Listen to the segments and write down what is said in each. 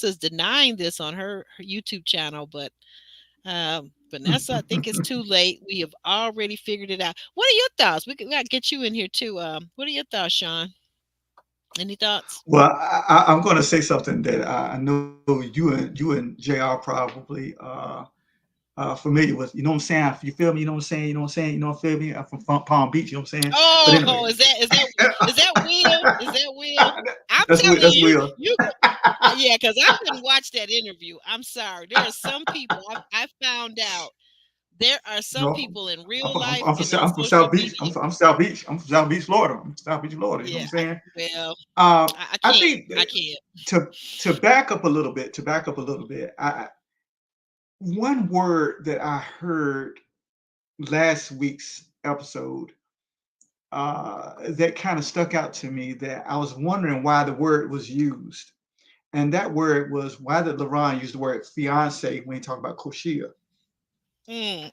is denying this on her YouTube channel, but Vanessa, I think it's too late. We have already figured it out. What are your thoughts? We got to get you in here too. What are your thoughts, Sean? Any thoughts? Well, I'm going to say something that I know you and Jr. probably familiar with. You know what I'm saying? You feel me? You know what I'm saying? You know what I'm saying? You know what I feel me? I'm from Palm Beach. You know what I'm saying? But anyway, Oh, is that Will? Is that Will? I'm telling that's you, Will. you yeah, because I couldn't watch that interview. I'm sorry. There are some people I found out. There are some No, people in I'm real from, life and on I'm from social South Beach. media. I'm South Beach. I'm from South Beach, Florida. I'm from South Beach, Florida. You know what Yeah, I'm saying? well, Uh, I I can't. think I that can't. to back up a little bit, one word that I heard last week's episode that kind of stuck out to me that I was wondering why the word was used. And that word was why did LaRon use the word fiance when he talked about Koshia?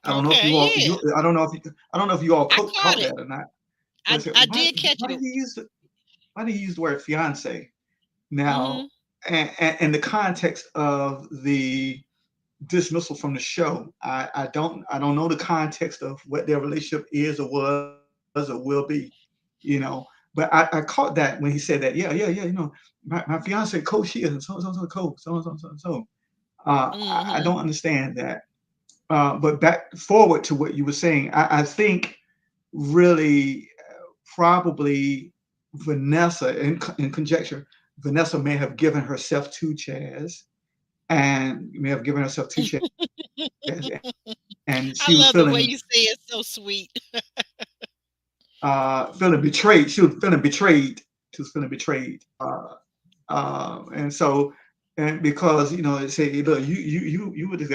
I don't know if Okay, you all yeah, I don't know if you all I caught caught it. that or not. But I I said, I did catch why it. did he use the word fiance? Now Hmm. and the context of the dismissal from the show. I don't know the context of what their relationship is or was or will be, you know. But I caught that when he said that. Yeah. You know, my fiance coach here and so coach so. I don't Hmm. understand that. But back forward to what you were saying, I think really probably Vanessa in conjecture, Vanessa may have given herself to Chaz and may have given herself to Chaz, and she was I feeling love the way you say it. So sweet. feeling betrayed. She was feeling betrayed. She was feeling betrayed. And so and because you know they say look you would as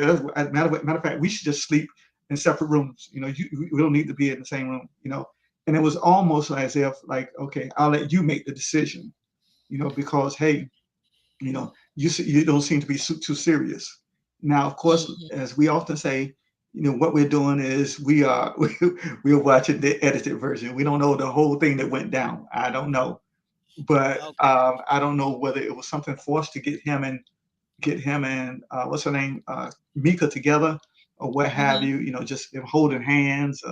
a matter of fact we should just sleep in separate rooms. You know we don't need to be in the same room. You know, and it was almost as if like okay I'll let you make the decision. You know because hey you know you don't seem to be too serious. Now of course Hmm. as we often say you know what we're doing is we are we are watching the edited version. We don't know the whole thing that went down. I don't know, but Okay. I don't know whether it was something forced to get him and what's her name Mika together or what have Hmm. you. You know just them holding hands,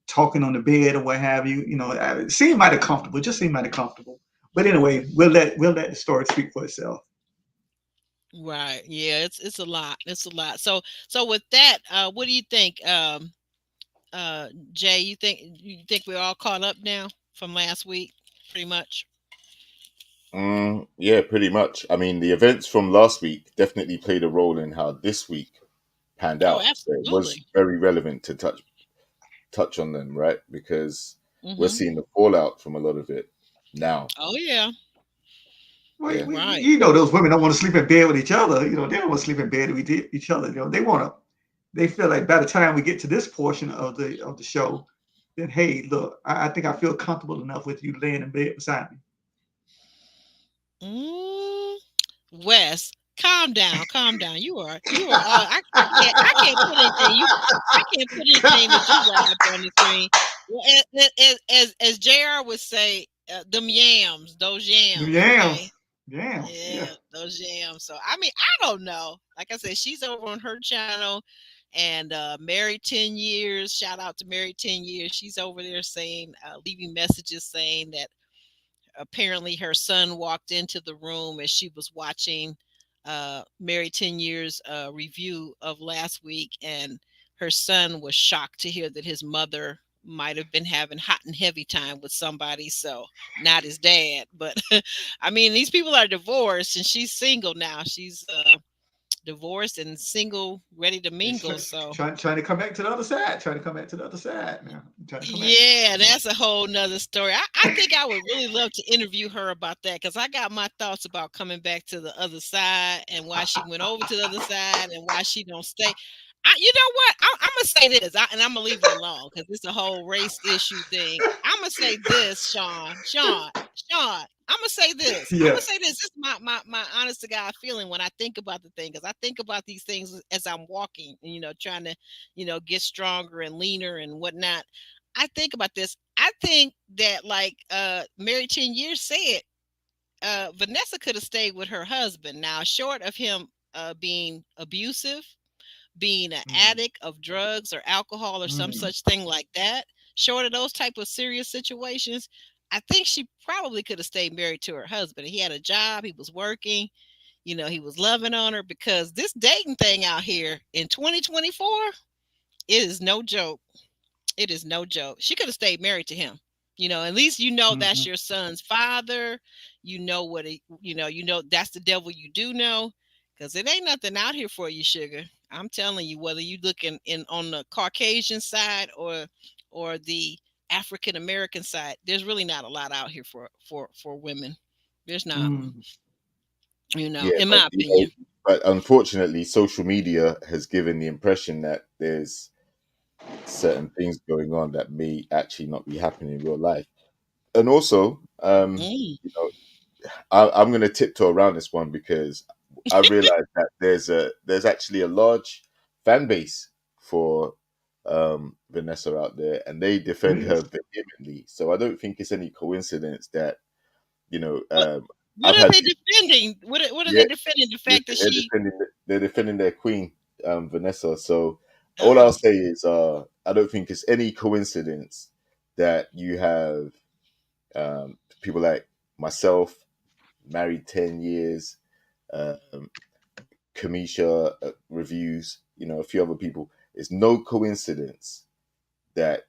talking on the bed or what have you. You know it seemed mighty comfortable. It just seemed mighty comfortable. But anyway, we'll let the story speak for itself. Right. Yeah. It's a lot. It's a lot. So with that, what do you think, Jay? You think we're all caught up now from last week, pretty much? Yeah, pretty much. I mean, the events from last week definitely played a role in how this week panned Oh, out. So it was absolutely. very relevant to touch on them, right? Because we're Hmm. seeing the fallout from a lot of it now. Oh yeah. Well, Yeah. Right. you know, those women don't want to sleep in bed with each other. You know, they don't want to sleep in bed with each other. You know, they want to. They feel like by the time we get to this portion of the show, then hey, look, I think I feel comfortable enough with you laying in bed beside me. Mm, Wes, calm down, calm down. You are all. I can't put anything I can't put anything that you brought up on the screen. Well, as Jr. would say, them yams, those Them yams. Okay, yams, yams, yeah. yeah, those yams. So I mean, I don't know. Like I said, she's over on her channel, and married 10 years. Shout out to married 10 years. She's over there saying, leaving messages saying that apparently her son walked into the room as she was watching Married 10 Years review of last week, and her son was shocked to hear that his mother might have been having hot and heavy time with somebody. So, not his dad, but I mean, these people are divorced and she's single now. She's divorced and single, ready to It's mingle. So, trying to come back to the other side. Trying to come back to the other side now. Trying to come back. yeah, So that's a whole nother story. I think I would really love to interview her about that because I got my thoughts about coming back to the other side and why she went over to the other side and why she don't stay. You know what? I'm gonna say this, and I'm gonna leave it alone because it's a whole race issue thing. I'm gonna say this, Sean. I'm gonna say this. I'm yeah. gonna say this. This is my honest to God feeling when I think about the thing, because I think about these things as I'm walking and trying to get stronger and leaner and whatnot. I think about this. I think that like Mary 10 Years said, Vanessa could have stayed with her husband. Now, short of him being abusive, being an Mm, addict of drugs or alcohol or some mm, such thing like that, short of those type of serious situations, I think she probably could have stayed married to her husband. He had a job, he was working, he was loving on her, because this dating thing out here in 2024, it is no joke. It is no joke. She could have stayed married to him. At least that's mhm, your son's father. You know what it, that's the devil you do know, because it ain't nothing out here for you, sugar. I'm telling you, whether you looking in on the Caucasian side or the African American side, there's really not a lot out here for women. There's not, mm, Yeah, in but my opinion. unfortunately, social media has given the impression that there's certain things going on that may actually not be happening in real life. And also, Mm. you know, I'm going to tiptoe around this one because I realized that there's actually a large fan base for Vanessa out there, and they oh defend her yes. vehemently. So I don't think it's any coincidence that you know What I've what are had they defending? What are yeah, they defending? The fact that listen, she. they're defending their queen, Vanessa. So all I'll Oh. say is I don't think it's any coincidence that you have people like myself, married 10 years, um, Kamisha reviews, a few other people. It's no coincidence that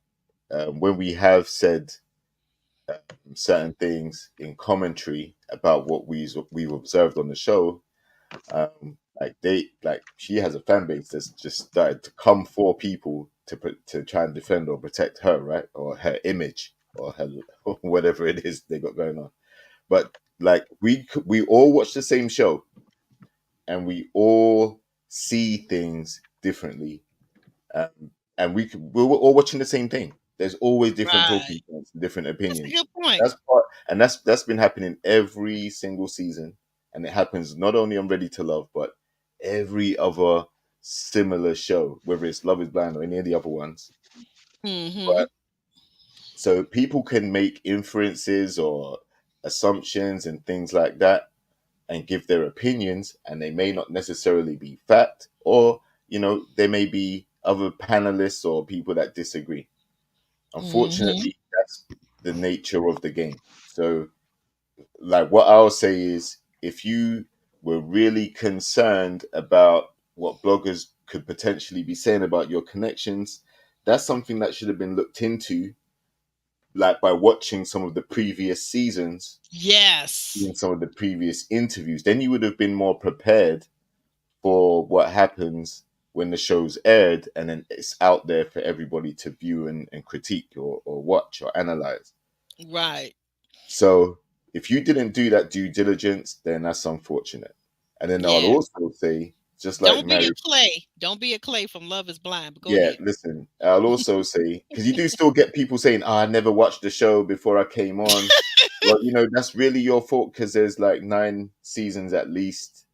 when we have said certain things in commentary about what we've observed on the show, she has a fan base that's just started to come for people to try and defend or protect her, right, or her image or her or whatever it is they got going on. But like we all watch the same show and we all see things differently, um, and we're all watching the same thing. There's always different talking Right. points, different That's a opinions. good point. That's been happening every single season, and it happens not only on Ready to Love, but every other similar show, whether it's Love Is Blind or any of the other ones. Mm-hmm. But so people can make inferences or assumptions and things like that and give their opinions, and they may not necessarily be fact, or there may be other panelists or people that disagree. Mm-hmm. Unfortunately, that's the nature of the game. So, like, what I'll say is, if you were really concerned about what bloggers could potentially be saying about your connections, that's something that should have been looked into, like by watching some of the previous seasons, Yes. in some of the previous interviews. Then you would have been more prepared for what happens when the show's aired and then it's out there for everybody to view and critique or watch or analyze. Right. So if you didn't do that due diligence, then that's unfortunate. And then I'll Yeah. also say, just like Don't be a Mary, Clay. Don't be a Clay from Love Is Blind. But go yeah, ahead. listen, I'll also say, because you do still get people saying, I never watched the show before I came on. Well, that's really your fault because there's like 9 seasons at least,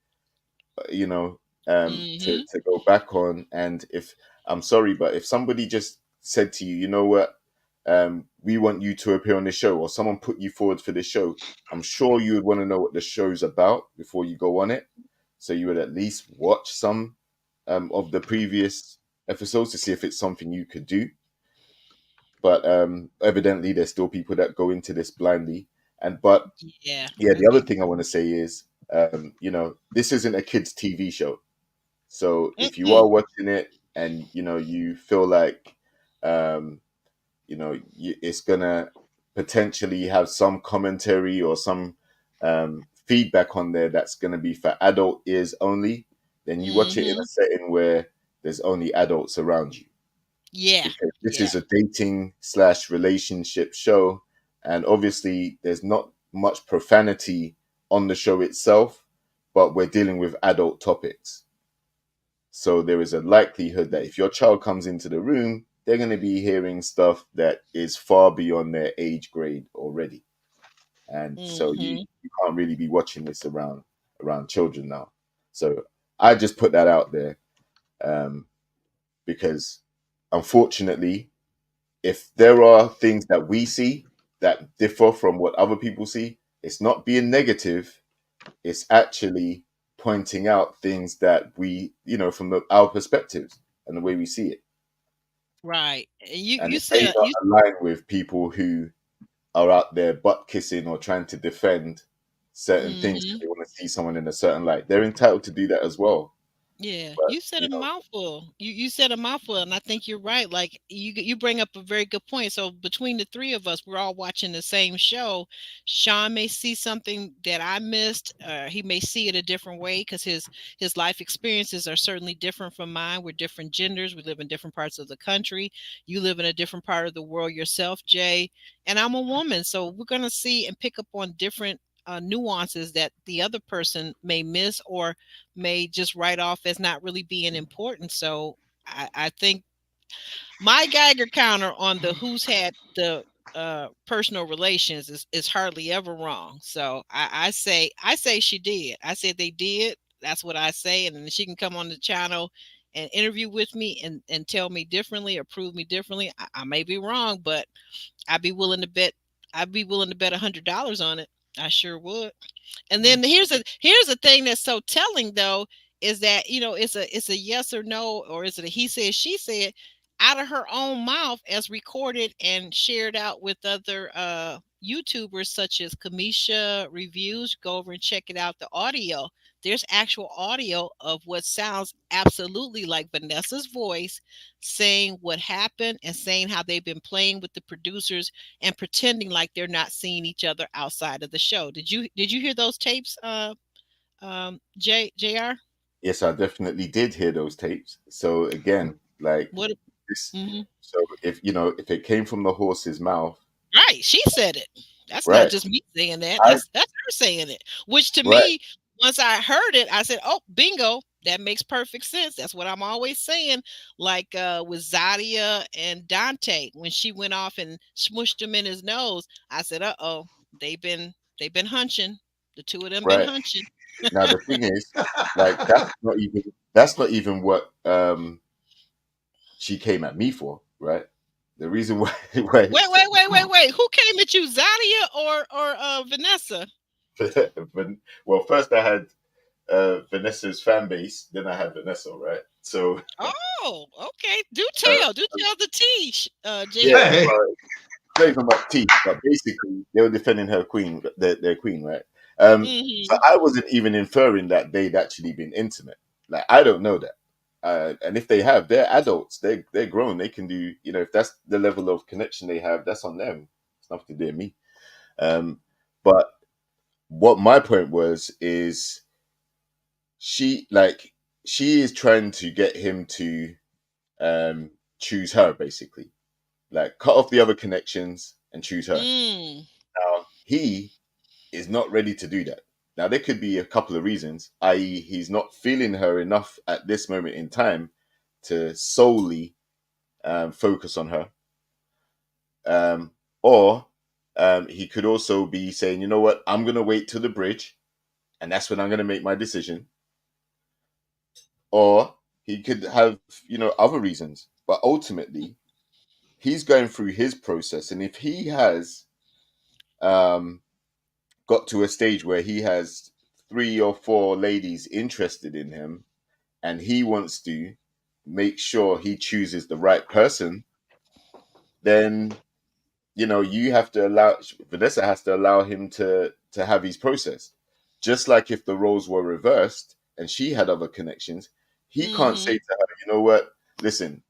you know, Mm-hmm. to go back on. And if I'm sorry, but if somebody just said to you, you know what, we want you to appear on the show, or someone put you forward for the show, I'm sure you would want to know what the show's about before you go on it. So you would at least watch some of the previous episodes to see if it's something you could do. But evidently, there's still people that go into this blindly. But Yeah. yeah, I the other think. thing I want to say is, this isn't a kids' TV show. So if you Mm-mm. are watching it and you feel like it's gonna potentially have some commentary or some feedback on there that's gonna be for adult ears only, then you watch it in Mm-hmm. a setting where there's only adults around you, Yeah. because this Yeah. is a dating slash relationship show, and obviously there's not much profanity on the show itself, but we're dealing with adult topics. So there is a likelihood that if your child comes into the room, they're going to be hearing stuff that is far beyond their age grade already. And so Mm-hmm. you can't really be watching this around children now. So I just put that out there, um, because unfortunately, if there are things that we see that differ from what other people see, It's not being negative. It's actually pointing out things that we, from our perspectives and the way we see it. Right. And And you it may said not you align with people who are out there butt kissing or trying to defend certain things because mhm. they want to see someone in a certain light. They're entitled to do that as well. Yeah, But you said a mouthful. You said a mouthful, and I think you're right. Like you bring up a very good point. So between the three of us, we're all watching the same show. Sean may see something that I missed. He may see it a different way because his life experiences are certainly different from mine. We're different genders. We live in different parts of the country. You live in a different part of the world yourself, Jay, and I'm a woman. So we're gonna see and pick up on different nuances that the other person may miss or may just write off as not really being important. So I think my Geiger counter on the who's had the personal relations is hardly ever wrong. So I say she did. I said they did. That's what I say, and then she can come on the channel and interview with me and tell me differently or prove me differently. I may be wrong, but I'd be willing to bet. I'd be willing to bet $100 on it. I sure would. And then here's a thing that's so telling though is that it's a yes or no, or is it a he said she said out of her own mouth as recorded and shared out with other YouTubers such as Kamisha Reviews. Go over and check it out, the audio. There's actual audio of what sounds absolutely like Vanessa's voice saying what happened and saying how they've been playing with the producers and pretending like they're not seeing each other outside of the show. Did you hear those tapes, JR? yes, I definitely did hear those tapes. So again, like What? this, Mhm. so if it came from the horse's mouth, Right, she said it. That's not right? just me saying that. I That's her saying it. Which to right, me, once I heard it, I said, "Oh, bingo! That makes perfect sense." That's what I'm always saying. Like with Zadia and Dante, when she went off and smushed him in his nose, I said, "Uh oh, they've been hunching. The two of them been right. hunching." Now the thing is, like that's not even what she came at me for, right? The reason why why Wait, wait, wait, wait, wait. Who came at you, Zadia or Vanessa? but, well, first I had Vanessa's fan base, then I had Vanessa, right? So Oh, okay. Do uh, tell. Do tell the tea, yeah, JR. Hey, well, not even about tea, but basically they were defending her queen, their queen, right? So Hmm. I wasn't even inferring that they'd actually been intimate. Like I don't know that. And if they have, they're adults. They're grown. They can do. If that's the level of connection they have, that's on them. It's nothing to do with me. Um, but what my point was is she is trying to get him to choose her, basically, like cut off the other connections and choose her. Mm, Now he is not ready to do that. Now there could be a couple of reasons, i.e., he's not feeling her enough at this moment in time to solely focus on her, um, or he could also be saying, you know what, I'm going to wait till the bridge, and that's when I'm going to make my decision. Or he could have, other reasons. But ultimately, he's going through his process, and if he has um, got to a stage where he has 3 or 4 ladies interested in him, and he wants to make sure he chooses the right person, then you have to allow Vanessa has to allow him to have his process. Just like if the roles were reversed and she had other connections, he can't say mm-hmm. to her, you know what, listen,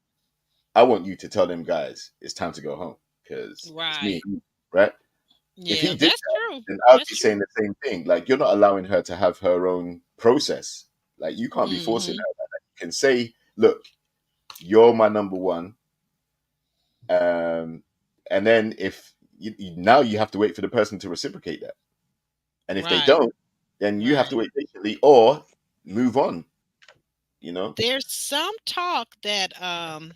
I want you to tell them guys it's time to go home because it's me Right. and you, right? If Yeah, he did that's that, true. then I would That's be true. saying the same thing. Like you're not allowing her to have her own process. Like you can't be forcing Mm-hmm. her. Like, you can say, look, you're my number one. Um, and then if now you have to wait for the person to reciprocate that. And if they Right. don't, then you have Right. to wait patiently or move on, you know? There's some talk that some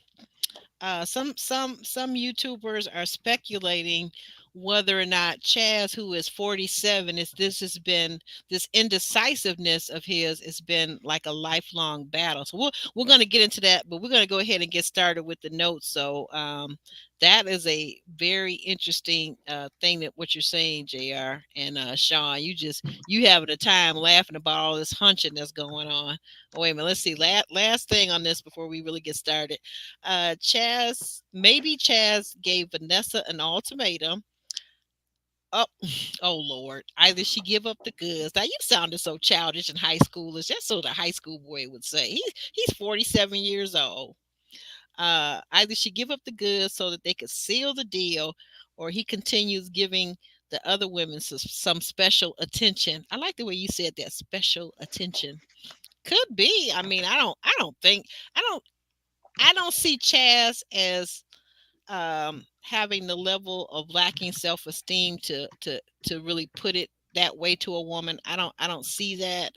YouTubers are speculating whether or not Chaz, who is 47, is this has been this indecisiveness of his has been like a lifelong battle. So we're going to get into that, but we're going to go ahead and get started with the notes. So That is a very interesting thing that what you're saying, Jr. and Sean. You having a time laughing about all this hunching that's going on. Oh, wait a minute, let's see. Last thing on this before we really get started. Chaz gave Vanessa an ultimatum. Oh, oh Lord! Either she give up the goods. Now you sounded so childish and high schoolish. That's what a high school boy would say. He's 47 years old. Either she give up the goods so that they could seal the deal, or he continues giving the other women some special attention. I like the way you said that, special attention. Could be. I mean, I don't I don't see Chaz as having the level of lacking self esteem to really put it that way to a woman. I don't see that.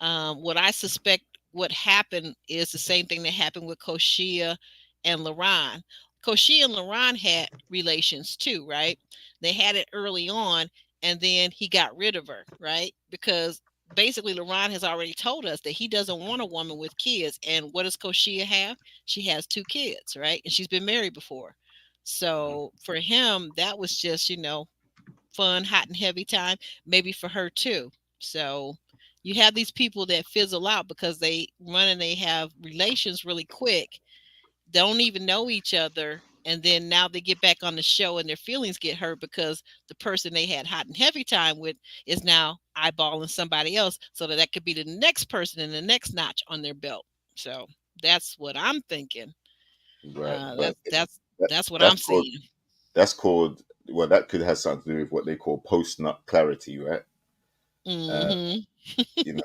What I suspect what happened is the same thing that happened with Koshia and LaRon. Koshia and LaRon had relations too, right? They had it early on, and then he got rid of her, right? Because basically LaRon has already told us that he doesn't want a woman with kids. And what does Koshia have? She has two kids, right? And she's been married before. So for him, that was just, fun, hot and heavy time, maybe for her too. So you have these people that fizzle out because they run and they have relations really quick, don't even know each other. And then now they get back on the show and their feelings get hurt because the person they had hot and heavy time with is now eyeballing somebody else. So that could be the next person in the next notch on their belt. So that's what I'm thinking. Right? Uh, But that's that's that, that's what that's I'm called seeing. that's called well, that could have something to do with what they call post nut clarity, right? Uh, Hmm. you know,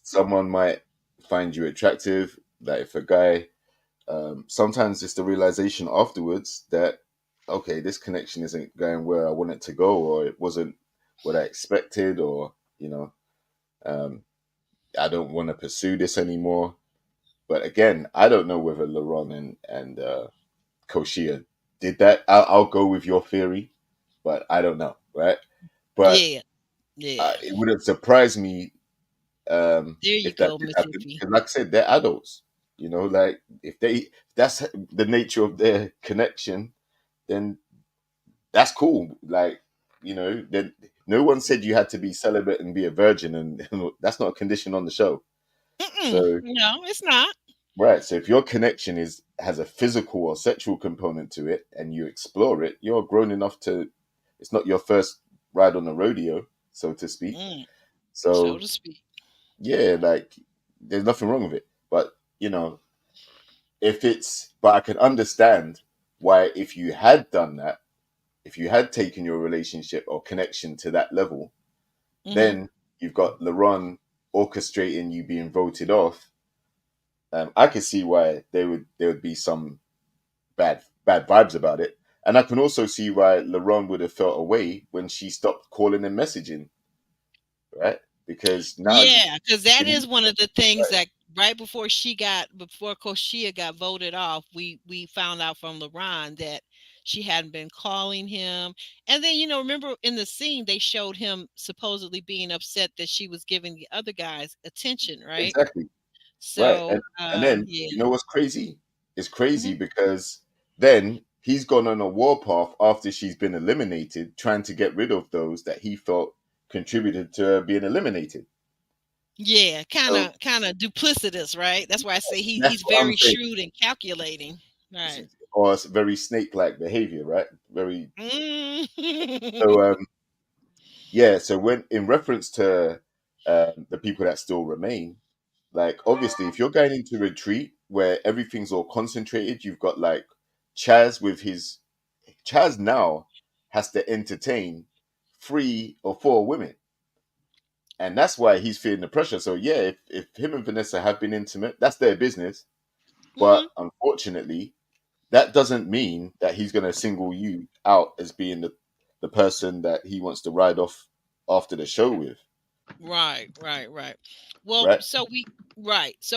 someone might find you attractive. That if a guy, sometimes it's the realization afterwards that okay, this connection isn't going where I want it to go, or it wasn't what I expected, or um, I don't want to pursue this anymore. But again, I don't know whether Laron and Koshia did that. I'll go with your theory, but I don't know, right? But Yeah, yeah. it wouldn't surprise me There you if that go, did Miss happen. Yuffie. Because, like I said, they're adults. Like if that's the nature of their connection, then that's cool. Like, then no one said you had to be celibate and be a virgin, and that's not a condition on the show. Mm-mm. So, No, it's not. right. So if your connection has a physical or sexual component to it, and you explore it, you're grown enough to. It's not your first ride on the rodeo, so to speak. Mm, so So to speak. yeah, like there's nothing wrong with it. But but I can understand why if you had done that, if you had taken your relationship or connection to that level, Hmm. then you've got LeRon orchestrating you being voted off. I can see why there would be some bad vibes about it, and I can also see why LeRon would have felt away when she stopped calling and messaging, right? Because now Yeah, because that you is one of the things right, that before Koshia got voted off, we found out from LeBron that she hadn't been calling him. And then, remember in the scene they showed him supposedly being upset that she was giving the other guys attention, right? exactly. Right. So And then yeah. you know what's crazy? It's crazy Hmm. because then he's gone on a warpath after she's been eliminated, trying to get rid of those that he felt contributed to her being eliminated. Yeah, kind So of kind of duplicitous, right? That's why I say that's he's what I'm very saying. shrewd and calculating. Right. Or it's very snake-like behavior, right? Very. Mm. So yeah. So when in reference to the people that still remain, like obviously, if you're going into retreat where everything's all concentrated, you've got like Chaz with his Chaz now has to entertain 3 or 4 women, and that's why he's feeling the pressure. So yeah, if him and Vanessa have been intimate, that's their business. But Hmm. unfortunately, that doesn't mean that he's going to single you out as being the person that he wants to ride off after the show with, Right, right, right. Well, right? so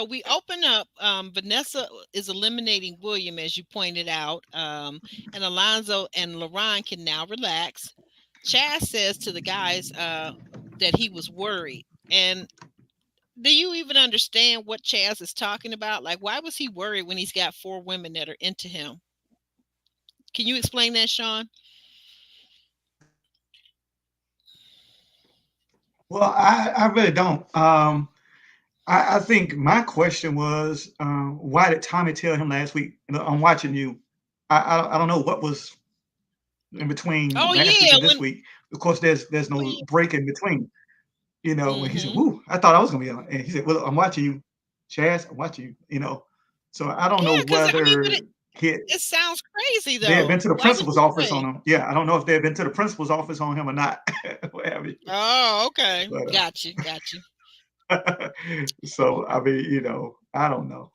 we open up. Vanessa is eliminating William, as you pointed out, and Alonzo and Lauren can now relax. Chaz says to the guys that he was worried. And do you even understand what Chaz is talking about? Like, why was he worried when he's got 4 women that are into him? Can you explain that, Sean? Well, I really don't. I think my question was, why did Tommy tell him last week? I'm watching you. I don't know what was in between Oh last week yeah, and this week. Of course, there's no break in between. When he said, mm-hmm. "Woo," I thought I was gonna be on, and he said, "Well, I'm watching you, Chaz. I'm watching you." So I don't know Yeah, because I mean, but whether he it sounds crazy they had been though. to the Why would principal's you office on say? him. Yeah, I don't know if they had been to the principal's office on him or not. What have you. Oh, okay, But got you. so I mean, I don't know.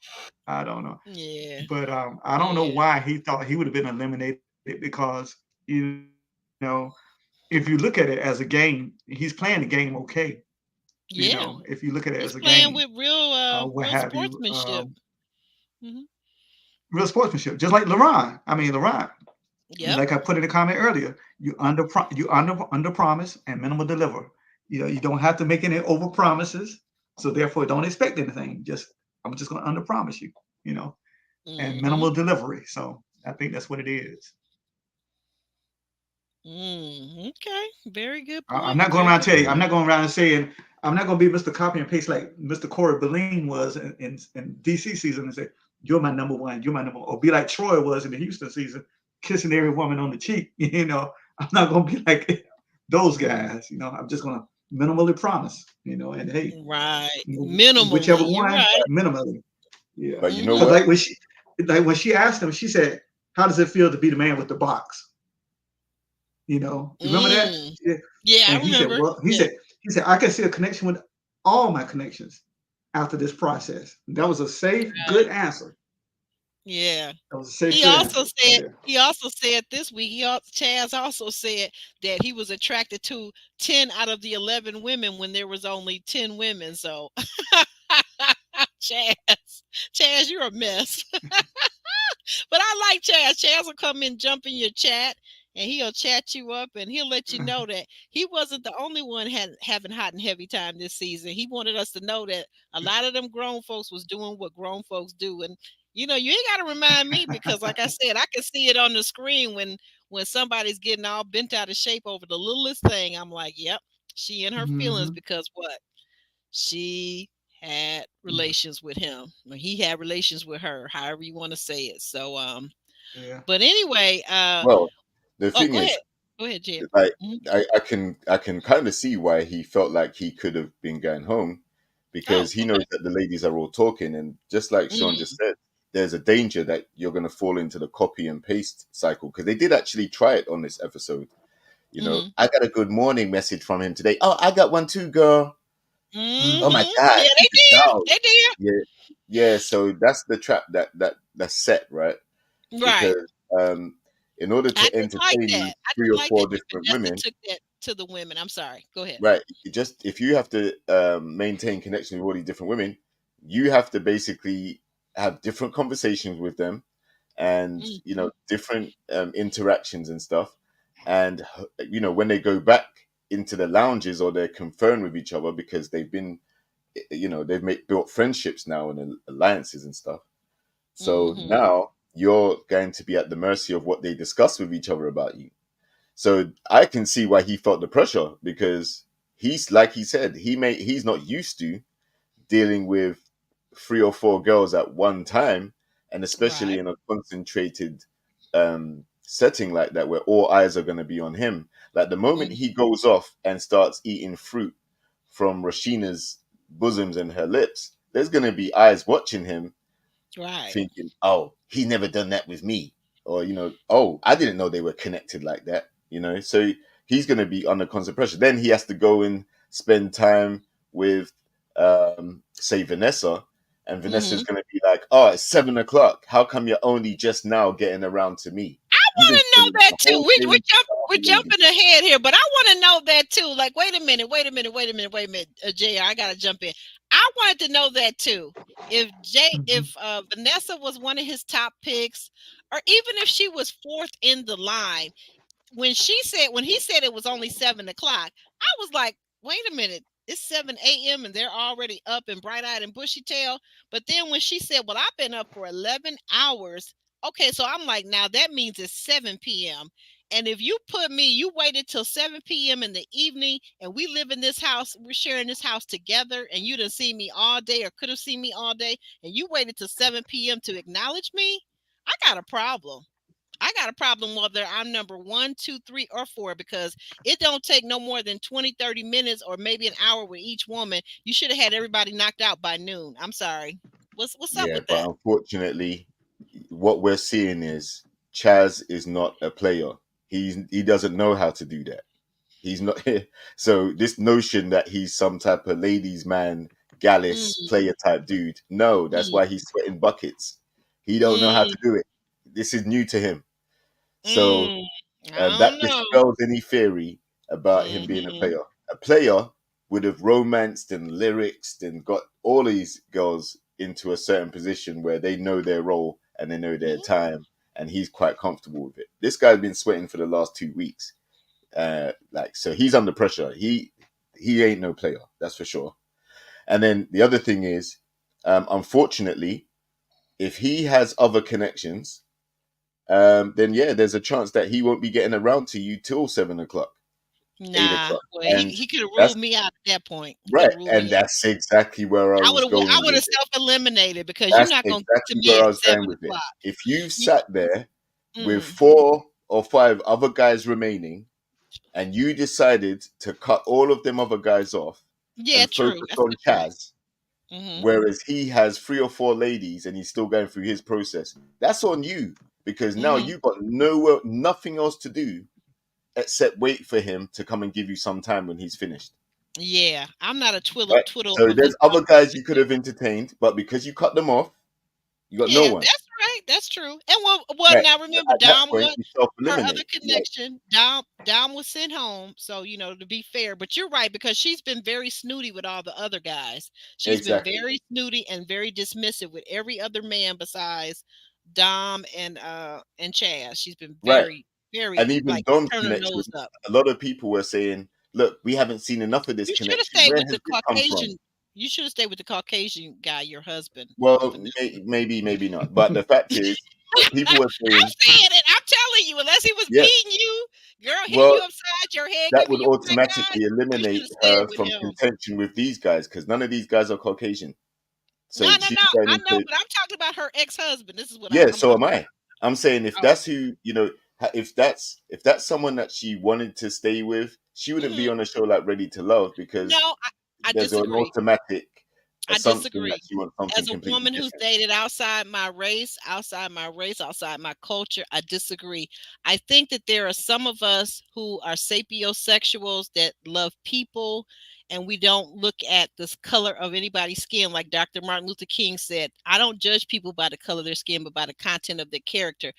I don't know. Yeah, But I don't know yeah, why he thought he would have been eliminated because know, if you look at it as a game, he's playing the game okay. yeah. If you look at it He's as a playing game, with real, what real have you, sportsmanship. Hmm. real sportsmanship, just like LeBron. I mean, LeBron, Yep. like I put in a comment earlier, you under promise and minimal deliver. You don't have to make any over promises, so therefore don't expect anything. I'm just going to under promise you, you know, and Hmm. minimal delivery. So I think that's what it is. Okay. Very good I'm point. not going Very around good tell you. I'm point. not going around and saying I'm not going to be Mr. Copy and Paste like Mr. Corey Beline was in DC season and say you're my number one, you're my number one, or be like Troy was in the Houston season, kissing every woman on the cheek. I'm not going to be like those guys. I'm just going to minimally promise. And hey, Right. Minimally. whichever You're one, right. minimally. Yeah, But you know because Hmm. what? like when she asked him, she said, "How does it feel to be the man with the box?" You remember that? Mm. Yeah, I And he said, remember. "Well," he Yeah. said, he said, "I can see a connection with all my connections after this process." That was a safe, good Right. answer. Yeah. That was a safe, good answer. Yeah. He also said this week, Chaz also said that he was attracted to 10 out of the 11 women when there was only 10 women. So Chaz, Chaz, you're a mess. But I like Chaz. Chaz will come in, jump in your chat, and he'll chat you up, and he'll let you know that he wasn't the only one having hot and heavy time this season. He wanted us to know that a lot of them grown folks was doing what grown folks do, and you ain't got to remind me because, like I said, I can see it on the screen when somebody's getting all bent out of shape over the littlest thing. I'm like, yep, she in her feelings Hmm. because what she had relations with him, or he had relations with her, however you want to say it. So, Yeah. but anyway, Well, the oh, thing is, go ahead, Jeb. like, Mhm. I can kind of see why he felt like he could have been going home, Oh, because he knows okay. that the ladies are all talking, and just like Sean just Mm, said, there's a danger that you're going to fall into the copy and paste cycle, because they did actually try it on this episode. mm, I got a good morning message from him today. Oh, I got one too, girl. Oh my mm-hmm. God, Yeah, they he's a did. dog. They did. Yeah, yeah. So that's the trap that's set, right? Right. Because um, in order I to didn't like entertain that. I three didn't or like four that different Vanessa women, took that to the women. I'm sorry. Go ahead. right? If you have to maintain connection with all these different women, you have to basically have different conversations with them, and Mm-hmm. different interactions and stuff. And when they go back into the lounges, or they're confirmed with each other because they've been, they've built friendships now and alliances and stuff. So Mm-hmm. now you're going to be at the mercy of what they discuss with each other about you. So I can see why he felt the pressure, because he's, like he said, he's not used to dealing with three or four girls at one time, and especially Right. in a concentrated setting like that where all eyes are going to be on him. Like the moment he Mm-hmm. goes off and starts eating fruit from Rashina's bosoms and her lips, there's going to be eyes watching him, Right. thinking, "Oh, he never done that with me," or "Oh, I didn't know they were connected like that." So he's going to be under constant pressure. Then he has to go and spend time with, say, Vanessa, and Mm-hmm. Vanessa's going to be like, "Oh, it's 7 o'clock. How come you're only just now getting around to me? You've Want been to know spending that the too. whole day with the We're other lady." jumping ahead here, but I want to know that too. Like, wait a minute, JR, I gotta jump in. I wanted to know that too. Hmm. If Vanessa was one of his top picks, or even if she was fourth in the line, when he said it was only 7 o'clock, I was like, wait a minute, it's 7 a.m. and they're already up and bright eyed and bushy tail. But then when she said, well, I've been up for 11 hours, Okay, so I'm like, now that means it's 7 p.m. And if you put me, you waited till 7 p.m. in the evening, and we live in this house, we're sharing this house together, and you didn't see me all day or could have seen me all day, and you waited till 7 p.m. to acknowledge me, I got a problem. I got a problem whether I'm number one, two, three, or four, because it don't take no more than 20, 30 minutes or maybe an hour with each woman. You should have had everybody knocked out by noon. I'm sorry. What's up Yeah, with but that? unfortunately, what we're seeing is Chaz is not a player. He doesn't know how to do that. He's not. So this notion that he's some type of ladies man, gallus Mm, player type dude, no, that's mm, why he's sweating buckets. He don't know how mm, to do it. This is new to him. So mm. I that don't know. dispels any theory about him being a Mm-hmm. player. A player would have romanced and lyrics and got all these girls into a certain position where they know their role and they know their Mm-hmm. time, and he's quite comfortable with it. This guy's been sweating for the last 2 weeks. So he's under pressure. He ain't no player, that's for sure. And then the other thing is, unfortunately, if he has other connections, then yeah, there's a chance that he won't be getting around to you till 7 o'clock, eight Nah, o'clock, well, and he could have that's ruled me out at that point. He could right, have ruled and me out. that's exactly where I was I going would with have it. self eliminated because you're That's not gonna get to exactly me where I at was going seven with it. o'clock. If you You, sat there with mm, 4 or 5 other guys remaining, and you decided to cut all of them other guys off yeah, and true. focus That's a on good point. Chaz, Mm-hmm. whereas he has 3 or 4 ladies and he's still going through his process, that's on you, because now Mm-hmm. you've got nothing else to do except wait for him to come and give you some time when he's finished. Yeah, I'm not a Right. twiddle So of his there's other thumbs. guys you could have entertained, but because you cut them off, you got no Yeah, one. that's right. That's true. And what Right. now So remember at that Dom point, what you her other self-eliminate. Like, connection, Dom was sent home. So, to be fair, but you're right, because she's been very snooty with all the other guys. She's been exactly. very snooty and very dismissive with every other man besides Dom and Chaz. She's been Right. very, very And even like Dom's turn her connection, nose up. a lot of people were saying, look, we haven't seen enough of this You should have connection. stayed Where with has the this come from? Caucasian. You should have stayed with the Caucasian guy, your husband, Well, Vanessa. maybe, maybe not. But the fact is, people were I'm saying, saying it. I'm telling you, unless he was yeah, beating you, girl, hitting well, you upside your head, that giving would you black eyes, automatically you should eliminate have stayed her with from him. contention with these guys because none of these guys are Caucasian. No, So no, she's no. going I know, into, but I'm talking about her ex-husband. This is what yeah, I'm so am talking I. I'm saying if about. that's who, if that's someone that she wanted to stay with, she Oh, wouldn't be on a show like Ready to Love no, because I there's an disagree. automatic I assumption that disagree. she wants something As a completely woman who's different. dated outside my culture, I disagree. I think that there are some of us who are sapiosexuals that love people, and we don't look at this color of anybody's skin. Like Dr. Martin Luther King said, I don't judge people by the color of their skin, but by the content of their character.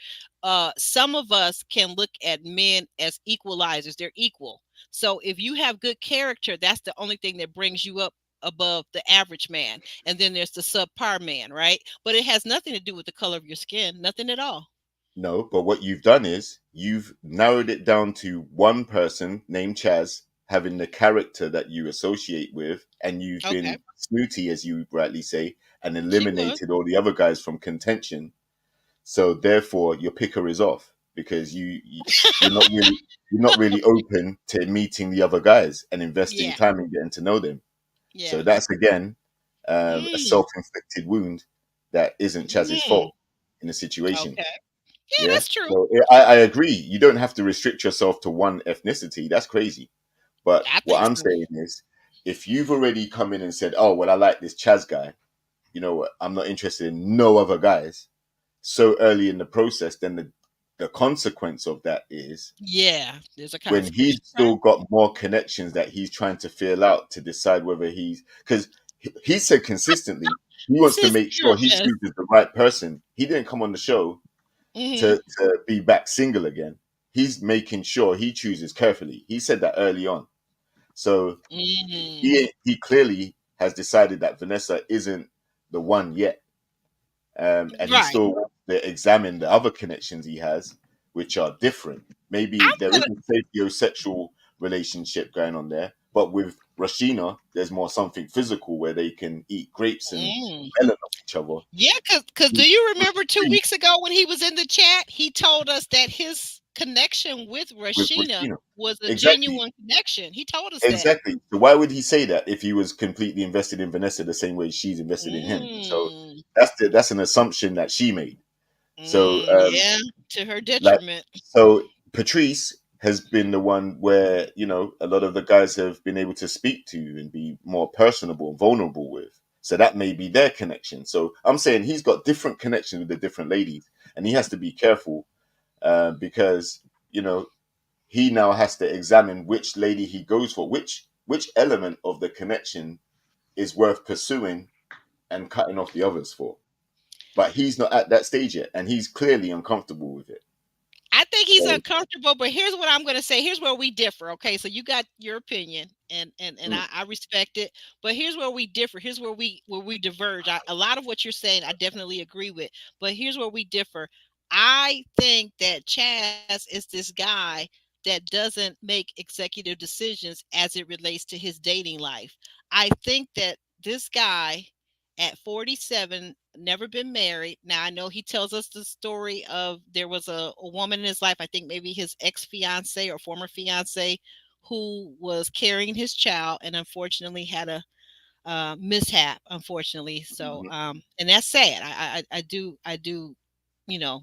Some of us can look at men as equalizers. They're equal. So if you have good character, that's the only thing that brings you up above the average man. And then there's the subpar man, right? But it has nothing to do with the color of your skin, nothing at all. No, but what you've done is you've narrowed it down to one person named Chaz having the character that you associate with, and you've Okay. been snooty, as you rightly say, and She was. eliminated all the other guys from contention. So therefore, your picker is off because you're not really you're not really open to meeting the other guys and investing Yeah. time in getting to know them. So Yeah. that's again a Mm, self-inflicted wound that isn't Chaz's mm, fault in the situation. okay. Yeah, Yeah. that's true. So I agree. You don't have to restrict yourself to one ethnicity. That's crazy. But I what think I'm so. saying is, if you've already come in and said, "Oh, well, I like this Chaz guy," you know what? I'm not interested in no other guys so early in the process, then the consequence of that is Yeah, there's a when consequence. he's still got more connections that he's trying to feel out to decide whether he's because he said consistently he wants to Sis, make you're sure a he mess. chooses the right person. He didn't come on the show Hmm. to be back single again. He's making sure he chooses carefully. He said that early on. So Hmm. he clearly has decided that Vanessa isn't the one yet. And he Right. still wants to examine the other connections he has, which are different. Maybe I'm there is gonna a sapiosexual relationship going on there, But with Rashina, there's more something physical where they can eat grapes and Mm. melon off each other. Yeah, because do you remember 2 weeks ago when he was in the chat, he told us that his connection with With Rashina Rashina. was a Exactly. genuine connection. He told us that. Exactly. So why would he say that if he was completely invested in Vanessa the same way she's invested in him? So Mm. that's an assumption that she made. So Yeah, to her like detriment. so Patrice has been the one where, a lot of the guys have been able to speak to and be more personable and vulnerable with. So that may be their connection. So I'm saying he's got different connections with the different ladies, and he has to be careful because he now has to examine which lady he goes for, which element of the connection is worth pursuing and cutting off the others for. But he's not at that stage yet, and he's clearly uncomfortable with it. I think he's So, uncomfortable, but here's what I'm going to say. Here's where we differ. Okay, so you got your opinion, and mm, I respect it. But here's where we differ. Here's where we diverge. A lot of what you're saying, I definitely agree with. But here's where we differ. I think that Chaz is this guy that doesn't make executive decisions as it relates to his dating life. I think that this guy at 47, never been married. Now I know he tells us the story of there was a woman in his life, I think maybe his ex-fiance or former fiance, who was carrying his child and unfortunately had a mishap, unfortunately. So mhm, and that's sad. I do you know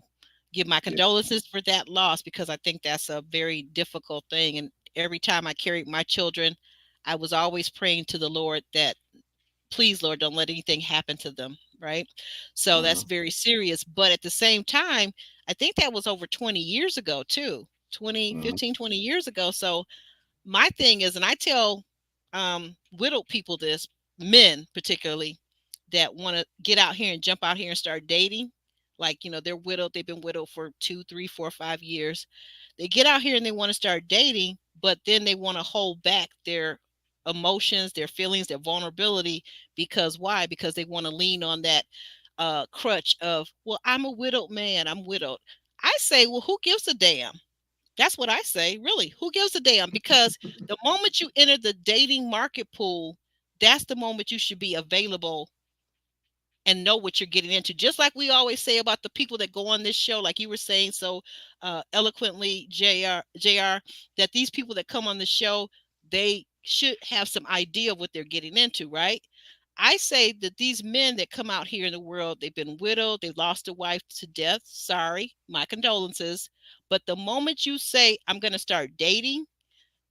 give my yeah, condolences for that loss, because I think that's a very difficult thing. And every time I carried my children, I was always praying to the Lord that, please, Lord, don't let anything happen to them. Right. So that's mhm, very serious. But at the same time, I think that was over 20 years ago, too. 20, mhm, 15, 20 years ago. So my thing is, and I tell widowed people this, men particularly, that want to get out here and jump out here and start dating. Like, they're widowed, they've been widowed for 2, 3, 4, 5 years. They get out here and they want to start dating, but then they want to hold back their emotions, their feelings, their vulnerability. Because why? Because they want to lean on that crutch of, well, I'm a widowed man, I'm widowed. I say, well, who gives a damn? That's what I say. Really, who gives a damn? Because the moment you enter the dating market pool, that's the moment you should be available and know what you're getting into. Just like we always say about the people that go on this show, like you were saying so eloquently, JR, that these people that come on the show, they should have some idea of what they're getting into, right? I say that these men that come out here in the world, they've been widowed, they lost a wife to death. Sorry, my condolences. But the moment you say, I'm going to start dating,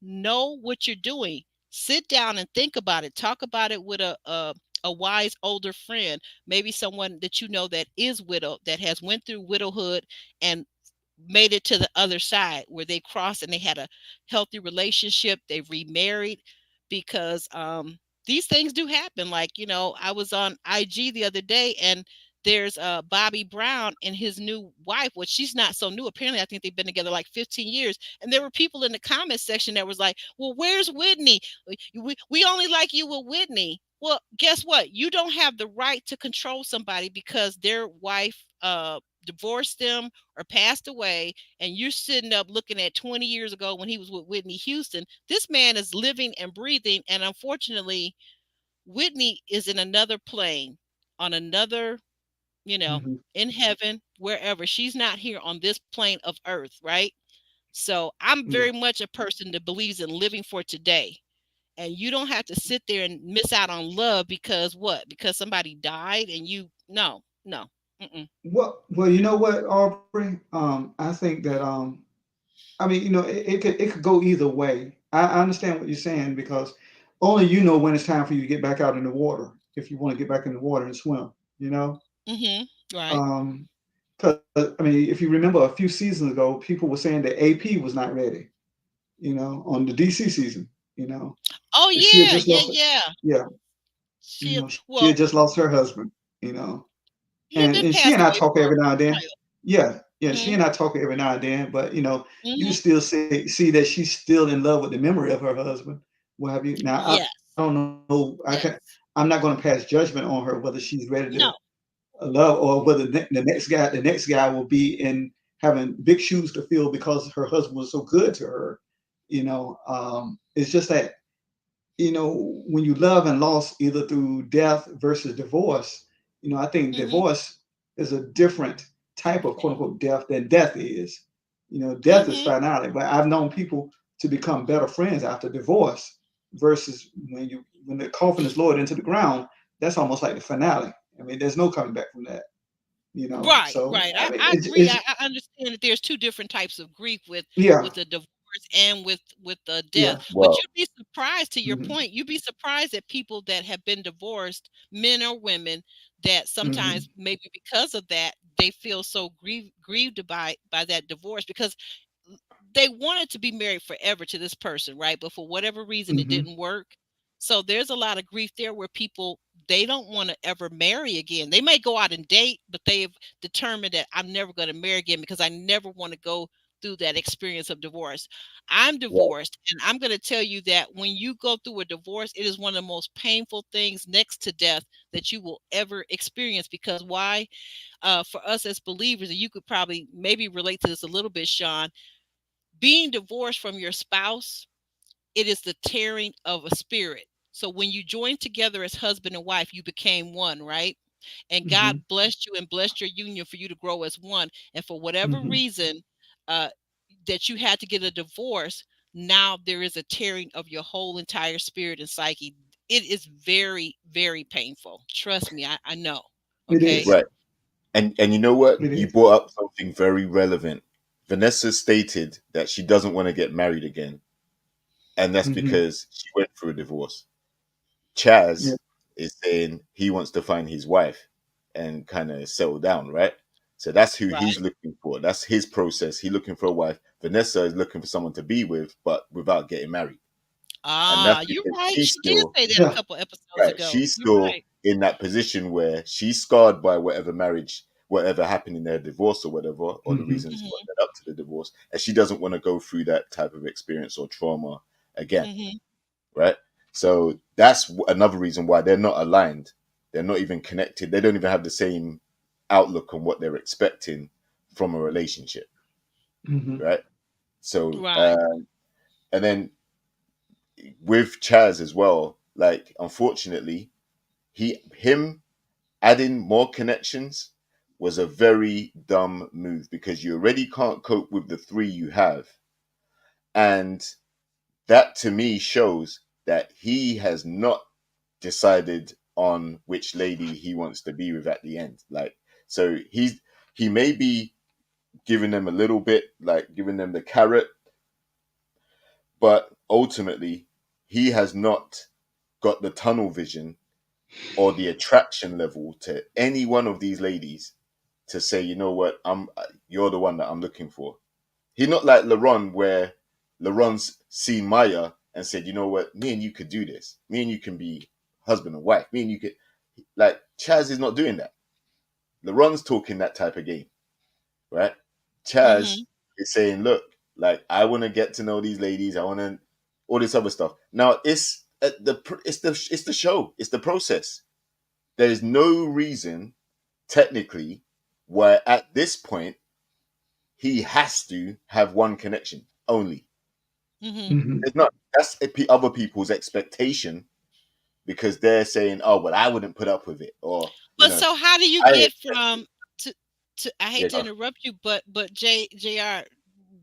know what you're doing. Sit down and think about it. Talk about it with a wise older friend, maybe someone that you know that is widowed, that has went through widowhood and made it to the other side, where they crossed and they had a healthy relationship, they remarried. Because these things do happen. Like, I was on IG the other day, and there's Bobby Brown and his new wife. Well, she's not so new, apparently. I think they've been together like 15 years. And there were people in the comment section that was like, well, where's Whitney? We only like you with Whitney. Well, guess what? You don't have the right to control somebody because their wife divorced them or passed away, and you're sitting up looking at 20 years ago when he was with Whitney Houston. This man is living and breathing, and unfortunately, Whitney is in another plane, on another, mhm, in heaven, wherever. She's not here on this plane of earth, right? So I'm yeah. very much a person that believes in living for today. And you don't have to sit there and miss out on love because what? Because somebody died and you, no, no. Mm-mm. Well, you know what, Aubrey? I think that I mean, it could go either way. I understand what you're saying because only you know when it's time for you to get back out in the water if you want to get back in the water and swim. You know, Mm-hmm. Right. um, because I mean, if you remember a few seasons ago, people were saying that AP was not ready. On the DC season. You know, Oh that she had yeah, just yeah, lost. Yeah. Yeah, She, she had well, just lost her husband. You know, he had and been and she passed and I away talk for a every now and then. while. Yeah, yeah, she Mm-hmm. and I talk every now and then. But you Mm-hmm. still see that she's still in love with the memory of her husband. What have you? Now I Yes. don't know. Yes. I'm not going to pass judgment on her whether she's ready to No. love or whether the next guy will be in having big shoes to fill because her husband was so good to her. It's just that. when you love and lost either through death versus divorce, I think Mhm. divorce is a different type of quote unquote death than death is. Death is Mhm. finality, but I've known people to become better friends after divorce versus when the coffin is lowered into the ground, that's almost like the finale. I mean, there's no coming back from that. Right, So right. I mean, I agree. it's I understand that there's two different types of grief yeah, with the divorce and with the death. yeah. But Well, you'd be surprised, to your Hmm. point, you'd be surprised at people that have been divorced, men or women, that Hmm. sometimes maybe because of that they feel so grieved by that divorce, because they wanted to be married forever to this person, right? But for whatever reason, it Hmm. didn't work. So there's a lot of grief there where people, they don't want to ever marry again. They may go out and date, but they've determined that I'm never going to marry again because I never want to go through that experience of divorce. I'm right, divorced, and I'm going to tell you that when you go through a divorce, it is one of the most painful things next to death that you will ever experience. Because why? For us as believers, and you could probably maybe relate to this a little bit, Sean, being divorced from your spouse, it is the tearing of a spirit. So when you joined together as husband and wife, you became one, right? And God Hmm. blessed you and blessed your union for you to grow as one. And for whatever Hmm. reason uh, that you had to get a divorce, now there is a tearing of your whole entire spirit and psyche. It is very, very painful. Trust me, I know. It Okay. is. right. And you know what? It You is. brought up something very relevant. Vanessa stated that she doesn't want to get married again, and that's Hmm. because she went through a divorce. Yeah. Chaz is saying he wants to find his wife and kind of settle down, right? So that's who he's Right. looking for. That's his process. He's looking for a wife. Vanessa is looking for someone to be with, but without getting married. And that's Ah, you're because right. she's She did still say that a Yeah. couple episodes right. ago. She's You're still right. in that position where she's scarred by whatever marriage, whatever happened in their divorce or whatever, or the Hmm. reasons what Hmm. led up to the divorce, and she doesn't want to go through that type of experience or trauma again, Hmm. right? So that's another reason why they're not aligned. They're not even connected. They don't even have the same outlook on what they're expecting from a relationship, Hmm. right? So, Right. and then with Chaz as well, like unfortunately, him adding more connections was a very dumb move because you already can't cope with the three you have. And that to me shows that he has not decided on which lady he wants to be with at the end. Like, so he may be giving them a little bit, like giving them the carrot, but ultimately he has not got the tunnel vision or the attraction level to any one of these ladies to say, you know what, you're the one that I'm looking for. He's not like LaRon, where LaRon's seen Maya and said, you know what, me and you could do this. Me and you can be husband and wife. Me and you could, like, Chaz is not doing that. LaRon's talking that type of game, right? Chaz Hmm. is saying, look, like, I want to get to know these ladies. I want to all this other stuff. Now it's the show. It's the process. There is no reason technically where at this point he has to have one connection only. Hmm. Hmm. It's not. That's other people's expectation because they're saying, "Oh, well, I wouldn't put up with it," or But so how do you I get expect it. from to I Yeah, hate to go. interrupt you, but JR,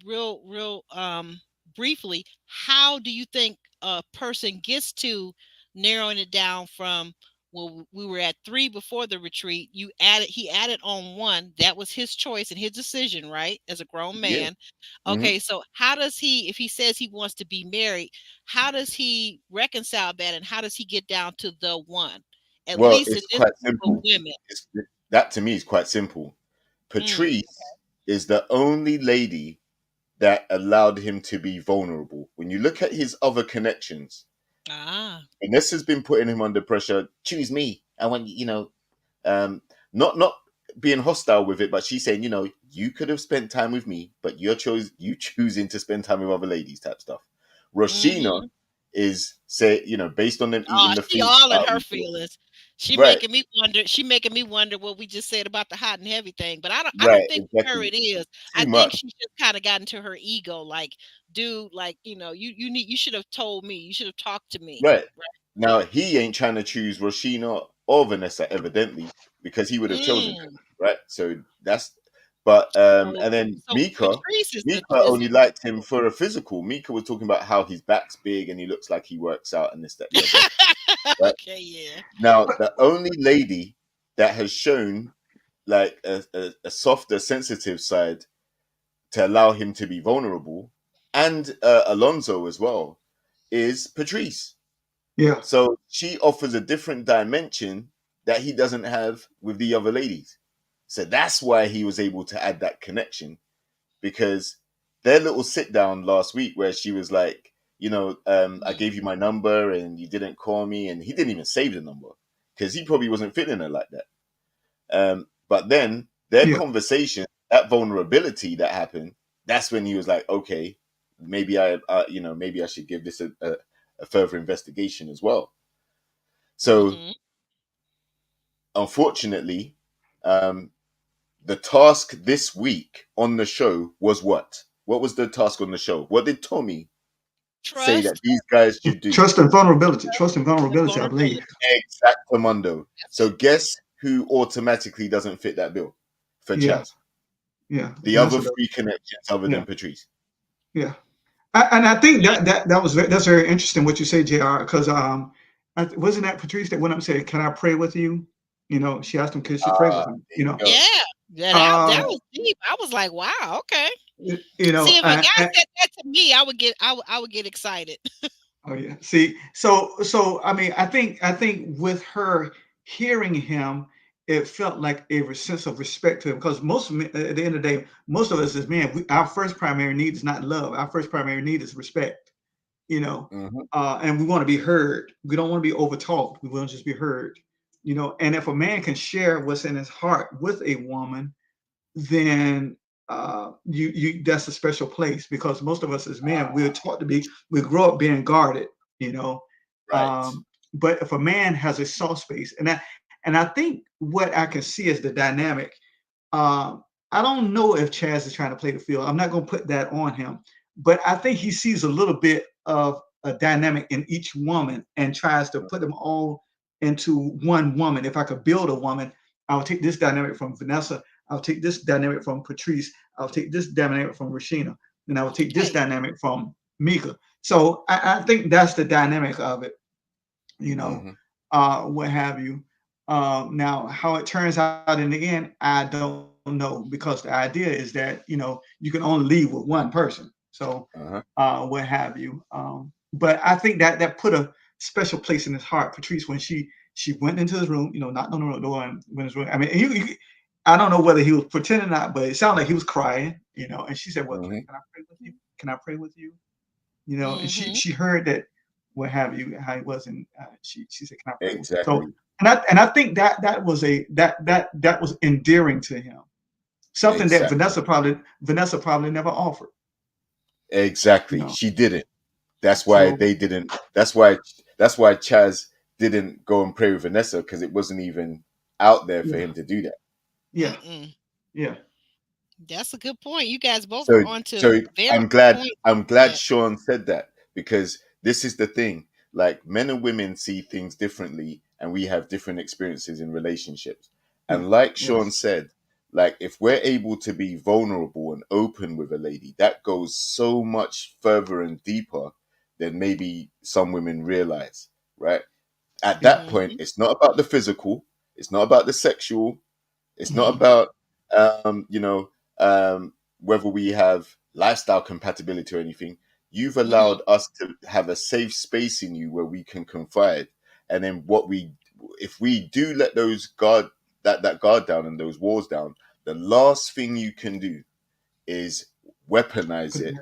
real briefly, how do you think a person gets to narrowing it down from, well, we were at three before the retreat. He added on one. That was his choice and his decision, right? As a grown Yeah. man. Hmm. Okay, so how does he, if he says he wants to be married, how does he reconcile that, and how does he get down to the one? At Well, least in it's this quite group of simple. women. That to me is quite simple. Mm. Patrice is the only lady that allowed him to be vulnerable. When you look at his other connections, Ah. Vanessa's been putting him under pressure. Choose me. I want um, not being hostile with it, but she's saying, you could have spent time with me, but you choosing to spend time with other ladies, type stuff. Rashina Mhm. is say, based on them Oh, eating the she fruit all in out her before. feelings. She Right. making me wonder. She making me wonder what we just said about the hot and heavy thing. But I don't. I Right. don't think for her Exactly. it is. I Too think much. she just kind of got into her ego. Like, dude, like you should have told me. You should have talked to me. Right. Now he ain't trying to choose Rashina or Vanessa, evidently, because he would have chosen her. Mm. Right. So that's. But So, and then so Patrice is Mika is only liked him for a physical. Mika was talking about how his back's big and he looks like he works out and this, that, the other. Right. okay. Yeah. Now the only lady that has shown like a softer, sensitive side to allow him to be vulnerable, and Alonso as well, is Patrice. Yeah. So she offers a different dimension that he doesn't have with the other ladies. So that's why he was able to add that connection, because their little sit down last week where she was like, I gave you my number and you didn't call me, and he didn't even save the number because he probably wasn't feeling her like that. But then their Yeah. conversation, that vulnerability that happened, that's when he was like, okay, maybe maybe I should give this a further investigation as well. So unfortunately, the task this week on the show was what? What was the task on the show? What did Tommy say that Trust these guys should do? Trust and vulnerability. Trust and and vulnerability, I vulnerability. believe. Exactamundo. That's So it. guess who automatically doesn't fit that bill for Yeah. Chaz? Yeah. The other Vanessa does. three connections other Yeah. than Patrice. Yeah. And I think that's very interesting what you say, JR, because wasn't that Patrice that went up and said, "Can I pray with you?" She asked him, "Could she pray with him?" There you go. Yeah. Yeah. That Um, was deep. I was like, wow. Okay. you know, See, if a guy and, said that to me, I would get excited. oh yeah. See, so I mean, I think with her hearing him, it felt like a sense of respect to him because most of at the end of the day, most of us as men, our first primary need is not love. Our first primary need is respect. Mhm. And we want to be heard. We don't want to be overtalked. We want to just be heard. And if a man can share what's in his heart with a woman, then you that's a special place because most of us as men we're taught to be we grow up being guarded, you know. Right. But if a man has a soft space, and I think what I can see is the dynamic. I don't know if Chaz is trying to play the field. I'm not going to put that on him, but I think he sees a little bit of a dynamic in each woman and tries to put them all into one woman. If I could build a woman, I'll take this dynamic from Vanessa. I'll take this dynamic from Patrice. I'll take this dynamic from Rashina. And I will take this Okay. dynamic from Mika. So I think that's the dynamic of it, Mhm. what have you. Now, how it turns out in the end, I don't know because the idea is that, you can only leave with one person. So, Uh-huh. what have you. But I think that put a special place in his heart, Patrice, when she went into his room, knocked on the door and went in his room. I mean, I don't know whether he was pretending or not, but it sounded like he was crying, and she said, "What, Mhm. can I pray with you? Can I pray with you?" And Mm-hmm. she heard that, what have you, how it was, and she said, "Can I pray with you?" So, Exactly. and I think that was that was endearing to him, something that Exactly. Vanessa probably never offered. Exactly. She didn't. That's why So they didn't. That's why Chaz didn't go and pray with Vanessa, because it wasn't even out there for yeah, him to do that. yeah, Mm-mm. yeah, That's a good point. You guys both So are onto so very I'm good glad points. I'm glad Yeah. Sean said that, because this is the thing. Like, men and women see things differently and we have different experiences in relationships. yeah, And like Sean yes, said, like, if we're able to be vulnerable and open with a lady, that goes so much further and deeper than maybe some women realize, right? At yeah, that point, Mm-hmm. it's not about the physical, it's not about the sexual, it's not mhm, about um, you know, whether we have lifestyle compatibility or anything. You've Mm-hmm. allowed us to have a safe space in you where we can confide. And then if we do let those that guard down and those walls down, the last thing you can do is weaponize it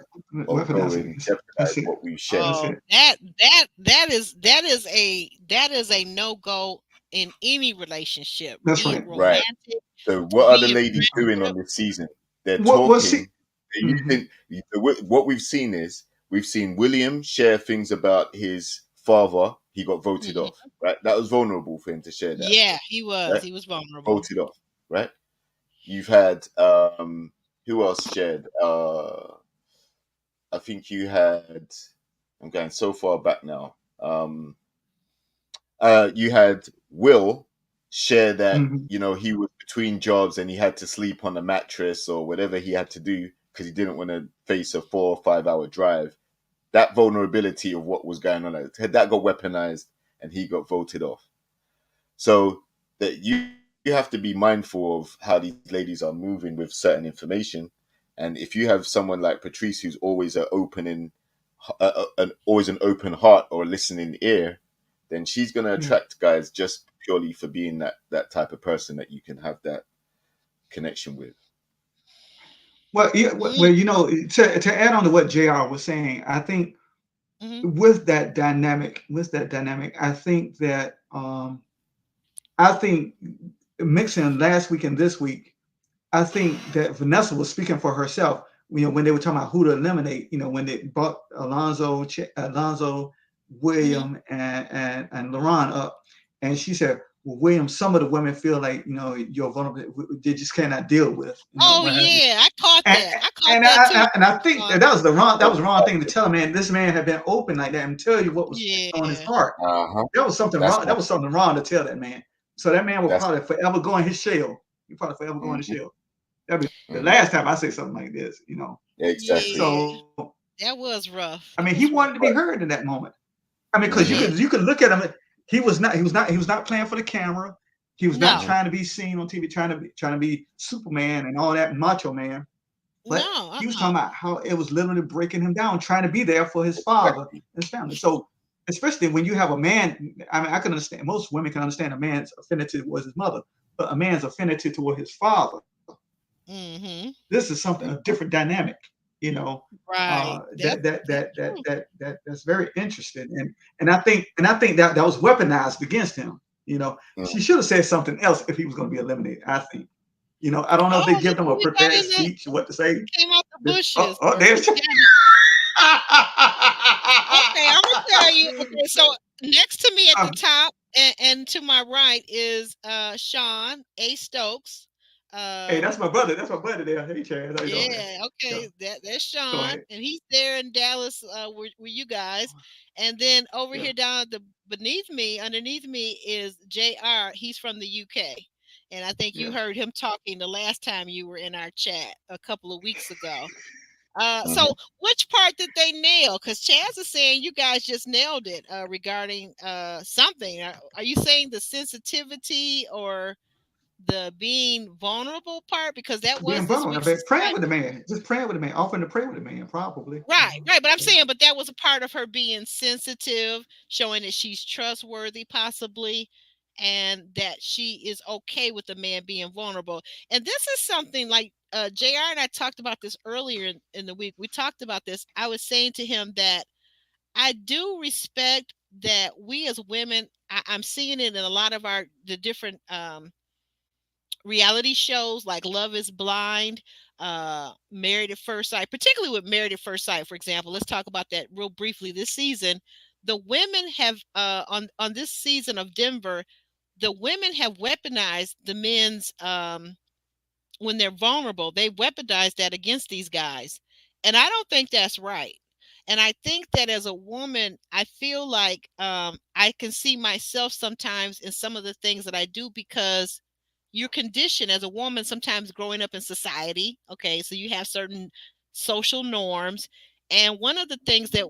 or go weaponize it. and That's jeopardize it. what we've shared. That's Oh, it. that is a no-go in any relationship, That's be it right. Right. romantic, So what are the be it ladies doing friendship. on this season? They're What see? talking. They're Hmm. using what we've seen is we've seen William share things about his father. he got voted Mhm. off. Right, that was vulnerable for him to share that. Yeah, he was. Right, He was vulnerable. voted off. Right, you've had who else shared? I think you had. I'm going so far back now. You had Will share that Mhm. he was between jobs and he had to sleep on a mattress or whatever he had to do because he didn't want to face a 4 or 5 hour drive. That vulnerability of what was going on, that got weaponized and he got voted off. So that you have to be mindful of how these ladies are moving with certain information. And if you have someone like Patrice who's always always an open heart or a listening ear, then she's going to Yeah. attract guys just purely for being that type of person that you can have that connection with. Well, yeah, Mm, well, to add on to what JR was saying, I think mhm. with that dynamic, I think mixing last week and this week, I think that Vanessa was speaking for herself. When they were talking about who to eliminate, when they brought Alonzo, Mhm. William, and LaRon up, and she said, "Well, William, some of the women feel like you're vulnerable. They just cannot deal with, Oh what have you." yeah, I caught And, that. I caught and that too. I think Sean. that was the wrong thing to tell a man. This man had been open like that and tell you what was on his Yeah. heart. Uh-huh. That was something That's wrong. my That was something wrong to tell that man. So that man will that's probably forever go in his shell. He probably forever go in his mhm, shell. That'll be the mhm. last time I say something like this. Exactly. Yeah. So That was rough. I That mean, he was rough. wanted to be heard in that moment. I mean, because you Hmm. Yeah. could you could look at him. He was not playing for the camera. He was not No. Hmm. trying to be seen on TV, trying to be Superman and all that macho man. But No. he was talking about how it was literally breaking him down, trying to be there for his father Exactly. and his family. So, especially when you have a man, I mean, I can understand, most women can understand a man's affinity towards his mother, but a man's affinity toward his father, Mhm. this is something, a Mhm. different dynamic, you know, Right. That's true. that's very interesting. And I think that was weaponized against him. She Mhm. should have said something else if he was going to be eliminated, I think. I don't know if they Oh, give them a he got prepared in the speech, what to say. came out the Oh, bushes oh, or there's. he got okay, I'm gonna tell you. Okay, so next to me at the Um, top and to my right is Sean A. Stokes. hey, Um, that's my brother. That's my brother there. Hey, Chaz, how you doing, man? yeah, Yeah, okay, that's go Sean, ahead. and he's there in Dallas with you guys. And then over Yeah, here down at the underneath me is JR. He's from the UK. And I think you yeah. heard him talking the last time you were in our chat a couple of weeks ago. So Mhm. which part did they nail? Because Chaz is saying you guys just nailed it regarding something. Are you saying the sensitivity or the being vulnerable part? Because that was Being this vulnerable. I week's mean, praying with the discussion. man. Just praying with the man. Offering to pray with the man, probably. Right, right. But I'm Yeah. saying, but that was a part of her being sensitive, showing that she's trustworthy, possibly, and that she is okay with the man being vulnerable. And this is something like JR and I talked about this earlier in the week. We talked about this. I was saying to him that I do respect that we as women, I'm seeing it in a lot of the different reality shows like Love is Blind, Married at First Sight, particularly with Married at First Sight, for example. Let's talk about that real briefly. This season, the women have on this season of Denver, the women have weaponized the men's when they're vulnerable, they weaponize that against these guys. And I don't think that's right. And I think that as a woman, I feel like I can see myself sometimes in some of the things that I do because you're conditioned as a woman sometimes growing up in society. Okay, so you have certain social norms. And one of the things that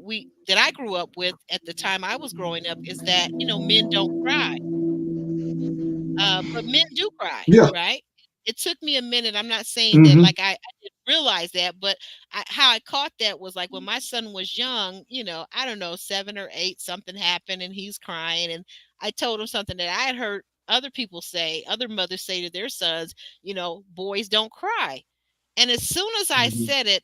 I grew up with at the time I was growing up is that, men don't cry. But men do cry, Yeah. right? It took me a minute. I'm not saying that Mm-hmm. like I didn't realize that, but how I caught that was like when my son was young, I don't know, 7 or 8, something happened and he's crying. And I told him something that I had heard other people say, other mothers say to their sons, boys don't cry. And as soon as I Mm-hmm. said it,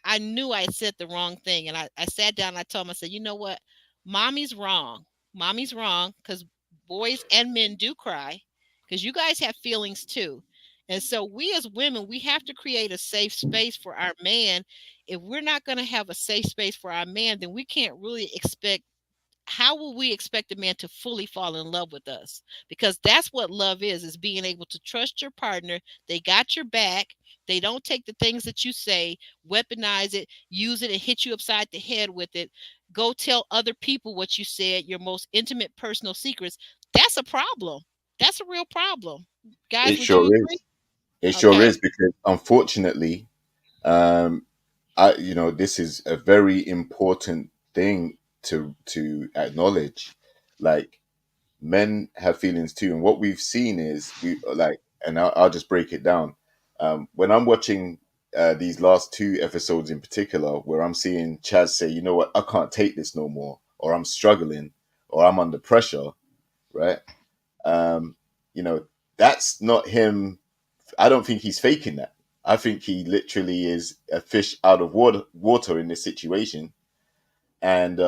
I knew I said the wrong thing. And I sat down and I told him, I said, you know what? Mommy's wrong. Mommy's wrong because boys and men do cry because you guys have feelings too. And so we as women, we have to create a safe space for our man. If we're not going to have a safe space for our man, then we can't really expect how will we expect a man to fully fall in love with us? Because that's what love is being able to trust your partner. They got your back. They don't take the things that you say, weaponize it, use it, and hit you upside the head with it. Go tell other people what you said, your most intimate personal secrets. That's a problem. That's a real problem. Guys, It would you sure agree? is. It sure Okay. is, because unfortunately, um, this is a very important thing to acknowledge. Like, men have feelings too, and what we've seen is and I'll just break it down. When I'm watching these last two episodes in particular, where I'm seeing Chaz say, "You know what? I can't take this no more," or "I'm struggling," or "I'm under pressure," right? Um, you know, that's not him. I don't think he's faking that. I think he literally is a fish out of water in this situation. And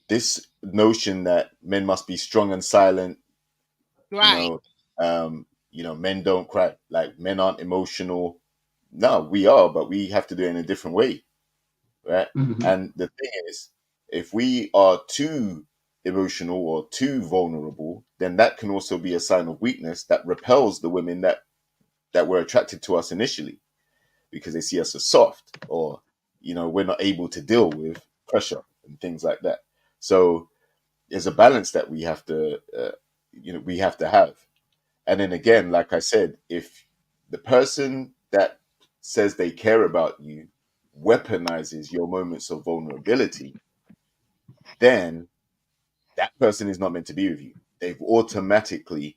this notion that men must be strong and silent, you Right. know, men don't cry, like men aren't emotional. No, we are, but we have to do it in a different way, right? Mhm. And the thing is, if we are too emotional or too vulnerable, then that can also be a sign of weakness that repels the women that were attracted to us initially, because they see us as soft, or we're not able to deal with pressure and things like that. So there's a balance that we have to have. And then again, like I said, if the person that says they care about you weaponizes your moments of vulnerability, then that person is not meant to be with you. They've automatically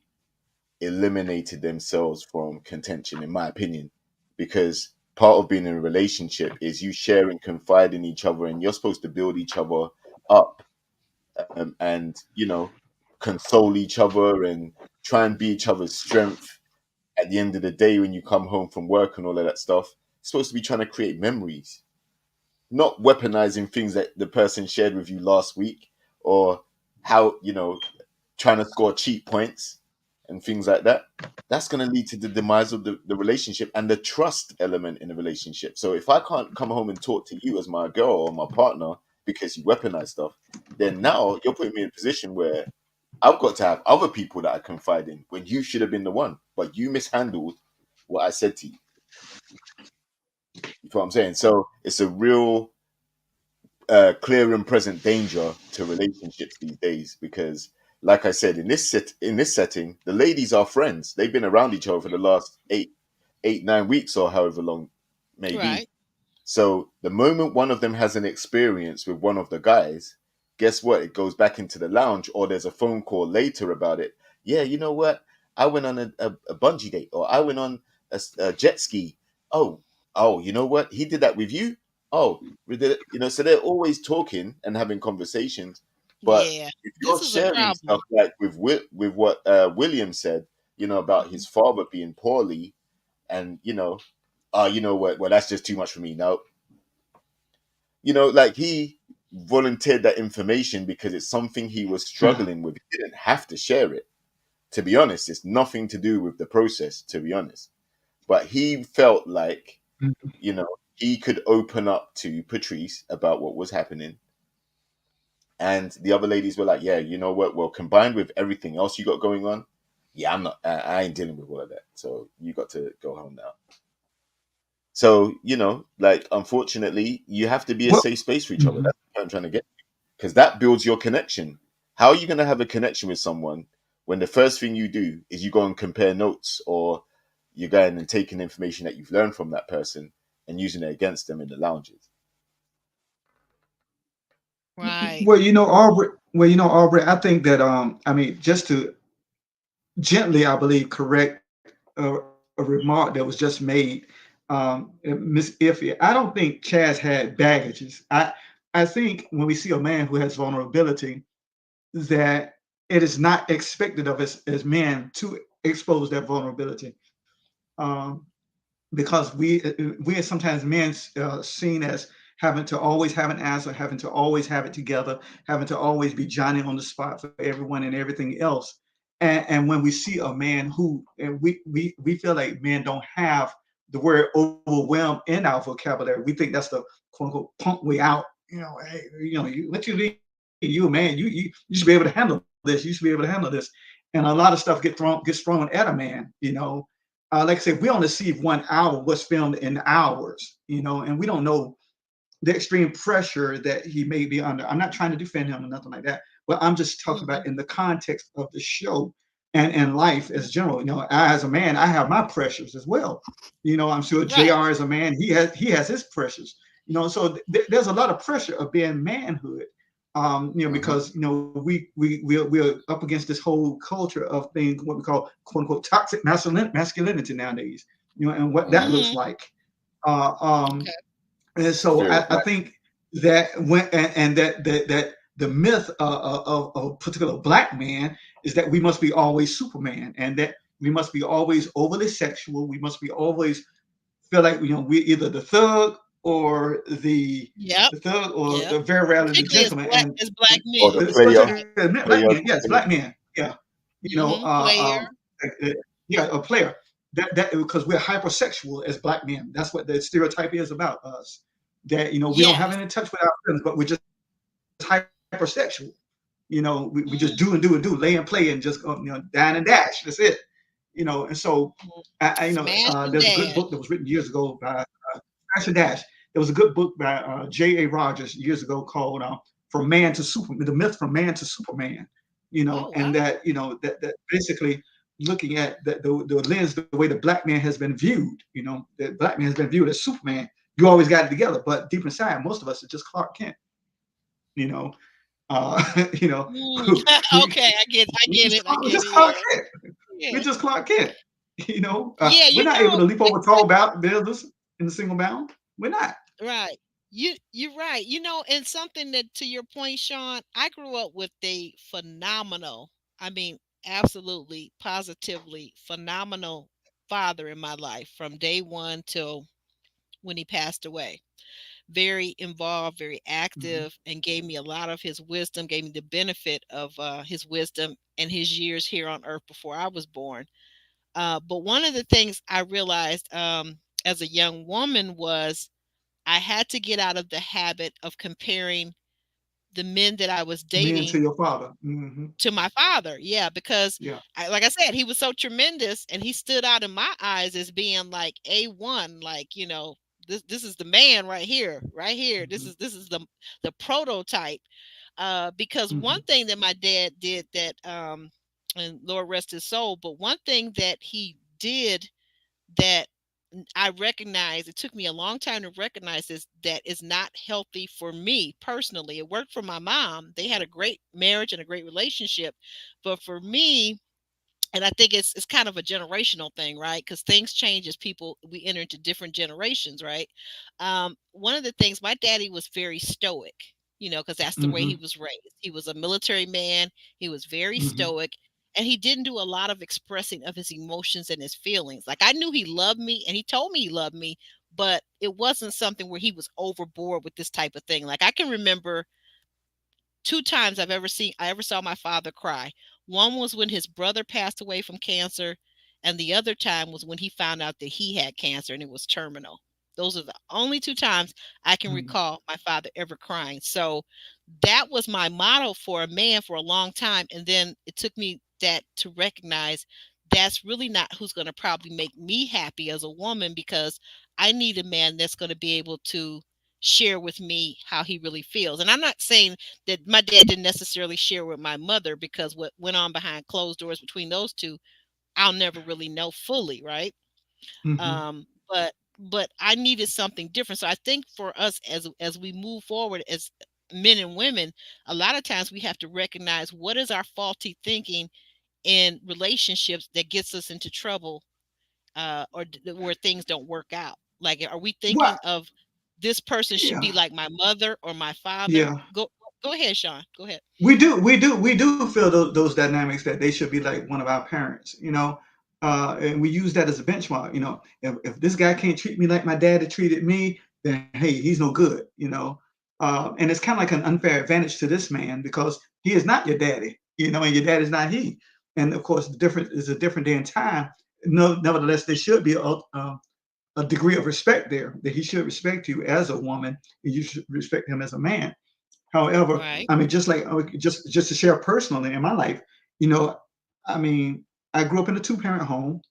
eliminated themselves from contention, in my opinion, because part of being in a relationship is you share and confide in each other, and you're supposed to build each other up, and console each other and try and be each other's strength. At the end of the day, when you come home from work and all of that stuff, you're supposed to be trying to create memories, not weaponizing things that the person shared with you last week, or how trying to score cheap points and things like that. That's going to lead to the demise of the relationship and the trust element in the relationship. So if I can't come home and talk to you as my girl or my partner because you weaponize stuff, then now you're putting me in a position where I've got to have other people that I confide in when you should have been the one, but you mishandled what I said to you. You know what I'm saying? So it's a real clear and present danger to relationships these days, because like I said, in this setting, the ladies are friends. They've been around each other for the last 9 weeks, or however long may be. Right. So the moment one of them has an experience with one of the guys, guess what? It goes back into the lounge, or there's a phone call later about it. Yeah, you know what? I went on a bungee date, or I went on a jet ski. Oh, you know what? He did that with you. Oh, we did it. So they're always talking and having conversations. But Yeah. if you're This is a sharing problem. stuff like with what William said, about his father being poorly, and you know what? Well, that's just too much for me. No, like he volunteered that information because it's something he was Yeah. struggling with. He didn't have to share it. To be honest, it's nothing to do with the process, to be honest. But he felt like, Mhm. he could open up to Patrice about what was happening. And the other ladies were like, yeah, you know what? Well, combined with everything else you got going on, yeah, I ain't dealing with all of that. So you got to go home now. So, like, unfortunately, you have to be a Well, safe space for each other. mhm. That's what I'm trying to get, because that builds your connection. How are you going to have a connection with someone when the first thing you do is you go and compare notes, or you're going and taking information that you've learned from that person and using it against them in the lounges? Right. Well, Aubrey. Well, Aubrey. I think that I mean, just to gently, I believe, correct a remark that was just made, Miss Iffy. I don't think Chaz had baggages. I think when we see a man who has vulnerability, that it is not expected of us as men to expose that vulnerability. Um, because we are sometimes men seen as having to always have an answer, having to always have it together, having to always be Johnny on the spot for everyone and everything else. And when we see a man who, and we feel like men don't have the word overwhelm in our vocabulary, we think that's the quote unquote punk way out. Hey, what you need you a man, you should be able to handle this. You should be able to handle this. And a lot of stuff gets thrown at a man. Like I said, we only see 1 hour what's filmed in hours. And we don't know the extreme pressure that he may be under. I'm not trying to defend him or nothing like that, but I'm just talking about in the context of the show and life as general. As a man, I have my pressures as well. I'm sure Right. JR is a man. He has his pressures. So there's a lot of pressure of being manhood. Because we're up against this whole culture of things, what we call quote unquote toxic masculinity nowadays. And what that looks like. Okay. And so Fear of I black. think that that the myth of a particular black man is that we must be always Superman, and that we must be always overly sexual. We must be always feel like we're either the thug or Yep. the thug or Yep. very rarely the Particularly gentleman. And as black Or the men. player, especially Right. black player, men, yes, player. black men, yeah, you know, Player. yeah, a player. That because we're hypersexual as black men. That's what the stereotype is about us. That we don't have Yes. any touch with our feelings, but we're just hypersexual. We just Mhm. do and do and do, lay and play, and just dine and dash. That's it. And so Smash and there's a good dash. book that was written years ago by Smash and Dash. There was a good book by J.A. Rogers years ago called "From Man to Superman: The Myth from Man to Superman." Oh And wow. that basically looking at the lens, the way the black man has been viewed. The black man has been viewed as Superman. You always got it together, but deep inside, most of us are just Clark Kent. You know, you know, Mm. we, Okay, I get it. I we're get just it. Clark Yeah. Kent. We're Yeah. just Clark Kent. Yeah, We're not able to leap over tall buildings in a single bound. We're not. right. You're right. And something that to your point, Sean, I grew up with a phenomenal, I mean, absolutely, positively phenomenal father in my life from day one till when he passed away. Very involved, very Mhm. active, and gave me a lot of his wisdom, gave me the benefit of his wisdom and his years here on earth before I was born. But one of the things I realized as a young woman was I had to get out of the habit of comparing the men that I was Men to dating your father. Hmm. to my father. Yeah, because Yeah. like I said, he was so tremendous and he stood out in my eyes as being like A1, like, this is the man right here, right here. This Hmm. is this is the prototype. Because one Hmm. thing that my dad did that and Lord rest his soul, but one thing that he did that I recognize, it took me a long time to recognize this, that is not healthy for me personally. It worked for my mom. They had a great marriage and a great relationship. But for me, and I think it's kind of a generational thing, right? Because things change as we enter into different generations, right? One of the things, my daddy was very stoic, because that's the way he Hmm. was raised. He was a military man. He was very Hmm. stoic, and he didn't do a lot of expressing of his emotions and his feelings. Like, I knew he loved me, and he told me he loved me, but it wasn't something where he was overboard with this type of thing. Like, I can remember two times I ever saw my father cry. One was when his brother passed away from cancer, and the other time was when he found out that he had cancer and it was terminal. Those are the only two times I can Hmm. recall my father ever crying. So that was my model for a man for a long time. And then it took me that to recognize that's really not who's going to probably make me happy as a woman, because I need a man that's going to be able to share with me how he really feels. And I'm not saying that my dad didn't necessarily share with my mother, because what went on behind closed doors between those two, I'll never really know fully, right? Hmm. But I needed something different. So I think for us as we move forward as men and women, a lot of times we have to recognize what is our faulty thinking in relationships that gets us into trouble, where things don't work out. Like, are we What? thinking of this person should Yeah. be like my mother or my father? Yeah. Go ahead, Sean. Go ahead. We do feel those dynamics that they should be like one of our parents, and we use that as a benchmark. If this guy can't treat me like my daddy treated me, then hey, he's no good. And it's kind of like an unfair advantage to this man because he is not your daddy, and your dad is not he. And of course, the difference is a different day and time. No, nevertheless, there should be a degree of respect there that he should respect you as a woman, and you should respect him as a man. However, Right. I mean, just like just to share personally in my life, you know, I mean, I grew up in a two-parent home,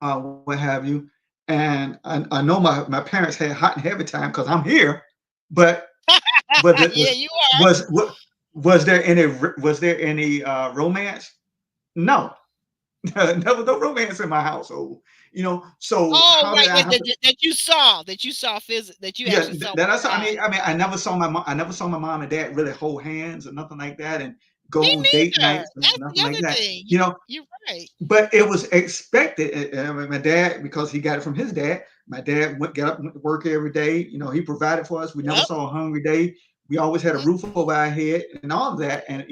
what have you, and I know my parents had hot and heavy time because I'm here, but it Yeah, you are. was what was there any romance? No, never no romance in my household. So Oh, how did right. I have to? That you saw that you Yeah, actually saw that with that's. your eyes. I never saw I never saw my mom and dad really hold hands or nothing like that, and Me go on date neither. nights and That's nothing the like other that. thing. You're right. But it was expected. I mean, my dad, because he got it from his dad. My dad got up, went to work every day. He provided for us. We never Yep. saw a hungry day. We always had a Mm, roof over our head and all of that. And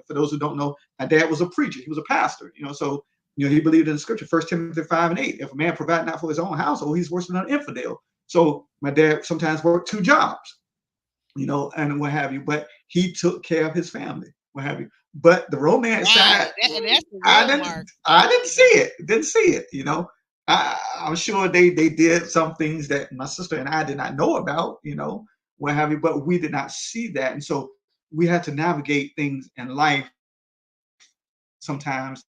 for those who don't know, my dad was a preacher. He was a pastor. So he believed in the scripture, First Timothy 5:8. If a man provide not for his own household, he's worse than an infidel. So my dad sometimes worked two jobs, and what have you. But he took care of his family, what have you. But the romance side, right. And that's the I real didn't, mark. I didn't see it. Didn't see it. I'm sure they did some things that my sister and I did not know about, what have you. But we did not see that, and so we had to navigate things in life sometimes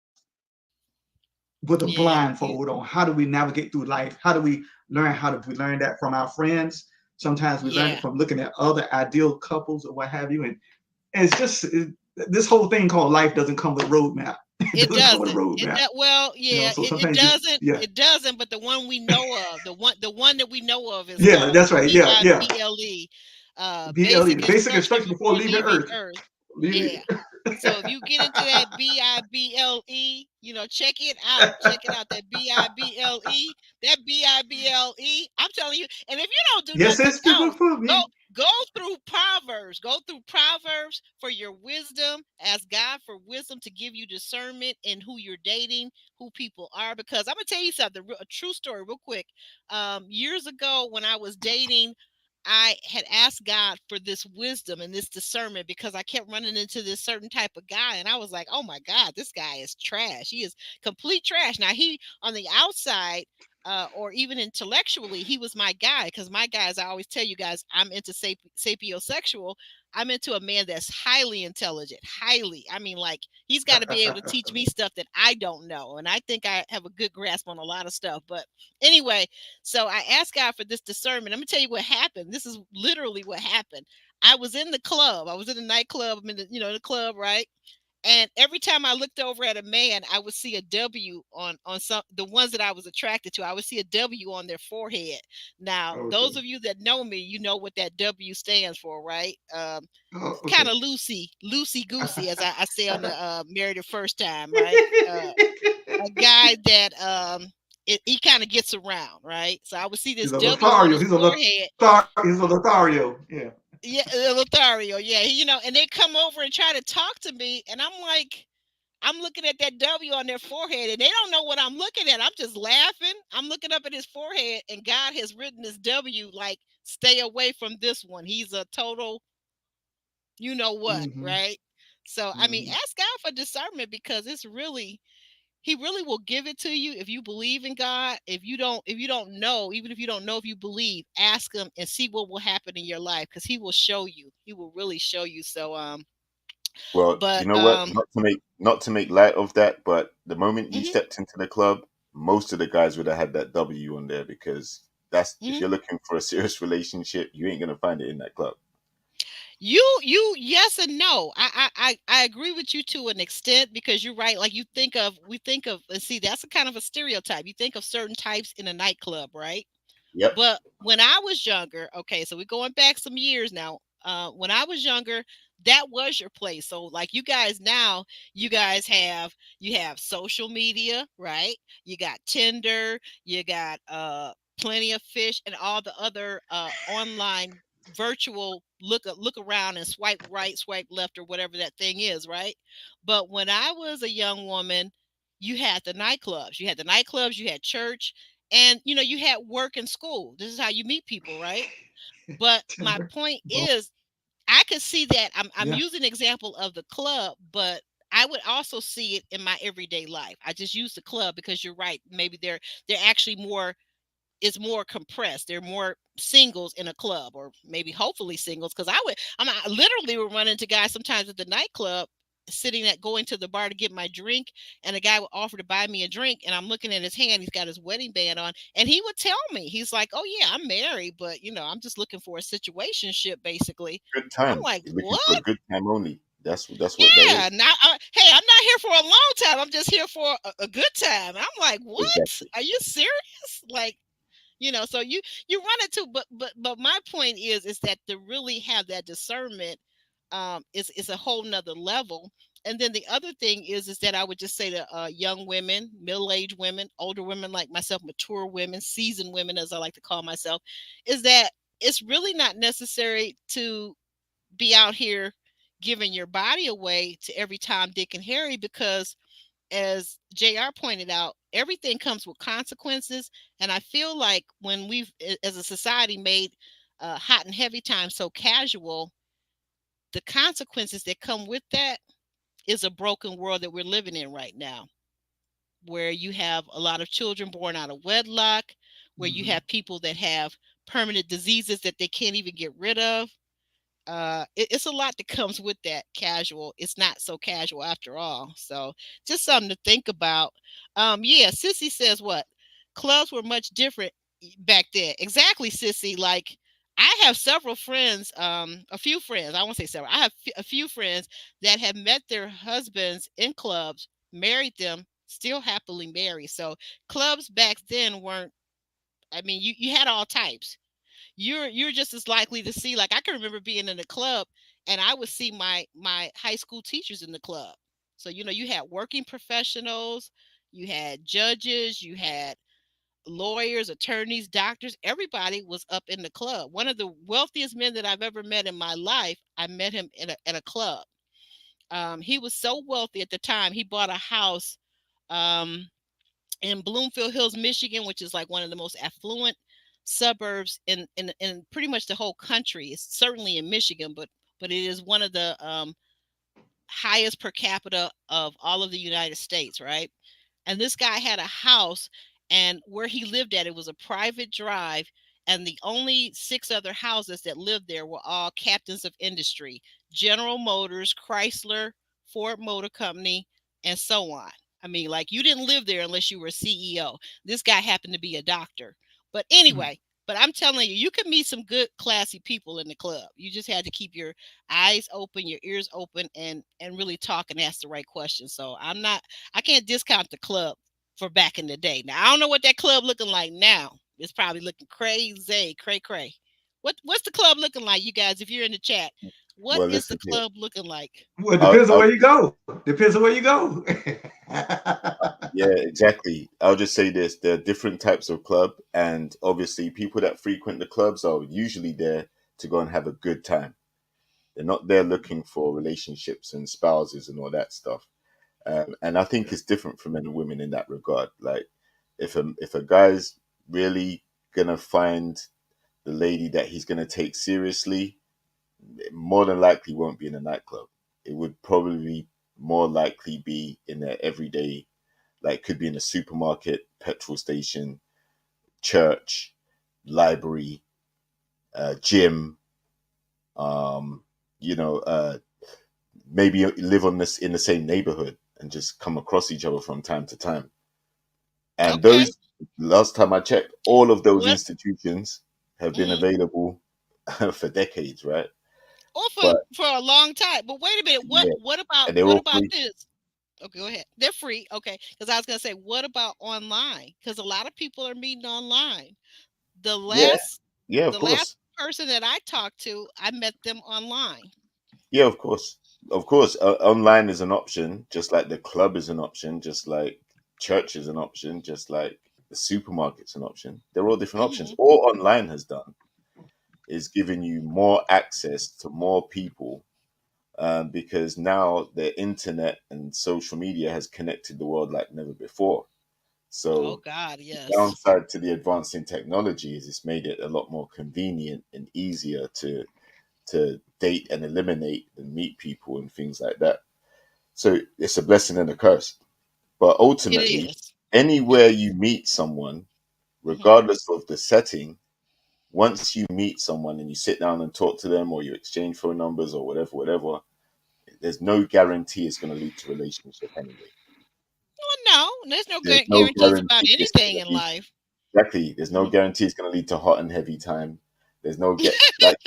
with a Yeah. blindfold on. How do we navigate through life? How do we learn? How do we learn that from our friends? Sometimes we learn it Yeah. from looking at other ideal couples or what have you. And it's just this whole thing called life doesn't come with a roadmap. It It doesn't come with a doesn't. roadmap. Well, yeah, So it sometimes doesn't. yeah, It doesn't. But the one we know of, the one that we know of is yeah, called that's right. Yeah, yeah. BIBLE, BLE, basic the basic instruction instruction before before leaving leaving Earth. Earth. Leaving, Yeah. So if you get into that BIBLE, check it out. Check it out. That BIBLE, that BIBLE. I'm telling you. And if you don't do yes, nothing it's people else, for go me. go through Proverbs. Go through Proverbs for your wisdom. Ask God for wisdom to give you discernment in who you're dating, who people are. Because I'm gonna tell you something, a true story, real quick. Years ago, when I was dating, I had asked God for this wisdom and this discernment because I kept running into this certain type of guy. And I was like, oh my God, this guy is trash. He is complete trash. Now, he on the outside, or even intellectually, he was my guy because my guys, I always tell you guys, I'm into sapiosexual. I'm into a man that's highly intelligent, highly. I mean, like, he's got to be able to teach me stuff that I don't know. And I think I have a good grasp on a lot of stuff. But anyway, so I asked God for this discernment. I'm gonna tell you what happened. This is literally what happened. I was in the club. I was in the nightclub. I'm in the club, right? And every time I looked over at a man, I would see a W on some the ones that I was attracted to. I would see a W on their forehead. Now, those Okay. of you that know me, you know what that W stands for, right? Oh, Kind okay. of loosey goosey, as I say on the Married the First Time, right? A guy that he kind of gets around, right? So I would see He's this a W on Lothario. his forehead. He's a Lothario. Yeah. Yeah, Lothario. Yeah, and they come over and try to talk to me, and I'm like, I'm looking at that W on their forehead, and they don't know what I'm looking at. I'm just laughing. I'm looking up at his forehead, and God has written this W like, stay away from this one. He's a total, you know what, Mm-hmm. right? So I mean, Mm-hmm. ask God for discernment because it's really he really will give it to you if you believe in God. If you don't know, even if you don't know if you believe, ask him and see what will happen in your life because he will show you. He will really show you. So Well, you but know what? Not to make light of that, but the moment you mhm, stepped into the club, most of the guys would have had that W on there because that's if mhm. you're looking for a serious relationship, you ain't gonna find it in that club. You yes and no. I agree with you to an extent because you're right. Like we think of and see that's a kind of a stereotype. You think of certain types in a nightclub, right? Yep. But when I was younger, okay, so we're going back some years now. When I was younger, that was your place. So like you guys now, you have social media, right? You got Tinder, you got plenty of fish and all the other online virtual look around and swipe right, swipe left, or whatever that thing is, right? But when I was a young woman, you had the nightclubs, you had church, and you had work and school. This is how you meet people, right? But my Tinder. point Bump. is, I could see that. I'm Yeah. using an example of the club, but I would also see it in my everyday life. I just use the club because you're right. Maybe they're actually more is more compressed. There are more singles in a club, or maybe hopefully singles. Because I literally would run into guys sometimes at the nightclub, sitting at going to the bar to get my drink, and a guy would offer to buy me a drink, and I'm looking at his hand. He's got his wedding band on, and he would tell me, he's like, "Oh yeah, I'm married, but I'm just looking for a situationship, basically." Good I'm time. like, You're looking for a "What? good time only. That's what that Yeah, is. now, hey, I'm not here for a long time. I'm just here for a good time." I'm like, "What? Exactly. Are you serious?" Like, so you run into, but my point is that to really have that discernment, is a whole nother level. And then the other thing is that I would just say to young women, middle-aged women, older women like myself, mature women, seasoned women, as I like to call myself, is that it's really not necessary to be out here giving your body away to every Tom, Dick, and Harry, because, as JR pointed out, everything comes with consequences. And I feel like when we've, as a society, made hot and heavy time so casual, the consequences that come with that is a broken world that we're living in right now, where you have a lot of children born out of wedlock, where you Mhm. have people that have permanent diseases that they can't even get rid of. It's a lot that comes with that casual. It's not so casual after all. So just something to think about. Yeah, Sissy says what? Clubs were much different back then. Exactly, Sissy. Like, I have several friends, a few friends, I won't say several. I have a few friends that have met their husbands in clubs, married them, still happily married. So clubs back then weren't, I mean, you had all types. You're just as likely to see, like, I can remember being in a club, and I would see my high school teachers in the club. So you had working professionals, you had judges, you had lawyers, attorneys, doctors. Everybody was up in the club. One of the wealthiest men that I've ever met in my life, I met him at a club. He was so wealthy at the time, he bought a house um, in Bloomfield Hills, Michigan, which is like one of the most affluent suburbs in pretty much the whole country. It's certainly in Michigan, but it is one of the highest per capita of all of the United States, right? And this guy had a house, and where he lived at, it was a private drive, and the only six other houses that lived there were all captains of industry: General Motors, Chrysler, Ford Motor Company, and so on. I mean, like, you didn't live there unless you were a CEO. This guy happened to be a doctor. But Mhm. anyway, but I'm telling you, you could meet some good, classy people in the club. You just had to keep your eyes open, your ears open, and really talk and ask the right questions. So I can't discount the club for back in the day. Now, I don't know what that club looking like now. It's probably looking crazy, cray cray. What's the club looking like, you guys? If you're in the chat, what Well, is the listen here. club looking like? Well, it I'll, depends on I'll where you go. Depends on where you go. Yeah, exactly. I'll just say this: there are different types of club, and obviously, people that frequent the clubs are usually there to go and have a good time. They're not there looking for relationships and spouses and all that stuff. And I think it's different for men and women in that regard. Like, if a guy's really gonna find the lady that he's gonna take seriously, it more than likely won't be in a nightclub. It would probably more likely be in their everyday, like, could be in a supermarket, petrol station, church, library, gym. Um, you know, maybe live on this in the same neighborhood and just come across each other from time to time. And Okay. those, last time I checked, all of those What? institutions have been Mm-hmm. available for decades, right? Or But for a long time. But wait a minute. What yeah, what about and they're what all about free. this? Okay, go ahead. They're free. Okay, because I was gonna say, what about online? Because a lot of people are meeting online. The Yeah, last yeah, of the last course. person that I talked to, I met them online. Yeah, of course. Of course. Online is an option, just like the club is an option, just like church is an option, just like the supermarket's an option. They're all different options. Hmm. All online has done is giving you more access to more people, because now the internet and social media has connected the world like never before. Oh So God, the yes. downside to the advance in technology is it's made it a lot more convenient and easier to date and eliminate and meet people and things like that. So it's a blessing and a curse. But It ultimately, is. anywhere you meet someone, Hmm. regardless of the setting, once you meet someone and you sit down and talk to them or you exchange phone numbers or whatever, there's no guarantee it's going to lead to a relationship anyway. Well, no, there's no There's no guarantees about guarantee it's anything going to in lead. life. Exactly. There's no Mhm. guarantee it's going to lead to hot and heavy time. There's no get like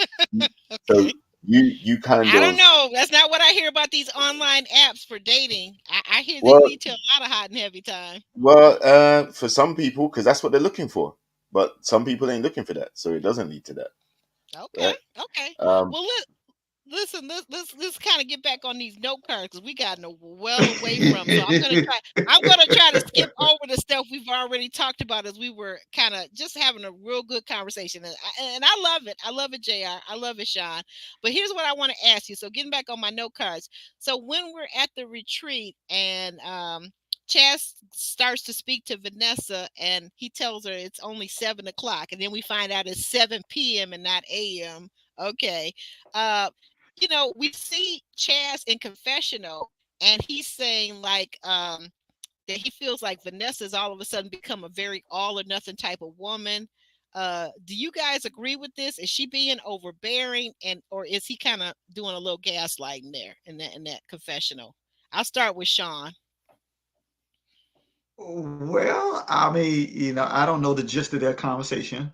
so Okay. you kind I don't of know. That's not what I hear about these online apps for dating. I hear they well lead to a lot of hot and heavy time. for some people because that's what they're looking for, but some people ain't looking for that, so it doesn't lead to that, Okay. right? Okay. Um, Well, listen, let's kind of get back on these note cards because we got well away from. So I'm gonna try to skip over the stuff we've already talked about as we were kind of just having a real good conversation. And I love it. I love it, Jr. I love it, Sean. But here's what I want to ask you. So getting back on my note cards. So when we're at the retreat and Chaz starts to speak to Vanessa and he tells her it's only 7 o'clock, and then we find out it's 7 p.m. and not a.m. Okay. Uh, we see Chaz in confessional, and he's saying like that he feels like Vanessa's all of a sudden become a very all or nothing type of woman. Do you guys agree with this? Is she being overbearing, and or is he kind of doing a little gaslighting there in that confessional? I'll start with Sean. Well, I mean, I don't know the gist of their conversation.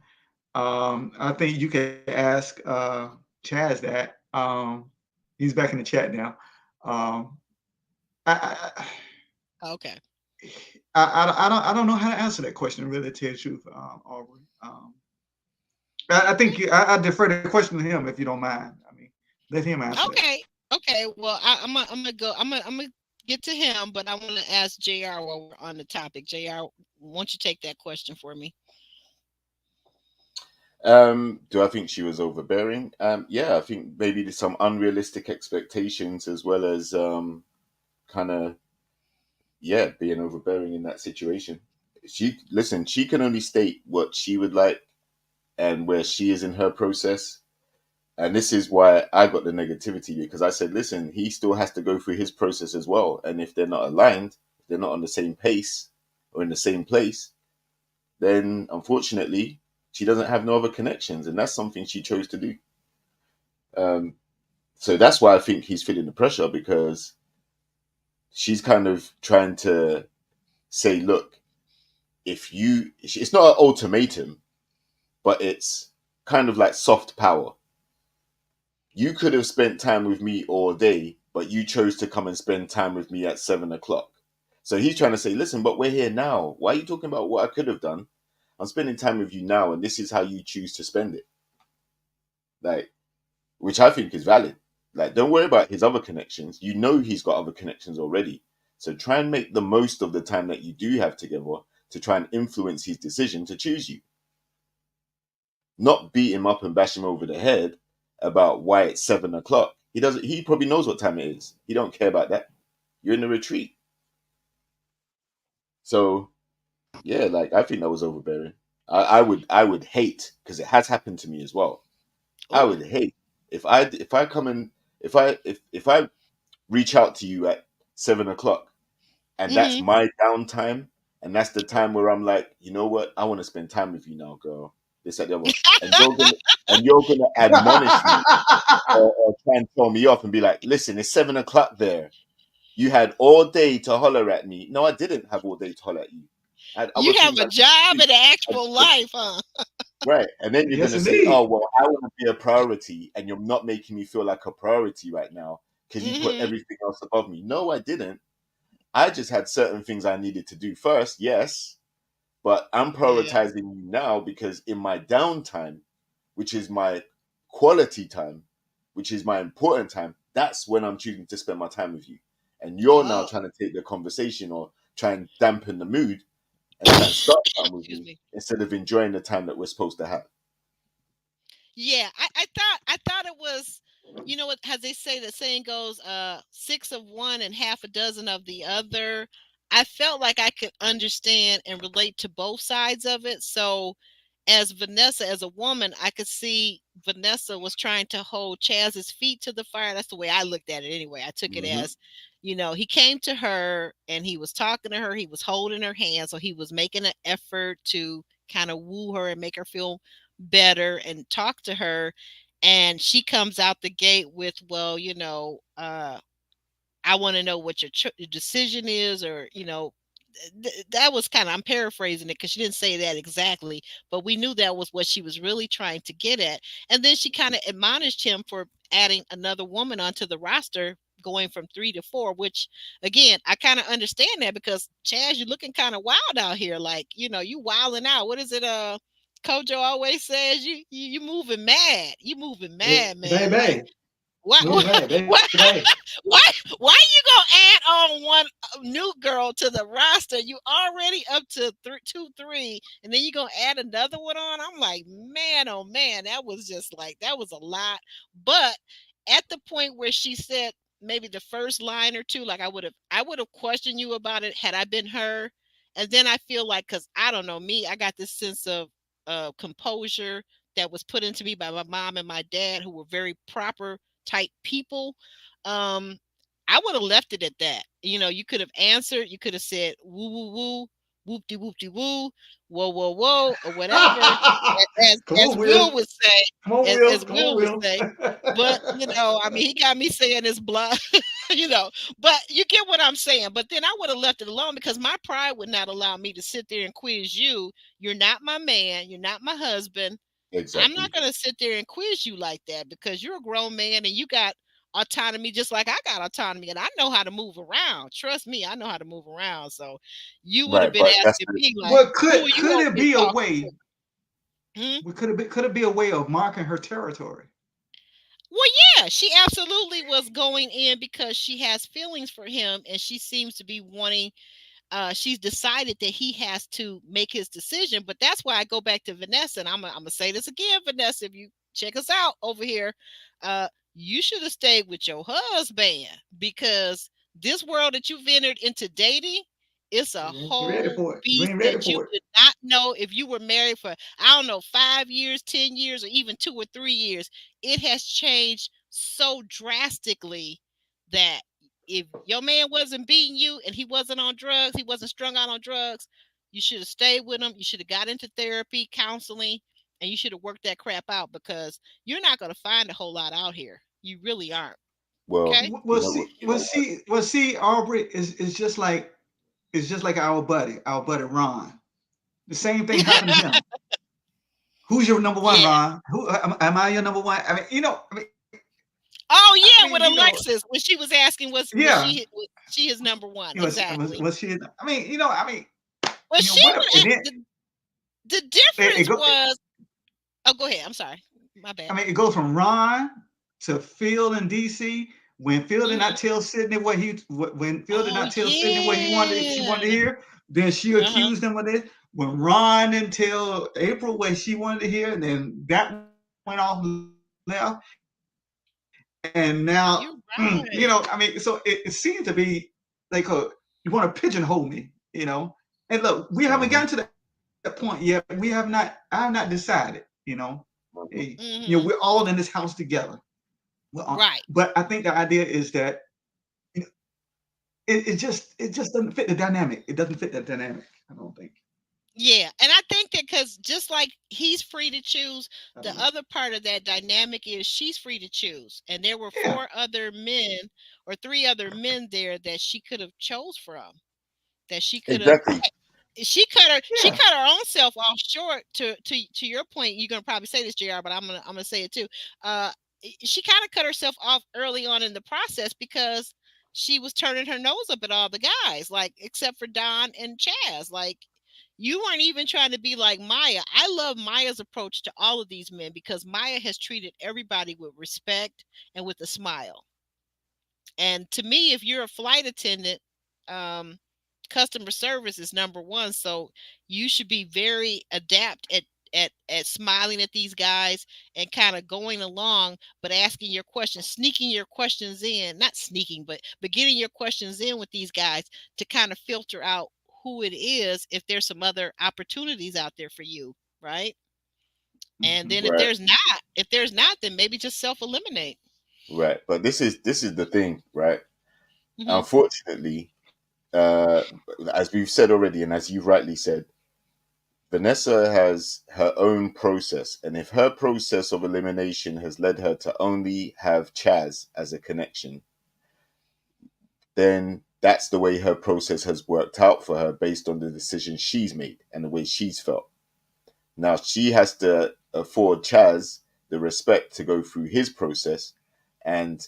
I think you can ask Chaz that. He's back in the chat now. Um, I, Okay. I don't know how to answer that question. Really, to tell you the truth, Aubrey. I think I defer the question to him if you don't mind. I mean, let him answer that. Okay. Okay. Well, I'm gonna go. I'm gonna get to him, but I want to ask Jr. while we're on the topic. Jr. Won't you take that question for me? do I think she was overbearing? Yeah, I think maybe there's some unrealistic expectations as well as kind of yeah being overbearing in that situation. She can only state what she would like and where she is in her process. And this is why I got the negativity because I said, listen, he still has to go through his process as well. And if they're not aligned, if they're not on the same pace or in the same place, then unfortunately, she doesn't have no other connections. And that's something she chose to do. Um, so that's why I think he's feeling the pressure because she's kind of trying to say, look, it's not an ultimatum, but it's kind of like soft power. You could have spent time with me all day, but you chose to come and spend time with me at 7 o'clock. So he's trying to say, listen, but we're here now. Why are you talking about what I could have done? I'm spending time with you now, and this is how you choose to spend it. Like, which I think is valid. Like, don't worry about his other connections. You know he's got other connections already. So try and make the most of the time that you do have together to try and influence his decision to choose you. Not beat him up and bash him over the head about why it's 7 o'clock. He probably knows what time it is. He don't care about that. You're in the retreat. So yeah, like I think that was overbearing. I would hate because it has happened to me as well. I Oh. would hate if I come in if I reach out to you at 7 o'clock and that's Mm-hmm. my downtime and that's the time where I'm like, you know what, I want to spend time with you now, girl. This at the other, and you're gonna admonish me or try and tell me off and be like, listen, it's 7 o'clock there. You had all day to holler at me. No, I didn't have all day to holler at you. I had You other have things a I needed to job do. in the actual life, huh? Right. And then you're Yes, going to say, indeed. oh, well, I want to be a priority. And you're not making me feel like a priority right now because you put Mm-hmm. everything else above me. No, I didn't. I just had certain things I needed to do first. Yes. But I'm Yeah. prioritizing you now because in my downtime, which is my quality time, which is my important time, that's when I'm choosing to spend my time with you. And you're now Oh. trying to take the conversation or try and dampen the mood and try and start time with Excuse me me. instead of enjoying the time that we're supposed to have. Yeah, I thought it was, what, as they say, the saying goes, six of one and half a dozen of the other. I felt like I could understand and relate to both sides of it. So as Vanessa, as a woman, I could see Vanessa was trying to hold Chaz's feet to the fire. That's the way I looked at it anyway. I took it Hmm. as, he came to her and he was talking to her, he was holding her hand, so he was making an effort to kind of woo her and make her feel better and talk to her. And she comes out the gate with, well, I want to know what your decision is, or that was kind of, I'm paraphrasing it because she didn't say that exactly, but we knew that was what she was really trying to get at. And then she kind of admonished him for adding another woman onto the roster, going from 3 to 4, which again, I kind of understand that because Chaz, you're looking kind of wild out here. Like, you wilding out. What is it? Kojo always says you moving mad. You moving mad, man. Like, Baby, what? move man, What? baby. Why you gonna add on one new girl to the roster? You already up to 3, and then you gonna add another one on? I'm like, man, oh man, that was just like, that was a lot. But at the point where she said maybe the first line or two, like I would have questioned you about it had I been her. And then I feel like, because I don't know, me, I got this sense of composure that was put into me by my mom and my dad, who were very proper type people. um I would have left it at that. You could have answered, you could have said woo woo woo, whoop de whoop de woo, whoa whoa whoa, or whatever, as Come as on, Will Will. would say, Come on, as Will. Come on, Will would Will. say. But I mean, he got me saying his blood, you know. But you get what I'm saying. But then I would have left it alone because my pride would not allow me to sit there and quiz you. You're not my man. You're not my husband. I'm not Exactly. going to sit there and quiz you like that because you're a grown man and you got autonomy just like I got autonomy, and I know how to move around. Trust me, I know how to move around. So you would have Right, been but that's asking the me like, Well, who are you could over it here be a talking to? way? Hmm? Could it be a way of marking her territory? Well, yeah, she absolutely was going in because she has feelings for him and she seems to be wanting, she's decided that he has to make his decision. But that's why I go back to Vanessa, and I'm gonna say this again, Vanessa. If you check us out over here, uh, you should have stayed with your husband, because this world that you've entered into dating, it's a You ain't ready whole for it. You beast ain't ready that you for it. would not know if you were married for, I don't know, 5 years, 10 years, or even 2 or 3 years. It has changed so drastically that if your man wasn't beating you and he wasn't on drugs, he wasn't strung out on drugs, you should have stayed with him. You should have got into therapy, counseling, and you should have worked that crap out, because you're not going to find a whole lot out here. You really aren't. well, Okay. you know, you know what? Aubrey is just like, our buddy Ron. The same thing happened to him. Who's your number one, Yeah. Ron? Who am I your number one? I mean, Oh I yeah, mean, with Alexis, when she was asking, yeah. was she his number one? Was Exactly. was she? But she What? would And then the it difference go. was, oh, go ahead. I'm sorry. My I bad. mean, it goes from Ron to Phil in DC. When Phil did not Hmm. tell Sydney when Phil did Oh not tell Sydney what she yeah. wanted to hear, then she Uh-huh. accused him of this. When Ron didn't tell April what she wanted to hear, and then that went off left. And now, You're right. so it seemed to be like you want to pigeonhole me, And look, we haven't Mhm, gotten to that point yet. We have not. I have not decided. mhm. Hey, Hmm. we're all in this house together. Right. But I think the idea is that you know, it just doesn't fit the dynamic. It doesn't fit that dynamic. I don't think. Yeah. And I think that because just like he's free to choose, I the don't know. other part of that dynamic is she's free to choose. And there were Yeah. 3 other men there that she could have chose from, that she could have. Exactly. She Yeah. cut her own self off short. To your point, you're gonna probably say this, JR, but I'm gonna say it too. uh she kind of cut herself off early on in the process because she was turning her nose up at all the guys, like, except for Don and Chaz. Like, you weren't even trying to be like Maya. I love Maya's approach to all of these men because Maya has treated everybody with respect and with a smile. And to me, if you're a flight attendant, um, customer service is number one. So you should be very adept at smiling at these guys and kind of going along, but asking your questions, sneaking your questions in, not sneaking, but getting your questions in with these guys to kind of filter out who it is if there's some other opportunities out there for you, right? And Hmm. then if Right, there's not, then maybe just self eliminate. right. But this is the thing, right? Hmm. Unfortunately, uh, as we've said already, and as you rightly said, Vanessa has her own process, and if her process of elimination has led her to only have Chaz as a connection, then that's the way her process has worked out for her based on the decision she's made and the way she's felt. Now she has to afford Chaz the respect to go through his process. And,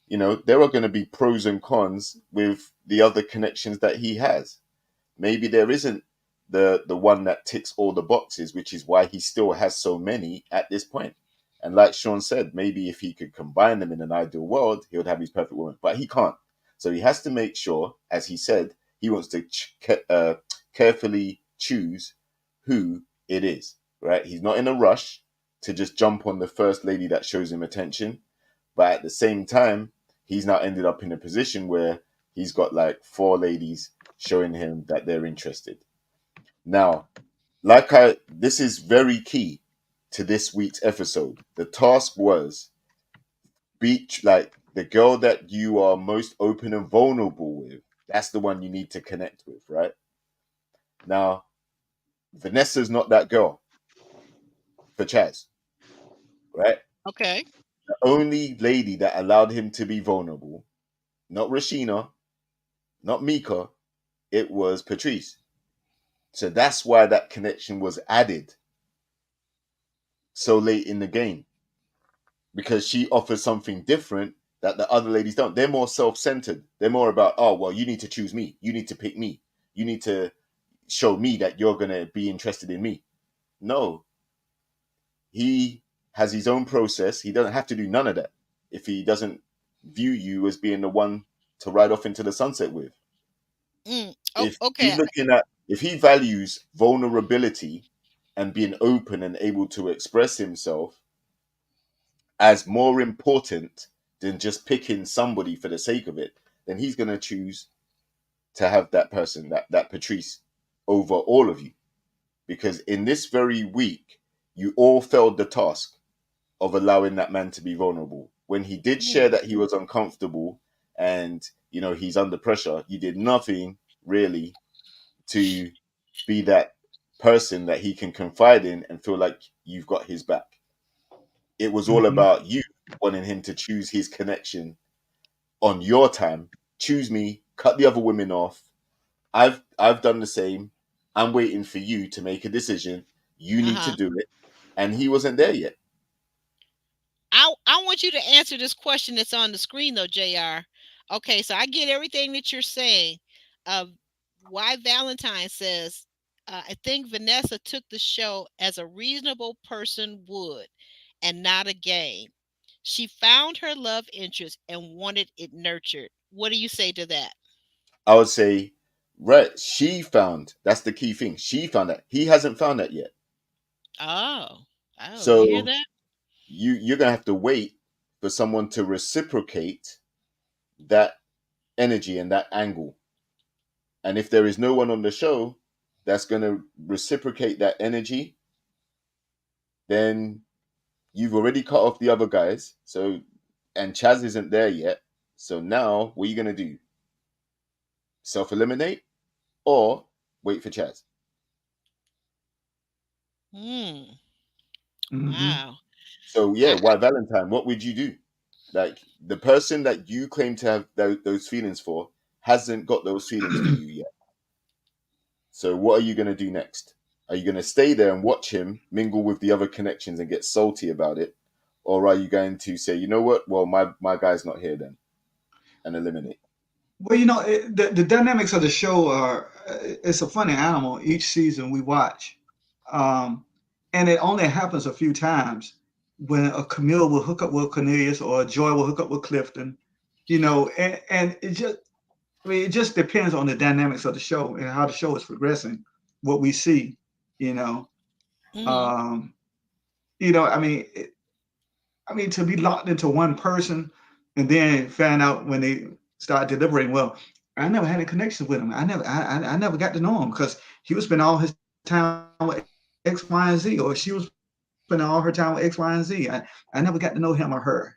there are going to be pros and cons with the other connections that he has. Maybe there isn't the one that ticks all the boxes, which is why he still has so many at this point. And like Sean said, maybe if he could combine them in an ideal world, he would have his perfect woman. But he can't. So he has to make sure, as he said, he wants to carefully choose who it is, right? He's not in a rush to just jump on the first lady that shows him attention. But at the same time, he's now ended up in a position where he's got like 4 ladies showing him that they're interested. Now, this is very key to this week's episode. The task was like the girl that you are most open and vulnerable with. That's the one you need to connect with, right? Now, Vanessa's not that girl for Chaz, right? Okay. The only lady that allowed him to be vulnerable, not Rashina, not Mika, it was Patrice. So that's why that connection was added so late in the game, because she offers something different that the other ladies don't. They're more self-centered. They're more about, oh, well, you need to choose me. You need to pick me. You need to show me that you're going to be interested in me. No. He has his own process. He doesn't have to do none of that if he doesn't view you as being the one to ride off into the sunset with. Oh, okay. If he values vulnerability and being open and able to express himself as more important than just picking somebody for the sake of it, then he's going to choose to have that person, that Patrice, over all of you. Because in this very week, you all failed the task of allowing that man to be vulnerable. When he did share that he was uncomfortable and, he's under pressure, you did nothing really to be that person that he can confide in and feel like you've got his back. It was all about you wanting him to choose his connection on your time. Choose me, cut the other women off. I've done the same. I'm waiting for you to make a decision. You need to do it. And he wasn't there yet. I want you to answer this question that's on the screen though, JR. Okay, so I get everything that you're saying. Why Valentine says, I think Vanessa took the show as a reasonable person would and not a game. She found her love interest and wanted it nurtured. What do you say to that? I would say, right, that's the key thing. She found that. He hasn't found that yet. Oh, So you hear that? you're going to have to wait for someone to reciprocate that energy and that angle. And if there is no one on the show that's going to reciprocate that energy, then you've already cut off the other guys. And Chaz isn't there yet. So now what are you going to do? Self-eliminate or wait for Chaz? Wow. So yeah, why Valentine? What would you do? Like the person that you claim to have those feelings for hasn't got those feelings for you yet. So what are you going to do next? Are you going to stay there and watch him mingle with the other connections and get salty about it? Or are you going to say, you know what? Well, my guy's not here then, and eliminate? Well, the dynamics of the show it's a funny animal. Each season we watch, and it only happens a few times when a Camille will hook up with Cornelius or a Joy will hook up with Clifton, and it just depends on the dynamics of the show and how the show is progressing, what we see, you know. To be locked into one person and then find out when they start deliberating, well, I never had a connection with him. I never got to know him because he was spending all his time with X, Y, and Z, or she was spending all her time with X, Y, and Z. I never got to know him or her,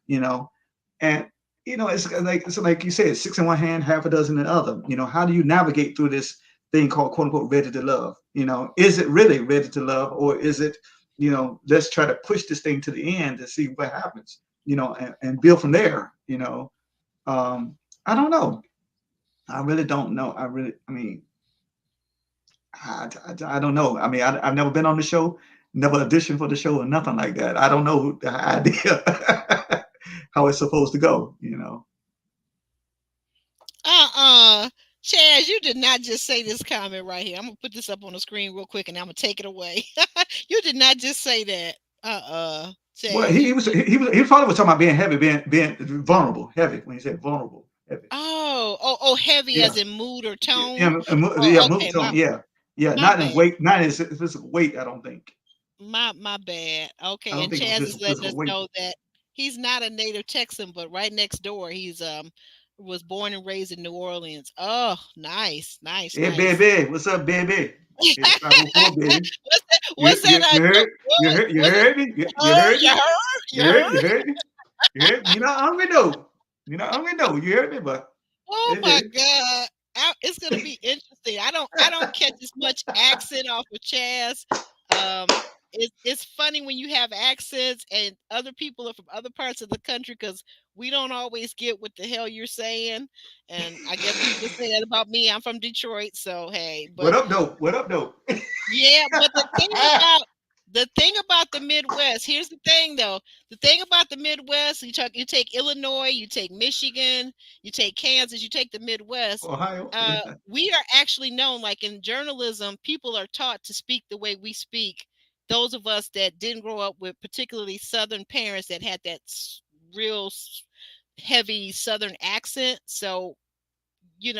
And it's like you said, 6 in one hand, half a dozen in the other. How do you navigate through this thing called quote unquote ready to love. Is it really ready to love, or is it, let's try to push this thing to the end to see what happens, and build from there. I don't know. I really don't know. I mean, I don't know. I mean, I've never been on the show, never auditioned for the show or nothing like that. I don't know the idea how it's supposed to go. Chaz, you did not just say this comment right here. I'm gonna put this up on the screen real quick, and I'm gonna take it away. You did not just say that. Well, Chaz, he probably was talking about being heavy, being vulnerable, heavy. When he said vulnerable, heavy. Oh, heavy Yeah, as in mood or yeah, tone. yeah, Oh, move okay, tone. Yeah, yeah, my not in bad. weight, not in physical weight. I don't think. My bad. I Okay, don't and think it was Chaz is letting physical us weight. know that he's not a native Texan, but right next door, he's was born and raised in New Orleans. Oh, nice, nice, Hey, nice. baby, what's up, baby? 8504, baby. What's that? You, What's that? you, you heard, you What heard, you was it? heard me? You Heard? heard You me? heard? You You heard, heard? you heard me? You heard me? You're not hungry, though. You're not hungry, though. You heard me, but Oh it my did. God. It's gonna be interesting. I don't catch as much accent off of Chaz. It's funny when you have accents and other people are from other parts of the country because we don't always get what the hell you're saying. And I guess people say that about me. I'm from Detroit, so hey, What but up, though? What up, though? yeah, but the thing about the Midwest, here's the thing though. The thing about the Midwest, you take Illinois, you take Michigan, you take Kansas, you take the Midwest. Ohio? Yeah. We are actually known, like in journalism, people are taught to speak the way we speak. Those of us that didn't grow up with particularly Southern parents that had that real heavy Southern accent. So, you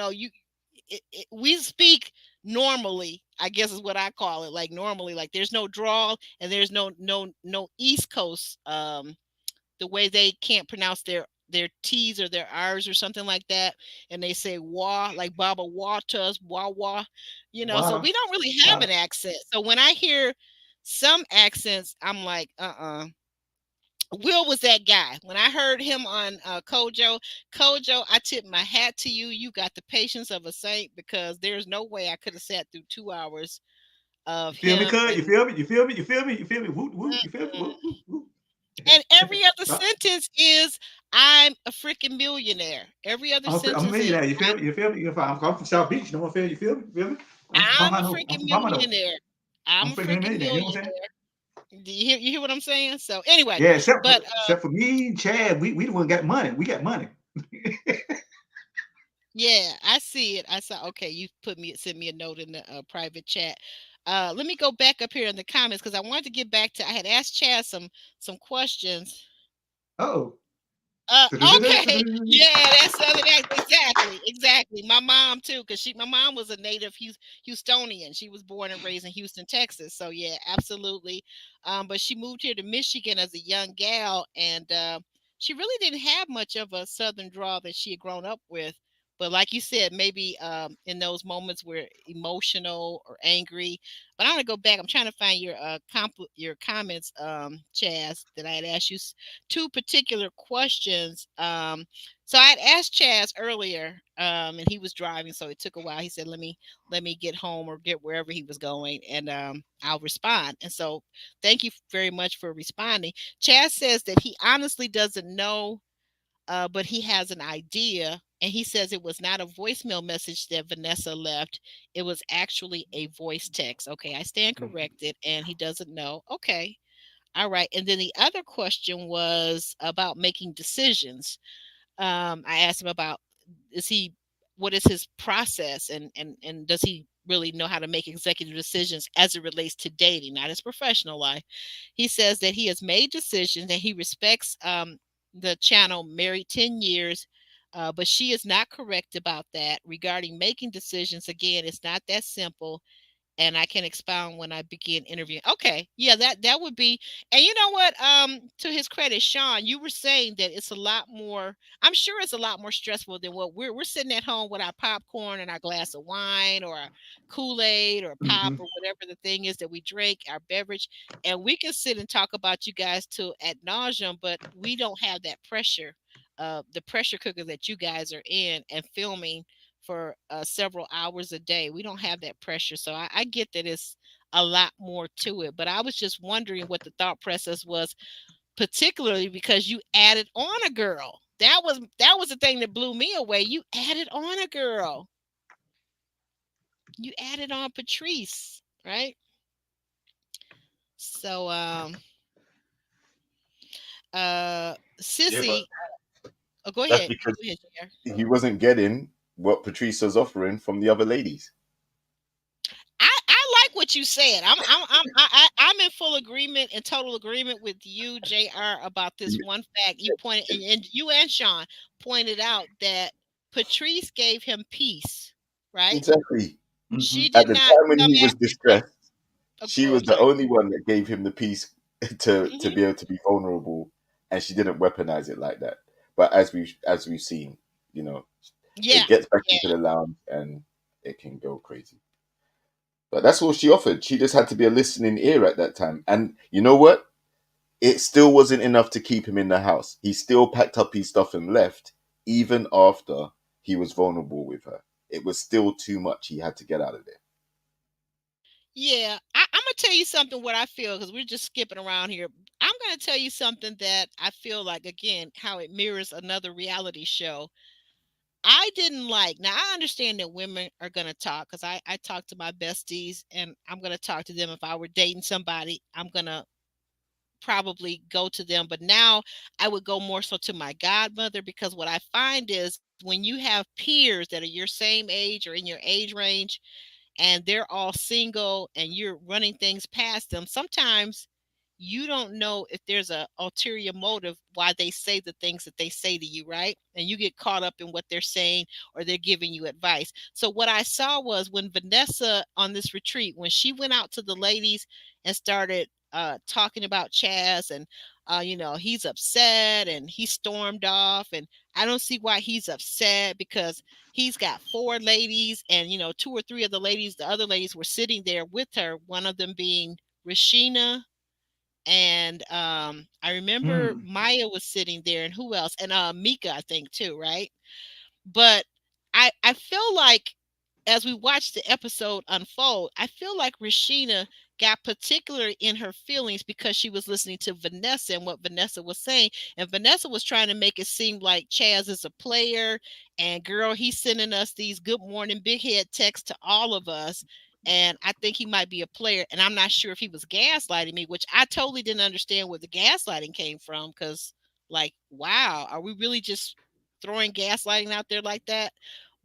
we speak normally, I guess is what I call it, like normally, like there's no drawl and there's no East Coast the way they can't pronounce their T's or their R's or something like that, and they say wah, like Baba wah to us, wah wah, so Water. we don't really have an Water. accent. So when I hear some accents, I'm like, Will was that guy. When I heard him on Kojo, I tip my hat to you. You got the patience of a saint because there's no way I could have sat through 2 hours You of feel me, him cuz? You and feel me? You feel me? You feel me? You feel me? Whoop, whoop. You feel me? mm-mm. Whoop, whoop, whoop. And every other sentence is I'm a freaking millionaire. Every other I'm a sentence is millionaire. You feel me? You feel me? I'm from South Beach. You know what I feel? You feel me? You feel me? I'm from I'm a Palmetto. I'm freaking from Palmetto. millionaire. I'm I'm a freaking a freaking millionaire. You know what I'm saying? millionaire. Do you hear what I'm saying? So anyway, Yeah, but except for me, Chad, we the one got money. We got money. yeah, I see it. I saw. Okay, you sent me a note in the private chat. Let me go back up here in the comments because I wanted to get back to. I had asked Chad some questions. Oh. Okay, yeah, that's Southern accent. Exactly. My mom too, because my mom was a native Houstonian. She was born and raised in Houston, Texas. So yeah, absolutely. But she moved here to Michigan as a young gal, and she really didn't have much of a Southern drawl that she had grown up with. But like you said, maybe in those moments where emotional or angry. But I'm gonna go back. I'm trying to find your comments, Chaz, that I had asked you two particular questions. So I had asked Chaz earlier, and he was driving, so it took a while. He said, "Let me get home or get wherever he was going, and I'll respond." And so, thank you very much for responding. Chaz says that he honestly doesn't know, but he has an idea. And he says it was not a voicemail message that Vanessa left. It was actually a voice text. Okay, I stand corrected. And he doesn't know. Okay, all right. And then the other question was about making decisions. I asked him about is he what is his process and does he really know how to make executive decisions as it relates to dating, not his professional life. He says that he has made decisions and he respects the channel Married 10 Years. But she is not correct about that regarding making decisions. Again, it's not that simple and I can expound when I begin interviewing. Okay, yeah, that would be. And you know what? To his credit, Sean, you were saying that it's a lot more. I'm sure it's a lot more stressful than what we're sitting at home with our popcorn and our glass of wine or our Kool-Aid or pop Mm-hmm. or whatever the thing is that we drink, our beverage, and we can sit and talk about you guys to ad nauseum, but we don't have that pressure, the pressure cooker that you guys are in and filming for several hours a day. We don't have that pressure. So I get that it's a lot more to it. But I was just wondering what the thought process was, particularly because you added on a girl. That was the thing that blew me away. You added on a girl. You added on Patrice, right? So Yeah, but Sissy, oh, go that's ahead. because Go ahead, JR. he wasn't getting what Patrice was offering from the other ladies. I like what you said. I'm in full agreement and total agreement with you, JR, about this one fact. You pointed, and you and Sean pointed out that Patrice gave him peace, right? Exactly. Mm-hmm. She At did the not time when come he was after him. distressed, Oh, she oh, was I'm the sorry. only one that gave him the peace to Hmm. be able to be vulnerable, and she didn't weaponize it like that. But as we've seen, you know, Yeah, it gets back yeah, into the lounge and it can go crazy. But that's all she offered. She just had to be a listening ear at that time. And you know what? It still wasn't enough to keep him in the house. He still packed up his stuff and left, even after he was vulnerable with her. It was still too much. He had to get out of there. yeah. I'm gonna tell you something. What I feel, because we're just skipping around here. I'm gonna tell you something that I feel like, again, how it mirrors another reality show. I didn't like. Now I understand that women are gonna talk, because I talk to my besties and I'm gonna talk to them. If I were dating somebody, I'm gonna probably go to them. But now I would go more so to my godmother, because what I find is when you have peers that are your same age or in your age range, and they're all single and you're running things past them, sometimes you don't know if there's a ulterior motive why they say the things that they say to you, right? And you get caught up in what they're saying, or they're giving you advice. So what I saw was, when Vanessa, on this retreat, when she went out to the ladies and started talking about Chaz, and he's upset and he stormed off, and I don't see why he's upset, because he's got four ladies, and two or three of the ladies, the other ladies, were sitting there with her, one of them being Rashina, and I remember Mm. Maya was sitting there, and who else? And Mika, I think, too, right? But I feel like, as we watch the episode unfold, I feel like Rashina got particular in her feelings because she was listening to Vanessa and what Vanessa was saying. And Vanessa was trying to make it seem like Chaz is a player. And girl, he's sending us these good morning big head texts to all of us. And I think he might be a player. And I'm not sure if he was gaslighting me, which I totally didn't understand where the gaslighting came from. Because, like, wow, are we really just throwing gaslighting out there like that?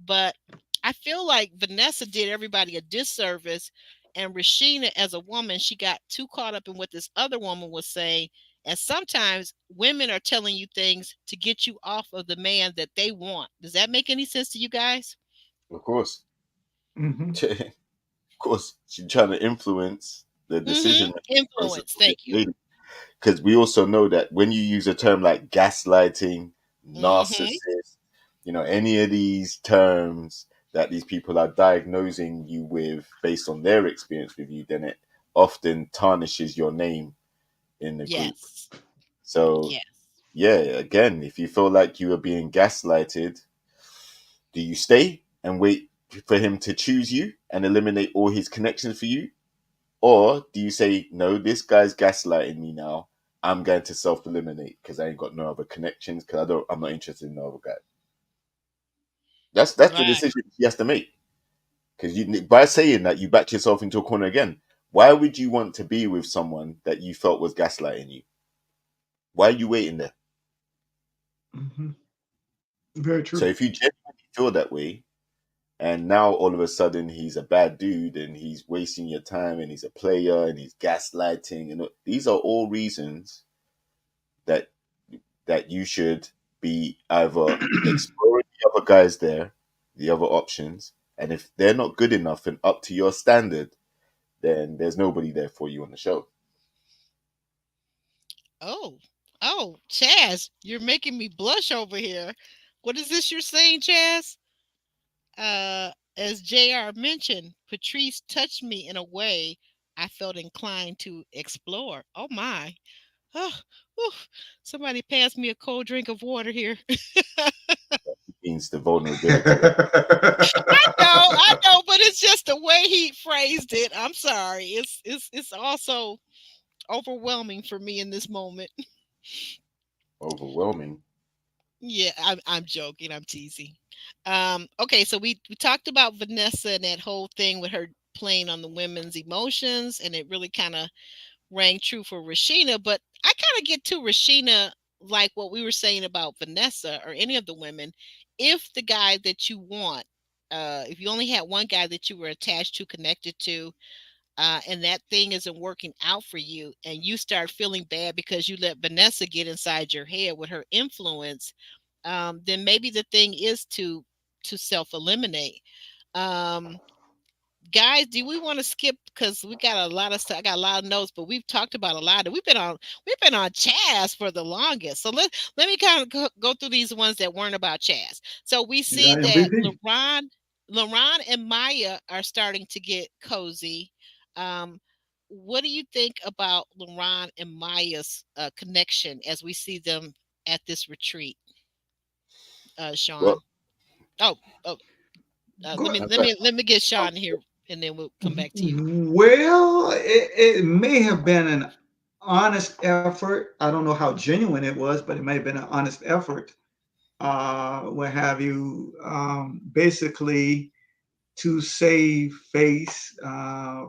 But I feel like Vanessa did everybody a disservice, and Rashina, as a woman, she got too caught up in what this other woman was saying. And sometimes women are telling you things to get you off of the man that they want. Does that make any sense to you guys? Of course. Mm-hmm. Of course. She's trying to influence the decision process Influence. of this Thank you. lady. Because we also know that when you use a term like gaslighting, Hmm. narcissist, any of these terms that these people are diagnosing you with based on their experience with you, then it often tarnishes your name in the group. Yes. So, Yes. yeah, again, if you feel like you are being gaslighted, do you stay and wait for him to choose you and eliminate all his connections for you? Or do you say, no, this guy's gaslighting me now. I'm going to self eliminate because I ain't got no other connections because I'm not interested in the other guy. That's the Right. decision he has to make. Because by saying that, you backed yourself into a corner again. Why would you want to be with someone that you felt was gaslighting you? Why are you waiting there? Mm-hmm. Very So true. if you genuinely feel that way, and now all of a sudden he's a bad dude and he's wasting your time and he's a player and he's gaslighting, these are all reasons that you should be either exploring the other guys there, the other options, and if they're not good enough and up to your standard, then there's nobody there for you on the show. Oh, oh, Chaz, you're making me blush over here. What is this you're saying, Chaz? As JR mentioned, Patrice touched me in a way I felt inclined to explore. Oh my. Oh, whew. Somebody pass me a cold drink of water here. means the vulnerability. I know, but it's just the way he phrased it. I'm sorry. It's also overwhelming for me in this moment. Overwhelming. Yeah, I'm joking. I'm teasing. Okay, so we talked about Vanessa and that whole thing with her playing on the women's emotions, and it really kind of rang true for Rashina. But I kind of get to Rashina like what we were saying about Vanessa or any of the women. If the guy that you want, if you only had one guy that you were attached to, connected to, and that thing isn't working out for you, and you start feeling bad because you let Vanessa get inside your head with her influence, then maybe the thing is to self eliminate. Um, Guys, do we want to skip because we got a lot of stuff? I got a lot of notes, but we've talked about a lot. We've been on Chaz for the longest. So let me kind of go through these ones that weren't about Chaz. So we He's our see that MVP. LaRon and Maya are starting to get cozy. Um, what do you think about LaRon and Maya's connection as we see them at this retreat, Sean? Well, Oh, oh, let Go, me I let bet- me let me get Sean here, and then we'll come back to you. well, it may have been an honest effort. I don't know how genuine it was, but it may have been an honest effort. What have you? Basically, to save face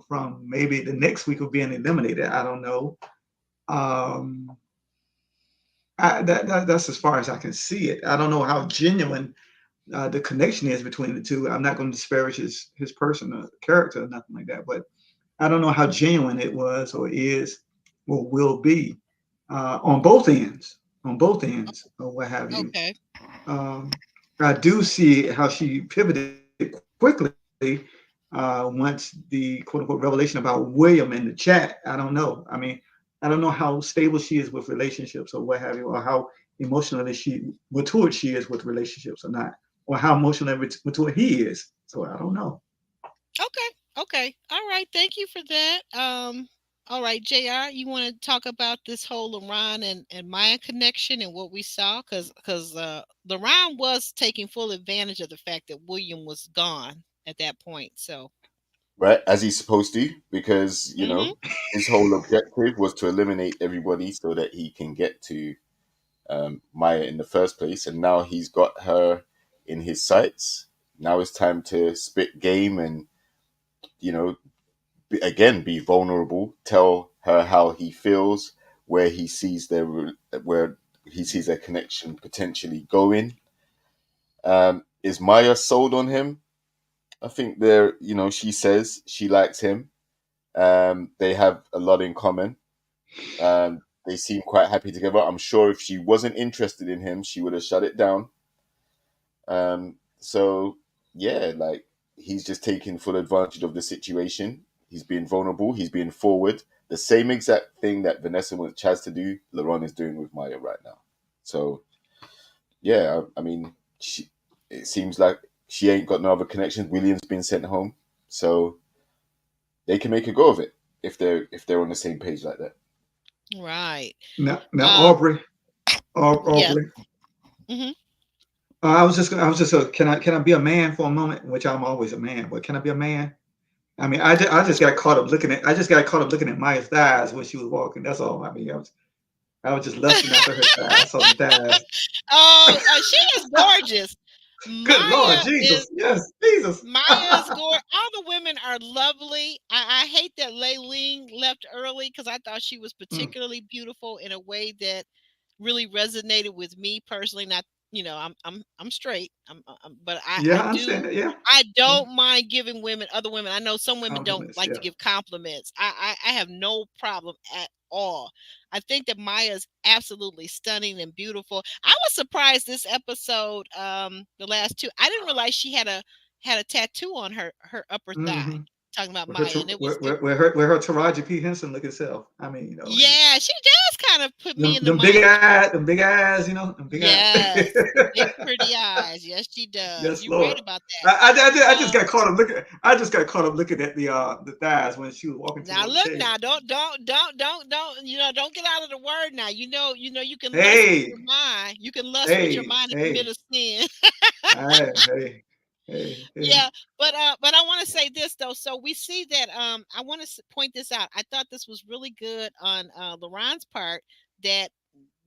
from maybe the next week of being eliminated. I don't know. Um, that's as far as I can see it. I don't know how genuine the connection is between the two. I'm not going to disparage his person or character or nothing like that, but I don't know how genuine it was or is or will be on both ends, or what have you. Okay. Um, I do see how she pivoted quickly once the quote unquote revelation about William in the chat. I don't know. I mean, I don't know how stable she is with relationships or what have you, or how emotionally matured she is with relationships or not, or how emotionally mature he is. So I don't know. Okay. Okay. All right. Thank you for that. All right, JR, you want to talk about this whole LaRon and Maya connection and what we saw? Because LaRon was taking full advantage of the fact that William was gone at that point. So, right, as he's supposed to, because hmm his whole objective was to eliminate everybody so that he can get to Maya in the first place, and now he's got her in his sights. Now it's time to spit game and you know again be vulnerable. Tell her how he feels, where he sees where he sees their connection potentially going. Is Maya sold on him? I think she says she likes him. They have a lot in common. They seem quite happy together. I'm sure if she wasn't interested in him, she would have shut it down. So yeah, like he's just taking full advantage of the situation. He's being vulnerable. He's being forward. The same exact thing that Vanessa wants Chaz to do, LaRon is doing with Maya right now. So yeah, I mean, it seems like she ain't got no other connections. William's been sent home, so they can make a go of it if they're on the same page like that. right. Now Um, Aubrey, yes. Aubrey. hmm Can I be a man for a moment? Which I'm always a man, but can I be a man? I mean, I just got caught up looking at Maya's thighs when she was walking. That's all. I mean, I was just lusting after her thighs. I saw the thighs. Oh, she is gorgeous. Good Lord, Maya is Jesus, yes, Jesus. Maya's gore. All the women are lovely. I hate that Lei Ling left early because I thought she was Mm, particularly beautiful in a way that really resonated with me personally. Not, I'm straight. But yeah, I understand that. Yeah, I yeah. don't mind giving other women. I know some women don't Compliments. like to Yeah. give compliments. I have no problem at all. I think that Maya is absolutely stunning and beautiful. I was surprised this episode, the last two. I didn't realize she had a tattoo on her upper thigh. Mm-hmm. Talking about Where her, Maya, and where her Taraji P Henson looking self. I mean, yeah, she does kind of put me in the them big mind of. eyes, them big eyes, them big eyes. Yes, the big pretty eyes. Yes, she does. Yes, You're right Lord. about that. I just got caught up looking. I just got caught up looking at the thighs when she was walking Now toward the look table. now, don't don't get out of the word now. You know you can lust with Hey, your mind. You can lust with your hey, mind and commit hey, a sin. Hey, hey, hey. Yeah, but I want to say this though. So we see that I want to point this out. I thought this was really good on LaRon's part, that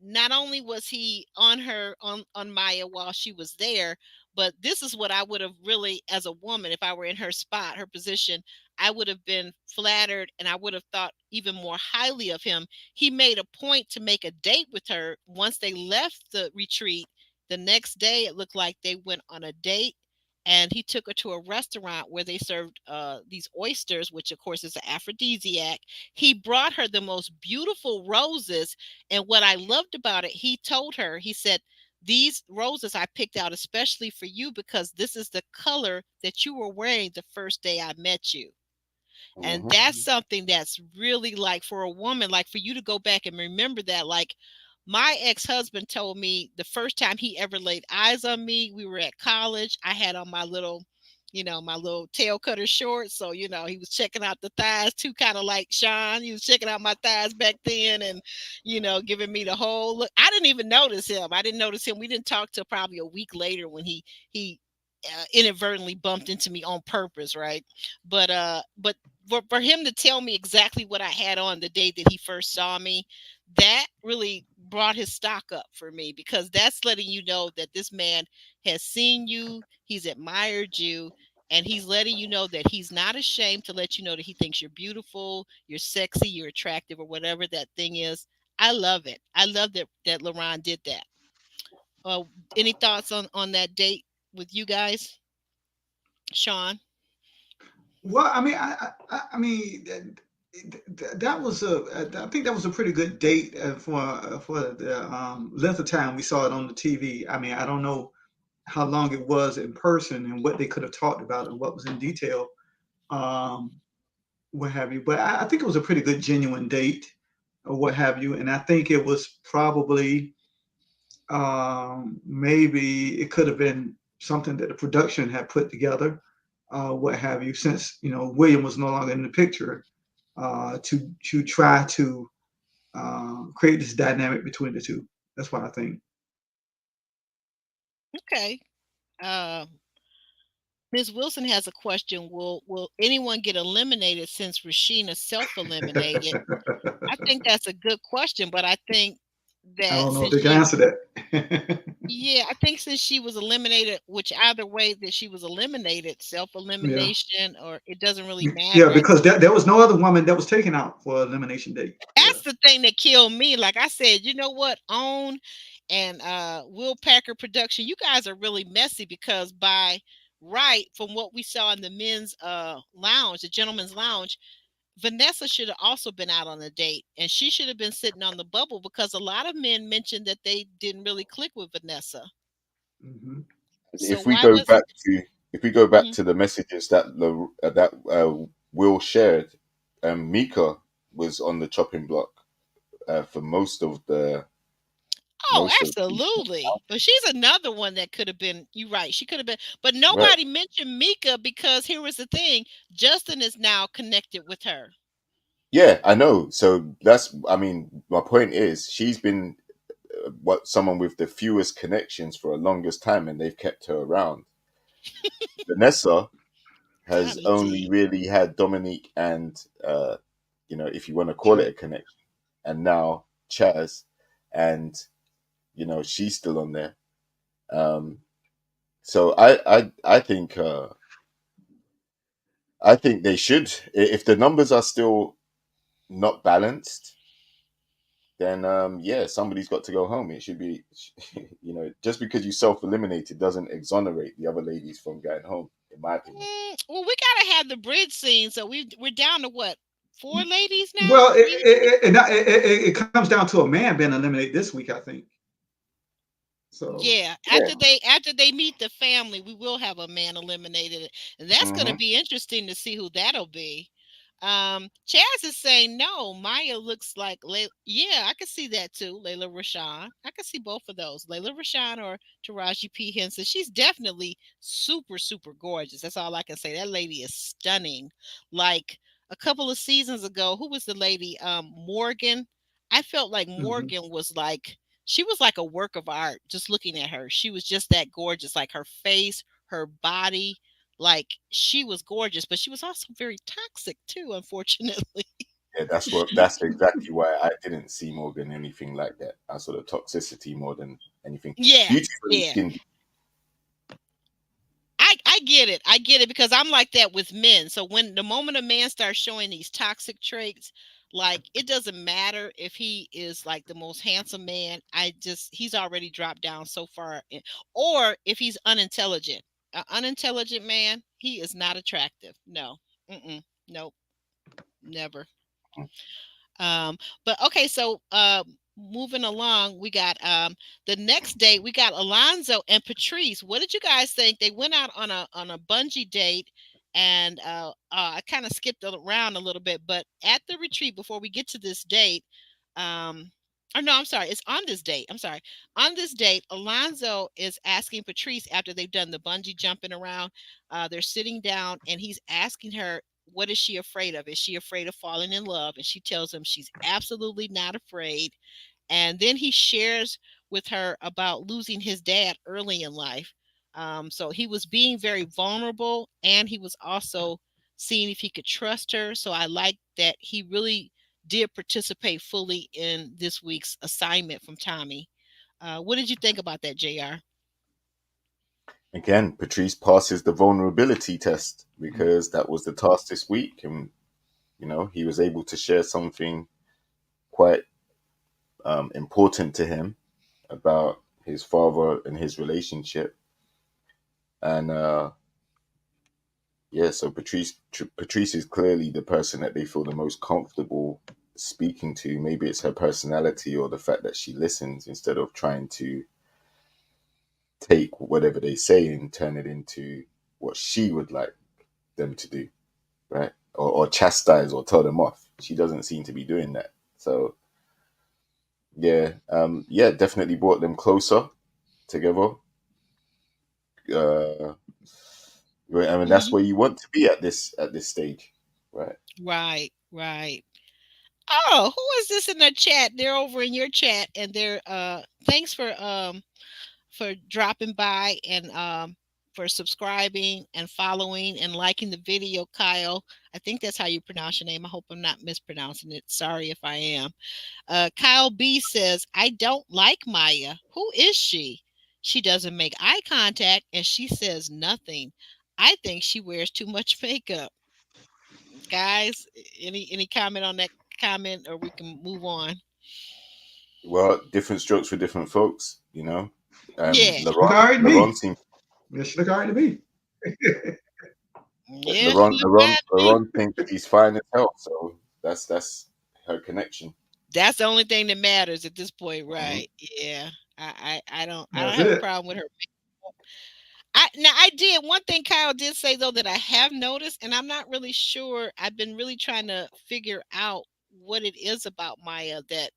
not only was he on her on Maya while she was there, but this is what I would have really, as a woman, if I were in her spot, her position, I would have been flattered and I would have thought even more highly of him. He made a point to make a date with her once they left the retreat. The next day, it looked like they went on a date, and he took her to a restaurant where they served these oysters, which of course is an aphrodisiac. He brought her the most beautiful roses, and what I loved about it, he told her, he said, "These roses I picked out especially for you because this is the color that you were wearing the first day I met you." And Hmm. that's something that's really, like, for a woman, like, for you to go back and remember that. Like, my ex-husband told me the first time he ever laid eyes on me, we were at college. I had on my little, my little tail cutter shorts. So, he was checking out the thighs too, kind of like Sean. He was checking out my thighs back then and, giving me the whole look. I didn't even notice him. I didn't notice him. We didn't talk till probably a week later when he inadvertently bumped into me on purpose, right? But for him to tell me exactly what I had on the day that he first saw me, that really brought his stock up for me, because that's letting you know that this man has seen you, he's admired you, and he's letting you know that he's not ashamed to let you know that he thinks you're beautiful, you're sexy, you're attractive, or whatever that thing is. I love it. I love that LaRon did that. Uh, any thoughts on that date with you guys, Sean? Well, I mean, I mean, that was I think that was a pretty good date for the length of time we saw it on the TV. I mean, I don't know how long it was in person and what they could have talked about and what was in detail, um, what have you. But I think it was a pretty good, genuine date or what have you. And I think it was probably maybe it could have been something that the production had put together, what have you, since William was no longer in the picture, to try to create this dynamic between the two. That's what I think. Okay. Uh, Ms. Wilson has a question. Will anyone get eliminated since Rashina self-eliminated? I think that's a good question, but I think I that don't know if since they can she answer that. yeah, I think since she was eliminated, which either way that she was eliminated, Yeah, self-elimination or it doesn't really yeah, matter. because there was no other woman that was taken out for elimination date. Yeah. That's the thing that killed me. Like I said, you know what? OWN and Will Packer Production, you guys are really messy, because by right, from what we saw in the men's lounge, the gentleman's lounge, Vanessa should have also been out on a date, and she should have been sitting on the bubble, because a lot of men mentioned that they didn't really click with Vanessa. Hmm. So If we why go was back to if we go back mhm. to the messages that Will shared, Mika was on the chopping block for Oh, most of the. absolutely. But she's another one that could have been, you're right, she could have been, but Right. nobody mentioned Mika, because here was the thing, Justin is now connected with her. Yeah, I know. So that's, I mean, my point is, she's been what someone with the fewest connections for a longest time, and they've kept her around. Vanessa has only Golly. really had Dominique and, if you want to call it Sure. a connection, and now Chaz, and she's still on there. Um, so I think they should, if the numbers are still not balanced, then yeah, somebody's got to go home. It should be, just because you self eliminated doesn't exonerate the other ladies from going home, in my opinion. Well, we gotta have the bridge scene, so we're down to what, four ladies now, Well, three ladies? it comes down to a man being eliminated this week, I think. So Yeah, Yeah. after they meet the family, we will have a man eliminated, and that's going to Hmm. be interesting to see who that'll be. Chaz is saying no. Maya looks like yeah, I can see that too. Layla Rashawn, I can see both of those, Layla Rashawn or Taraji P Henson. She's definitely super super gorgeous. That's all I can say. That lady is stunning. Like a couple of seasons ago, who was the lady? Morgan. I felt like mhm. Morgan was like she was like a work of art. Just looking at her, she was just that gorgeous. Like her face, her body, like she was gorgeous, but she was also very toxic too, unfortunately. Yeah, that's exactly why I didn't see Morgan anything like that. I sort of toxicity more than anything. Yeah, Beautifully yeah. skinned. I get it. I get it because I'm like that with men. So when the moment a man starts showing these toxic traits, like it doesn't matter if he is like the most handsome man. He's already dropped down so far. Or if he's unintelligent, an unintelligent man, he is not attractive. No, nope, never. Um, but okay, so moving along, we got the next day we got Alonzo and Patrice. What did you guys think? They went out on a bungee date, and I kind of skipped around a little bit, but at the retreat before we get to this date, or no, I'm sorry, it's on this date. I'm sorry, on this date, Alonzo is asking Patrice after they've done the bungee jumping around. They're sitting down, and he's asking her, what is she afraid of? Is she afraid of falling in love? And she tells him she's absolutely not afraid. And then he shares with her about losing his dad early in life. So he was being very vulnerable, and he was also seeing if he could trust her. So I like that he really did participate fully in this week's assignment from Tommy. What did you think about that, JR? Again, Patrice passes the vulnerability test because that was the task this week, and he was able to share something quite important to him about his father and his relationship. And yeah, so Patrice is clearly the person that they feel the most comfortable speaking to. Maybe it's her personality or the fact that she listens instead of trying to take whatever they say and turn it into what she would like them to do, right? Or chastise or tell them off. She doesn't seem to be doing that. So yeah, yeah, definitely brought them closer together. Uh, I mean, that's Mhm. where you want to be at this stage, right? Right, right. Oh, who is this in the chat? They're over in your chat, and they're thanks for dropping by and for subscribing and following and liking the video, Kyle. I think that's how you pronounce your name. I hope I'm not mispronouncing it. Sorry if I am. Kyle B says, I don't like Maya. Who is she? She doesn't make eye contact and she says nothing. I think she wears too much makeup. Guys, any comment on that comment, or we can move on? Well, different strokes for different folks. Yeah, Look all right to Laurent me. seems Yeah, she look all right to me. yeah, she Laurent looked Laurent fine to me. Laurent thinks she's fine as hell. So that's her connection. That's the only thing that matters at this point, Mhm. right? Yeah. I don't That's have a it. problem with her. I did one thing Kyle did say though that I have noticed, and I'm not really sure. I've been really trying to figure out what it is about Maya. That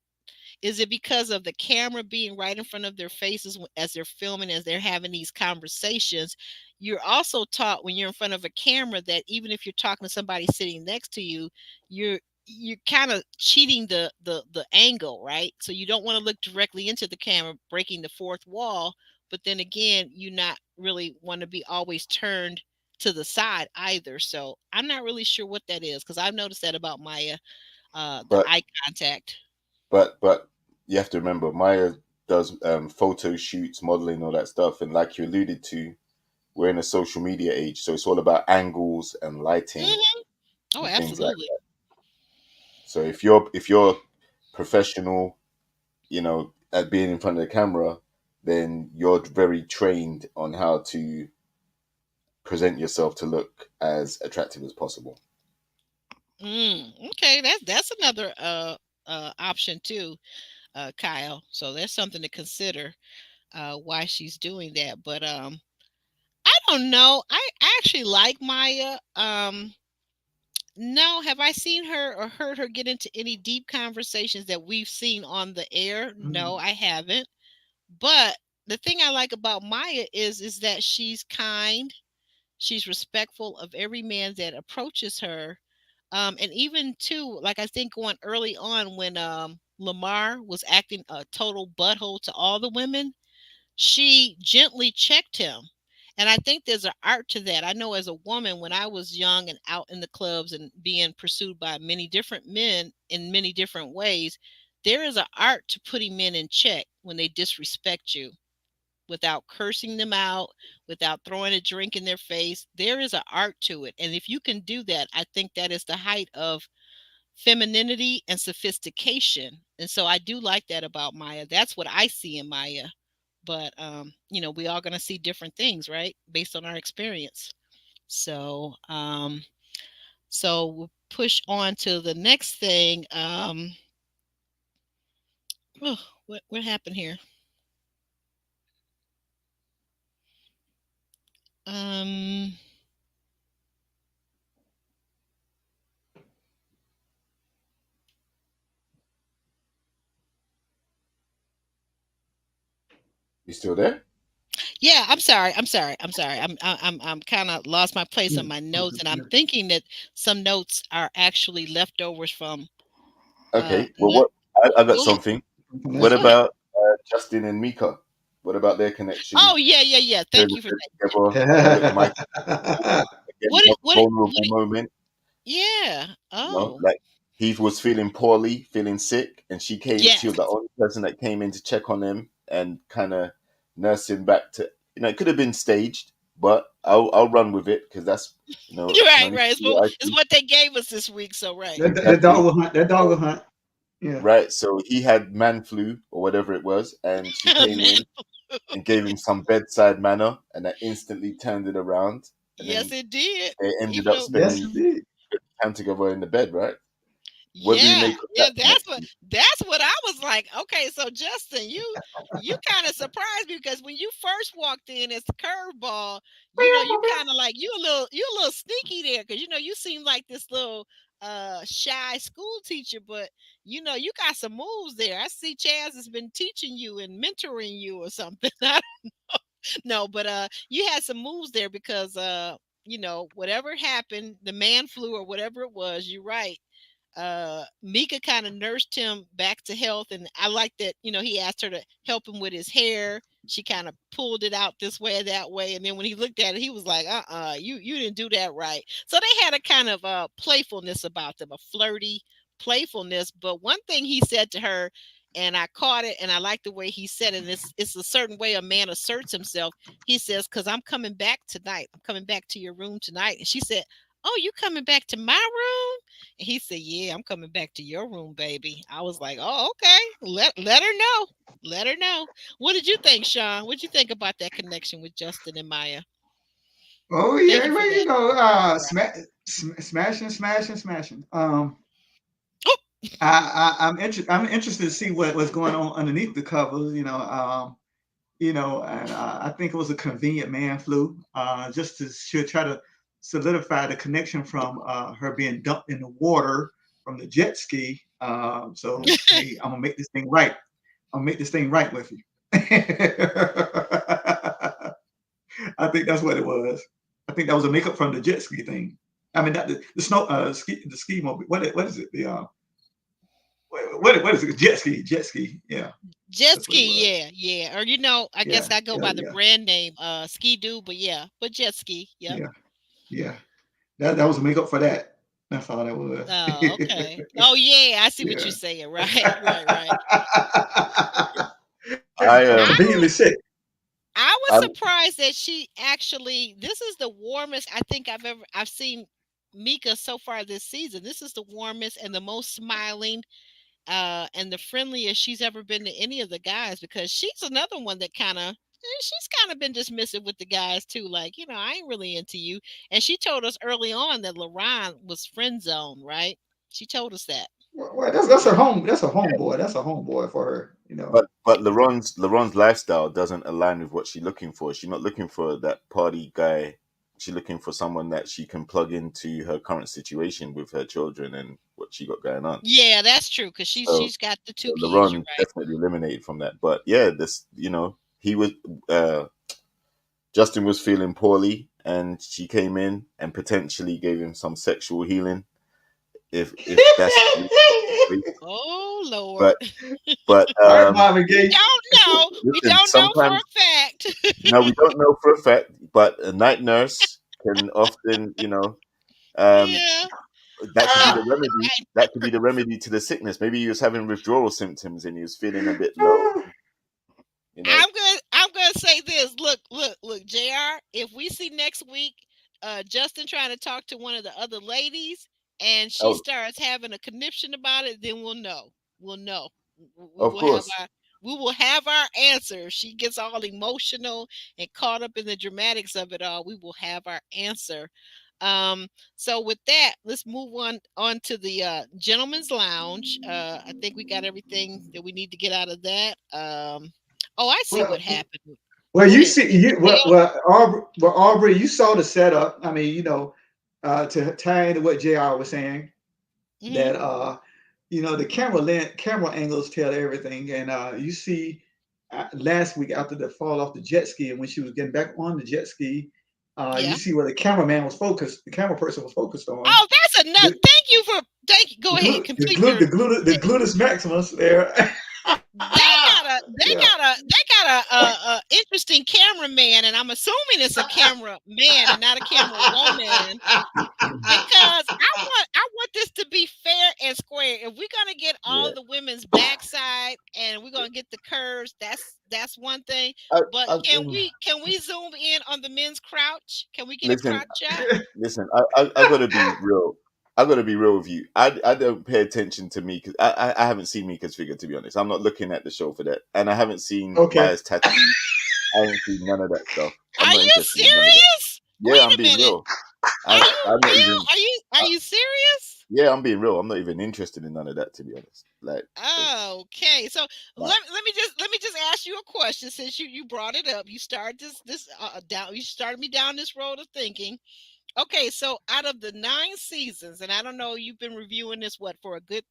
is it because of the camera being right in front of their faces as they're filming, as they're having these conversations? You're also taught when you're in front of a camera that even if you're talking to somebody sitting next to you, you're kind of cheating the angle, right? So you don't want to look directly into the camera, breaking the fourth wall. But then again, you not really want to be always turned to the side either. So I'm not really sure what that is because I've noticed that about Maya, the But eye contact. but you have to remember, Maya does photo shoots, modeling, all that stuff, and like you alluded to, we're in a social media age, so it's all about angles and lighting Mhm. Oh, and things like absolutely. that. So if you're professional, at being in front of the camera, then you're very trained on how to present yourself to look as attractive as possible. Okay, that's another option too, Kyle. So there's something to consider why she's doing that. But I don't know. I actually like Maya. No, have I seen her or heard her get into any deep conversations that we've seen on the air? No, Mm. I haven't. But the thing I like about Maya is that she's kind. She's respectful of every man that approaches her. And even too, like I think going early on when Lamar was acting a total butthole to all the women, she gently checked him. And I think there's an art to that. I know as a woman, when I was young and out in the clubs and being pursued by many different men in many different ways, there is an art to putting men in check when they disrespect you without cursing them out, without throwing a drink in their face. There is an art to it. And if you can do that, I think that is the height of femininity and sophistication. And so I do like that about Maya. That's what I see in Maya. But we all gonna see different things, right? Based on our experience. So we'll push on to the next thing. Oh, what happened here? Um You still there? Yeah, I'm kind of lost my place on my notes, and I'm thinking that some notes are actually leftovers from. Okay. Well, Le- what I got Go ahead. something. No, What go ahead. about Justin and Mika? What about their connection? Oh yeah. They're Thank you for that. together. Mike, again, What? another What? vulnerable moment. Yeah. You know, Oh, like he was feeling poorly, feeling sick, and she came. She yes. was the only person that came in to check on him and kind of nurse him back to. It could have been staged, but I'll run with it because that's can Right, only right. see what I It's see. what they gave us this week. So right. That dog Exactly. will hunt. That dog will hunt. Yeah. Right. So he had man flu or whatever it was, and she came Man, in and gave him some bedside manner, and that instantly turned it around. And yes, then it did. they ended Even up though Yes, spending indeed. time together in the bed, right? What do we Yeah, make of yeah, that connection? that's what I was like. Okay, so Justin, you kind of surprised me because when you first walked in as the curveball, you kind of like you a little sneaky there because you seem like this little shy school teacher, but you got some moves there. I see Chaz has been teaching you and mentoring you or something. I don't know, but you had some moves there because whatever happened, the man flu or whatever it was, you're right. Mika kind of nursed him back to health, and I like that. He asked her to help him with his hair. She kind of pulled it out this way or that way, and then when he looked at it, he was like, you didn't do that right." So they had a kind of playfulness about them, a flirty playfulness. But one thing he said to her, and I caught it, and I like the way he said it. And it's a certain way a man asserts himself. He says, "Cause I'm coming back tonight. I'm coming back to your room tonight." And she said, "Oh, you coming back to my room?" And he said, "Yeah, I'm coming back to your room, baby." I was like, "Oh, okay. Let her know. Let her know." What did you think, Sean? What did you think about that connection with Justin and Maya? Oh Thank yeah, you for well, that. Right. smashing. Oh, I'm interested to see what's going on underneath the covers. And I think it was a convenient man flu, just to should try to solidify the connection from her being dumped in the water from the jet ski. So hey, I'm gonna make this thing right. I'm gonna make this thing right with you. I think that's what it was. I think that was a makeup from the jet ski thing. I mean, not the snow ski mobile. What is it? What is it? Jet ski. Yeah, jet that's what it was. ski, yeah. Or I Yeah, guess I go yeah, by the yeah, brand name, Ski Doo, but yeah, but jet ski, yep. yeah, yeah. That was a makeup for that. That's all that was. Oh, okay. Oh yeah, I see what Yeah. you're saying. Right, right. I Conveniently sick. I was I'm surprised that she actually this is the warmest I think I've seen Mika so far this season. This is the warmest and the most smiling and the friendliest she's ever been to any of the guys because she's another one that she's kind of been dismissive with the guys too. Like, I ain't really into you. And she told us early on that LaRon was friend zone, right? She told us that. Well, that's her home. That's a homeboy. That's a homeboy for her. but LaRon's lifestyle doesn't align with what she's looking for. She's not looking for that party guy. She's looking for someone that she can plug into her current situation with her children and what she got going on. Yeah, that's true because So, she's got the so two kids. You're LaRon right. definitely eliminated from that. But yeah, he was uh, Justin was feeling poorly, and she came in and potentially gave him some sexual healing. if that's the situation. Oh Lord. But but All right, Marvin We Gaye. don't know. We listen, don't know for sometimes a fact. no, we don't know for a fact, but a night nurse can often, um, Yeah. that could be Ah, the remedy. That could be the remedy to the sickness. Maybe he was having withdrawal symptoms and he was feeling a bit low. ah. You know. I'm gonna say this. Look, JR, if we see next week Justin trying to talk to one of the other ladies and she Oh, starts having a conniption about it, then we'll know. We'll know. We of will have course. our answer. If she gets all emotional and caught up in the dramatics of it all, we will have our answer. So with that, let's move on to the gentleman's lounge. I think we got everything that we need to get out of that. Oh, I see Well, what happened. well, Go you ahead. see, you Aubrey, you saw the setup. I mean, to tie into what Jr. was saying, Hmm. that the camera angles tell everything, and you see, last week after the fall off the jet ski, and when she was getting back on the jet ski, you Yeah. see where the cameraman was focused, the camera person was focused on Oh, that's enough. the Thank you for thank you. Go ahead. Complete your. the gluteus maximus there. They Yeah. got a interesting cameraman, and I'm assuming it's a camera man and not a camera woman. Because I want this to be fair and square. If we're gonna get all Yeah. the women's backside and we're gonna get the curves, that's one thing. I, But I, can we zoom in on the men's crouch? Can we get a listen, crotch shot? listen. I gotta be real. I gotta be real with you. I don't pay attention to me because I haven't seen Mika's figure, to be honest. I'm not looking at the show for that, and I haven't seen Okay. Maya's tattoo. I haven't seen none of that stuff. I'm Are not you interested in none of that. serious? Yeah, Wait I'm a being minute. real. Are you I'm not real? even. Are you serious? Yeah, I'm being real. I'm not even interested in none of that, to be honest. Like, Okay, so nah. let me just ask you a question since you brought it up. You started this down. You started me down this road of thinking. Okay, so out of the 9 seasons, and I don't know, you've been reviewing this for a good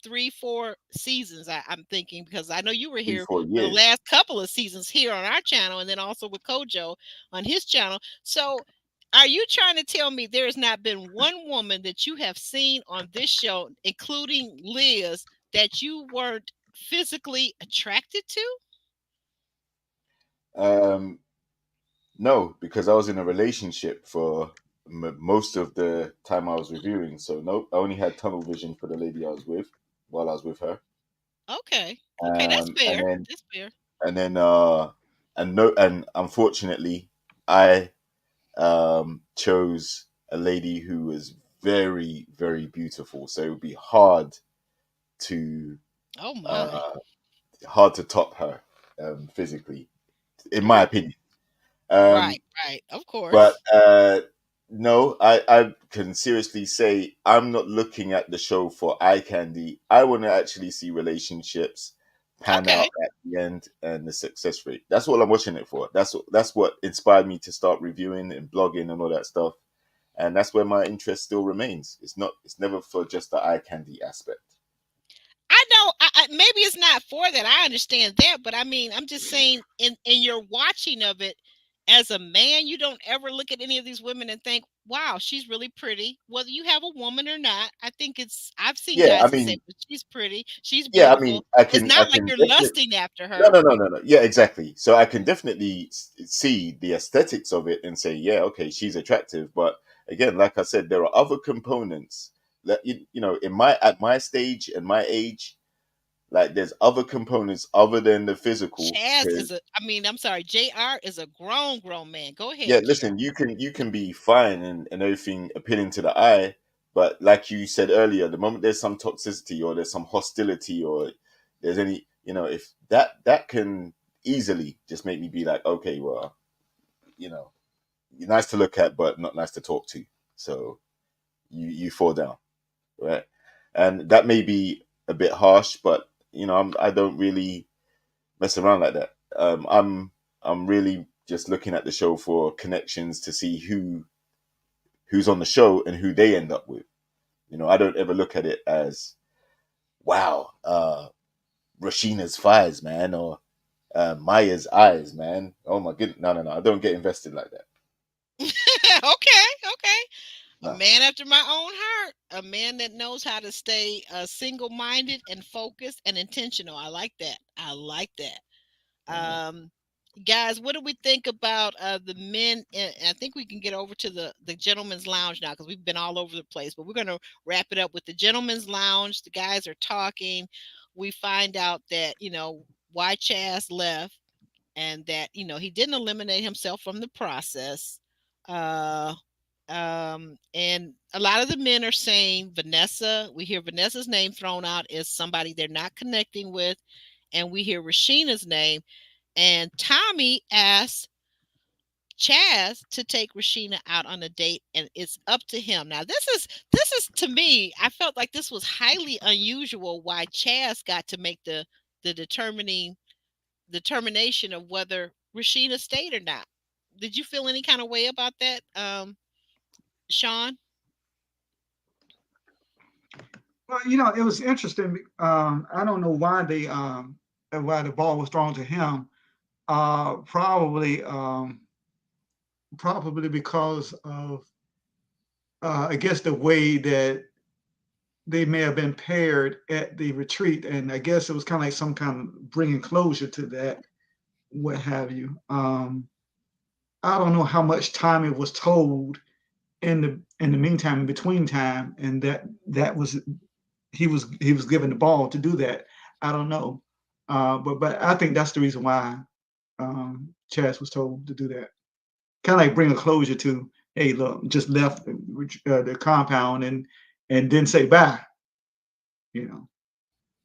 3-4 seasons. I'm thinking because I know you were three, here four for the years. last couple of seasons here on our channel, and then also with Kojo on his channel. So, are you trying to tell me there has not been one woman that you have seen on this show, including Liz, that you weren't physically attracted to? Um, no, because I was in a relationship for most of the time I was reviewing. So no, I only had tunnel vision for the lady I was with while I was with her. Okay, okay, that's And fair. then That's fair. and then and no, and unfortunately, I chose a lady who was very, very beautiful. So it would be to Oh my! uh, hard to top her physically, in my opinion. Um, Right, right. Of but course. no, I can seriously say I'm not looking at the show for eye candy. I want to actually see relationships pan Okay. out at the end and the success rate. That's what I'm watching it for. That's what inspired me to start reviewing and blogging and all that stuff. And that's where my interest still remains. It's never for just the eye candy aspect. I know. Maybe it's not for that. I understand that, but I mean, I'm just saying, in your watching of it, as a man, you don't ever look at any of these women and think, "Wow, she's really pretty." Whether you have a woman or not, I think I've seen Yeah, I guys that say, mean, "Well, she's pretty, she's yeah, I mean, beautiful." It's I not like can you're definitely. lusting after No, her. no, no, no, no. Yeah, exactly. So I can definitely see the aesthetics of it and say, yeah, okay, she's attractive. But again, like I said, there are other components that in my at my stage and my age, like there's other components other than the physical. Chaz Because is I'm sorry, JR is a grown man. Go yeah, ahead, JR. listen, you can be fine and everything appealing to the eye, but like you said earlier, the moment there's some toxicity or there's some hostility or there's any, if that can easily just make me be like, okay, well, you know, you're nice to look at, but not nice to talk to. So you fall down, right? And that may be a bit harsh, but I don't really mess around like that. I'm really just looking at the show for connections to see who's on the show and who they end up with. I don't ever look at it as, wow, Rashina's thighs, man, or Maya's eyes, man. Oh my goodness, no, no, no. I don't get invested like that. Okay, okay. A man after my own heart. A man that knows how to stay single-minded and focused and intentional. I like that. I like that. Guys, what do we think about the men? And I think we can get over to the gentleman's lounge now because we've been all over the place. But we're going to wrap it up with the gentleman's lounge. The guys are talking. We find out that why Chaz left, and that he didn't eliminate himself from the process. Uh, and a lot of the men are saying Vanessa. We hear Vanessa's name thrown out as somebody they're not connecting with, and we hear Rasheena's name. And Tommy asked Chaz to take Rasheena out on a date, and it's up to him. Now, this is to me, I felt like this was highly unusual. Why Chaz got to make the determination of whether Rasheena stayed or not. Did you feel any kind of way about that, Sean? Well, it was interesting. I don't know why why the ball was thrown to him. Probably because of I guess the way that they may have been paired at the retreat, and I guess it was kind of like some kind of bringing closure to that, what have you. I don't know how much time it was told in the meantime, in between time, and that was he was given the ball to do that. I don't know, but I think that's the reason why Chaz was told to do that. Kind of like bring a closure to, hey, look, just left the compound and didn't say bye.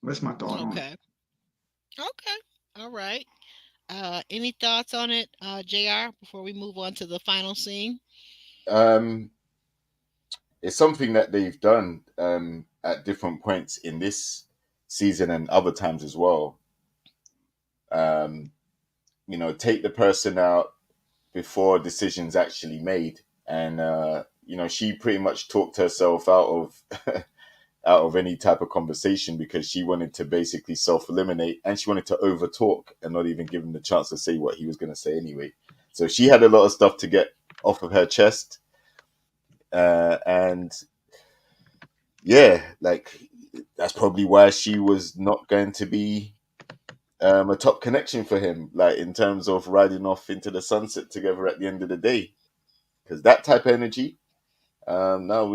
That's my thought on it. Okay. All right. Any thoughts on it, JR, before we move on to the final scene? It's something that they've done at different points in this season and other times as well. Take the person out before decisions actually made, and she pretty much talked herself out of out of any type of conversation because she wanted to basically self-eliminate, and she wanted to overtalk and not even give him the chance to say what he was going to say anyway. So she had a lot of stuff to get off of her chest, and yeah, like that's probably why she was not going to be a top connection for him, like in terms of riding off into the sunset together at the end of the day, because that type of energy, no,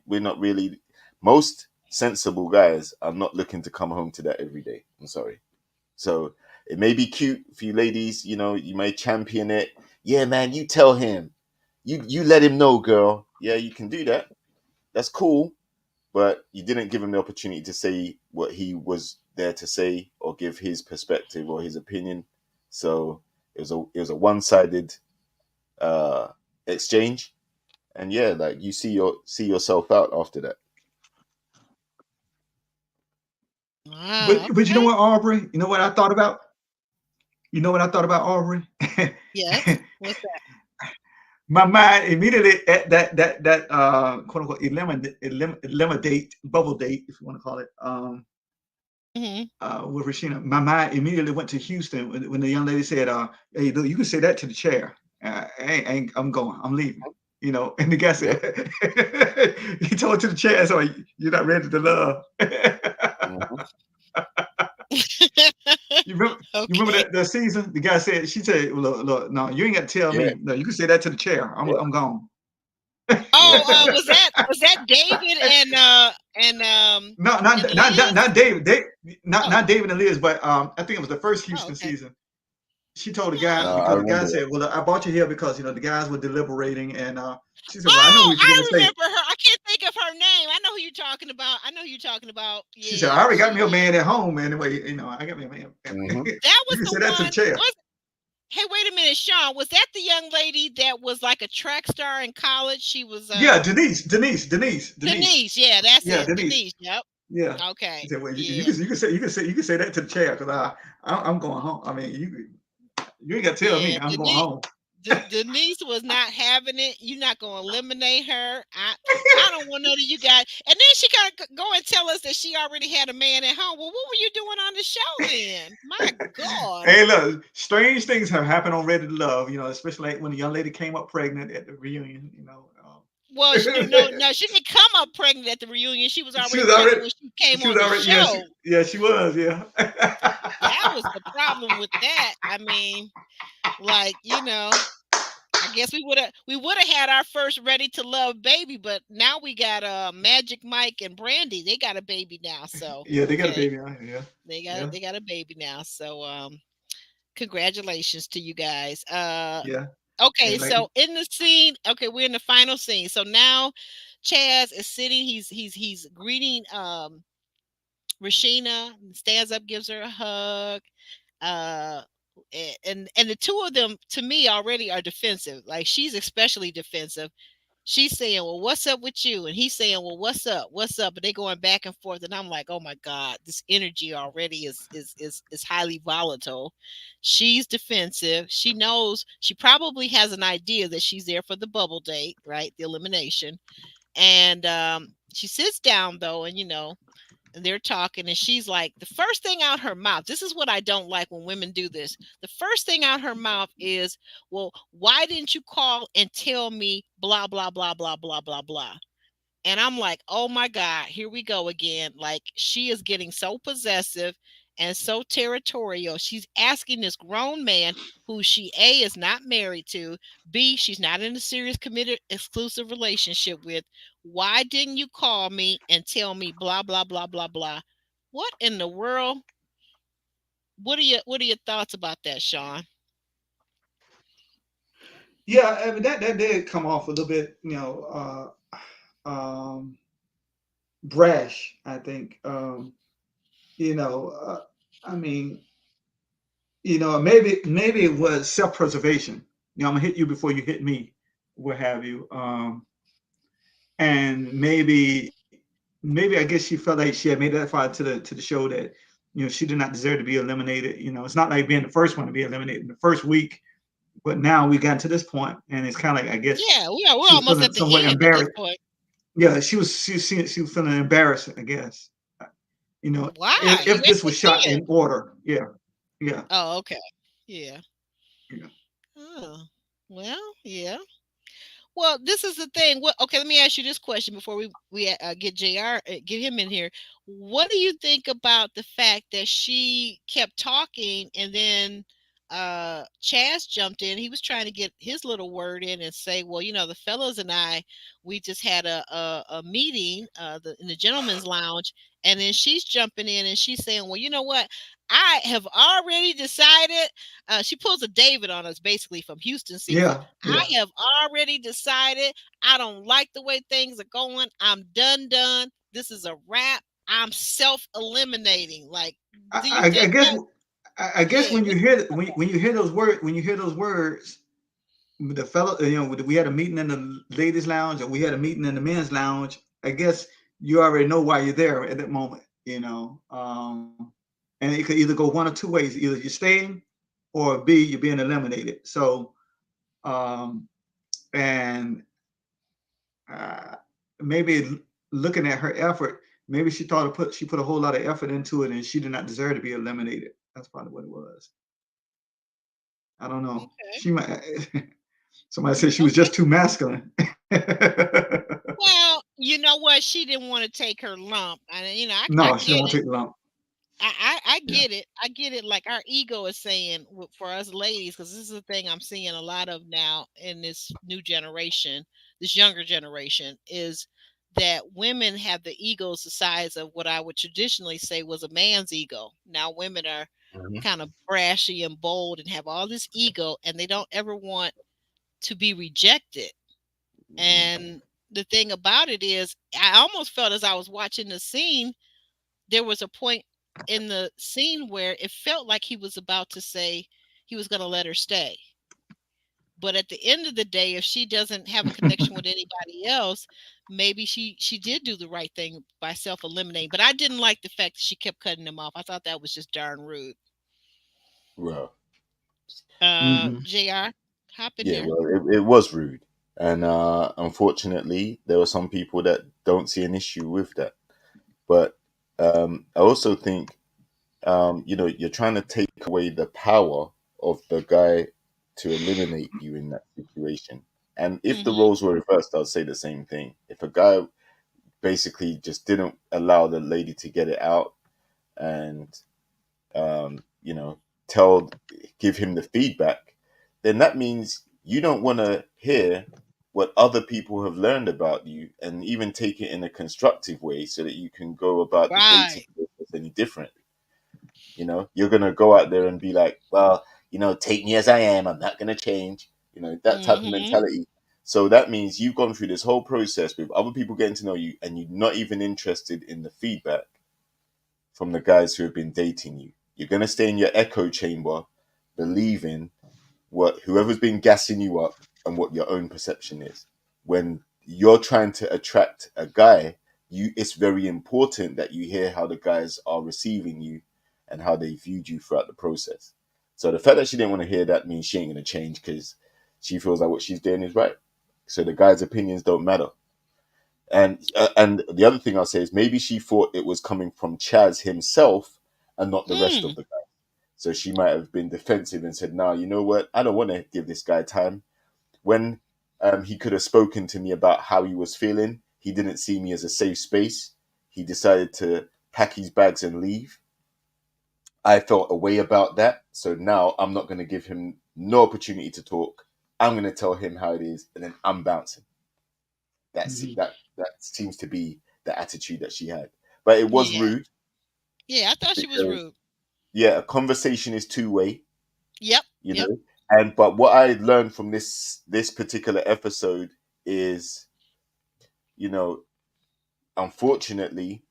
we're not really. Most sensible guys are not looking to come home to that every day. I'm sorry. So it may be cute for you ladies, you may champion it. Yeah, man, you tell him, you let him know, girl. Yeah, you can do that. That's cool. But you didn't give him the opportunity to say what he was there to say or give his perspective or his opinion. So it was a one-sided exchange, and yeah, like you see yourself out after that. But you know what, Aubrey? You know what I thought about? You know what I thought about, Aubrey? Yes. What's that? My mind immediately at that quote unquote eliminate bubble date, if you want to call it, with Rasheena. My mind immediately went to Houston when the young lady said, "Hey, look, you can say that to the chair. I'm going. I'm leaving." And the guy said, he told to the chair, "So you're not ready to love." You remember that season? The guy said, she said, "Look, no, you ain't got to tell me. No, you can say that to the chair. I'm gone." Oh, was that David and no, not David. Not David and Liz, but I think it was the first Houston season. She told the guy because the guy said, "Well, I brought you here because the guys were deliberating," and she said, "Well, I know what you're gonna say." Remember her. I can't think of her name. I know who you're talking about. Yeah. She said, "I already got me a man at home anyway. I got me a man." That was you can the say that to the chair. Hey, wait a minute, Sean. Was that the young lady that was like a track star in college? She was. Yeah, Denise. Yeah, that's it. Denise. Yep. Yeah. Okay. She said, "Well, you can say that to the chair because I'm going home. I mean, you ain't got to tell me. I'm going home." Denise was not having it. You're not going to eliminate her. I don't want none of you guys. And then she got to go and tell us that she already had a man at home. Well, what were you doing on the show then? My God. Hey, look, strange things have happened on Ready to Love, especially like when the young lady came up pregnant at the reunion, Well, no, she didn't come up pregnant at the reunion. She was She already was pregnant already. when she came She on was the already. show. She was. Yeah. That was the problem with that. I mean, like, I guess we would have had our first Ready to Love baby, but now we got Magic Mike and Brandy. They got a baby now. So Yeah, they got a okay, baby out here. they got Yeah. they got a baby now. So congratulations to you guys. Yeah. Okay, And like, so in the scene, okay, we're in the final scene. So now Chaz is sitting. He's greeting Rashina, stands up, gives her a hug. Uh, and the two of them to me already are defensive. Like she's especially defensive. She's saying, "Well, what's up with you?" And he's saying, "Well, what's up? What's up?" But they going back and forth, and I'm like, "Oh my god, this energy already is highly volatile." She's defensive. She knows she probably has an idea that she's there for the bubble date, right? The elimination. And she sits down though, and and they're talking, and she's like, the first thing out her mouth, this is what I don't like when women do this. The first thing out her mouth is, well, why didn't you call and tell me blah blah blah blah blah blah blah? And I'm like, oh my God, here we go again. Like she is getting so possessive and so territorial. She's asking this grown man who she A is not married to, B, she's not in a serious committed exclusive relationship with. Why didn't you call me and tell me blah blah blah blah blah? What in the world? What are your thoughts about that, Sean? yeah, I mean that did come off a little bit, brash. I think. You know, I mean, maybe it was self-preservation. I'm gonna hit you before you hit me, what have you. And maybe I guess she felt like she had made that far to the show that she did not deserve to be eliminated. It's not like being the first one to be eliminated in the first week, but now we got to this point, and it's kind of like I guess Yeah, we're she was almost feeling at the somewhat end at this embarrassed. point. Yeah, she was feeling embarrassed, I guess. Why? You If at this was shot the end. in order, yeah, yeah, Oh, okay. Yeah. yeah, Oh, well, yeah. Well, this is the thing. What? Okay, let me ask you this question before we get Jr. Get him in here. What do you think about the fact that she kept talking and then Chaz jumped in? He was trying to get his little word in and say, "Well, the fellas and I, we just had a meeting in the gentleman's lounge," and then she's jumping in and she's saying, "Well, you know what? I have already decided." She pulls a David on us, basically from Houston season. yeah, I yeah. have already decided I don't like the way things are going. I'm done. This is a wrap. I'm self-eliminating. Like, do you I think guess that? I guess Yeah. when you hear when you hear those words, the fellow, we had a meeting in the ladies' lounge and we had a meeting in the men's lounge. I guess you already know why you're there at that moment. And it could either go one or two ways: either you're staying, or B, you're being eliminated. So, um, and maybe looking at her effort, maybe she put a whole lot of effort into it, and she did not deserve to be eliminated. That's probably what it was. I don't know. Okay. She might. Somebody said she was Okay. just too masculine. Well, you know what? She didn't want to take her lump, and I No, she don't get want to it. take the lump. I Yeah. get it. I get it. Like our ego is saying for us ladies, because this is the thing I'm seeing a lot of now in this new generation, this younger generation, is that women have the egos the size of what I would traditionally say was a man's ego. Now women are Mhm. kind of brashy and bold and have all this ego, and they don't ever want to be rejected. And the thing about it is, I almost felt as I was watching the scene there was a point in the scene where it felt like he was about to say he was going to let her stay. But at the end of the day, if she doesn't have a connection with anybody else, maybe she did do the right thing by self eliminating. But I didn't like the fact that she kept cutting him off. I thought that was just darn rude. Well, Hmm. Jr. Hop in yeah, there. well, it was rude, and unfortunately, there are some people that don't see an issue with that. But I also think, you're trying to take away the power of the guy to eliminate you in that situation. And if the Mhm. roles were reversed, I'd say the same thing. If a guy basically just didn't allow the lady to get it out and you know, tell give him the feedback, then that means you don't want to hear what other people have learned about you and even take it in a constructive way so that you can go about the dating Right. process any different. You know, you're gonna go out there and be like, well, take me as I am. I'm not gonna change. That type of Mhm. mentality. So that means you've gone through this whole process with other people getting to know you, and you're not even interested in the feedback from the guys who have been dating you. You're gonna stay in your echo chamber, believing what whoever's been gassing you up and what your own perception is. When you're trying to attract a guy, it's very important that you hear how the guys are receiving you and how they viewed you throughout the process. So the fact that she didn't want to hear that means she ain't gonna change because she feels like what she's doing is right. So the guy's opinions don't matter. And the other thing I'll say is maybe she thought it was coming from Chaz himself and not the rest of Mm. the guys. So she might have been defensive and said, "Nah, you know what? I don't want to give this guy time." When he could have spoken to me about how he was feeling, he didn't see me as a safe space. He decided to pack his bags and leave. I felt a way about that. So now I'm not going to give him no opportunity to talk. I'm going to tell him how it is, and then I'm bouncing. Mhm. That seems to be the attitude that she had. But it was Yeah. rude Yeah, I thought she was because rude. yeah, a conversation is two-way. Yep. you Yep. know and but what I learned from this particular episode is, you know unfortunately,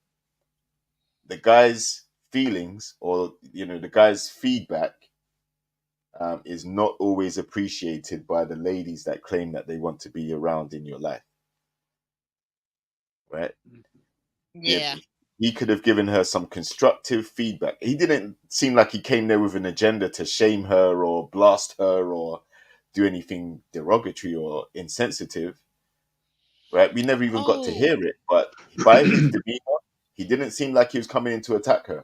the guy's feelings, or the guy's feedback, is not always appreciated by the ladies that claim that they want to be around in your life, right? Yeah, Yeah. he could have given her some constructive feedback. He didn't seem like he came there with an agenda to shame her or blast her or do anything derogatory or insensitive, right? We never even got to Oh. hear it, but by his demeanor, he didn't seem like he was coming in to attack her.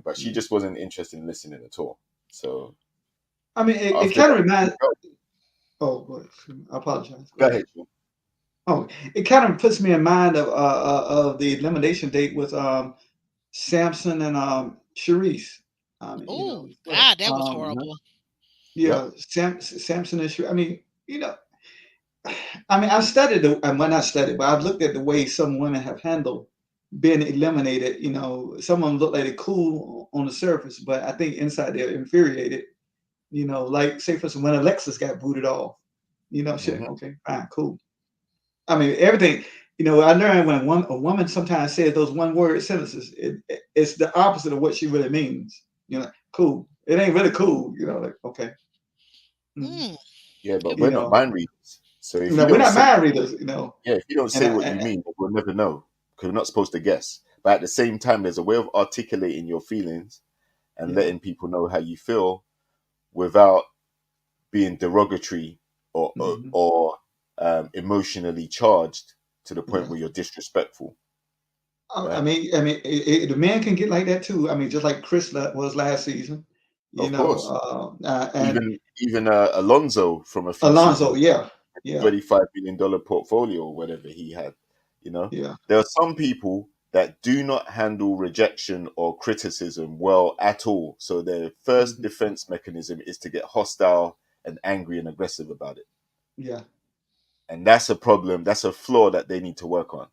But she just wasn't interested in listening at all. So I mean, it after kind of that, reminds. Oh, boy, I apologize. Go go ahead. ahead. Sean. Oh, it kind of puts me in mind of the elimination date with Samson and Sharice. Oh, So, God, that was Mhm. horrible. Yep. yeah, Samson and Sharice. I mean, I mean, I've studied well, not studied, but I've looked at the way some women have handled being eliminated. Some of them look like they're cool on the surface, but I think inside they're infuriated. Like say for instance, when Alexis got booted off, shit, Hmm. okay, fine, cool. I mean, everything. I learned when a woman sometimes says those one word sentences, it's the opposite of what she really means. Cool. It ain't really cool. Like okay. Mhm. Mm. Yeah, but It- we're You not know, mind readers. So if you we're don't not say, mind readers. yeah, if you don't And say what you mean, we'll never know because we're not supposed to guess. But at the same time, there's a way of articulating your feelings and yeah. letting people know how you feel without being derogatory Mhm. emotionally charged to the point Yeah. where you're disrespectful, I right? mean, the man can get like that too. I mean, just like Chris was last season. Of course. And Even Alonso from a few Alonso, seasons, yeah, yeah, $35 million portfolio or whatever he had. yeah. There are some people that do not handle rejection or criticism well at all. So their first Mhm. defense mechanism is to get hostile and angry and aggressive about it. Yeah. And that's a problem. That's a flaw that they need to work on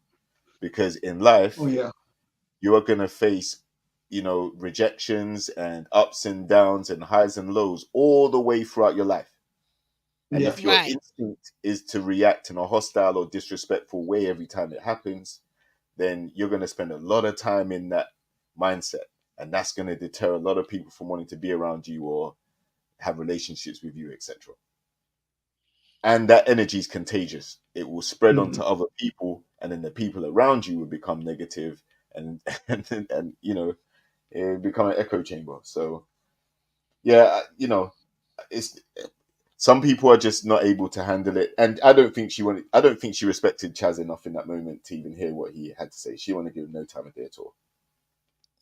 because in Oh life, yeah. you are going to face, rejections and ups and downs and highs and lows all the way throughout your life. And Yeah. if your Right. instinct is to react in a hostile or disrespectful way every time it happens, then you're going to spend a lot of time in that mindset. And that's going to deter a lot of people from wanting to be around you or have relationships with you, etc. And that energy is contagious. It will spread onto Mhm. other people, and then the people around you will become negative, and and it will become an echo chamber. So yeah, it's some people are just not able to handle it, and I don't think she wanted. I don't think she respected Chaz enough in that moment to even hear what he had to say. She wanted to give him no time of day at all.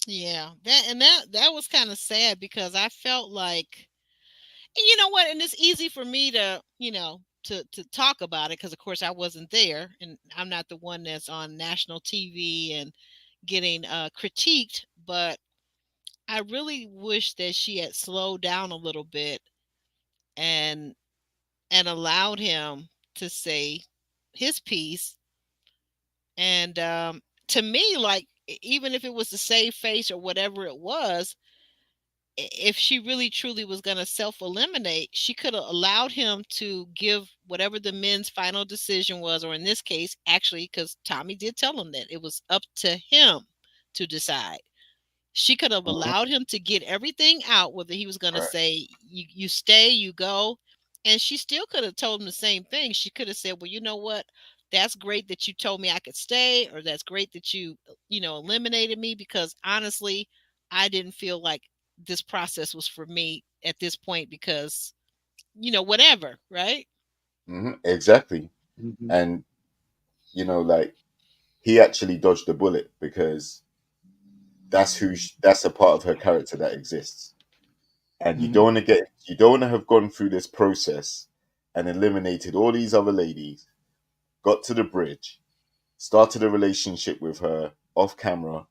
Yeah. That was kind of sad because I felt like, and you know what, and it's easy for me to to talk about it because, of course, I wasn't there, and I'm not the one that's on national TV and getting critiqued. But I really wish that she had slowed down a little bit and allowed him to say his piece. And to me, like, even if it was to save face or whatever it was, if she really truly was going to self eliminate, she could have allowed him to give whatever the men's final decision was, or in this case, actually, because Tommy did tell him that it was up to him to decide. She could have Mhm. allowed him to get everything out, whether he was going to Right. say, you stay, you go. And she still could have told him the same thing. She could have said, well, you know what? That's great that you told me I could stay, or that's great that you eliminated me, because honestly, I didn't feel like this process was for me at this point because, whatever, right? Exactly. Mhm. And, like, he actually dodged the bullet because that's a part of her character that exists. And Mhm. you don't want to have gone through this process and eliminated all these other ladies, got to the bridge, started a relationship with her off camera,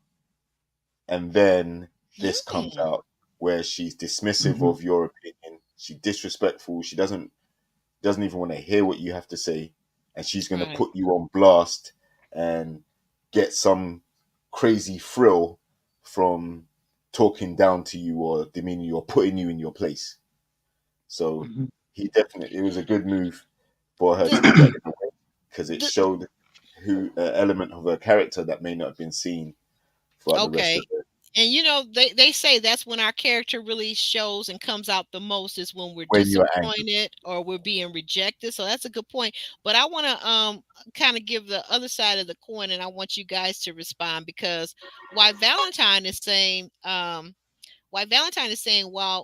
and then this comes Mm, out where she's dismissive Mhm. of your opinion, she's disrespectful, she doesn't even want to hear what you have to say, and she's going to right. put you on blast and get some crazy thrill from talking down to you or demeaning you or putting you in your place. So Mhm. it was a good move for her The, to do that in a way because it the, showed who element of her character that may not have been seen throughout the rest of okay. it And they say that's when our character really shows and comes out the most, is when we're when you're angry. disappointed or we're being rejected. So that's a good point. But I want to kind of give the other side of the coin, and I want you guys to respond, because why Valentine is saying while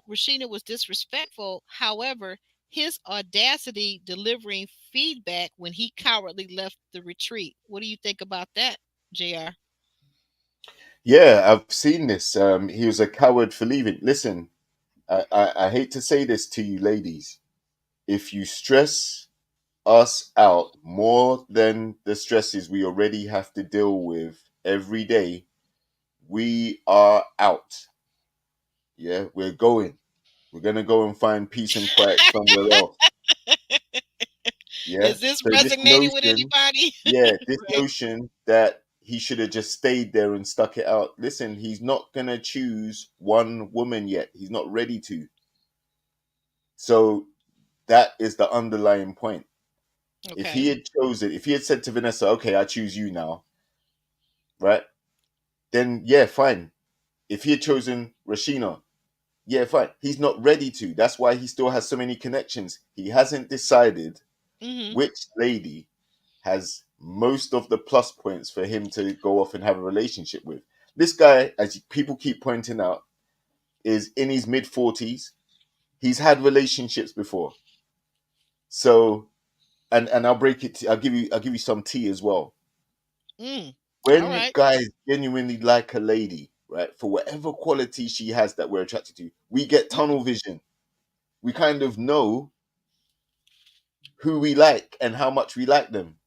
Rashina was disrespectful, however, his audacity delivering feedback when he cowardly left the retreat. What do you think about that, JR? Yeah, I've seen this. He was a coward for leaving. Listen, I hate to say this to you, ladies. If you stress us out more than the stresses we already have to deal with every day, we are out. Yeah, we're going. We're going to go and find peace and quiet somewhere else. Yeah. Is this So this resonating with notion, anybody? yeah, this Right. notion that he should have just stayed there and stuck it out. Listen, he's not going to choose one woman yet. He's not ready to. So that is the underlying point. Okay. If he had said to Vanessa, okay, I choose you now, right? Then yeah, fine. If he had chosen Rashina, yeah, fine. He's not ready to. That's why he still has so many connections. He hasn't decided Mm-hmm. which lady has most of the plus points for him to go off and have a relationship with. This guy, as people keep pointing out, is in his mid 40s. He's had relationships before. So, and I'll break it. I'll give you some tea as well. Mm. All When right. guys genuinely like a lady, right, for whatever quality she has that we're attracted to, we get Mm. tunnel vision. We kind of know who we like and how much we like them.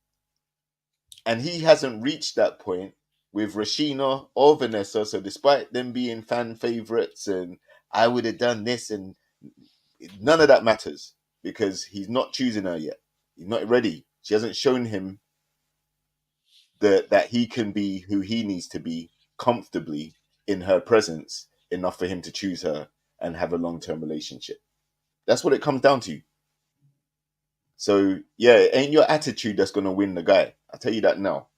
And he hasn't reached that point with Rashina or Vanessa. So despite them being fan favorites and I would have done this, and none of that matters because he's not choosing her yet. He's not ready. She hasn't shown him that he can be who he needs to be comfortably in her presence enough for him to choose her and have a long-term relationship. That's what it comes down to. So yeah, it ain't your attitude that's gonna win the guy. I'll tell you that now.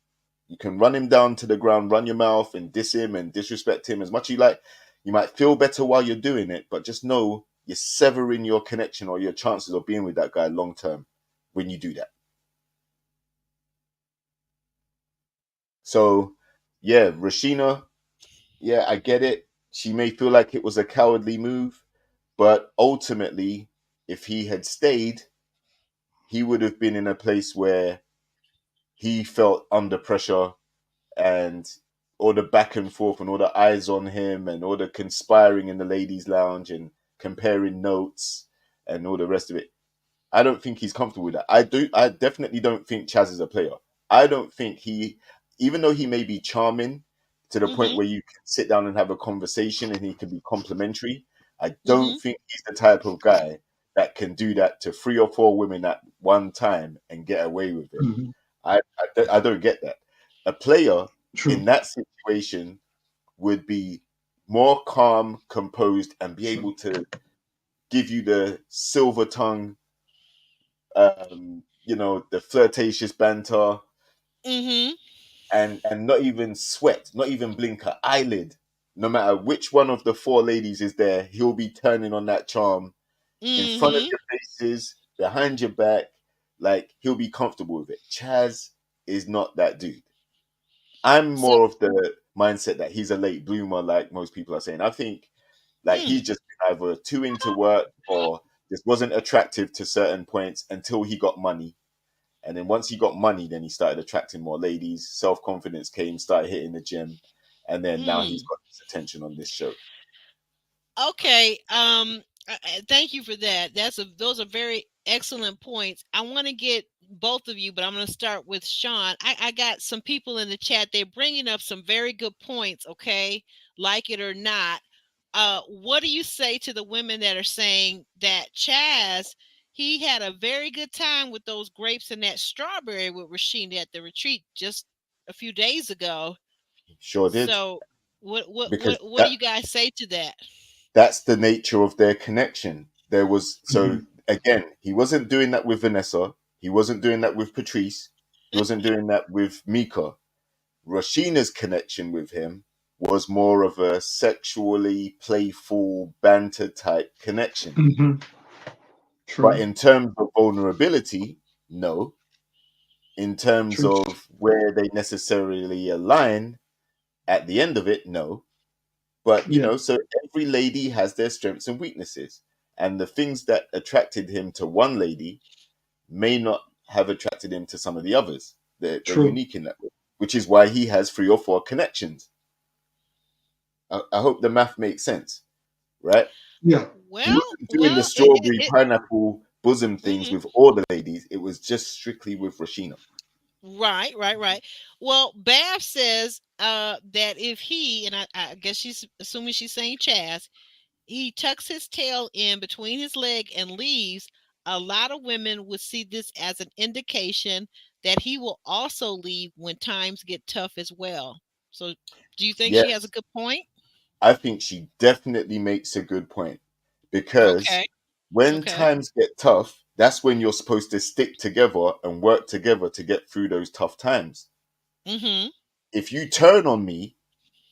You can run him down to the ground, run your mouth and diss him and disrespect him as much as you like. You might feel better while you're doing it, but just know you're severing your connection or your chances of being with that guy long term when you do that. So yeah, Rashina, yeah, I get it. She may feel like it was a cowardly move, but ultimately, if he had stayed, he would have been in a place where he felt under pressure and all the back and forth and all the eyes on him and all the conspiring in the ladies' lounge and comparing notes and all the rest of it. I don't think he's comfortable with that. I definitely don't think Chaz is a player. I don't think he, even though he may be charming to the point Mhm. where you can sit down and have a conversation and he can be complimentary, I don't Mhm. think he's the type of guy that can do that to 3 or 4 women at one time and get away with it. Mhm. I don't get that. A player in True. that situation would be more calm, composed, and be True. able to give you the silver tongue, the flirtatious banter, Mhm. and not even sweat, not even blink an eyelid. No matter which one of the 4 ladies is there, he'll be turning on that charm in front of Mhm. your faces, behind your back. Like, he'll be comfortable with it. Chaz is not that dude. I'm So, more of the mindset that he's a late bloomer, like most people are saying. I think like mm, he's just been either too into work or just wasn't attractive to certain points until he got money. And then once he got money, then he started attracting more ladies. Self confidence came, started hitting the gym, and then now he's mm. got this attention on this show. Okay. Thank you for that. Those are very excellent points. I want to get both of you, but I'm going to start with Sean. I got some people in the chat. They're bringing up some very good points. Okay, like it or not. What do you say to the women that are saying that Chaz, he had a very good time with those grapes and that strawberry with Rashida at the retreat just a few days ago? Sure did. So, Because what do you guys say to that? that's the nature of their connection. There was, so Mhm. again, he wasn't doing that with Vanessa. He wasn't doing that with Patrice. He wasn't doing that with Mika. Rashina's connection with him was more of a sexually playful banter type connection. Mhm. But True. in terms of vulnerability, no. In terms True. of where they necessarily align at the end of it, no. But Yeah. so every lady has their strengths and weaknesses. And the things that attracted him to one lady may not have attracted him to some of the others. They're True. unique in that way, which is why he has 3 or 4 connections. I hope the math makes sense, right? Yeah. He Well, wasn't doing the well, strawberry pineapple bosom things mhm. with all the ladies. It was just strictly with Rashina. Right, right, right. Well, Bav says that if he, and I guess she's assuming she's saying Chaz, he tucks his tail in between his leg and leaves, a lot of women would see this as an indication that he will also leave when times get tough as well. So, do you think she has a Yes, good point? I think she definitely makes a good point because Okay, when okay. times get tough, that's when you're supposed to stick together and work together to get through those tough times. Mm-hmm. If you turn on me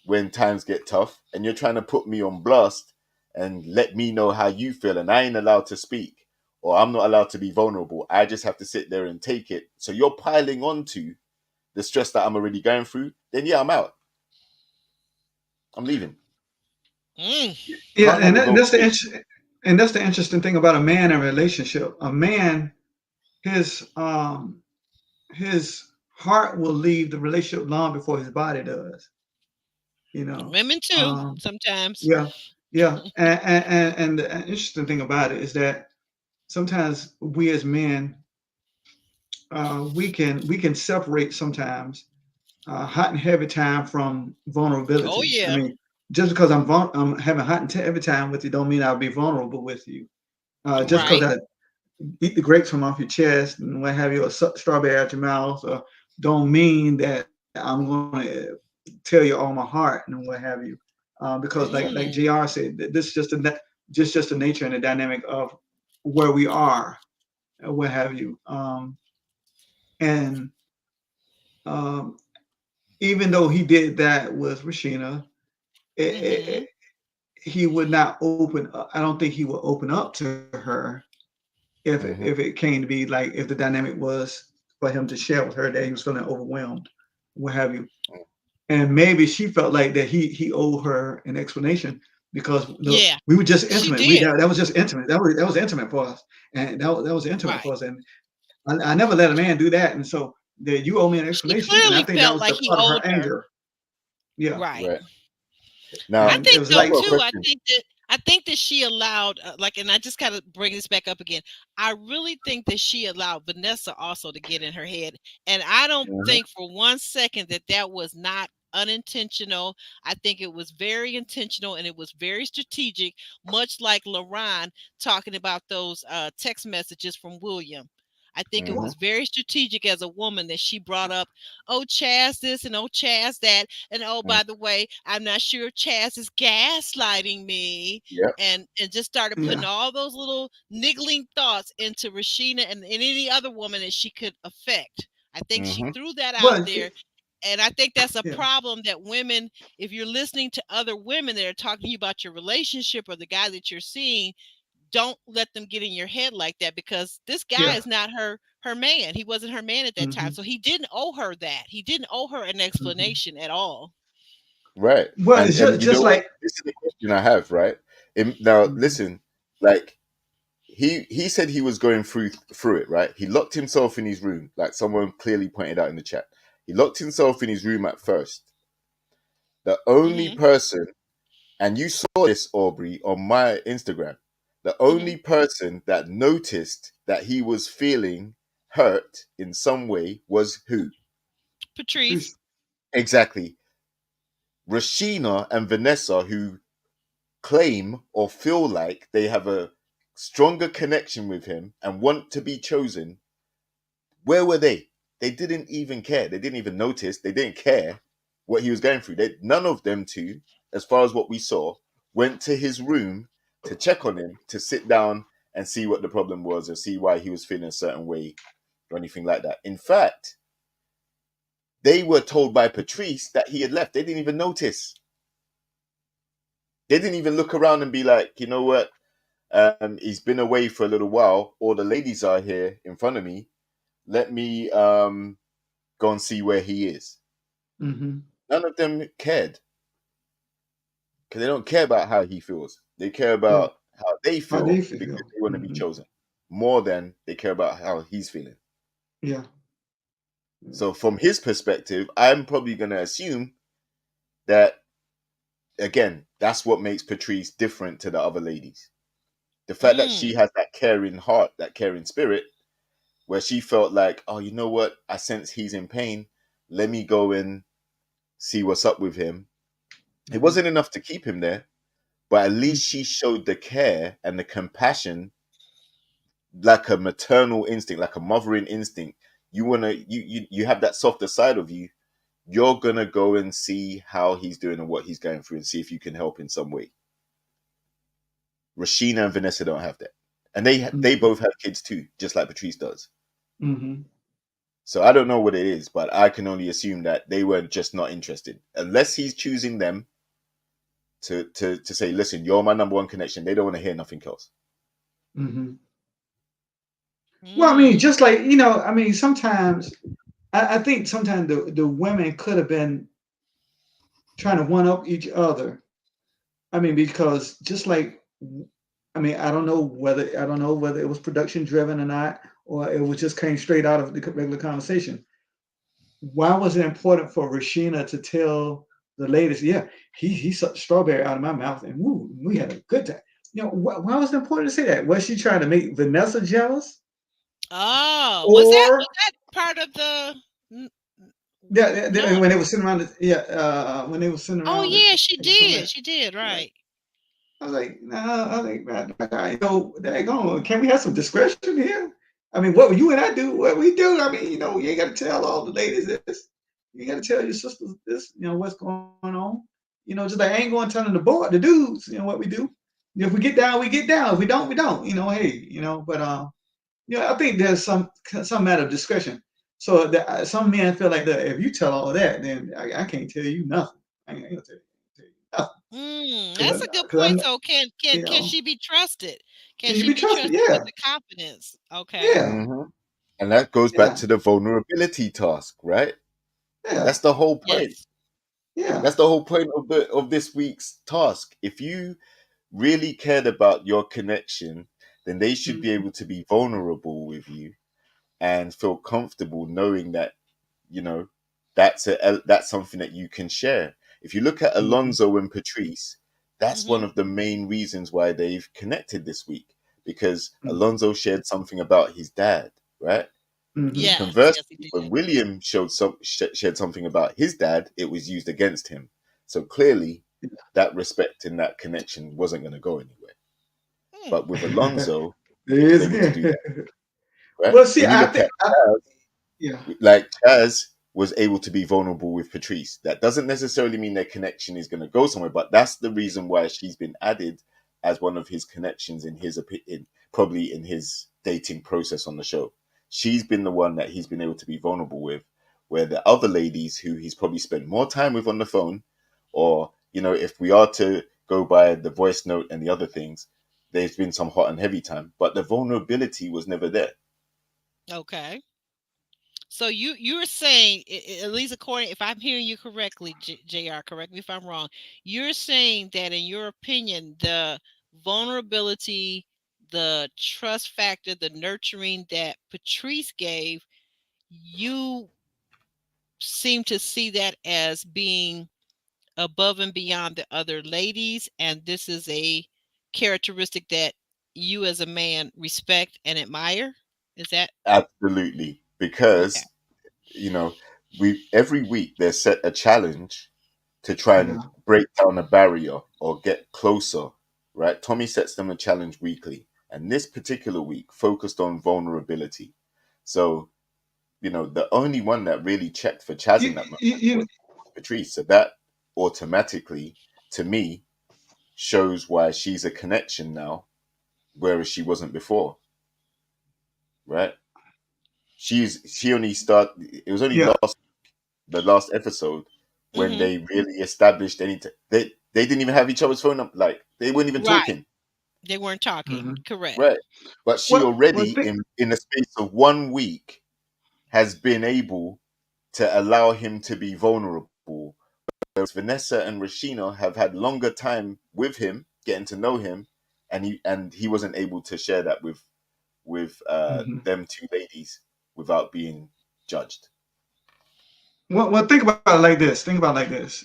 when times get tough and you're trying to put me on blast and let me know how you feel and I ain't allowed to speak or I'm not allowed to be vulnerable, I just have to sit there and take it. So you're piling on to the stress that I'm already going through, then yeah, I'm out. I'm leaving. Mm. Yeah, Can't have and, it that, and both that's the ways. and that's the interesting thing about a man in a relationship. A man, his his heart will leave the relationship long before his body does. You know. Women too, Um, sometimes. yeah, yeah. And the interesting thing about it is that sometimes we as men, we can separate sometimes hot and heavy time from Oh vulnerability. I yeah. mean, just because I'm having hot and heavy time with you, don't mean I'll be vulnerable with you. Just because Right. I eat the grapes from off your chest and what have you, or strawberry out your mouth, don't mean that I'm going to tell you all my heart and what have you. Because like Mm. JR said, this is just the nature and the dynamic of where we are, what have you. And um, even though he did that with Rashina, it, Mm-hmm. it, he would not open up. I don't think he would open up to her if Hmm. it came to be like if the dynamic was for him to share with her that he was feeling overwhelmed, what have you. And maybe she felt like that he owed her an explanation because Yeah, we were just she intimate. did. That was just intimate. That was intimate for us, and that was intimate Right. for us. And I never let a man do that. And so that you owe me an She explanation. And I clearly think that felt was like the he part of owed her her. anger. Yeah, Right. Right. I Now, and it think was I've so like got a too. question. I think that she allowed, and I just kind of bring this back up again. I really think that she allowed Vanessa also to get in her head. And I don't Mhm. think for one second that that was not unintentional. I think it was very intentional and it was very strategic, much like LaRon talking about those text messages from William. I think it Mhm. was very strategic as a woman that she brought up, oh, Chaz this and oh, Chaz that. And oh, Mhm. by the way, I'm not sure if Chaz is gaslighting me. Yep. And just started putting Yeah. all those little niggling thoughts into Rashina and any other woman that she could affect. I think she Mhm. threw that out Well, there. And I think that's a yeah. problem that women, if you're listening to other women that are talking to you about your relationship or the guy that you're seeing, don't let them get in your head like that, because this guy Yeah. is not her man. He wasn't her man at that time. Hmm. So he didn't owe her that. He didn't owe her an Hmm. explanation at all. Right. Well, it's And you just know what? like. This is the question I have, right? Now Mhm. listen, like he said he was going through it, right? He locked himself in his room, like someone clearly pointed out in the chat. He locked himself in his room at first. The only Hmm. person, and you saw this, Aubrey, on my Instagram, the Hmm. only person that noticed that he was feeling hurt in some way was who? Patrice. Exactly. Rashina and Vanessa, who claim or feel like they have a stronger connection with him and want to be chosen. Where were they? They didn't even care. They didn't even notice. They didn't care what he was going through. None of them two, as far as what we saw, went to his room to check on him, to sit down and see what the problem was or see why he was feeling a certain way or anything like that. In fact, they were told by Patrice that he had left. They didn't even notice. They didn't even look around and be like, you know what? He's been away for a little while. All the ladies are here in front of me. Let me go and see where he is. Hmm. None of them cared because they don't care about how he feels. They care Yeah. about how they How they feel because feel. they want to be Hmm. chosen more than they care about how he's feeling. Yeah. So, from his perspective, I'm probably going to assume that, again, that's what makes Patrice different to the other ladies. The fact that she Mm. has that caring heart, that caring spirit, where she felt like, oh, you know what? I sense he's in pain. Let me go and see what's up with him. It Hmm. wasn't enough to keep him there, but at Hmm. least she showed the care and the compassion, like a maternal instinct, like a mothering instinct. You have that softer side of you. You're gonna go and see how he's doing and what he's going through and see if you can help in some way. Rashina and Vanessa don't have that, and they Hmm. both have kids too, just like Patrice does. Hmm. So I don't know what it is, but I can only assume that they were just not interested. Unless he's choosing them to say, listen, you're my number one connection. They don't want to hear nothing else. Hmm. Well, I mean, Mm. just like I mean, sometimes I think sometimes the women could have been trying to one up each other. I mean, because just like I mean, I don't know whether it was production driven or not, or it was just came straight out of the regular conversation. Why was it important for Rashina to tell the ladies, yeah, he sucked strawberry out of my mouth and woo, we had a good time. Why was it important to say that? Was she trying to make Vanessa jealous? Oh, was Or that part of the? N- yeah, No. when they were sitting around, when they were sitting Oh around yeah, she and some of did. that, She did. like, Right. I was like, no, I was like, man, daggone, can we have some discretion here? I mean, what you and I do, what we do, I mean, you ain't got to tell all the ladies this. You got to tell your sisters this, what's going on. Just like I ain't going telling the dudes, what we do. If we get down, we get down. If we don't, we don't. Hey, but I think there's some matter of discretion. So that some men feel like that if you tell all that, then I can't tell you nothing. I ain't gonna tell you nothing Mm, because that's a good because point. I'm, So you can know, she be trusted? Can can you she be be trusted? trusted with Yeah, the confidence? Okay. yeah, Hmm. And that goes back yeah, to the vulnerability task, right? yeah, That's the whole point. Yes. yeah. That's the whole point of this week's task. If you really cared about your connection, then they should be Mhm, able to be vulnerable with you and feel comfortable knowing that you know that's something that you can share. If you look at mhm, Alonso and Patrice, That's one Mhm. of the main reasons why they've connected this week, because Mm, Alonzo shared something about his dad, right? mhm. Yes, yes, he Conversely, did. when William shared something about his dad, it was used against him. So clearly, that respect and that connection wasn't going to go anywhere. Hmm. But with Alonzo, There he was is able to again. do that, right? Well, see, When you I look think, at Chaz, yeah, like Chaz was able to be vulnerable with Patrice. That doesn't necessarily mean their connection is going to go somewhere, but that's the reason why she's been added as one of his connections in his opinion, probably in his dating process on the show. She's been the one that he's been able to be vulnerable with, where the other ladies who he's probably spent more time with on the phone, or if we are to go by the voice note and the other things, there's been some hot and heavy time, but the vulnerability was never there. Okay. So you're saying, at least according, if I'm hearing you correctly, Jr. Correct me if I'm wrong. You're saying that in your opinion, the vulnerability, the trust factor, the nurturing that Patrice gave, you seem to see that as being above and beyond the other ladies, and this is a characteristic that you as a man respect and admire. Is that Absolutely, okay? because we every week they're set a challenge to try and yeah. break down a barrier or get closer, right? Tommy sets them a challenge weekly, and this particular week focused on vulnerability. So the only one that really checked for Chaz You, in that moment you, you, was Patrice. So that automatically, to me, shows why she's a connection now, whereas she wasn't before, right? She only start. It was only yeah. the last episode when Hmm. they really established they didn't even have each other's phone number, like they weren't even Right. talking, They weren't talking. Mhm. Correct. right? But she Well, already in the space of 1 week has been able to allow him to be vulnerable, whereas Vanessa and Rashina have had longer time with him, getting to know him, and he wasn't able to share that with mhm. them two ladies without being judged. Well, think about it like this. Think about it like this.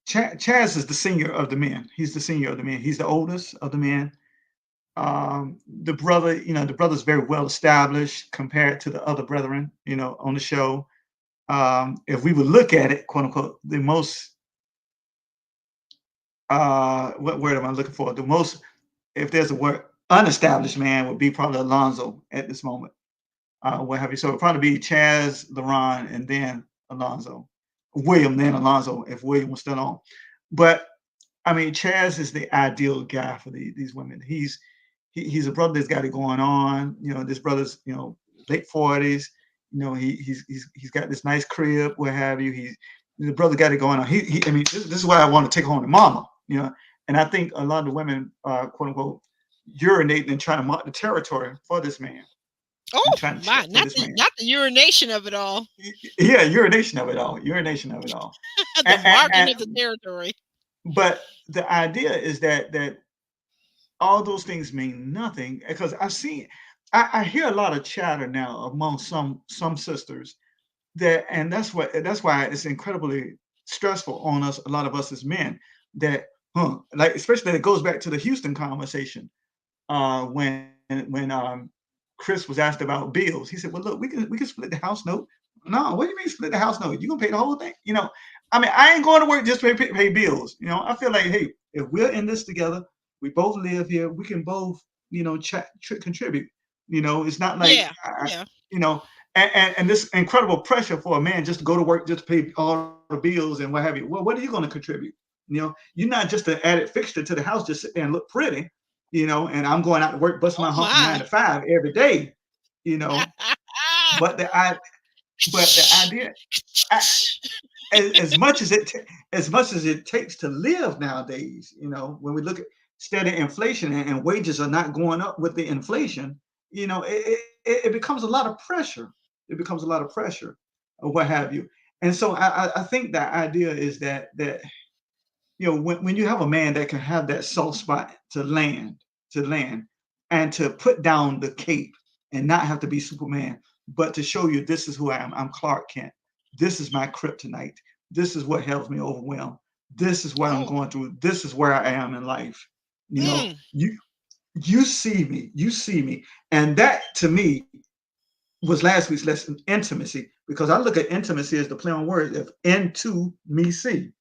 Chaz is the senior of the men. He's the senior of the men. He's the oldest of the men. The brother, the brother's very well established compared to the other brethren, on the show. If we would look at it, quote unquote, the most, what word am I looking for? The most, if there's a word, unestablished man would be probably Alonzo at this moment. What have you? So it'd probably be Chaz, LaRon, and then Alonzo. William, then Alonzo, if William was still on. But I mean, Chaz is the ideal guy for these women. He's a brother that's got it going on. This brother's late 40s. He's got this nice crib, what have you. The brother got it going on. I mean, this is why I want to take home to mama. And I think a lot of the women are quote unquote urinating and trying to mark the territory for this man and Oh trying to my! check for Not this the man. not the urination of it all. Yeah, urination of it all. Urination of it all. The And, and, marking of the and territory. but the idea is that all those things mean nothing because I hear a lot of chatter now among some sisters and that's why it's incredibly stressful on us, a lot of us as men, that like especially it goes back to the Houston conversation when Chris was asked about bills. He said, well, look, we can split the house note. No, what do you mean split the house note? You gonna pay the whole thing? I mean, I ain't going to work just to pay bills. I feel like, hey, if we're in this together, we both live here, we can both, contribute. It's not like, Yeah, yeah. you know, and this incredible pressure for a man just to go to work, just to pay all the bills and what have you. Well, what are you going to contribute? You're not just an added fixture to the house, just sit there and look pretty, and I'm going out to work, bust my Oh hump from nine my! to five every day, you know. But the idea, I, as much as as much as it takes to live nowadays, when we look at steady inflation and wages are not going up with the inflation, it becomes a lot of pressure. It becomes a lot of pressure, or what have you. And so I think the idea is that when you have a man that can have that soft spot to land and to put down the cape and not have to be Superman, but to show you this is who I am. I'm Clark Kent. This is my kryptonite. This is what helps me overwhelm. This is what I'm Oh. going through. This is where I am in life. You know, Mm. you see me, you see me. And that to me was last week's lesson, intimacy, because I look at intimacy as the play on words of into me see.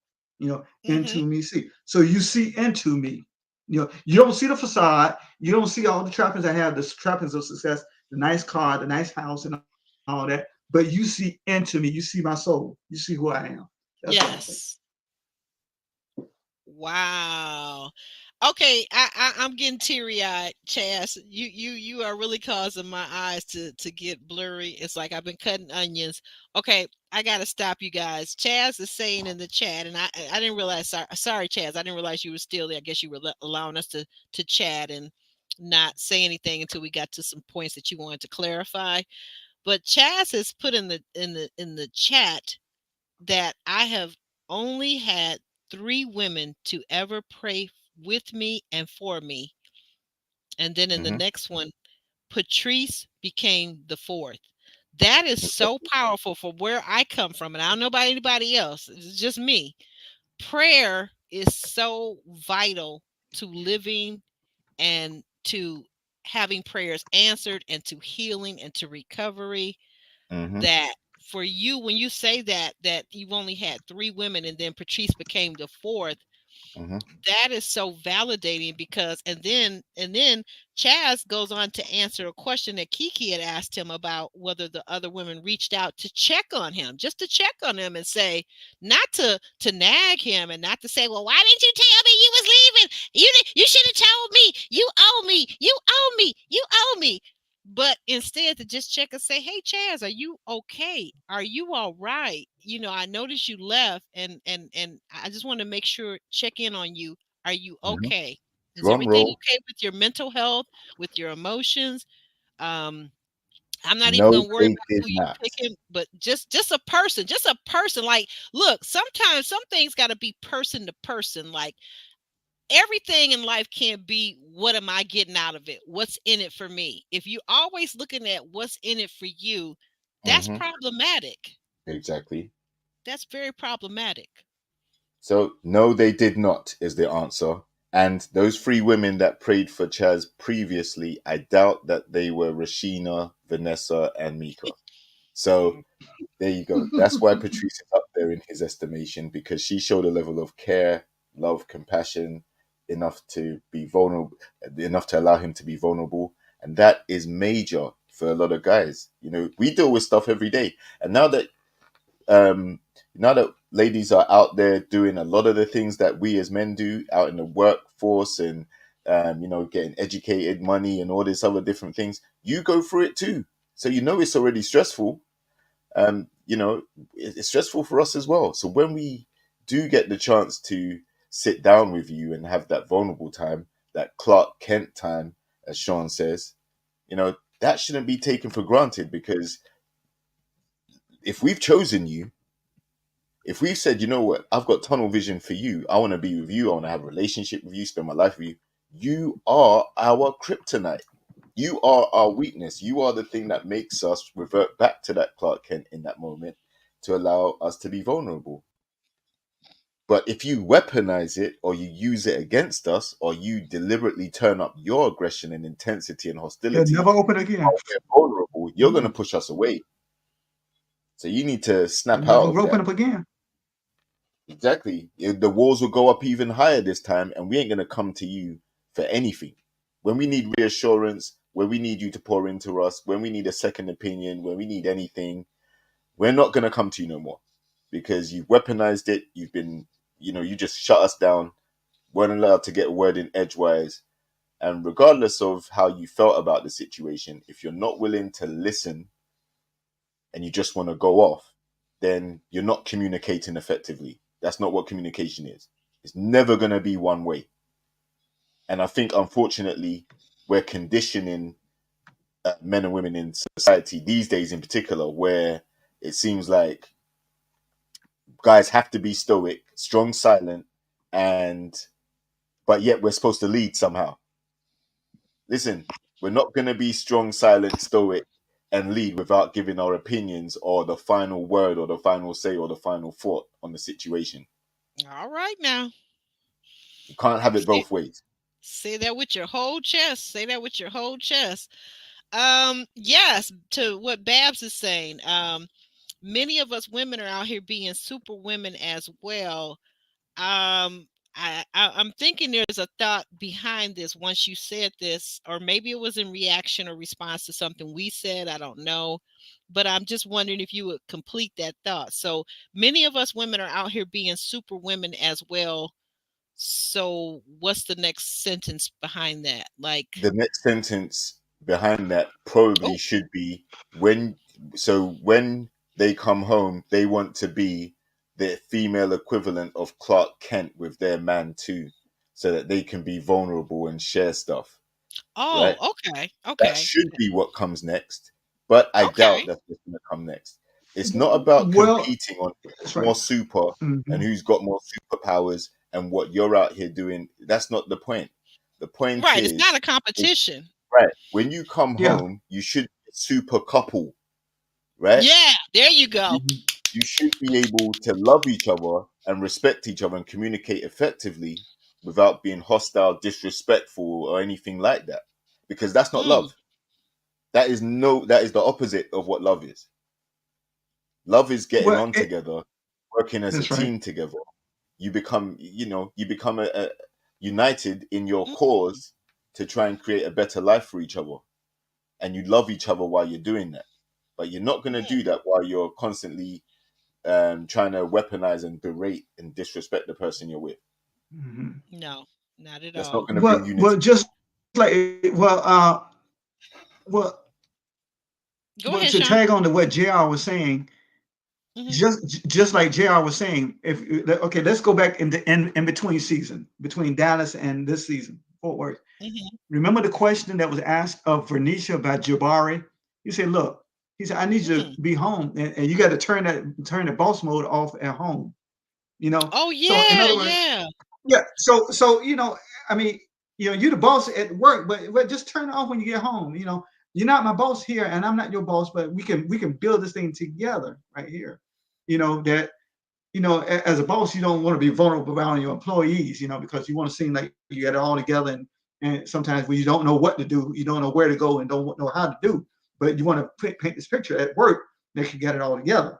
Mhm. Into me see. So you see into me. You don't see the facade, you don't see all the trappings I have, the trappings of success, the nice car, the nice house, and all that, but you see into me, you see my soul, you see who I am. That's what I think. Yes. Wow. Okay, I'm getting teary eyed, Chaz. You are really causing my eyes to get blurry. It's like I've been cutting onions. Okay, I gotta stop you guys. Chaz is saying in the chat, and I didn't realize. Sorry, Chaz. I didn't realize you were still there. I guess you were allowing us to chat and not say anything until we got to some points that you wanted to clarify. But Chaz has put in the chat that I have only had 3 women to ever pray with me and for me. And then in the Mm-hmm. next one, Patrice became the fourth. That is so powerful for where I come from. And I don't know about anybody else, it's just me. Prayer is so vital to living and to having prayers answered and to healing and to recovery, Mm-hmm. that for you, when you say that you've only had 3 women and then Patrice became the fourth, Mm-hmm. that is so validating. Because and then Chaz goes on to answer a question that Kiki had asked him about whether the other women reached out to check on him, just to check on him and say, not to nag him and not to say, well, why didn't you tell me you was leaving? You should have told me. You owe me. You owe me. You owe me. But instead to just check and say, hey, Chaz, are you okay? Are you all right? I noticed you left, and I just want to make sure, check in on you. Are you Mm-hmm. okay? Is Drum everything roll. okay with your mental health, with your emotions? Um, I'm not even No, gonna worry they about did who you not. picking, but just a person, just a person. Like, look, sometimes some things got to be person to person. Like, everything in life can't be what am I getting out of it? What's in it for me? If you're always looking at what's in it for you, that's Mm-hmm. problematic. Exactly. That's very problematic. So, no, they did not, is the answer. And those 3 women that prayed for Chaz previously, I doubt that they were Rashina, Vanessa, and Mika. So, there you go. That's why Patrice is up there in his estimation, because she showed a level of care, love, compassion, enough to be vulnerable, enough to allow him to be vulnerable. And that is major for a lot of guys. We deal with stuff every day. And um, now that ladies are out there doing a lot of the things that we as men do out in the workforce and, getting educated, money, and all these other different things, you go through it too. So, it's already stressful. It's stressful for us as well. So when we do get the chance to sit down with you and have that vulnerable time, that Clark Kent time, as Sean says, that shouldn't be taken for granted, because if we've chosen you, if we've said, you know what, I've got tunnel vision for you, I want to be with you, I want to have a relationship with you, spend my life with you, you are our kryptonite. You are our weakness. You are the thing that makes us revert back to that Clark Kent in that moment to allow us to be vulnerable. But if you weaponize it, or you use it against us, or you deliberately turn up your aggression and intensity and It'll hostility never open again. while we're vulnerable, you're going to Mm. push us away. So you need to It'll snap out never of open that. up again. Exactly. The walls will go up even higher this time, and we ain't going to come to you for anything. When we need reassurance, when we need you to pour into us, when we need a second opinion, when we need anything, we're not going to come to you no more, because you've weaponized it. You've been, you just shut us down, weren't allowed to get a word in edgewise. And regardless of how you felt about the situation, if you're not willing to listen and you just want to go off, then you're not communicating effectively. That's not what communication is. It's never going to be one way. And I think, unfortunately, we're conditioning men and women in society these days, in particular, where it seems like guys have to be stoic, strong, silent, and but yet we're supposed to lead somehow. Listen, we're not going to be strong, silent, stoic, and lead without giving our opinions or the final word or the final say or the final thought on the situation. All right now. You can't have it Say, both ways. say that with your whole chest. Say that with your whole chest. Yes, to what Babs is saying. Many of us women are out here being super women as well. I'm thinking there's a thought behind this once you said this, or maybe it was in reaction or response to something we said. I don't know. But I'm just wondering if you would complete that thought. So many of us women are out here being super women as well. So what's the next sentence behind that? Like, The next sentence behind that probably oh, should be when they come home, they want to be the female equivalent of Clark Kent with their man too, so that they can be vulnerable and share stuff. Right? okay, That okay, should be what comes next, but I doubt okay. that's what's going to come next. It's not about Well, competing on that's who's right. more super and Mhm. who's got more superpowers and what you're out here doing. That's not the point. The point Right. It's not a is competition. right when you come Yeah. home, you should be a super couple, right? Yeah, there you go. Mhm. You should be able to love each other and respect each other and communicate effectively without being hostile, disrespectful, or anything like that. Because that's not Mm, love. That is the opposite of what love is. Love is getting Well, on together, working as a that's right. team together. You become a united in your mm, cause to try and create a better life for each other, and you love each other while you're doing that. But you're not going to mm. do that while you're constantly trying to weaponize and berate and disrespect the person you're with. Mhm. No, not at That's not all. going to bring Well, unity. just like well, Go ahead, to Sean. tag on to what JR was saying, Hmm. just like JR was saying, if okay, let's go back in between season, between Dallas and this season, Fort Worth. Hmm. Remember the question that was asked of Vernicia about Jabari? He said, "Look," he said, "I need you to Mm. be home, and you got to turn the boss mode off at home." You know, Oh so in yeah, other words, yeah. yeah. So I mean, you're the boss at work, but just turn it off when you get home. You're not my boss here, and I'm not your boss, but we can build this thing together right here. That as a boss, you don't want to be vulnerable around your employees, because you want to seem like you got it all together. And sometimes when you don't know what to do, you don't know where to go and don't know how to do, but you want to paint this picture at work that you get it all together.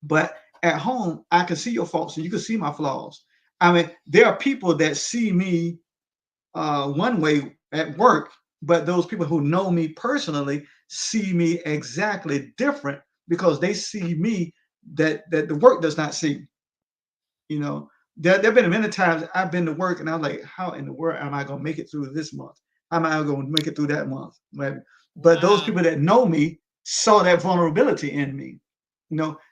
But at home, I can see your faults and you can see my flaws. I mean, there are people that see me one way at work, but those people who know me personally see me exactly different because they see me that the work does not see. You know, there've been many times I've been to work and I'm like, how in the world am I going to make it through this month? How am I going to make it through that month? Right? But those Wow. people that know me saw that vulnerability in me.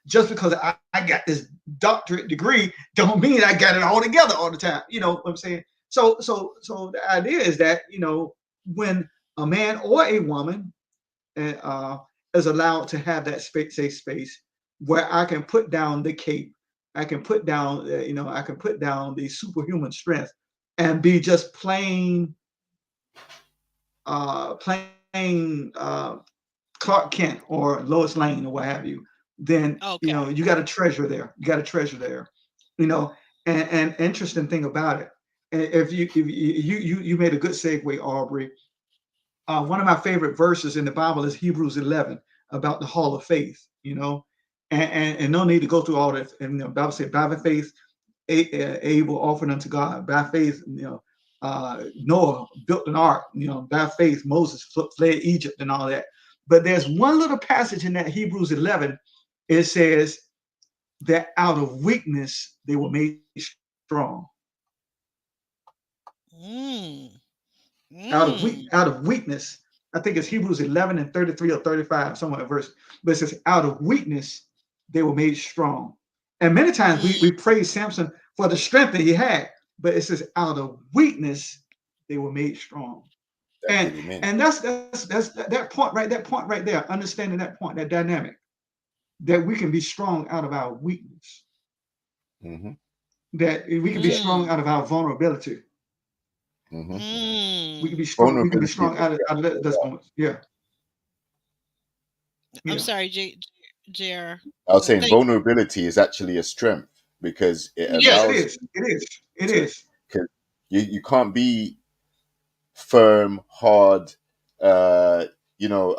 Just because I got this doctorate degree, don't mean I got it all together all the time. You know what I'm saying? So the idea is that when a man or a woman uh, is allowed to have that safe space where I can put down the cape, I can put down, I can put down the superhuman strength and be just plain Clark Kent or Lois Lane or what have you. Then Okay. you got a treasure there. You got a treasure there. You know, and interesting thing about it, and if you made a good segue, Aubrey. One of my favorite verses in the Bible is Hebrews 11 about the hall of faith, and no need to go through all that. And the Bible said, by faith, Abel offered unto God. By faith, Noah built an ark. By faith, Moses fled Egypt and all that. But there's one little passage in that Hebrews 11. It says that out of weakness they were made strong. Mm, out of weak mm. out of weakness. I think it's Hebrews 11 and 33 or 35, somewhere verse. But it says, out of weakness, they were made strong. And many times we Mm. praise Samson for the strength that he had, but it says, out of weakness, they were made strong. That's And what he meant. and that's that point right, there, understanding that point, that dynamic, that we can be strong out of our weakness, Hmm. that we can be strong Mm. out of our vulnerability. Hmm. We can Mm. be strong, Vulnerability is out of a those moments. Yeah. I'm Yeah, sorry, JR. I was saying Thank vulnerability is actually a strength because it yes, it allows is. It is. It to, is. 'cause you can't be firm, hard, uh, you know,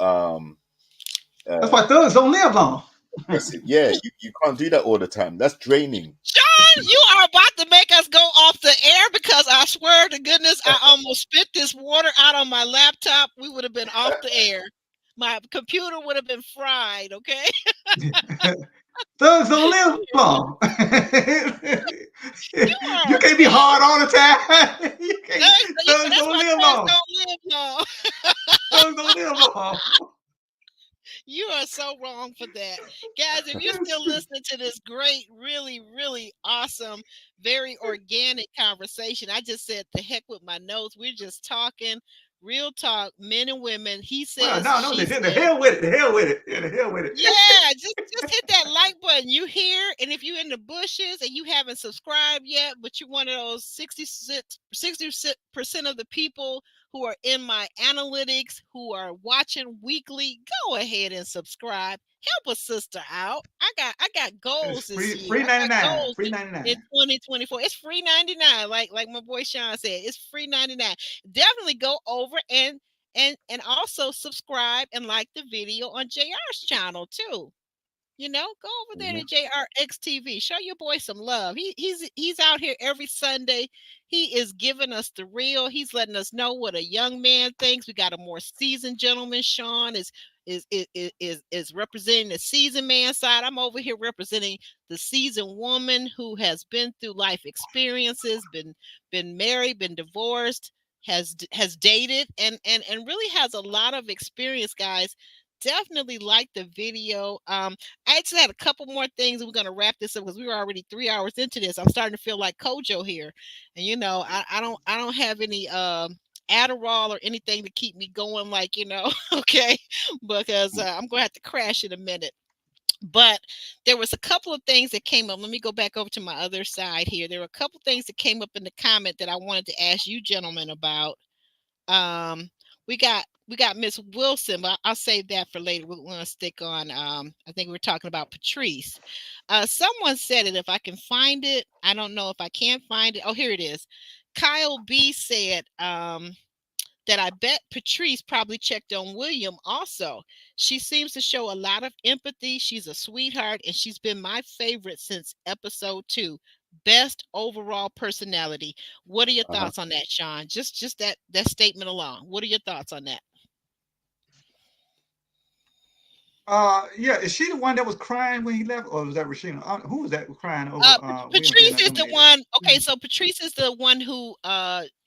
That's uh, why thugs don't live long. aggressive. Yeah, you can't do that all the time. That's draining. Sean, you are about to make us go off the air because I swear to goodness, I almost spit this water out on my laptop. We would have been off the air. My computer would have been fried, okay? Thugs don't live long. You You are can't be hard all the time. You can't. Thugs that's don't why live thugs long. don't live long. Thugs don't live long. You are so wrong for that. Guys, if you're still listening to this great, really, really awesome, very organic conversation, I just said the heck with my notes. We're just talking, real talk, men and women. He Well, says, no, no, she the says. hell with it. The hell with it. Yeah, the hell with it. Yeah, just hit that like button. You here, and if you're in the bushes and you haven't subscribed yet, but you're one of those 66% of the people who are in my analytics who are watching weekly, go ahead and subscribe. Help a sister out. I got It's goals this free, year. free I got 99. goals Free in 99. 2024. It's free 99. Like my boy Sean said, it's free 99. Definitely go over and also subscribe and like the video on JR's channel too. Go over there Mhm. to JRXTV. Show your boy some love. He's out here every Sunday. He is giving us the real. He's letting us know what a young man thinks. We got a more seasoned gentleman. Sean is representing the seasoned man side. I'm over here representing the seasoned woman who has been through life experiences, been married, been divorced, has dated, and really has a lot of experience, guys. Definitely like the video. I actually had a couple more things, and we're going to wrap this up because we were already 3 hours into this. I'm starting to feel like Kojo here, and I don't have any Adderall or anything to keep me going, like okay, because I'm going to have to crash in a minute. But there was a couple of things that came up. Let me go back over to my other side here. There were a couple things that came up in the comment that I wanted to ask you gentlemen about. um, we got Miss Wilson, but I'll save that for later. We're going to stick on. I think we're talking about Patrice. Someone said it. If I can find it, I don't know if I can't find it. Oh, here it is. Kyle B said that I bet Patrice probably checked on William also. She seems to show a lot of empathy. She's a sweetheart, and she's been my favorite since episode 2. Best overall personality. What are your Uh-huh. thoughts on that, Sean? Just that statement alone. What are your thoughts on that? Yeah, is she the one that was crying when he left, or was that Rashina? Who was that crying over William being Patrice is the eliminated? one. Okay, so Patrice is the one who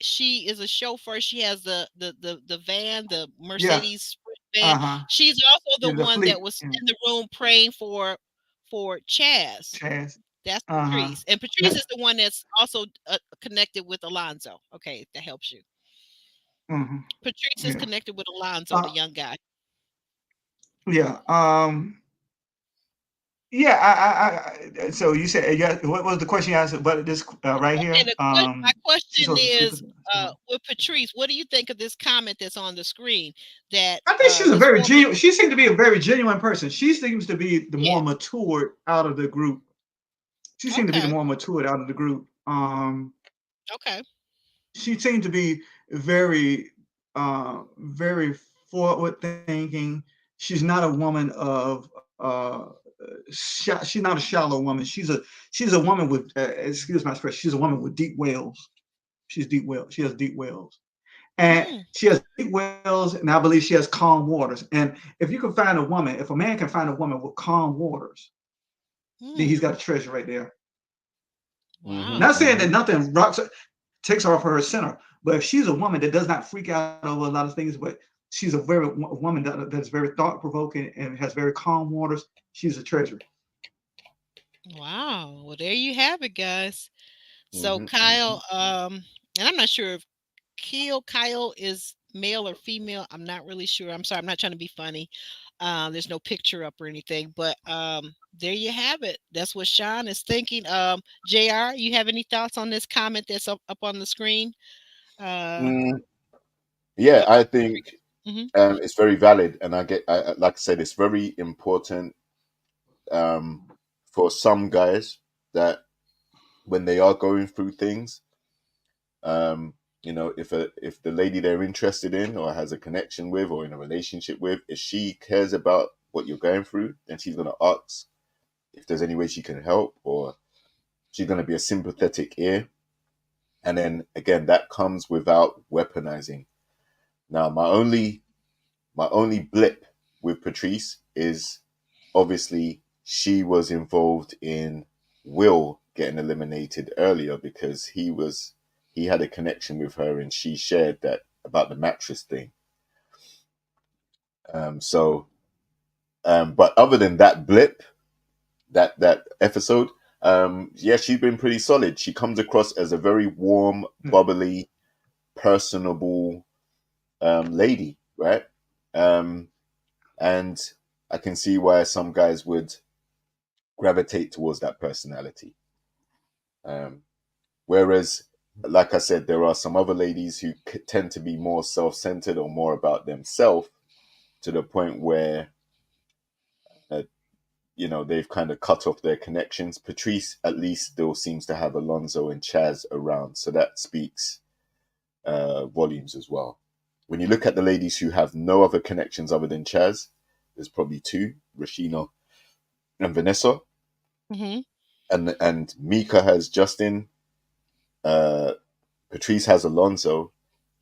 she is a chauffeur. She has the van, the Yeah. Mercedes Sprint van. Uh-huh. She's also Yeah, the the one that fleet. was Yeah. in the room praying for Chaz. Chaz. That's Uh-huh. Patrice. And Patrice Yeah. is the one that's also connected with Alonzo. Okay, if that helps you. Mm-hmm. Patrice is Yeah. connected with Alonzo, the Uh, young guy. yeah. Yeah, so you said, yeah, what was the question you asked about this right Okay, here? my She's question supposed to sleep is, with someone. with Patrice, what do you think of this comment that's on the screen that I think she's a this very woman? genuine. She seemed to be a very genuine person. She seems to be the Yeah. more matured out of the group. She seemed to be the Okay. more matured out of the group. Okay. She seemed to be very, very forward thinking. She's not a woman of she's not a shallow woman. She's a woman with excuse my expression. She's a woman with deep wells. She's deep well. She has deep wells, and Mm, she has deep wells, and I believe she has calm waters. And if you can find a woman, if a man can find a woman with calm waters, then he's mm. got a treasure right there. Mhm. Wow. Not saying that Mhm. nothing rocks takes her off her center, but if she's a woman that does not freak out over a lot of things, but she's a very woman that's very thought provoking and has very calm waters, she's a treasure. Wow. Well, there you have it, guys. So Mhm. Mhm. Kyle, and I'm not sure if Kyle is male or female. I'm not really sure. I'm sorry. I'm not trying to be funny. There's no picture up or anything, but there you have it. That's what Sean is thinking. JR, you have any thoughts on this comment that's up on the screen? Uh, Mm, yeah, what? I think It's very valid, and like I said, it's very important for some guys that when they are going through things, if the lady they're interested in or has a connection with or in a relationship with, if she cares about what you're going through, then she's gonna ask if there's any way she can help, or she's gonna be a sympathetic ear. And then again, that comes without weaponizing. Now, my only blip with Patrice is obviously she was involved in Will getting eliminated earlier because he had a connection with her and she shared that about the mattress thing. But other than that blip, that episode, yeah, she's been pretty solid. She comes across as a very warm, bubbly, personable lady, right? And I can see why some guys would gravitate towards that personality. Whereas, like I said, there are some other ladies who tend to be more self-centered or more about themselves to the point where, they've kind of cut off their connections. Patrice at least still seems to have Alonso and Chaz around, so that speaks volumes as well. When you look at the ladies who have no other connections other than Chaz, there's probably two, Rashina and Vanessa. And Mika has Justin, Patrice has Alonso,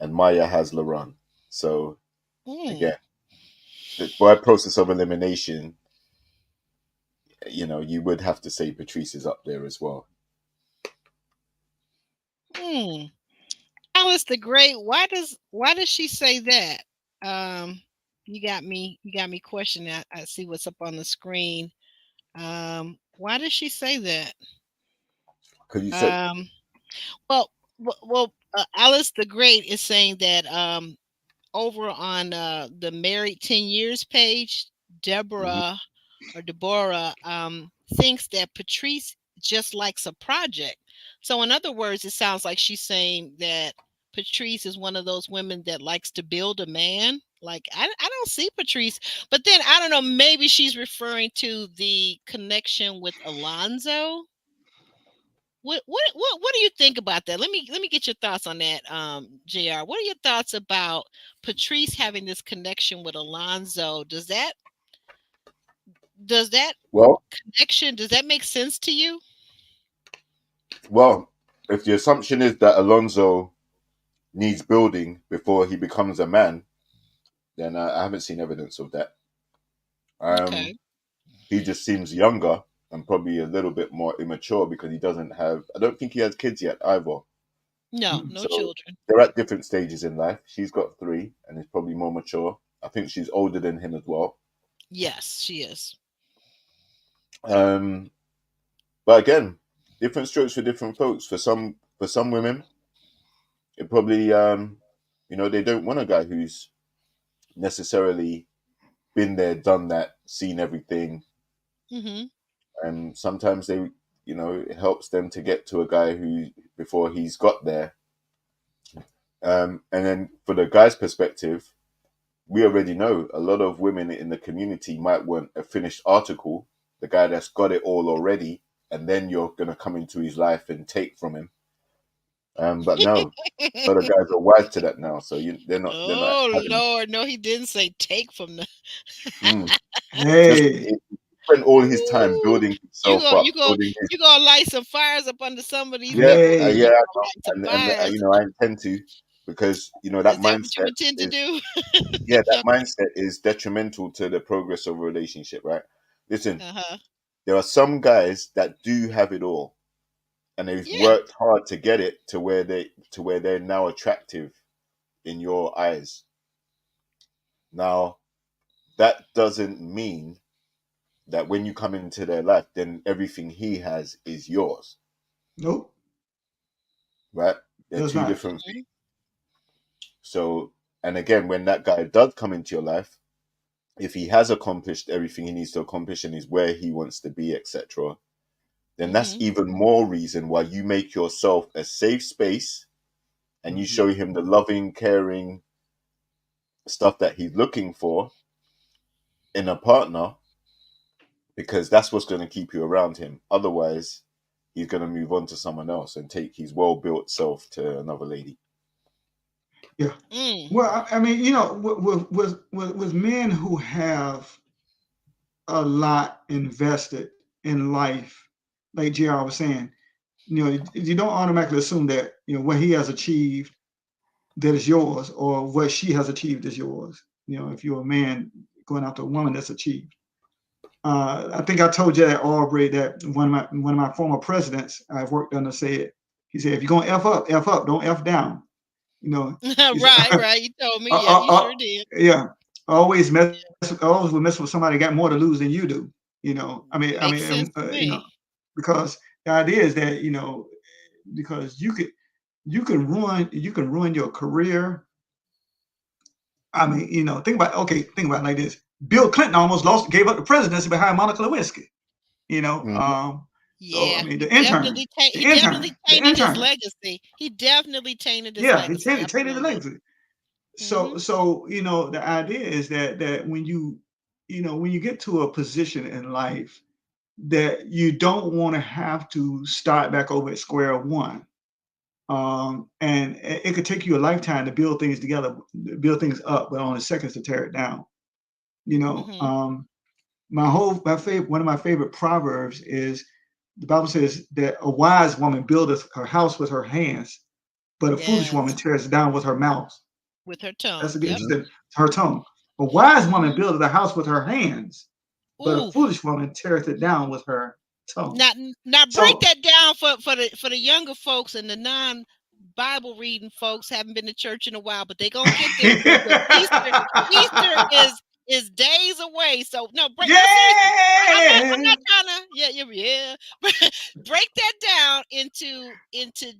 and Maya has Laurent. So again, by process of elimination, you would have to say Patrice is up there as well. Alice the Great, why does she say that? You got me questioning. I see what's up on the screen. Why does she say that? Could you say? Well, Alice the Great is saying that over on the Married 10 Years page, Deborah thinks that Patrice just likes a project. So in other words, it sounds like she's saying that Patrice is one of those women that likes to build a man. Like I don't see Patrice, but then I don't know, maybe she's referring to the connection with Alonso. What do you think about that? Let me get your thoughts on that, JR. What are your thoughts about Patrice having this connection with Alonso? Does that connection, does that make sense to you? Well, if the assumption is that Alonso needs building before he becomes a man, then I haven't seen evidence of that. Okay. He just seems younger and probably a little bit more immature because he doesn't have. I don't think he has kids yet either. No So children. they're at different stages in life. She's got 3 and is probably more mature. I think she's older than him as well. Yes, she is. But again, different strokes for different folks. For some women, it probably they don't want a guy who's necessarily been there, done that, seen everything. And sometimes they, it helps them to get to a guy who before he's got there. And then for the guy's perspective, we already know a lot of women in the community might want a finished article, the guy that's got it all already, and then you're going to come into his life and take from him. But no, a lot of guys are wise to that now, so they're not. Oh Lord, no, he didn't say take from the. Hey, he spent all his time building himself up. You gonna light some fires up under some of these Yeah, people. yeah, and I intend to, because that is that mindset. What you intend to do? Yeah, that mindset is detrimental to the progress of a relationship, right? Listen, there are some guys that do have it all, and they've worked hard to get it to where they're now attractive in your eyes. Now, that doesn't mean that when you come into their life, then everything he has is yours. Nope. Right? They're two different things. So, and again, when that guy does come into your life, if he has accomplished everything he needs to accomplish and is where he wants to be, etc., then that's even more reason why you make yourself a safe space and you show him the loving, caring, stuff that he's looking for in a partner, because that's what's going to keep you around him. Otherwise, he's going to move on to someone else and take his well-built self to another lady. Yeah. Well, I mean, with men who have a lot invested in life, like JR was saying, you don't automatically assume that what he has achieved that is yours, or what she has achieved is yours. If you're a man going after a woman that's achieved. I think I told you that, Aubrey, that one of my former presidents I've worked under said, he said, if you're gonna F up, don't F down. Right. You told me, yeah, you sure did. Yeah, always will mess with somebody got more to lose than you do. Makes sense to me. Because the idea is that because you can ruin your career. I mean, think about it like this. Bill Clinton almost gave up the presidency behind Monica Lewinsky. So I mean, the intern, he definitely tainted his legacy. He definitely tainted his legacy. He tainted the legacy. So the idea is that when you get to a position in life that you don't want to have to start back over at square one. And it could take you a lifetime to build things together, build things up, but only seconds to tear it down. One of my favorite proverbs is, the Bible says that a wise woman buildeth her house with her hands, but a foolish woman tears it down with her mouth. With her tongue. That's interesting. Her tongue. A wise woman buildeth a house with her hands, but a foolish woman teareth it down with her tongue. Now break that down for the younger folks and the non-Bible reading folks. Haven't been to church in a while, but they gonna get there. Easter is days away. So no, break. I'm not trying to. Yeah. Break that down into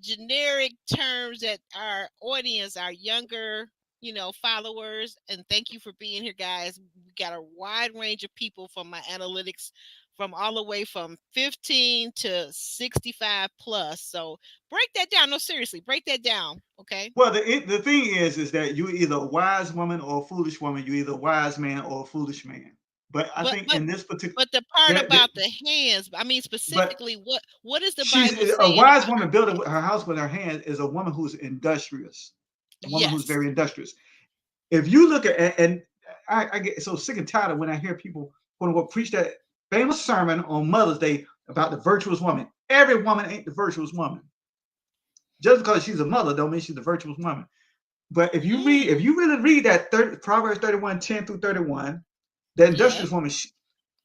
generic terms that our audience, our younger, followers. And thank you for being here, guys. We got a wide range of people from my analytics, from all the way from 15 to 65 plus. So break that down. No, seriously, break that down. Okay. Well, the thing is that you're either a wise woman or a foolish woman. You're either a wise man or a foolish man. But I think in this particular, but the part about the hands, I mean, specifically, what is the Bible saying? A wise woman building her house with her hands is a woman who's industrious, a woman who's very industrious. If you look at, and I get so sick and tired of when I hear people quote unquote preach that famous sermon on Mother's Day about the virtuous woman. Every woman ain't the virtuous woman. Just because she's a mother don't mean she's the virtuous woman. But if you really read that Proverbs 31, 10 through 31, the industrious woman,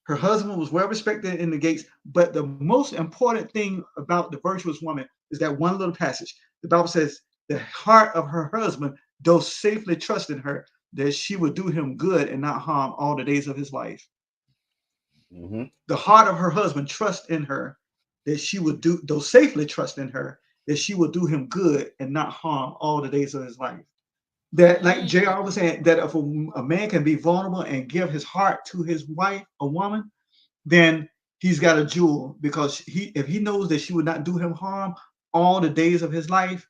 her husband was well respected in the gates. But the most important thing about the virtuous woman is that one little passage. The Bible says, the heart of her husband doth safely trust in her, that she would do him good and not harm all the days of his life. Mm-hmm. The heart of her husband trusts in her, that she would safely trust in her, that she will do him good and not harm all the days of his life. That, like JR was saying, that if a man can be vulnerable and give his heart to his wife, a woman, then he's got a jewel, because if he knows that she would not do him harm all the days of his life,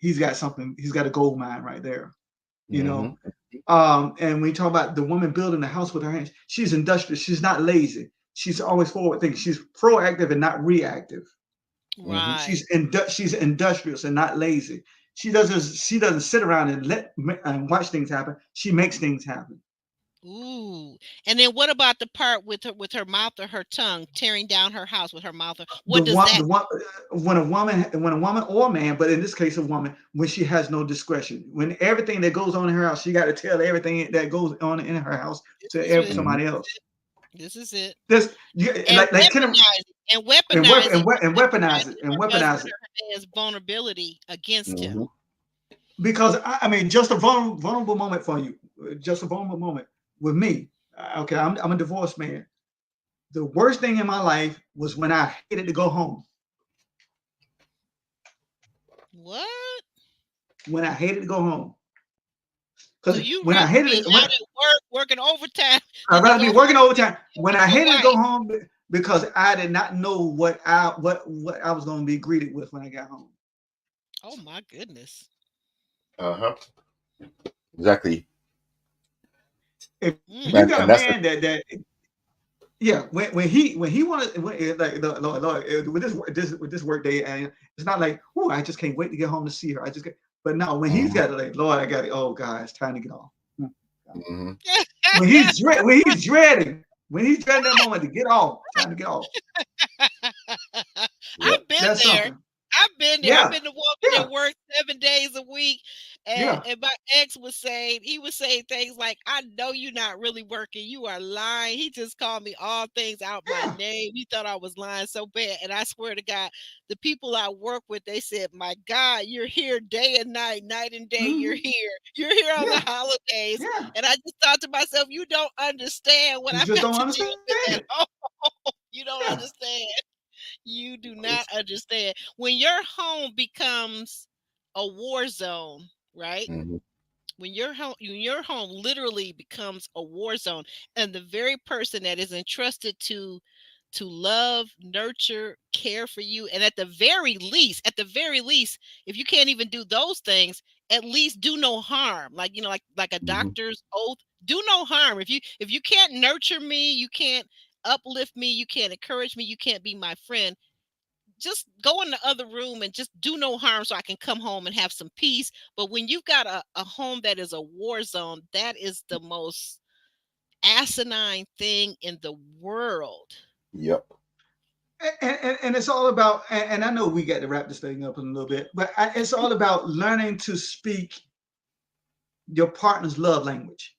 he's got something. He's got a gold mine right there, And we talk about the woman building the house with her hands. She's industrious. She's not lazy. She's always forward thinking. She's proactive and not reactive. Right. She's industrious and not lazy. She doesn't sit around and watch things happen. She makes things happen. Ooh. And then what about the part with her mouth or her tongue, tearing down her house with her mouth? When a woman or a man, but in this case a woman, when she has no discretion, when everything that goes on in her house, she got to tell everything that goes on in her house to somebody else. This is it. Weaponize it. His vulnerability against him. Because I mean, just a vulnerable moment for you. Just a vulnerable moment with me. Okay, I'm a divorced man. The worst thing in my life was when I hated to go home. What? When I hated to go home. Because when I hated it, working overtime. I'd rather be working overtime. When I hated to go home, because I did not know what I was going to be greeted with when I got home. Oh my goodness. exactly. If you Mm. got a And that's man the that yeah, when he wanted like with this work day, and it's not like, oh, I just can't wait to get home to see her. I just get, but no, when he's hmm got it, like, Lord, I got it. Oh God, it's time to get off. Hmm. hmm When he's dreading that moment to get off, time to get off. Yep. I've been That's there. something. I've been there. I've Yeah, been the woman yeah, that worked 7 days a week. And, yeah, and my ex was saying, he was saying things like, I know you're not really working. You are lying. He just called me all things out my yeah. name. He thought I was lying so bad. And I swear to God, the people I work with, they said, my God, you're here day and night and day. You're Hmm. here. You're here on the Yeah, holidays. yeah. And I just thought to myself, you don't understand what You I've just got don't to deal understand with at it. home. You don't Yeah. understand. You do not It's, understand. When your home becomes a war zone, right? hmm When your home literally becomes a war zone, and the very person that is entrusted to love, nurture, care for you, and at the very least, if you can't even do those things, at least do no harm. Like, like a hmm doctor's oath, do no harm. If you can't nurture me, you can't uplift me, you can't encourage me, you can't be my friend, just go in the other room and just do no harm so I can come home and have some peace. But when you've got a home that is a war zone, that is the most asinine thing in the world. Yep. And it's all about, and I know we got to wrap this thing up in a little bit, but it's all about learning to speak your partner's love language.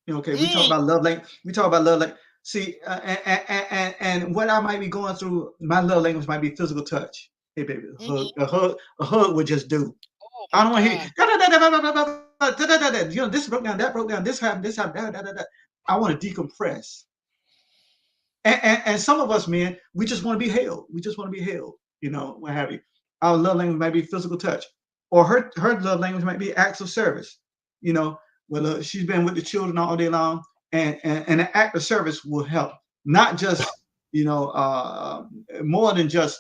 Okay, we talk Mm, about love language. We talk about love language. See, and what I might be going through, my love language might be physical touch. Hey, baby, mhm. a hug would just do. Oh I my don't want to hear God. this broke down, that broke down, this happened, I want to decompress. And some of us men, we just want to be held. We just want to be held. What have you. Our love language might be physical touch, or her love language might be acts of service. You know, well, she's been with the children all day long, and an act of service will help. Not just more than just,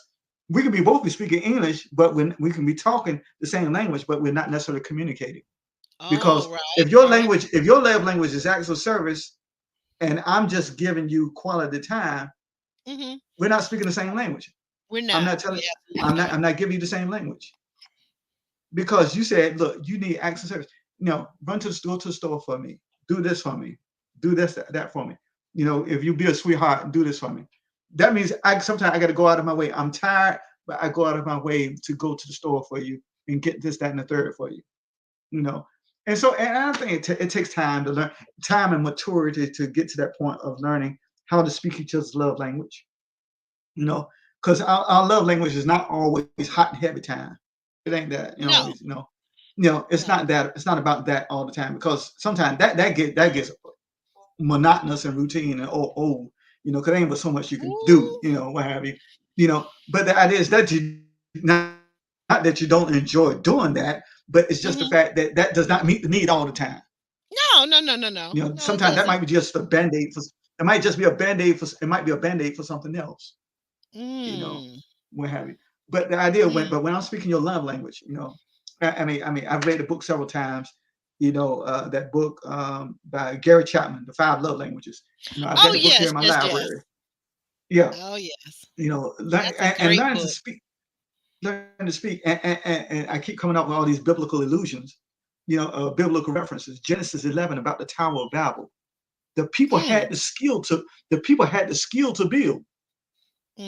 we can be both be speaking English, but when we can be talking the same language, but we're not necessarily communicating. Because Oh, right, if your love language is acts of service, and I'm just giving you quality time, hmm we're not speaking the same language. We're I'm not. not telling. We absolutely I'm not. not. I'm not giving you the same language because you said, look, you need acts of service. Run to the store for me. Do this for me. Do this that for me. If you be a sweetheart, do this for me. That means sometimes I got to go out of my way. I'm tired, but I go out of my way to go to the store for you and get this, that, and the third for you. You know. And I think it takes time to learn, time and maturity to get to that point of learning how to speak each other's love language. you know, because our love language is not always hot and heavy time. It ain't that, No, always, it's no. not that, it's not about that all the time because sometimes that gets monotonous and routine and old, because there ain't but so much you can do, Ooh, what have you. But the idea is that you not that you don't enjoy doing that, but it's just the hmm fact that that does not meet the need all the time. No, no, no, no, no. No, it Sometimes that doesn't. might be just a band-aid for it might just be a band-aid for it might be a band-aid for something else, you know, Mm, what have you. But the idea mm. when I'm speaking your love language, I mean, I've read the book several times. That book by Gary Chapman, The Five Love Languages. I've got Oh, the book here yes, in my yes, yes. library. Yeah, Oh, yes. learn, That's a and great learn to book. speak, and I keep coming up with all these biblical illusions, biblical references. Genesis 11 about the Tower of Babel. The people Mm, had the skill to build.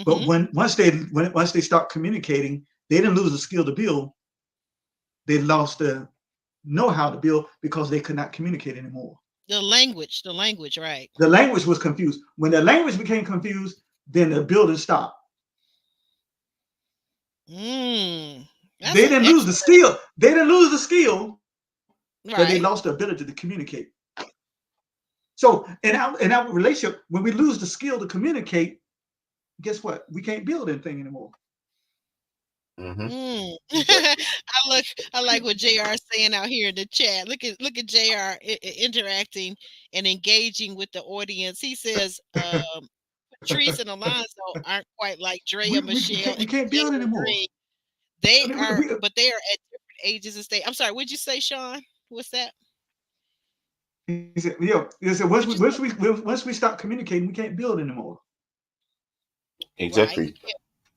But mhm. once they start communicating, they didn't lose the skill to build. They lost the know how to build because they could not communicate anymore. The language, right. The language was confused. When the language became confused, then the building stopped. Mm, that's They an didn't lose the excellent. skill. They didn't lose the skill, but they Right. lost the ability to communicate. So in our relationship, when we lose the skill to communicate, guess what? We can't build anything anymore. hmm Mm. Exactly. I like what JR is saying out here in the chat. Look at JR interacting and engaging with the audience. He says, Patrice and Alonso aren't quite like Drea, We Michelle, can't we and can't build Jalen anymore. Green. They I mean, are, but they are at different ages and stage. I'm sorry, what'd you say, Sean? What's that? He said, yeah. He said, What you say? once we stop communicating, we can't build anymore. Right. Exactly.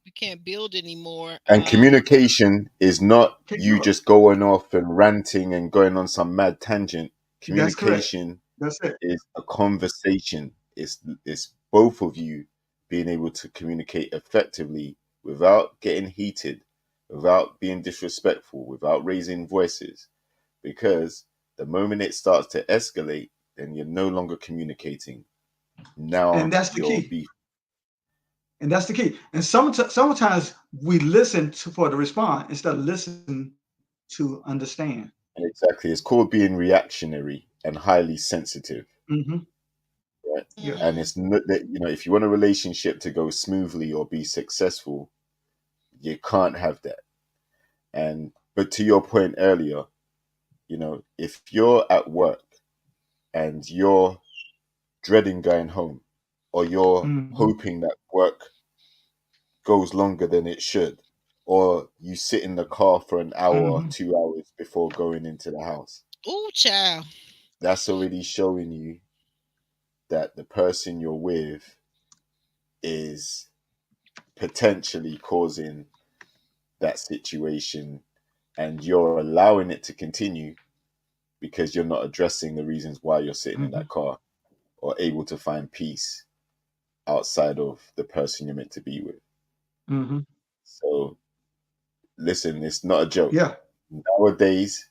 We can't build anymore. And communication is not Can't you do it. just going off and ranting and going on some mad tangent. That's correct. Communication That's it. is a conversation. It's both of you being able to communicate effectively without getting heated, without being disrespectful, without raising voices. Because the moment it starts to escalate, then you're no longer communicating. And Now that's the you're key. beef. And that's the key. And sometimes we listen for the response instead of listening to understand. Exactly. It's called being reactionary and highly sensitive. Hmm. Right? Yeah. And Mm, it's not that, if you want a relationship to go smoothly or be successful, you can't have that. And but to your point earlier, if you're at work and you're dreading going home, or you're Hmm. hoping that work goes longer than it should, or you sit in the car for an hour, Hmm. 2 hours before going into the house, ooh, child. that's already showing you that the person you're with is potentially causing that situation, and you're allowing it to continue because you're not addressing the reasons why you're sitting in Hmm. that car or able to find peace outside of the person you're meant to be with. Hmm. So listen, it's not a joke. Yeah. Nowadays,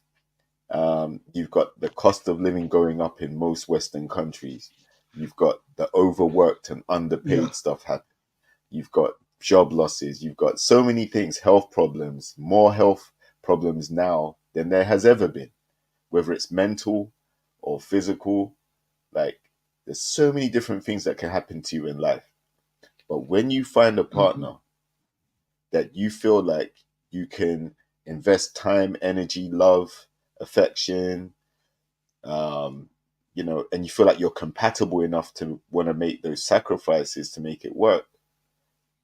you've got the cost of living going up in most Western countries. You've got the overworked and Yeah. underpaid stuff happening. You've got job losses. You've got so many things, health problems, more health problems now than there has ever been, whether it's mental or physical. Like, there's so many different things that can happen to you in life. But when you find a Hmm. partner that you feel like you can invest time, energy, love, affection, and you feel like you're compatible enough to want to make those sacrifices to make it work,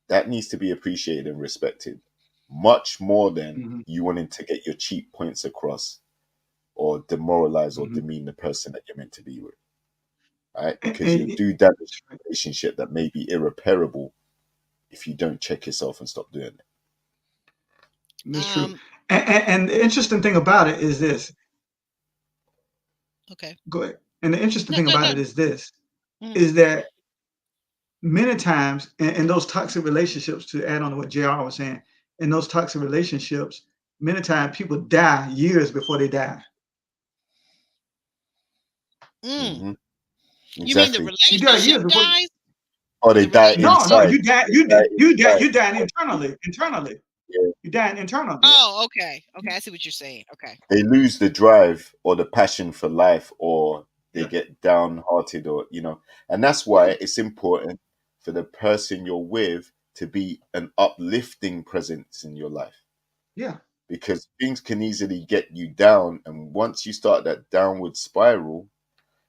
that needs to be appreciated and respected much more than Hmm. you wanting to get your cheap points across or demoralize or Hmm. demean the person that you're meant to be with, right? Because you And do damage a relationship that may be irreparable if you don't check yourself and stop doing it. that's true. Um. And the interesting thing about it is this. Okay. Go ahead. And the interesting No. thing No. about No. it is this: Mm, is that many times in those toxic relationships, to add on to what JR was saying, in those toxic relationships, many times people die years before they die. mm. Hmm. You mean the Exactly. You die relationship years before. dies? Or they The die relationship. No, inside. you die. They die You inside. dying internally. Internally, Yeah. you dying internally. Oh, okay. Okay, I see what you're saying. Okay. They lose the drive or the passion for life, or they Yeah, get downhearted, and that's yeah, why it's important for the person you're with to be an uplifting presence in your life, yeah, because things can easily get you down. And once you start that downward spiral,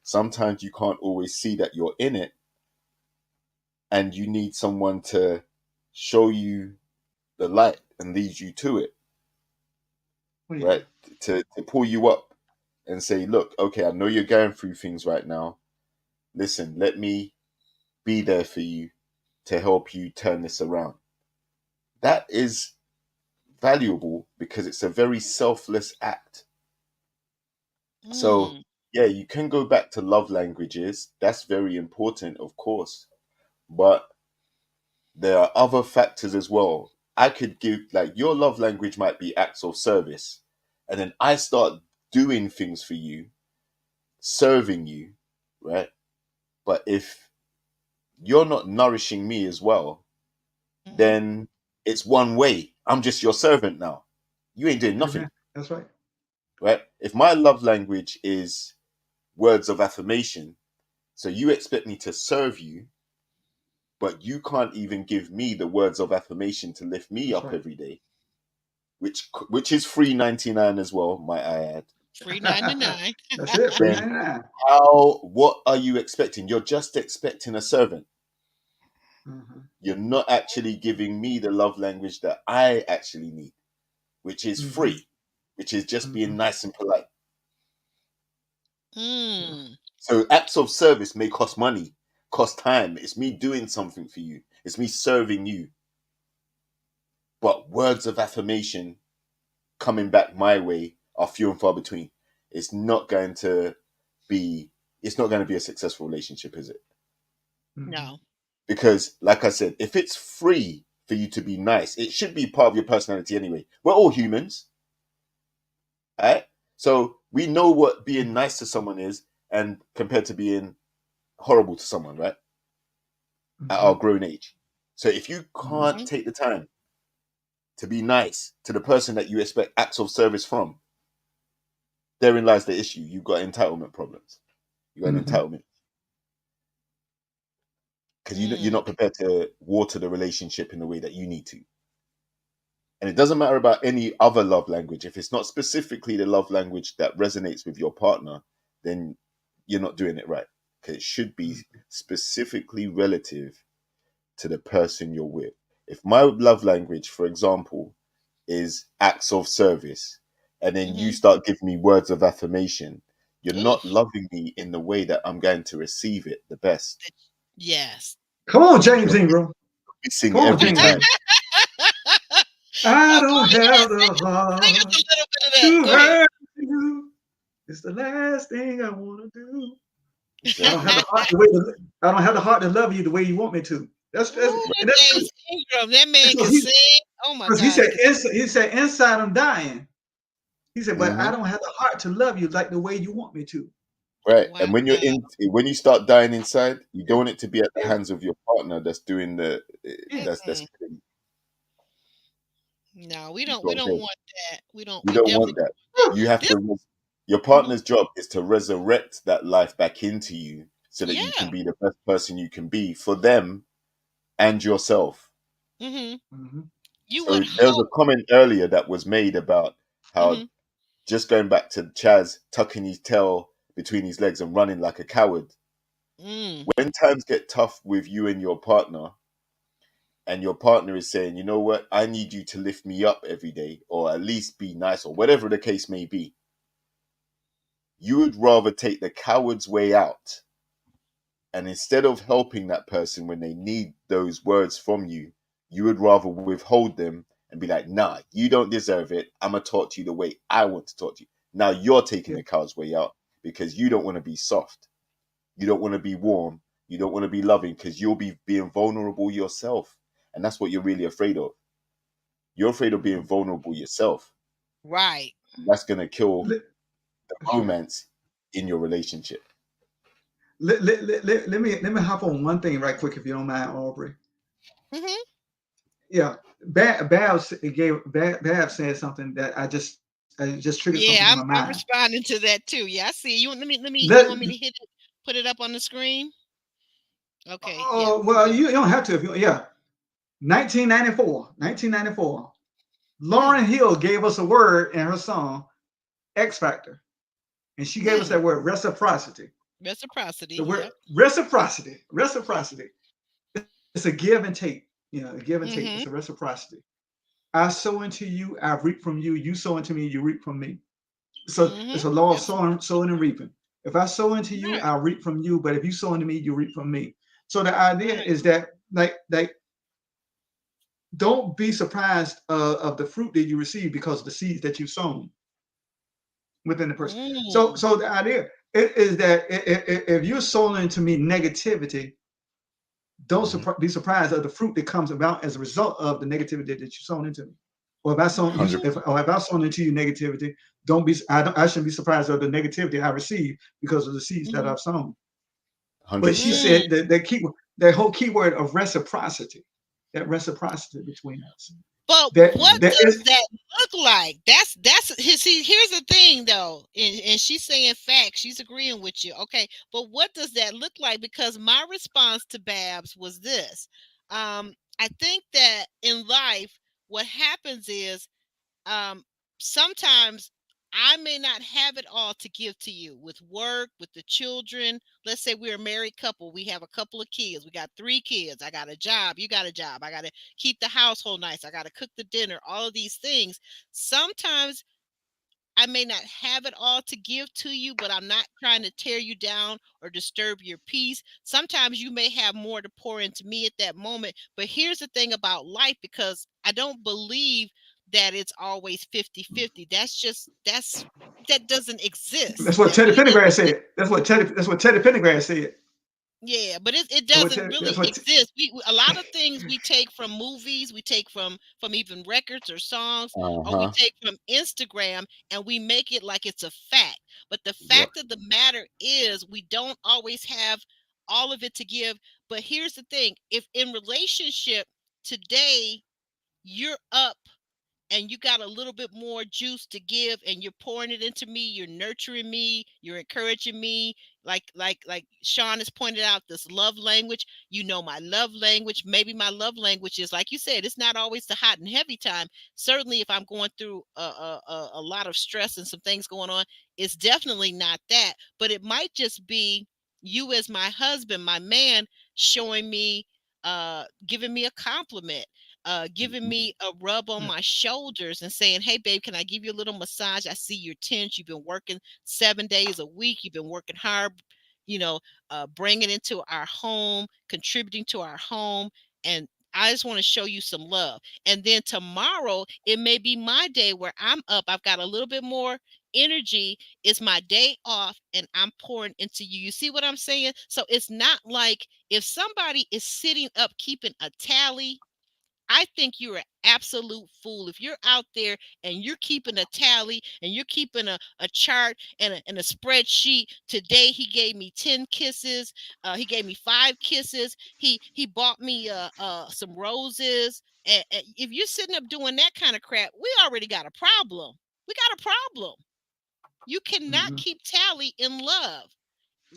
sometimes you can't always see that you're in it, and you need someone to show you the light and lead you to it, oh, yeah. right? To pull you up and say, look, okay, I know you're going through things right now. Listen, let me be there for you to help you turn this around. That is valuable because it's a very selfless act. So, Mm, yeah, you can go back to love languages. That's very important, of course. But there are other factors as well. I could give, like, your love language might be acts of service. And then I start doing things for you, serving you, right? But if you're not nourishing me as well, mhm. then it's one way. I'm just your servant now. You ain't doing nothing, Amen. That's right. right? If my love language is words of affirmation, so you expect me to serve you, but you can't even give me the words of affirmation to lift me That's up right. every day, which is free 99 as well, might I add. Free 99. That's it. Free Then 99. what are you expecting? You're just expecting a servant. Hmm. You're not actually giving me the love language that I actually need, which is Hmm. free, which is just Hmm. being nice and polite. Yeah. Mm. So acts of service may cost money, cost time. It's me doing something for you. It's me serving you. But words of affirmation coming back my way are few and far between. It's not going to be. It's not going to be a successful relationship, is it? No. Because, like I said, if it's free for you to be nice, it should be part of your personality anyway. We're all humans, right? So we know what being nice to someone is, and compared to being horrible to someone, right? At our grown age. So if you can't take the time to be nice to the person that you expect acts of service from, therein lies the issue. You've got entitlement problems. You got an entitlement because you're not prepared to water the relationship in the way that you need to. And it doesn't matter about any other love language. If it's not specifically the love language that resonates with your partner, then you're not doing it right. Because it should be specifically relative to the person you're with. If my love language, for example, is acts of service, and then you start giving me words of affirmation, you're not loving me in the way that I'm going to receive it the best. Yes. Come on, James Ingram. We sing Come on, every James time. Ingram. I don't have the heart Sing us a little bit of that. to Go ahead. hurt you. It's the last thing I want to do. I don't have Exactly. the heart the way to, I don't have the heart to love you the way you want me to. That's Ooh, and that's true. James Ingram, that man Because can sing. Oh my he God. said inside I'm dying. He said, but I Mhm. don't have the heart to love you like the way you want me to. Right. Wow. And when you start dying inside, you don't want it to be at the Yeah. hands of your partner that's doing the that's No, you we know don't what I'm saying? want that. We You don't definitely want that. You have this to your partner's job is to resurrect that life back into you so that you can yeah. be the best person you can be for them and yourself. Mm-hmm. Mhm. You So would there was a hope. comment earlier that was made about how Mm-hmm. just going back to Chaz tucking his tail between his legs and running like a coward. Mm. When times get tough with you and your partner, and your partner is saying, you know what, I need you to lift me up every day, or at least be nice, or whatever the case may be, you would rather take the coward's way out. And instead of helping that person when they need those words from you, you would rather withhold them and be like, nah, you don't deserve it. I'm going to talk to you the way I want to talk to you. Now you're taking Yeah. the coward's way out because you don't want to be soft. You don't want to be warm. You don't want to be loving because you'll be being vulnerable yourself. And that's what you're really afraid of. You're afraid of being vulnerable yourself. Right. That's going to kill the That's right. romance in your relationship. Let me hop on one thing right quick if you don't mind, Aubrey. Mm-hmm. Yeah, Bab said something that I just triggered something Yeah, in I'm my I'm mind. responding to that too. Yeah, I see. You Let want me to hit it, put it up on the screen? Okay, yeah. Oh well, you don't have to if you yeah. 1994. Mm. Lauren Hill gave us a word in her song X Factor, and she gave us Mm. that word reciprocity. Reciprocity. The word Yep. reciprocity. It's a give and take. A give and take. Mm-hmm. It's a reciprocity. I sow into you, I reap from you. You sow into me, you reap from me. So Mm-hmm. it's a law of That's sowing and reaping. If I sow into you, right. I'll reap from you. But if you sow into me, you reap from me. So the idea Right. is that like don't be surprised of the fruit that you receive because of the seeds that you've sown within the person. So Mm. so the idea is that if you're sowing into me negativity, don't be surprised of the fruit that comes about as a result of the negativity that you sown into me. Or if I sown you, 100%. Mm. if I sown into you negativity, I shouldn't be surprised of the negativity I receive because of the seeds that Mm. I've sown. But she 100%. Mm. said that whole keyword of reciprocity, that reciprocity between us. But That what that does is that look like? See, here's the thing though, and she's saying facts. She's agreeing with you. Okay, but what does that look like? Because my response to Babs was this. I think that in life, what happens is um, sometimes I may not have it all to give to you with work, with the children. Let's say we're a married couple. We have a couple of kids. We got 3 kids. I got a job. You got a job. I got to keep the household nice. I got to cook the dinner, all of these things. Sometimes I may not have it all to give to you, but I'm not trying to tear you down or disturb your peace. Sometimes you may have more to pour into me at that moment. But here's the thing about life, because I don't believe that it's always 50-50. That doesn't That's exist. what That Teddy really Pendergrass doesn't. said. That's what Teddy Pendergrass said. Yeah, but it doesn't That's really what exist. A lot of things we take from movies, we take from even records or songs, or we Uh-huh. take from Instagram, and we make it like it's a fact. But the Yep. fact of the matter is we don't always have all of it to give. But here's the thing, if in relationship today you're up and you got a little bit more juice to give and you're pouring it into me, you're nurturing me, you're encouraging me, like Sean has pointed out, this love language. You know my love language. Maybe my love language is, like you said, it's not always the hot and heavy time. Certainly if I'm going through a lot of stress and some things going on, it's definitely not that. But it might just be you as my husband, my man, showing me, giving me a compliment, giving me a rub on my shoulders and saying, "Hey, babe, can I give you a little massage? I see you're tense. You've been working 7 days a week. You've been working hard, you know, bringing into our home, contributing to our home. And I just want to show you some love." And then tomorrow, it may be my day where I'm up. I've got a little bit more energy. It's my day off and I'm pouring into you. You see what I'm saying? So it's not like if somebody is sitting up keeping a tally, I think you're an absolute fool. If you're out there and you're keeping a tally and you're keeping a chart and a spreadsheet, today he gave me 10 kisses. He gave me 5 kisses. He bought me some roses. And if you're sitting up doing that kind of crap, we already got a problem. We got a problem. You cannot Mhm. keep tally in love.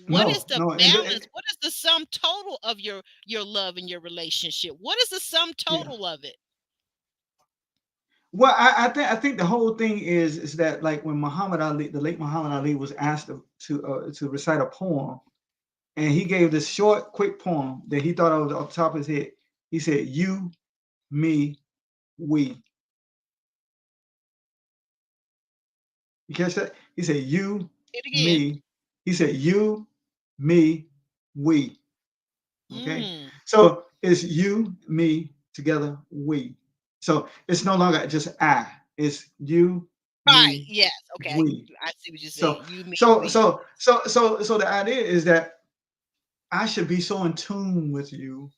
What is No, the no, balance? What is the sum total of your love and your relationship? What is the sum yeah. total of it? Well, I think the whole thing is that, like, when Muhammad Ali, the late Muhammad Ali, was asked to recite a poem, and he gave this short, quick poem that he thought of off the top of his head. He said, "You, me, we." You catch that? He said, "You, It again. me." He said, "You, me, we." Okay, Mm. so it's you, me, together, we. So it's no longer just I. It's you, Right. me, Yes. Okay. we. I see what you're So saying. You, me, so we. so so so so the idea is that I should be so in tune with you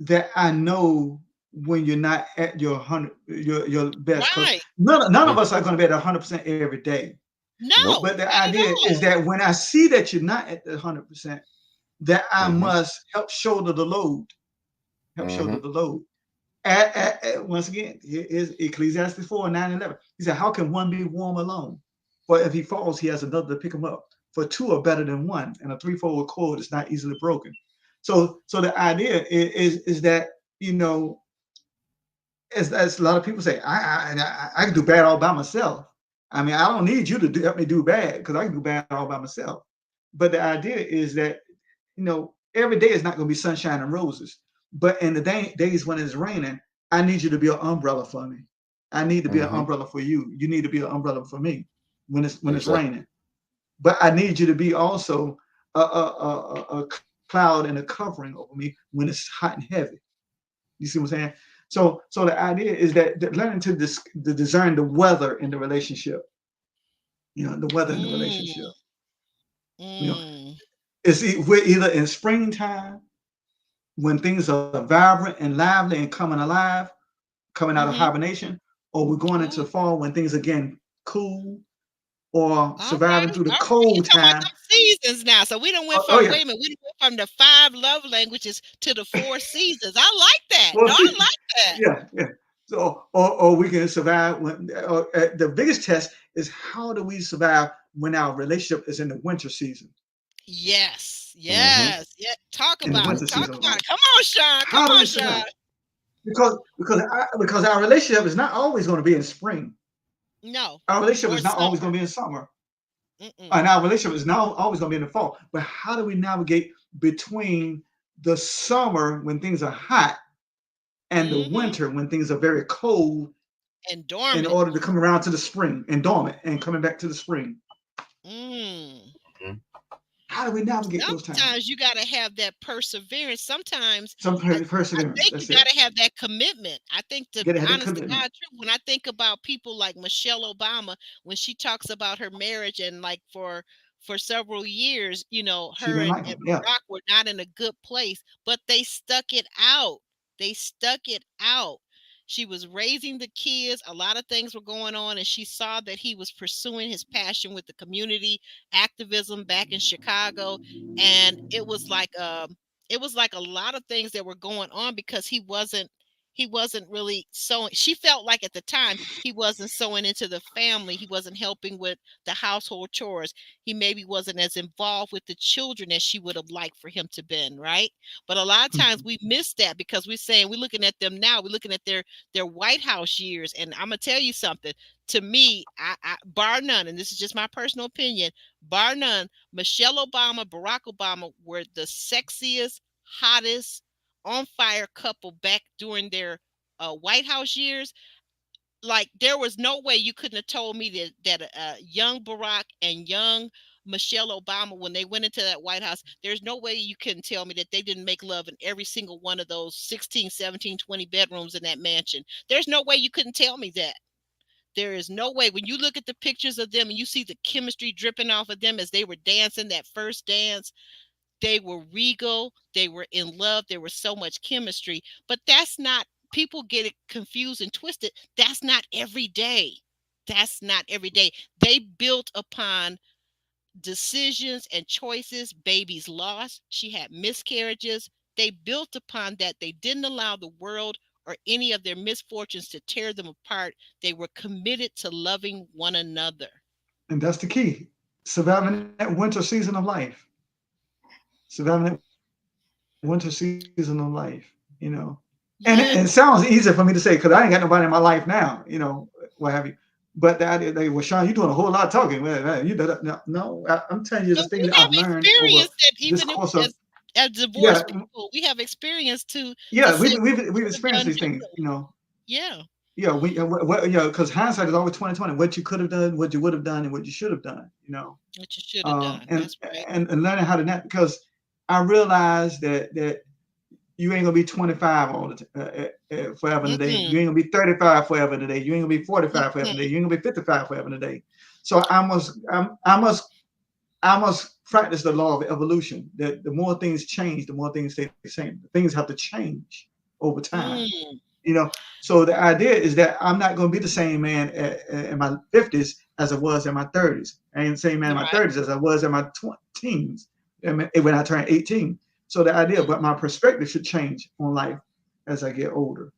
that I know when you're not at your 100, your best, because Right. none of Mhm. us are going to be at 100% every day. Nope. No, But the not at idea is all. that when I see that you're not at the 100%, that I Mhm. must help shoulder the load, help shoulder Mhm. the load. Once again, here is Ecclesiastes 4:9-11. He said, "How can one be warm alone? For if he falls, he has another to pick him up. For two are better than one, and a threefold cord is not easily broken." So the idea is that, you know, as a lot of people say, I can do bad all by myself. I mean, I don't need you to help me do bad, because I can do bad all by myself. But the idea is that, every day is not going to be sunshine and roses. But in the days when it's raining, I need you to be an umbrella for me. I need to be an Mhm. umbrella for you. You need to be an umbrella for me when it's Exactly. raining. But I need you to be also a cloud and a covering over me when it's hot and heavy. You see what I'm saying? So the idea is that learning to discern the weather in the relationship. The weather in the relationship. Mm. You know, Mm. we're either in springtime when things are vibrant and lively and coming alive, coming out of Mm-hmm. hibernation, or we're going into Ooh. fall when things are getting cool, or All surviving right. through the All right. You're cold talking about time. them seasons now. So we don't went Oh from, yeah, wait a minute, we done went from the 5 love languages to the 4 seasons. I like that. well, No, I see, like that. yeah, yeah. So, or we can survive when. The biggest test is, how do we survive when our relationship is in the winter season? Yes. Mhm. Yes. Yeah. Talk In the about it. Mhm. winter Talk season, about right? it. Come on, Sean. Come How do on, we Sean. survive? Because our relationship is not always going to be in spring. No. Our relationship Or is not always going summer. to be in summer. Mm-mm. And our relationship is not always going to be in the fall. But how do we navigate between the summer when things are hot and the Mm-hmm. winter when things are very cold, And in dormant. order to come around to the spring, and dormant and coming back to the spring. Mm. How do we navigate those times? Sometimes you got to have that perseverance. Sometimes Some I perseverance. think you That's got it. to have that commitment. I think, to Get be ahead of honest to commitment. God, true, when I think about people like Michelle Obama, when she talks about her marriage and like for several years, you know, She her didn't and, like and him. Yeah. Barack were not in a good place, but they stuck it out. They stuck it out. She was raising the kids. A lot of things were going on, and she saw that he was pursuing his passion with the community activism back in Chicago, and it was like a lot of things that were going on because he wasn't really sewing. She felt like at the time he wasn't sewing into the family. He wasn't helping with the household chores. He maybe wasn't as involved with the children as she would have liked for him to been, right? But a lot of times we miss that because we're looking at them now, we're looking at their White House years. And I'm gonna tell you something. To me, I bar none, and this is just my personal opinion, bar none, Michelle Obama, Barack Obama were the sexiest, hottest, on fire couple back during their White House years. Like there was no way you couldn't have told me that young Barack and young Michelle Obama, when they went into that White House, there's no way you couldn't tell me that they didn't make love in every single one of those 16, 17, 20 bedrooms in that mansion. There's no way you couldn't tell me that. There is no way. When you look at the pictures of them and you see the chemistry dripping off of them as they were dancing that first dance, they were regal, they were in love, there was so much chemistry. But that's not, people get it confused and twisted. That's not every day. That's not every day. They built upon decisions and choices. Babies lost. She had miscarriages. They built upon that. They didn't allow the world or any of their misfortunes to tear them apart. They were committed to loving one another. And that's the key. Surviving that winter season of life. Surviving that winter season of life, you know. And Yeah. it sounds easier for me to say because I ain't got nobody in my life now, you know, what have you. But the idea, well, Sean, you're doing a whole lot of talking. Well, you no, I'm telling you the But thing we that have I've learned over experience that this even if course of, as yeah, divorced people, we have experience to yeah, say we've could have experienced done these things, you differently. know. Yeah. Yeah, because hindsight is always 2020. What you could have done, what you would have done, and what you should have done, you know. What you should have done. And, That's right. and learning how to net, because I realized that you ain't gonna be 25 all the forever in a day. Mm-mm, You ain't gonna be 35 forever in a day. You ain't gonna be 45 forever in a day. mm-mm. You ain't gonna be 55 forever in a day. So I must practice the law of evolution. That the more things change, the more things stay the same. Things have to change over time. Mm, You know. So the idea is that I'm not gonna be the same man in my 50s as I was in my 30s. I ain't the same man in my right. 30s as I was in my teens when I turned 18. So the idea, but my perspective should change on life as I get older.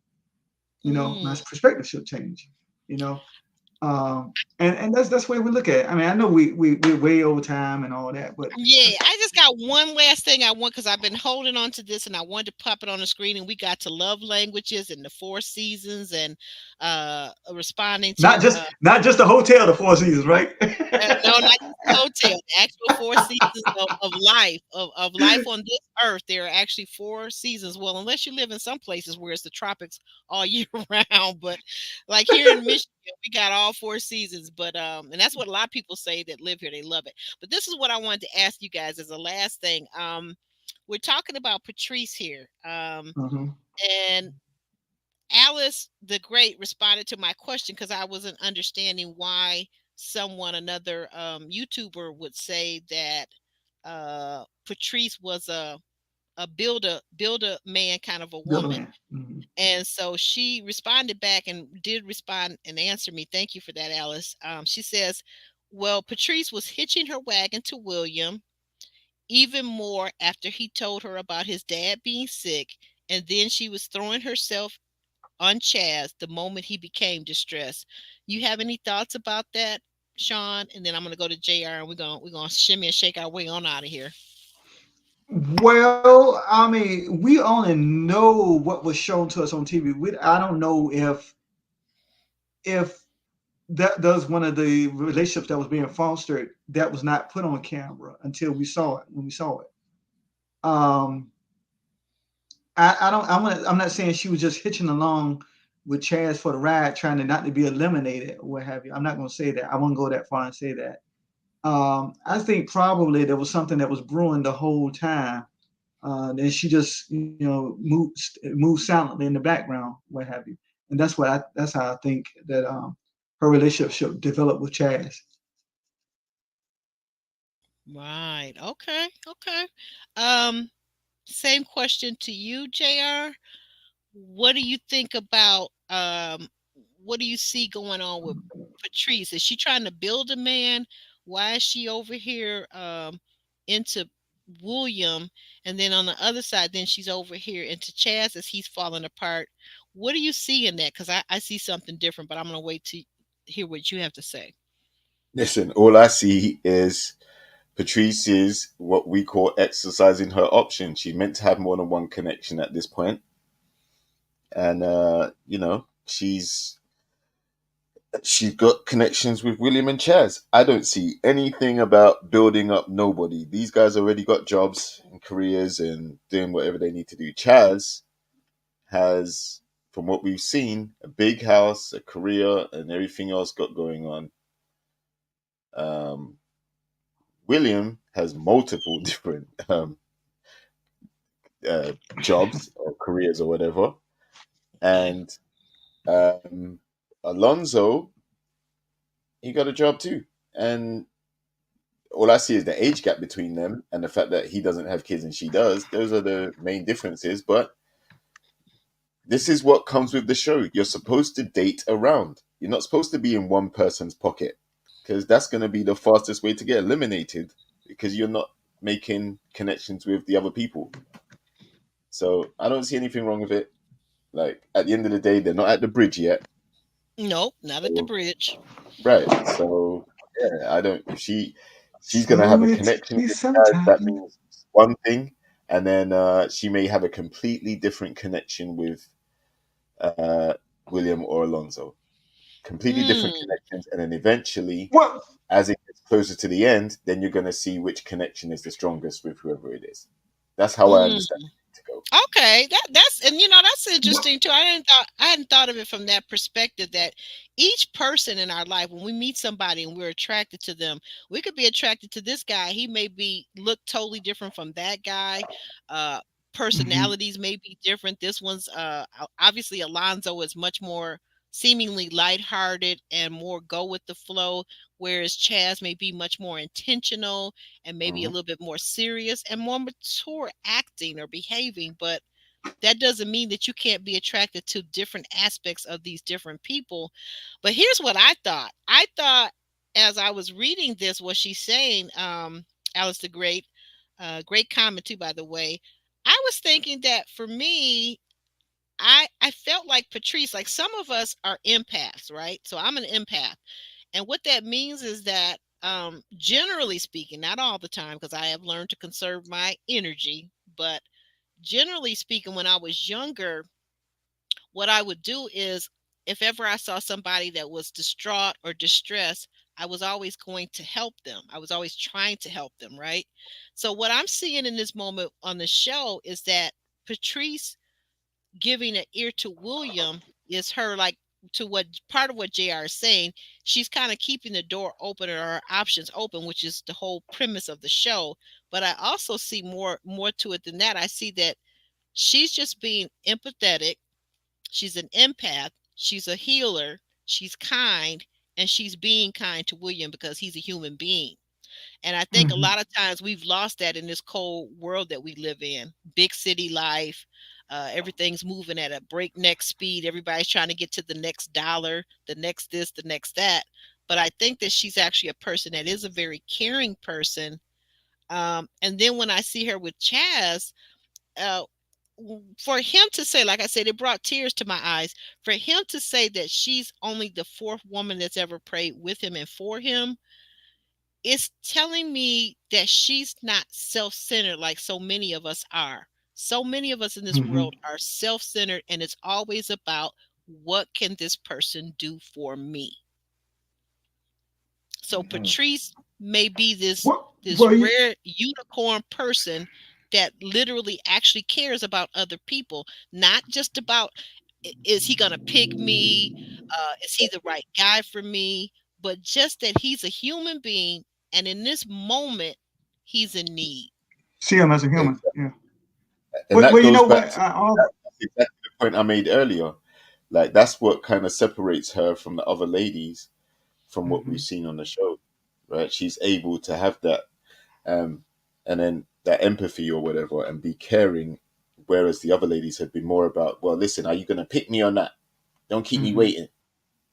You know, my Mm. perspective should change. You know, and that's the way we look at it. I mean, I know we're way over time and all that, but Yeah, I just got one last thing I want because I've been holding on to this and I wanted to pop it on the screen. And we got to love languages and the four seasons and responding not to just not just the hotel, the Four Seasons, right? no, not just the hotel. The actual four seasons of life on this earth. There are actually four seasons. Well, unless you live in some places where it's the tropics all year round, but like here in Michigan, we got all four seasons. But and that's what a lot of people say that live here. They love it. But this is what I wanted to ask you guys as the last thing. We're talking about Patrice here. Mhm. And Alice the Great responded to my question because I wasn't understanding why another YouTuber would say that Patrice was a builder man kind of a Build a woman. man. Mhm. And so she responded back and did respond and answer me. Thank you for that, Alice. She says, well, Patrice was hitching her wagon to William even more after he told her about his dad being sick. And then she was throwing herself on Chaz the moment he became distressed. You have any thoughts about that, Sean? And then I'm gonna go to JR and we're gonna shimmy and shake our way on out of here. Well, I mean, we only know what was shown to us on TV. I don't know if that was one of the relationships that was being fostered that was not put on camera until we saw it. When we saw it, um, I don't. I'm not saying she was just hitching along with Chaz for the ride, trying to not to be eliminated or what have you. I'm not going to say that. I won't go that far and say that. I think probably there was something that was brewing the whole time. Then she just, moved silently in the background, what have you. And that's how I think that her relationship developed with Chaz. Right. Okay. Okay. Um, Same question to you, JR. What do you think about what do you see going on with Patrice? Is she trying to build a man? Why is she over here into William? And then on the other side, then she's over here into Chaz as he's falling apart. What do you see in that? Because I see something different, but I'm gonna wait to hear what you have to say. Listen, all I see is Patrice is what we call exercising her option. She meant to have more than one connection at this point, and she's got connections with William and Chaz. I don't see anything about building up nobody. These guys already got jobs and careers and doing whatever they need to do. Chaz has, from what we've seen, a big house, a career, and everything else got going on. Um, William has multiple different jobs or careers or whatever, and um, Alonzo, he got a job too, and all I see is the age gap between them and the fact that he doesn't have kids and she does. Those are the main differences. But this is what comes with the show. You're supposed to date around. You're not supposed to be in one person's pocket, because that's going to be the fastest way to get eliminated, because you're not making connections with the other people. So I don't see anything wrong with it. Like, at the end of the day, they're not at the bridge yet. Nope, not at the So, bridge. right. So yeah, I don't. If she's gonna have So a it's connection me with Chaz, that sometime. means one thing, and then she may have a completely different connection with uh, William or Alonso. Completely different Mm, connections, and then eventually, What? as it gets closer to the end, then you're gonna see which connection is the strongest with whoever it is. That's how I mm. understand it to go. Okay, that's and that's What? interesting too. I hadn't thought of it from that perspective that each person in our life, when we meet somebody and we're attracted to them, we could be attracted to this guy. He may be look totally different from that guy. Uh Hmm. Personalities may be different. This one's obviously Alonzo is much more seemingly lighthearted and more go with the flow, whereas Chaz may be much more intentional and maybe a Mhm. little bit more serious and more mature acting or behaving. But that doesn't mean that you can't be attracted to different aspects of these different people. But here's what I thought. I thought as I was reading this, what she's saying, Alice the Great, great comment too, by the way. I was thinking that for me, I felt like Patrice, like some of us are empaths, right? So I'm an empath. And what that means is that, generally speaking, not all the time, because I have learned to conserve my energy, but generally speaking, when I was younger, what I would do is if ever I saw somebody that was distraught or distressed, I was always going to help them. I was always trying to help them, right? So, what I'm seeing in this moment on the show is that Patrice giving an ear to William is her like to what part of what JR is saying, she's kind of keeping the door open or her options open, which is the whole premise of the show. But I also see more to it than that. I see that she's just being empathetic. She's an empath. She's a healer. She's kind, and she's being kind to William because he's a human being. And I think a Hmm. lot of times we've lost that in this cold world that we live in. Big city life, everything's moving at a breakneck speed. Everybody's trying to get to the next dollar, the next this, the next that. But I think that she's actually a person that is a very caring person. And then when I see her with Chaz, uh, for him to say, like I said, it brought tears to my eyes. For him to say that she's only the fourth woman that's ever prayed with him and for him, it's telling me that she's not self-centered like so many of us are. So many of us in this Hmm. world are self-centered, and it's always about what can this person do for me. So Patrice may be this What? this Well, rare unicorn person that literally actually cares about other people, not just about Is he gonna pick me? Is he the right guy for me? But just that he's a human being, and in this moment, he's in need. See him as a human. Exactly. Yeah. And that You goes know back what? to that's exactly the point I made earlier. Like that's what kind of separates her from the other ladies from what we've Mhm. seen on the show, right? She's able to have that, um, and then that empathy or whatever, and be caring, whereas the other ladies have been more about, well, listen, are you going to pick me or not? Don't keep me Mhm. waiting.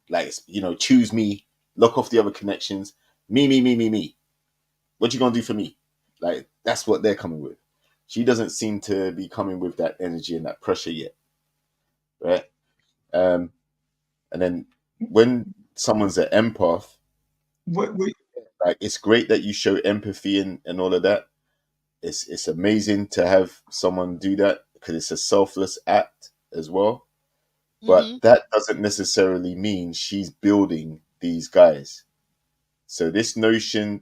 Like, choose me, lock off the other connections. Me. What you gonna do for me? Like, that's what they're coming with. She doesn't seem to be coming with that energy and that pressure yet, right? Um, and then when someone's an empath, What like it's great that you show empathy and all of that. It's amazing to have someone do that because it's a selfless act as well. But Hmm. that doesn't necessarily mean she's building these guys. So this notion,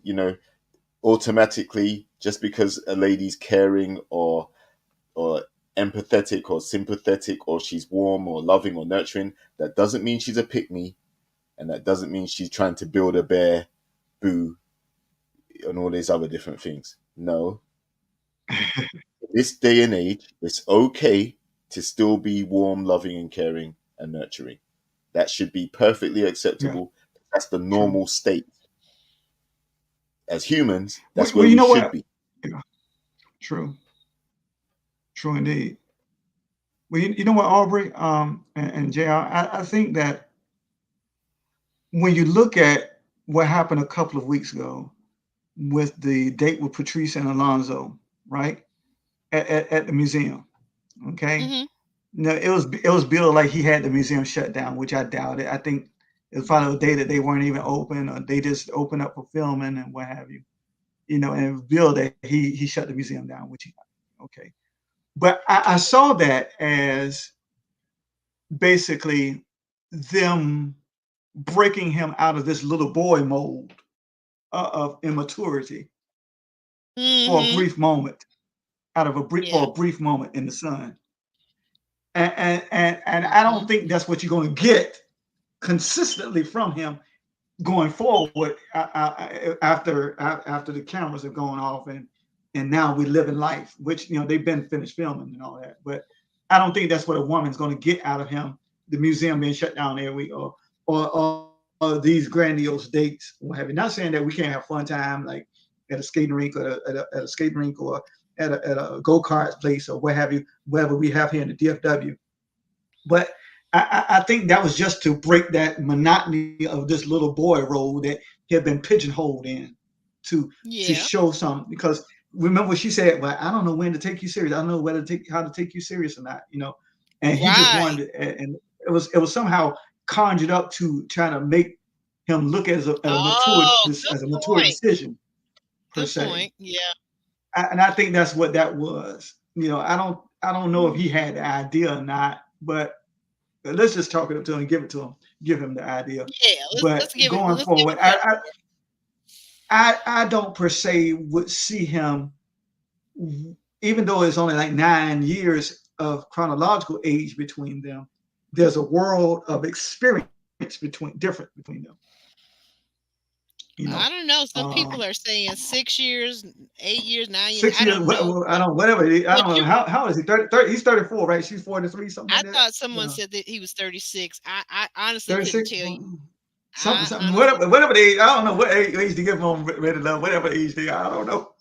automatically just because a lady's caring or empathetic or sympathetic or she's warm or loving or nurturing, that doesn't mean she's a pick me, and that doesn't mean she's trying to build a bear, boo, and all these other different things. No, this day and age, it's okay to still be warm, loving, and caring and nurturing. That should be perfectly yeah, acceptable. That's the true. normal state. As humans, that's Well, where you we know should what? be. Yeah, true. True indeed. Well, you know what, Aubrey, and JR, I think that when you look at what happened a couple of weeks ago with the date with Patrice and Alonzo, right? At the museum. Okay. Hmm. No, it was billed like he had the museum shut down, which I doubt it. I think it was probably a day that they weren't even open, or they just opened up for filming and what have you. And it was billed that he shut the museum down, which he okay. But I saw that as basically them breaking him out of this little boy mold of immaturity for a Hmm. brief moment, out of a brief Yeah. for a brief moment in the sun. And I Hmm. don't think that's what you're going to get consistently from him going forward after the cameras have gone off and now we live in life, which they've been finished filming and all that. But I don't think that's what a woman's going to get out of him. The museum being shut down every week, or these grandiose dates, or what have you. Not saying that we can't have fun time like at a skating rink or at a skating rink or at a go kart place or what have you, wherever we have here in the DFW. But I think that was just to break that monotony of this little boy role that he had been pigeonholed in to Yeah. show some. Because remember what she said, well, I don't know when to take you serious. I don't know whether to take how to take you serious or not. And he just Right. wanted, and it was somehow conjured up to trying to make him look Oh, good as a mature point. decision per Good se. point. Yeah. And I think that's what that was. I don't know if he Hmm. had the idea or not, but let's just talk it up to him and give him the idea. Yeah. Let's But give it. going Let's give forward, it credit. I don't per se would see him, even though it's only like 9 years of chronological age between them. There's a world of experience different between them. You know, I don't know. Some um, people are saying 6 years, 8 years, 9 years. 6 I years. don't know. I don't whatever. I But don't know you, how is he 30, he's 34, right? She's 43, something I like that. thought someone said that he was 36. I honestly couldn't 36. tell you. Something, I something, honestly, whatever the age, I don't know what age to give them ready love, whatever age they are, I don't know.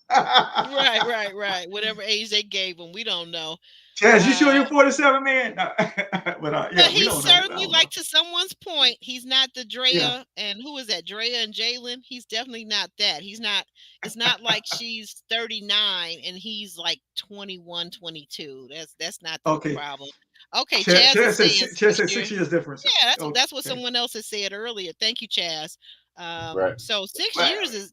right. Whatever age they gave him, we don't know. Chaz, you sure Uh, you're 47, man? No. But but yeah, we he's don't know. I certainly, don't know. like, to someone's point, he's not the Yeah. Drea, and who is that? Drea and Jalen. He's definitely not that. He's not. It's not like she's 39 and he's like 21, 22. That's not the Okay. problem. Okay, Chaz, Chaz is Chaz, saying says, Chaz six says years. 6 years difference. Yeah, that's what Okay. someone else has said earlier. Thank you, Chaz. Right. So six But years is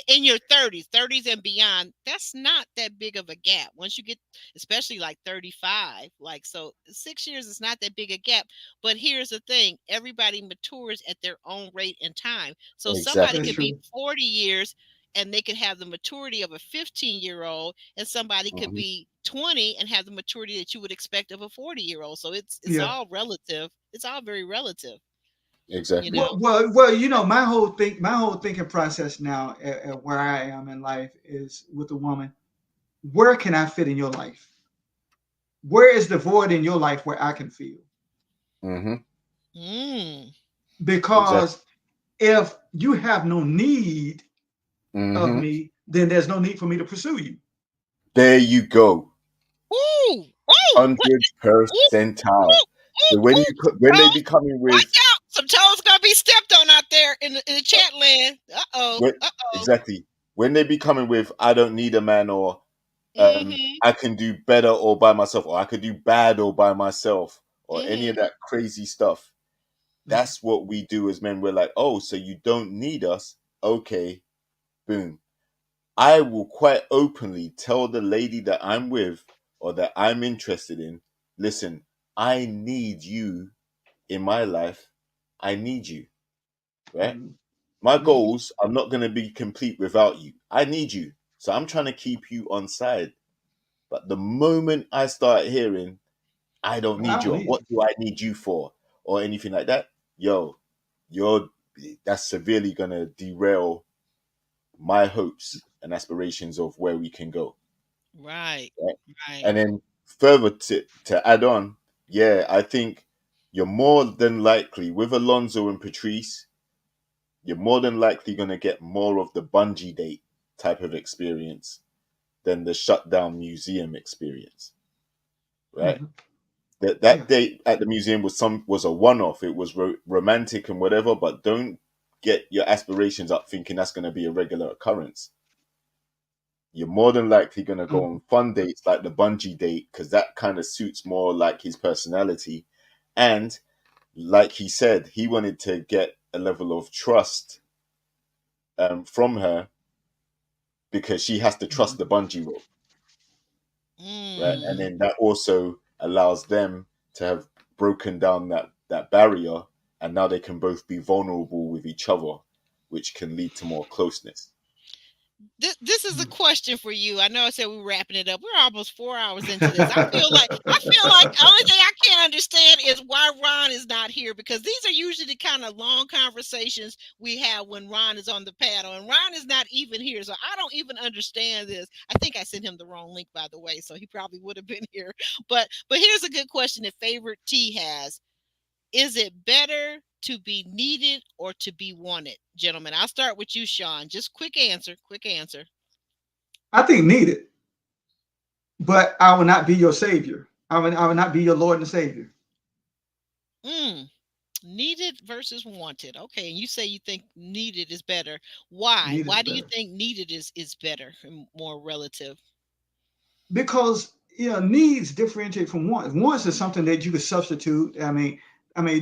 in your 30s and beyond. That's not that big of a gap. Once you get, especially like 35, like, so 6 years is not that big a gap. But here's the thing: everybody matures at their own rate and time. So somebody that's could be Exactly. true. 40 years and they could have the maturity of a 15-year-old, and somebody could be 20 and have the maturity that you would expect of a 40-year-old. So it's Yeah. all relative. It's all very relative. Exactly. Well, you know, my whole thinking process now at where I am in life is with a woman. Where can I fit in your life? Where is the void in your life where I can feel? Mm. Because if you have no need of Mm-hmm. me, then there's no need for me to pursue you. There you go. Ooh, ooh, what? 100 Ooh, percentile. ooh, So when ooh. when they Toes, be coming watch with out! Some toes gonna be stepped on out there in the chat land. when, exactly when they be coming with I don't need a man, or Mm-hmm. I can do better all by myself, or I could do bad all by myself, or any Mm-hmm. of that crazy stuff. That's what we do as men. We're like, oh, so you don't need us? Okay, boom. I will quite openly tell the lady that I'm with or that I'm interested in, listen, I need you in my life. I need you, right? Mm-hmm. My Mm-hmm. goals are not going to be complete without you. I need you. So I'm trying to keep you on side. But the moment I start hearing, I don't I need don't you, or need what do I need you for, or anything like that, yo, you're that's severely going to derail my hopes and aspirations of where we can go. Right. Right? Right. And then further to add on, yeah, I think you're more than likely with Alonso and Patrice, you're more than likely going to get more of the bungee date type of experience than the shutdown museum experience, right? Mm-hmm. Yeah. That date at the museum was a one off. It was romantic and whatever, but don't get your aspirations up thinking that's going to be a regular occurrence. You're more than likely going to go Mm-hmm. on fun dates like the bungee date because that kind of suits more like his personality. And like he said, he wanted to get a level of trust from her because she has to trust the bungee rope, right? And Mm. then that also allows them to have broken down that barrier, and now they can both be vulnerable with each other, which can lead to more closeness. This is a question for you. I know I said we were wrapping it up. We're almost 4 hours into this. I feel like the only thing I can't understand is why Ron is not here, because these are usually the kind of long conversations we have when Ron is on the panel, and Ron is not even here. So I don't even understand this. I think I sent him the wrong link, by the way, so he probably would have been here. But here's a good question that Favorite T has. Is it better to be needed or to be wanted? Gentlemen, I'll start with you, Sean. Just quick answer. Quick answer. I think needed, but I will not be your savior. I will not be your Lord and Savior. Mm, needed versus wanted. Okay, and you say you think needed is better. Why? Needed is Why do you better think needed is better and more relative? because needs differentiate from wants. Wants is something that you could substitute. I mean,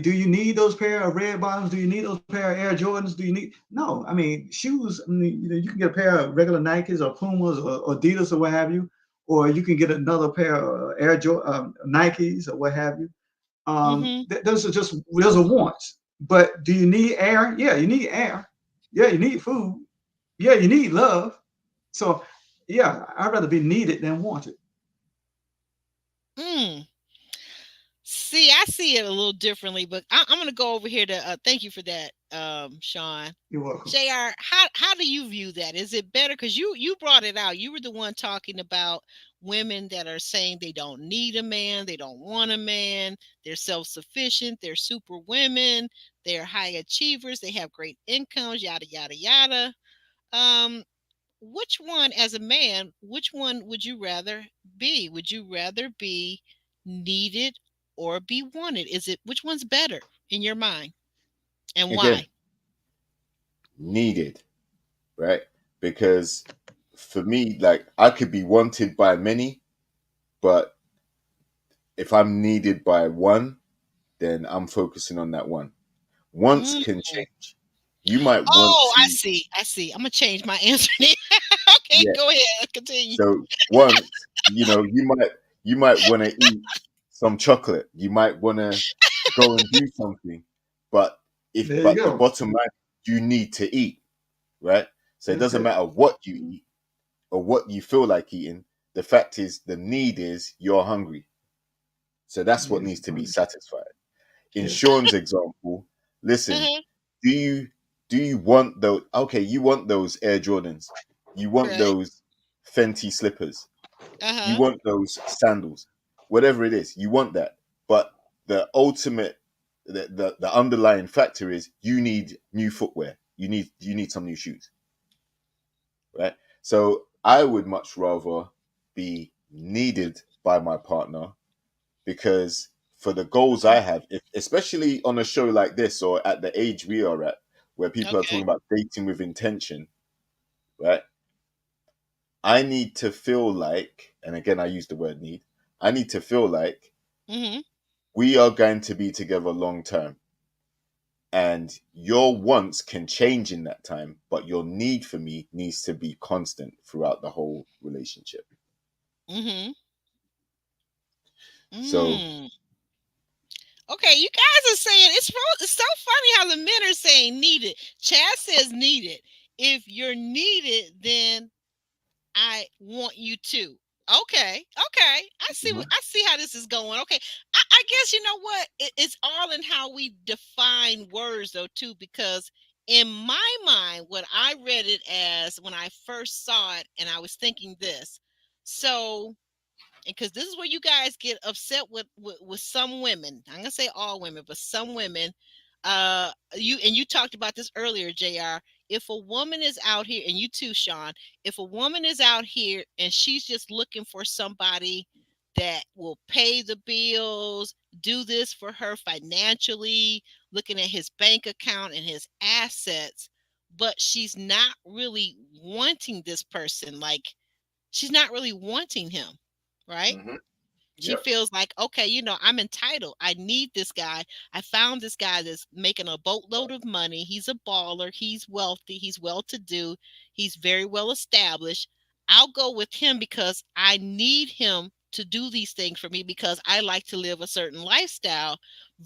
do you need those pair of red bottoms? Do you need those pair of Air Jordans? Do you need? No. I mean, shoes. I mean, you can get a pair of regular Nikes or Pumas or Adidas or what have you, or you can get another pair of Nikes or what have you. Mm-hmm. Those are wants. But do you need air? Yeah, you need air. Yeah, you need food. Yeah, you need love. So, yeah, I'd rather be needed than wanted. Mm. See, I see it a little differently, but I'm going to go over here to thank you for that, Sean. You're welcome. JR, how do you view that? Is it better? Because you brought it out. You were the one talking about women that are saying they don't need a man, they don't want a man, they're self-sufficient, they're super women, they're high achievers, they have great incomes, yada yada yada. Um, which one, as a man, which one would you rather be? Would you rather be needed or be wanted? Is it which one's better in your mind, and Again, why? needed, right? Because for me, like I could be wanted by many, but if I'm needed by one, then I'm focusing on that one. Wants Mm. can change. You might want Oh, I to, see. I see. I'm gonna change my answer. Okay, yeah. go ahead. Continue. So once, you might want to eat some chocolate. You might want to go and do something, but There you but the go. bottom line, you need to eat, right? So it That's doesn't it. matter what you eat or what you feel like eating. The fact is, the need is you're hungry. So that's what Yes. needs to be satisfied. In Yes. Sean's example, listen, Uh-huh. do you want those? Okay, you want those Air Jordans, you want Right. those Fenty slippers, you Uh-huh. want those sandals, whatever it is, you want that. But the ultimate, the underlying factor is you need new footwear. You need some new shoes, right? So I would much rather be needed by my partner, because for the goals I have, especially on a show like this or at the age we are at, where people are talking Okay. about dating with intention, right? I need to feel like, and again, I use the word need, I need to feel like Mm-hmm. we are going to be together long term. And your wants can change in that time, but your need for me needs to be constant throughout the whole relationship. Mm-hmm. So, Mm. Okay, you guys are saying it's so funny how the men are saying needed. Chad says needed. If you're needed, then I want you to. Okay, okay. I see how this is going. Okay, I guess you know what? It's all in how we define words, though, too. Because in my mind, what I read it as when I first saw it, and I was thinking this. So, because this is where you guys get upset with some women. I'm gonna say all women, but some women. You talked about this earlier, Jr. If a woman is out here, and you too, Sean, if a woman is out here and she's just looking for somebody that will pay the bills, do this for her financially, looking at his bank account and his assets, but she's not really wanting this person, like she's not really wanting him, right? mhm, She yep. feels like, okay, I'm entitled. I need this guy. I found this guy that's making a boatload of money. He's a baller. He's wealthy. He's well to do. He's very well established. I'll go with him because I need him to do these things for me because I like to live a certain lifestyle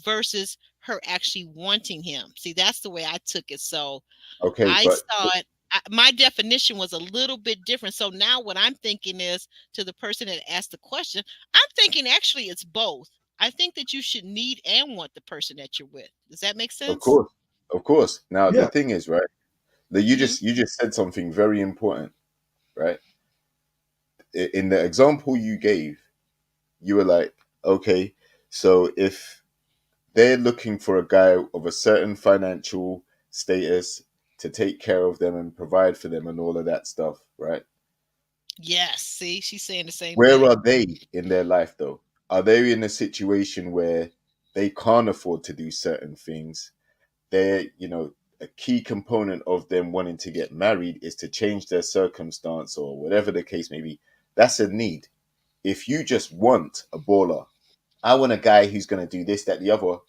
versus her actually wanting him. See, that's the way I took it. So Okay, I but saw it. My definition was a little bit different. So now what I'm thinking is to the person that asked the question, I'm thinking actually it's both. I think that you should need and want the person that you're with. Does that make of sense? course, of course. Now the Yeah. thing is, right, that Mm-hmm. you just said something very important, right? In the example you gave, you were like, okay, so if they're looking for a guy of a certain financial status to take care of them and provide for them and all of that stuff, right? Yes. See, she's saying the same Where thing. are they in their life though? Are they in a situation where they can't afford to do certain things? They're, a key component of them wanting to get married is to change their circumstance or whatever the case may be. That's a need. If you just want a baller, I want a guy who's going to do this, that, the other,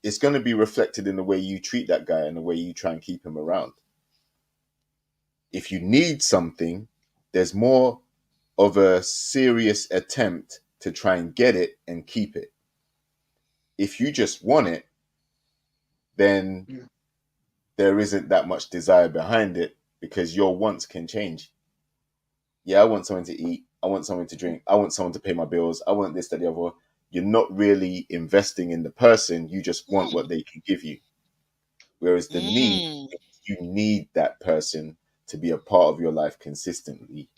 it's going to be reflected in the way you treat that guy and the way you try and keep him around. If you need something, there's more of a serious attempt to try and get it and keep it. If you just want it, then Yeah. there isn't that much desire behind it because your wants can change. Yeah, I want something to eat. I want something to drink. I want someone to pay my bills. I want this, that, the other. You're not really investing in the person. You just want Mm. what they can give you. Whereas the need, Mm. you need that person to be a part of your life consistently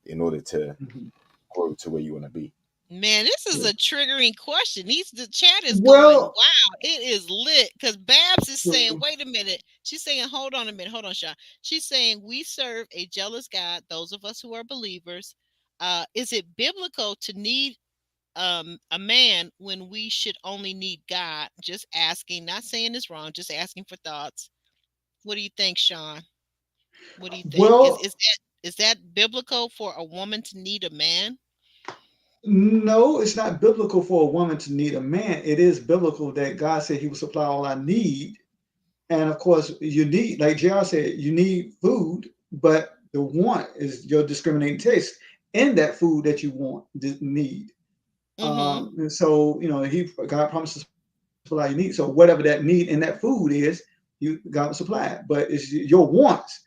in order to Mhm. grow to where you want to be. Man, this is Yeah. a triggering question. The chat is going, Well, wow, it is lit. Because Babs is saying, so- wait a minute. She's saying, hold on a minute. Hold on, Sean. She's saying, we serve a jealous God, those of us who are believers. Is it biblical to need a man when we should only need God? Just asking, not saying it's wrong, just asking for thoughts. What do you think, Sean? What do you think? Is well, is that is that biblical for a woman to need a man? no, it's not biblical for a woman to need a man. It is biblical that God said He will supply all I need. And of course, you need, like JR said, you need food, but the want is your discriminating taste in that food that you want, need. Mm-hmm. And so, God promises to supply your need. So whatever that need in that food is, God will supply it. But it's your wants.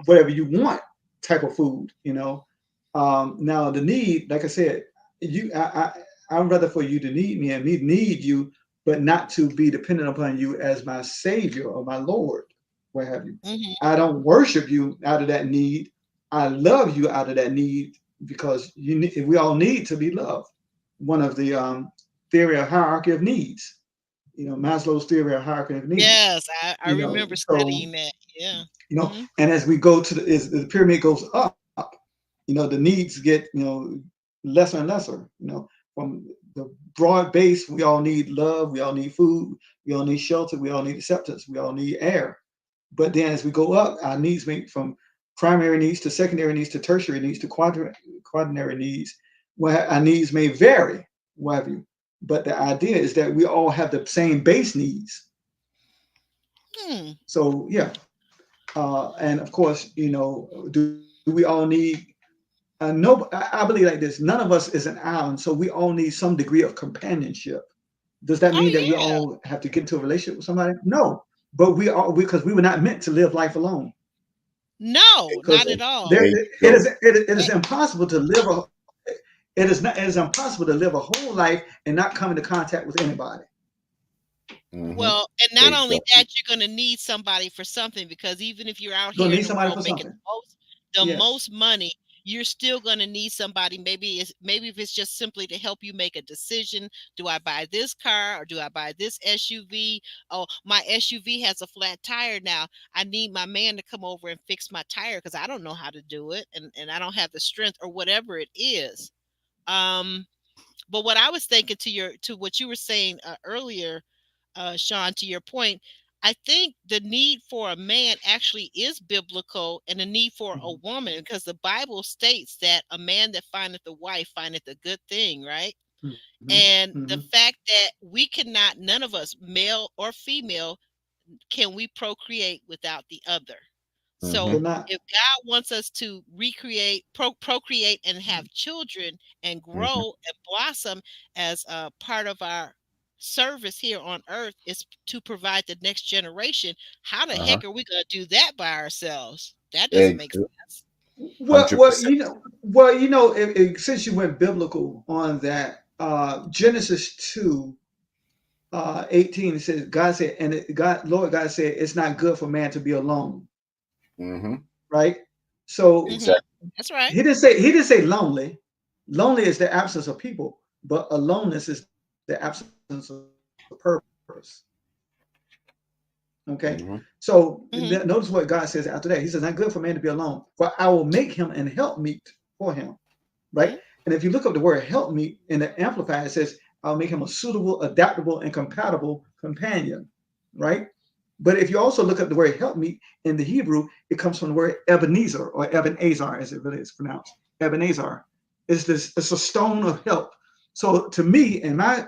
whatever you want type of food, now the need, like I said, I'd rather for you to need me and me need you, but not to be dependent upon you as my savior or my Lord, what have you. Mhm. I don't worship you out of that need. I love you out of that need, because we all need to be loved. One of the theory of hierarchy of needs, Maslow's theory of hierarchy of needs. Yes, I remember So studying that. Yeah. and as we go to as the pyramid goes up, the needs get lesser and lesser. From the broad base, we all need love, we all need food, we all need shelter, we all need acceptance, we all need air. But then as we go up, our needs make from primary needs to secondary needs to tertiary needs to quaternary needs, where our needs may vary, what have you. But the idea is that we all have the same base needs. Hmm. So yeah, and of course, do we all need? No, I believe like this. None of us is an island, so we all need some degree of companionship. Does that Oh mean that we yeah. all have to get into a relationship with somebody? No, but we are, because we were not meant to live life alone. No, Because not at all. there, There you it go. is it is impossible to live a it is impossible to live a whole life and not come into contact with anybody. Mm-hmm. Well, and There not you only go. that, you're going to need somebody for something, because even if you're out You're gonna here need in the somebody world for making something. the Yes. most money, you're still going to need somebody. Maybe if it's just simply to help you make a decision. Do I buy this car or do I buy this SUV? Oh, my SUV has a flat tire now. I need my man to come over and fix my tire because I don't know how to do it, and I don't have the strength, or whatever it is. But what I was thinking, to what you were saying earlier, Sean, to your point, I think the need for a man actually is biblical, and the need for a Mhm. woman, because the Bible states that a man that findeth a wife findeth a good thing, right? Mhm. And the Mhm. fact that we cannot, none of us, male or female, can we procreate without the other. Mm-hmm. So Cannot. if God wants us to procreate and have children and Mm-hmm. grow and blossom as a part of our service here on earth, is to provide the next generation. How the Uh-huh. heck are we going to do that by ourselves? That doesn't make sense. Well, 100%. since you went biblical on that, Genesis 2, 18, it says, God said, Lord God said, it's not good for man to be alone, Mm-hmm. right? So Hmm. Exactly. That's right. he didn't say lonely. Lonely is the absence of people, but aloneness is the absence of purpose. Okay. Mm-hmm. So Hmm. notice what God says after that. He says, not good for man to be alone, for I will make him an helpmeet for him. Right? Hmm. And if you look up the word helpmeet in the Amplified, it says, I'll make him a suitable, adaptable, and compatible companion. Right? But if you also look up the word helpmeet in the Hebrew, it comes from the word Ebenezer, or Ebenezer, as it really is pronounced. Ebenezer. It's a stone of help. So to me, in my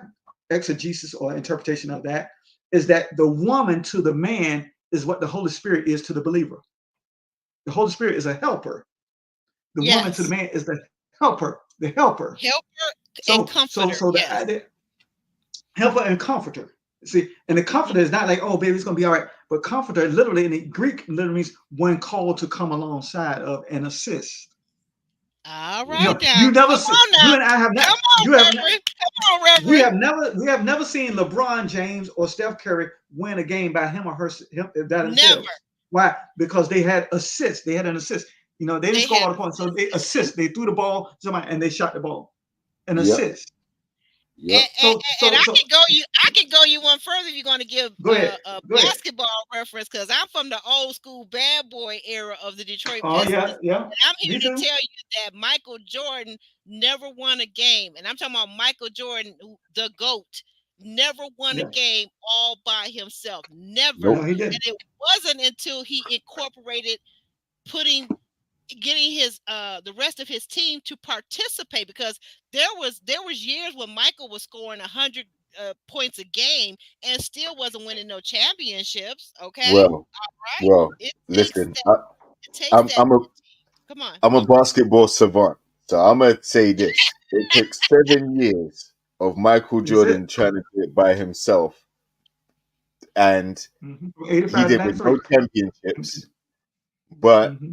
exegesis or interpretation of that, is that the woman to the man is what the Holy Spirit is to the believer. The Holy Spirit is a helper. The woman to the Yes. man is the helper, the helper. Helper and So comforter. the Yes. idea, helper and comforter. See, and the comforter is not like, oh, baby, it's gonna be all right. But comforter, literally in the Greek, literally means one called to come alongside of and assist. All You right know, now. you never Come see, on you now. and I have not, Come on, you have not, Reverend. Come on, Reverend. we have never seen LeBron James or Steph Curry win a game by him or that Never. themselves. Why? Because they had assists. They had an assist. They didn't They score had all the points, so they assist. They threw the ball to somebody and they shot the ball. An Yep. assist. And, Yep. and, So and so so I can go you one further if you're going to give go ahead. a Go ahead. basketball reference, because I'm from the old school bad boy era of the Detroit Oh Pistons. yeah, yeah. And I'm Me here to too. tell you that Michael Jordan never won a game. And I'm talking about Michael Jordan, the GOAT, never won a Yes. game all by himself. Never. No, Nope. he And didn't. it wasn't until he incorporated putting getting his the rest of his team to participate, because there was years when Michael was scoring 100 points a game and still wasn't winning no championships. Okay, Well, right? well. It takes Listen, that. It takes I'm that. I'm a Come on. I'm a basketball savant, so I'm gonna say this: it took 7 years of Michael That's it. Jordan trying to do it by himself, and From he 85 to did with no 93. championships. But Mm-hmm.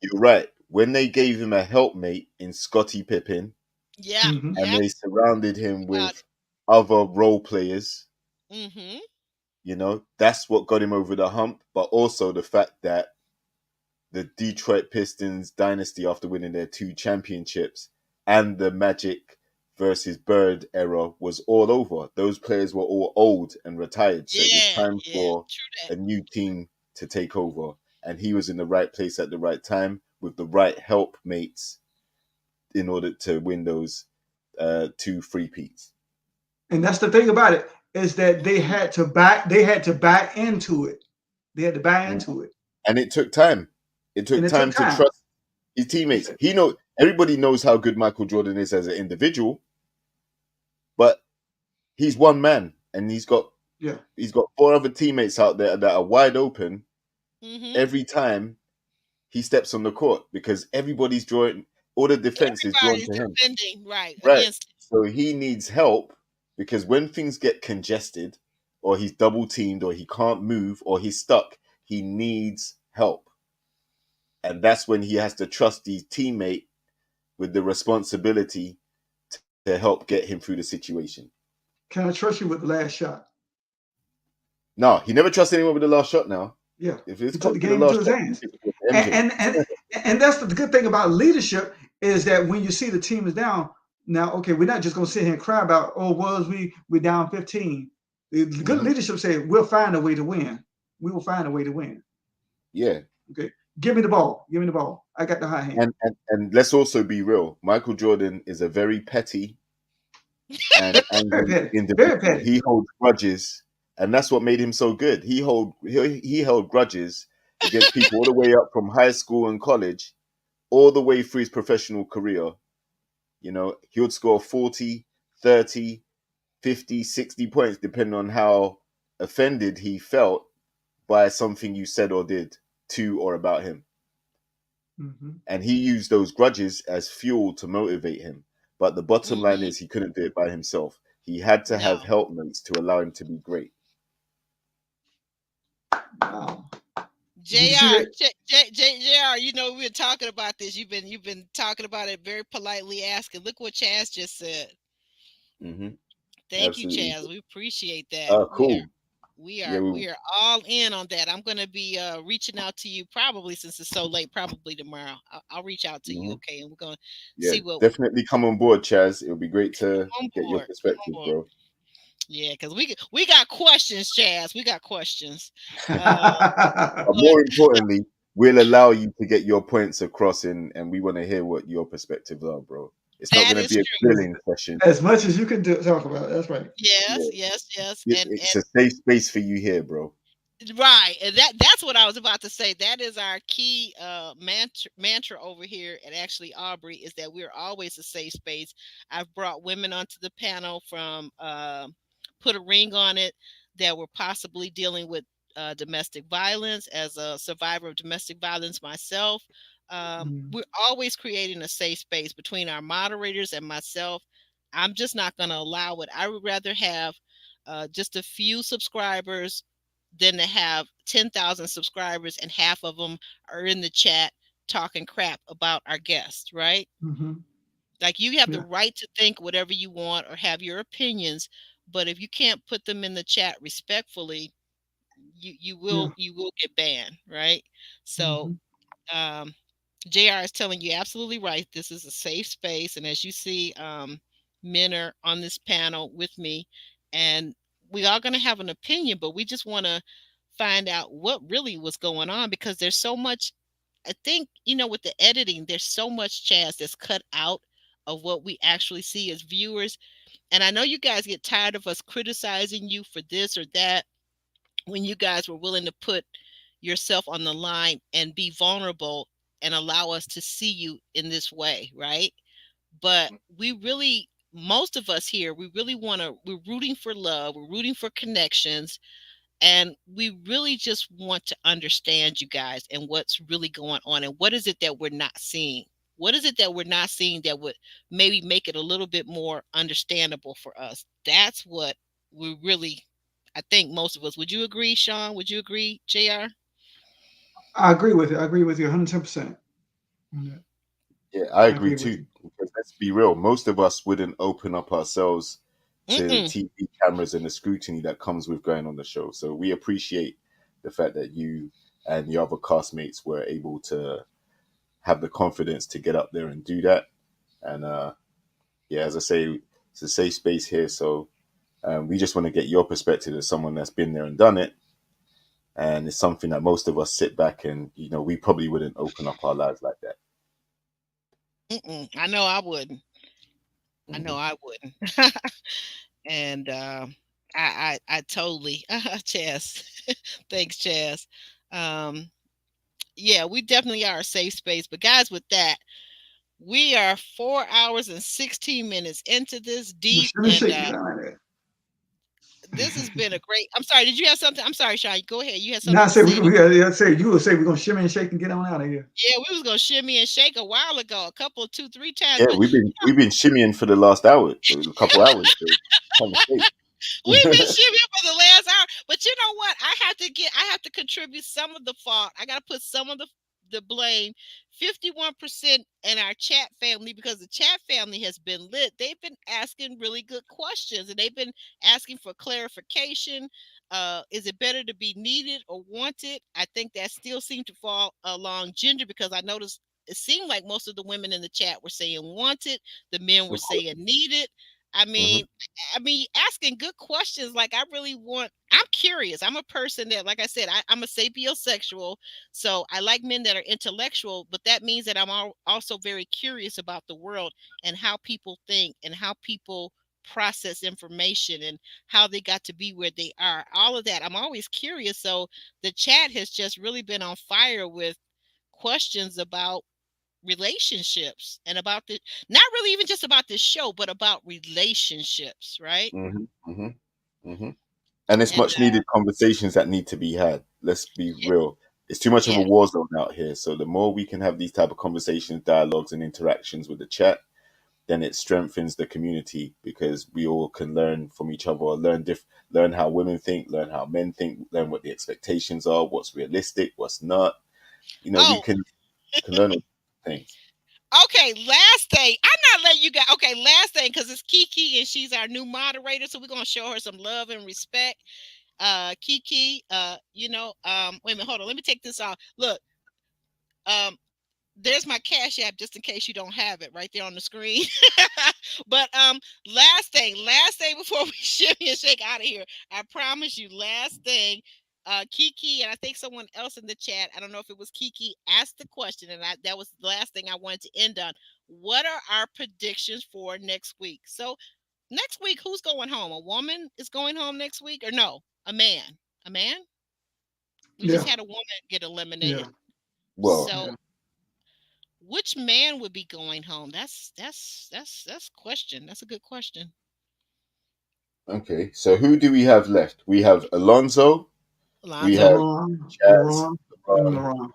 you're right. When they gave him a helpmate in Scottie Pippen Yeah, Mm-hmm. and yeah. they surrounded him About with other role players, it. Mm-hmm. that's what got him over the hump. But also the fact that the Detroit Pistons dynasty, after winning their 2 championships, and the Magic versus Bird era was all over. Those players were all old and retired. So it was Yeah, time yeah. for True that. a new team to take over. And he was in the right place at the right time with the right helpmates in order to win those 2 3-peats. And that's the thing about it, is that they Mm-hmm. had to back. They had to back into it. They had to buy Mhm. into it, And it took time. It and took it took time to time. trust his teammates. It's- Everybody knows how good Michael Jordan is as an individual, but he's one man, and Yeah. he's got 4 other teammates out there that are wide open Mm-hmm. every time he steps on the court because everybody's drawing, all the defense is drawn Everybody's to him. defending right Right. against So he needs help because when things get congested or he's double teamed or he can't move or he's stuck, he needs help. And that's when he has to trust his teammate with the responsibility to help get him through the situation. Can I trust you with the last shot? No, he never trusts anyone with the last shot now. Yeah. If it's He took come the to the game into last his shot, hands. it's with MJ. And that's the good thing about leadership, is that when you see the team is down, now, okay, we're not just going to sit here and cry about, oh, we down 15. The good Mhm. leadership said, we'll find a way to win. We will find a way to win. Yeah. Okay. Give me the ball. Give me the ball. I got the high hand. And let's also be real. Michael Jordan is a very petty and Very angry petty. Very individual. petty. He holds grudges, and that's what made him so good. He held grudges against people all the way up from high school and college, all the way through his professional career. He would score 40, 30, 50, 60 points, depending on how offended he felt by something you said or did to or about him. Mm-hmm. And he used those grudges as fuel to motivate him. But the bottom line Mm-hmm. is he couldn't do it by himself. He had to No. have helpmates to allow him to be great. Wow. Did you see JR, that? JR, we were talking about this. You've been talking about it very politely asking. Look what Chaz just said. Hmm. Thank you, Absolutely. Chaz. We appreciate that. Oh, We are cool. we Yeah, are we are all in on that. I'm gonna be reaching out to you probably, since it's so late, probably tomorrow. I'll reach out to you, mhm. okay? And we're gonna Yeah, see what definitely come on board, Chaz. It would be great come to on get your board. Come on perspective, board. bro. Yeah, because we got questions, Chaz. We got questions. Uh, But but more importantly, we'll allow you to get your points across, and we want to hear what your perspectives are, bro. It's not that going to is be a true. grilling session. As much as you can talk about it. That's right. Yes, Yeah, yes, yes. it's a safe space for you here, bro. Right, and that's what I was about to say. That is our key mantra over here at actually Aubrey, is that we're always a safe space. I've brought women onto the panel from Put a Ring on It, that were possibly dealing with domestic violence. As a survivor of domestic violence myself, Mm. we're always creating a safe space between our moderators and myself. I'm just not going to allow it. I would rather have just a few subscribers than to have 10,000 subscribers and half of them are in the chat talking crap about our guests, right? Mm-hmm. Like, you have the Yeah. right to think whatever you want or have your opinions, but if you can't put them in the chat respectfully, you Yeah. will get banned, right? So Mm-hmm. um JR is telling you absolutely right. This is a safe space. And as you see, men are on this panel with me, and we are going to have an opinion, but we just want to find out what really was going on, because there's so much. I think, with the editing, there's so much, Chaz, that's cut out of what we actually see as viewers. And I know you guys get tired of us criticizing you for this or that, when you guys were willing to put yourself on the line and be vulnerable and allow us to see you in this way, right? But we really, most of us here, we really we're rooting for love, we're rooting for connections, and we really just want to understand you guys and what's really going on, and what is it that we're not seeing. What is it that we're not seeing that would maybe make it a little bit more understandable for us? That's what we really, I think most of us. Would you agree, Sean? Would you agree, JR? I agree with you. I agree with you 110%. Yeah, I I agree agree with too. you. Because let's be real, most of us wouldn't open up ourselves to the Mm-mm. TV cameras and the scrutiny that comes with going on the show. So we appreciate the fact that you and the other castmates were able to have the confidence to get up there and do that. And yeah, as I say, it's a safe space here. So we just want to get your perspective as someone that's been there and done it. And it's something that most of us sit back and, we probably wouldn't open up our lives like that. Mm-mm. I know I wouldn't. I know Hmm. I wouldn't. And I totally Chaz. Thanks, Chaz. Um, yeah, we definitely are a safe space. But guys, with that, we are 4 hours and 16 minutes into this deep, Let me and shake it out like that. this has been a great. I'm sorry. Did you have something? I'm sorry, Sean. Go ahead. You had Now I something to say say. I say you would say we're gonna shimmy and shake and get on out of here. Yeah, we was gonna shimmy and shake a while ago, a couple, 2, 3 times, Yeah, but we've been shimmying for the last hour, a couple hours. So kind of we've been safe. shimmying for the last hour. But you know what? I have to contribute some of the fault. I got to put some of the blame. 51% in our chat family, because the chat family has been lit. They've been asking really good questions, and they've been asking for clarification. Is it better to be needed or wanted? I think that still seemed to fall along gender, because I noticed it seemed like most of the women in the chat were saying wanted, the men were Of course. saying needed. I Hmm. mean, asking good questions. Like, I really want. I'm curious. I'm a person that, like I said, I'm a sapiosexual, so I like men that are intellectual. But that means that I'm also very curious about the world and how people think and how people process information and how they got to be where they are. All of that. I'm always curious. So the chat has just really been on fire with questions about relationships and about the, not really even just about this show, but about relationships, right? Hmm. Hmm. Hmm. And it's And much needed conversations that need to be had. Let's be yeah, real. It's too much of a yeah. war zone out here. So the more we can have these type of conversations, dialogues, and interactions with the chat, then it strengthens the community because we all can learn from each other, learn how women think, learn how men think, learn what the expectations are, what's realistic, what's not. We Oh, can learn all things. okay. Last thing, I'm not letting you guys. Okay, last thing, because it's Kiki and she's our new moderator, so we're gonna show her some love and respect. Kiki, wait a minute, hold on. Let me take this off. Look, um, there's my cash app, just in case you don't have it right there on the screen. But last thing before we shimmy and shake out of here, I promise you, last thing. Kiki and I think someone else in the chat, I don't know if it was Kiki, asked the question, and that was the last thing I wanted to end on. What are our predictions for next week? So next week, who's going home? A woman is going home next week, or no, a man? A man? We just Yeah, had a woman get yeah, eliminated. Well, So yeah. which man would be going home? That's question. That's a good question. okay. So who do we have left? We have Alonso. We Alonzo, have Chaz, LaRon, and LeBron, LaRon,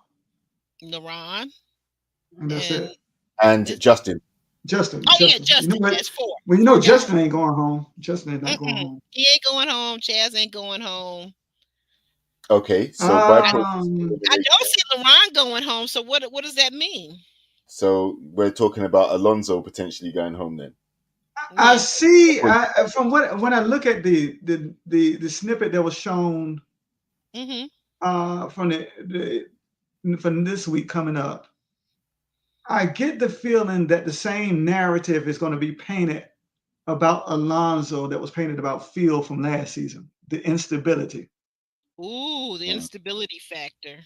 Naran, and that's and it. and is Justin. oh yeah, Justin. You know Justin. what? That's four. Well, Four guys. Justin ain't going home. Justin is not going Mm-mm. home. He ain't going home. Chaz ain't going home. Okay. So by I, process of Um, I don't elimination. see Laron going home. So what does that mean? So we're talking about Alonso potentially going home then. I Yeah. see. From what when I look at the snippet that was shown Mm-hmm. from from this week coming up, I get the feeling that the same narrative is going to be painted about Alonso that was painted about Phil from last season, the instability. Ooh, the Mm. instability factor.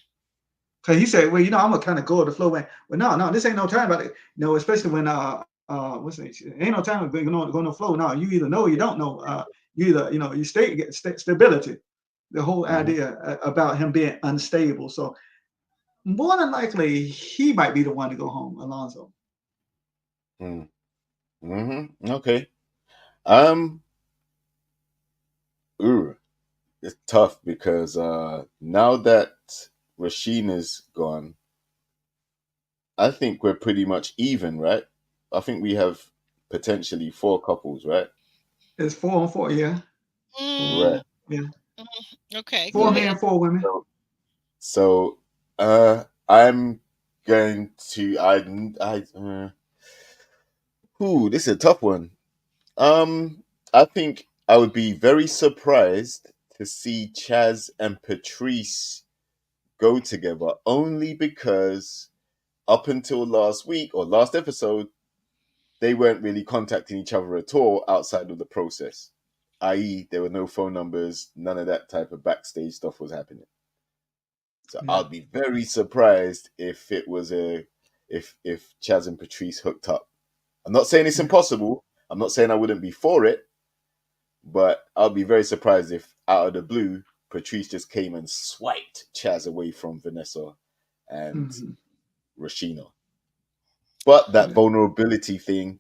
Because he said, well, I'm gonna kind of go with the flow. Well, no, this ain't no time about it. Especially when what's it? Ain't no time to go no flow. No, you either know or you don't know. You either you get stability. The whole Hmm. idea about him being unstable. So more than likely, he might be the one to go home, Alonso. Mm. Hmm. Okay. Um. Ooh, it's tough because now that Rashina's gone, I think we're pretty much even, right? I think we have potentially four couples, right? It's 4-on-4, yeah, Mm, Right. yeah, okay, go four Yeah. ahead. men, four women. So, so I'm going to. Ooh, this is a tough one. I think I would be very surprised to see Chaz and Patrice go together, only because up until last week or last episode, they weren't really contacting each other at all outside of the process. I.e., there were no phone numbers, none of that type of backstage stuff was happening. So Yeah. I'd be very surprised if it was if Chaz and Patrice hooked up. I'm not saying it's Yeah. impossible. I'm not saying I wouldn't be for it, but I'll be very surprised if out of the blue, Patrice just came and swiped Chaz away from Vanessa and Mhm. Rashina. But that Yeah. vulnerability thing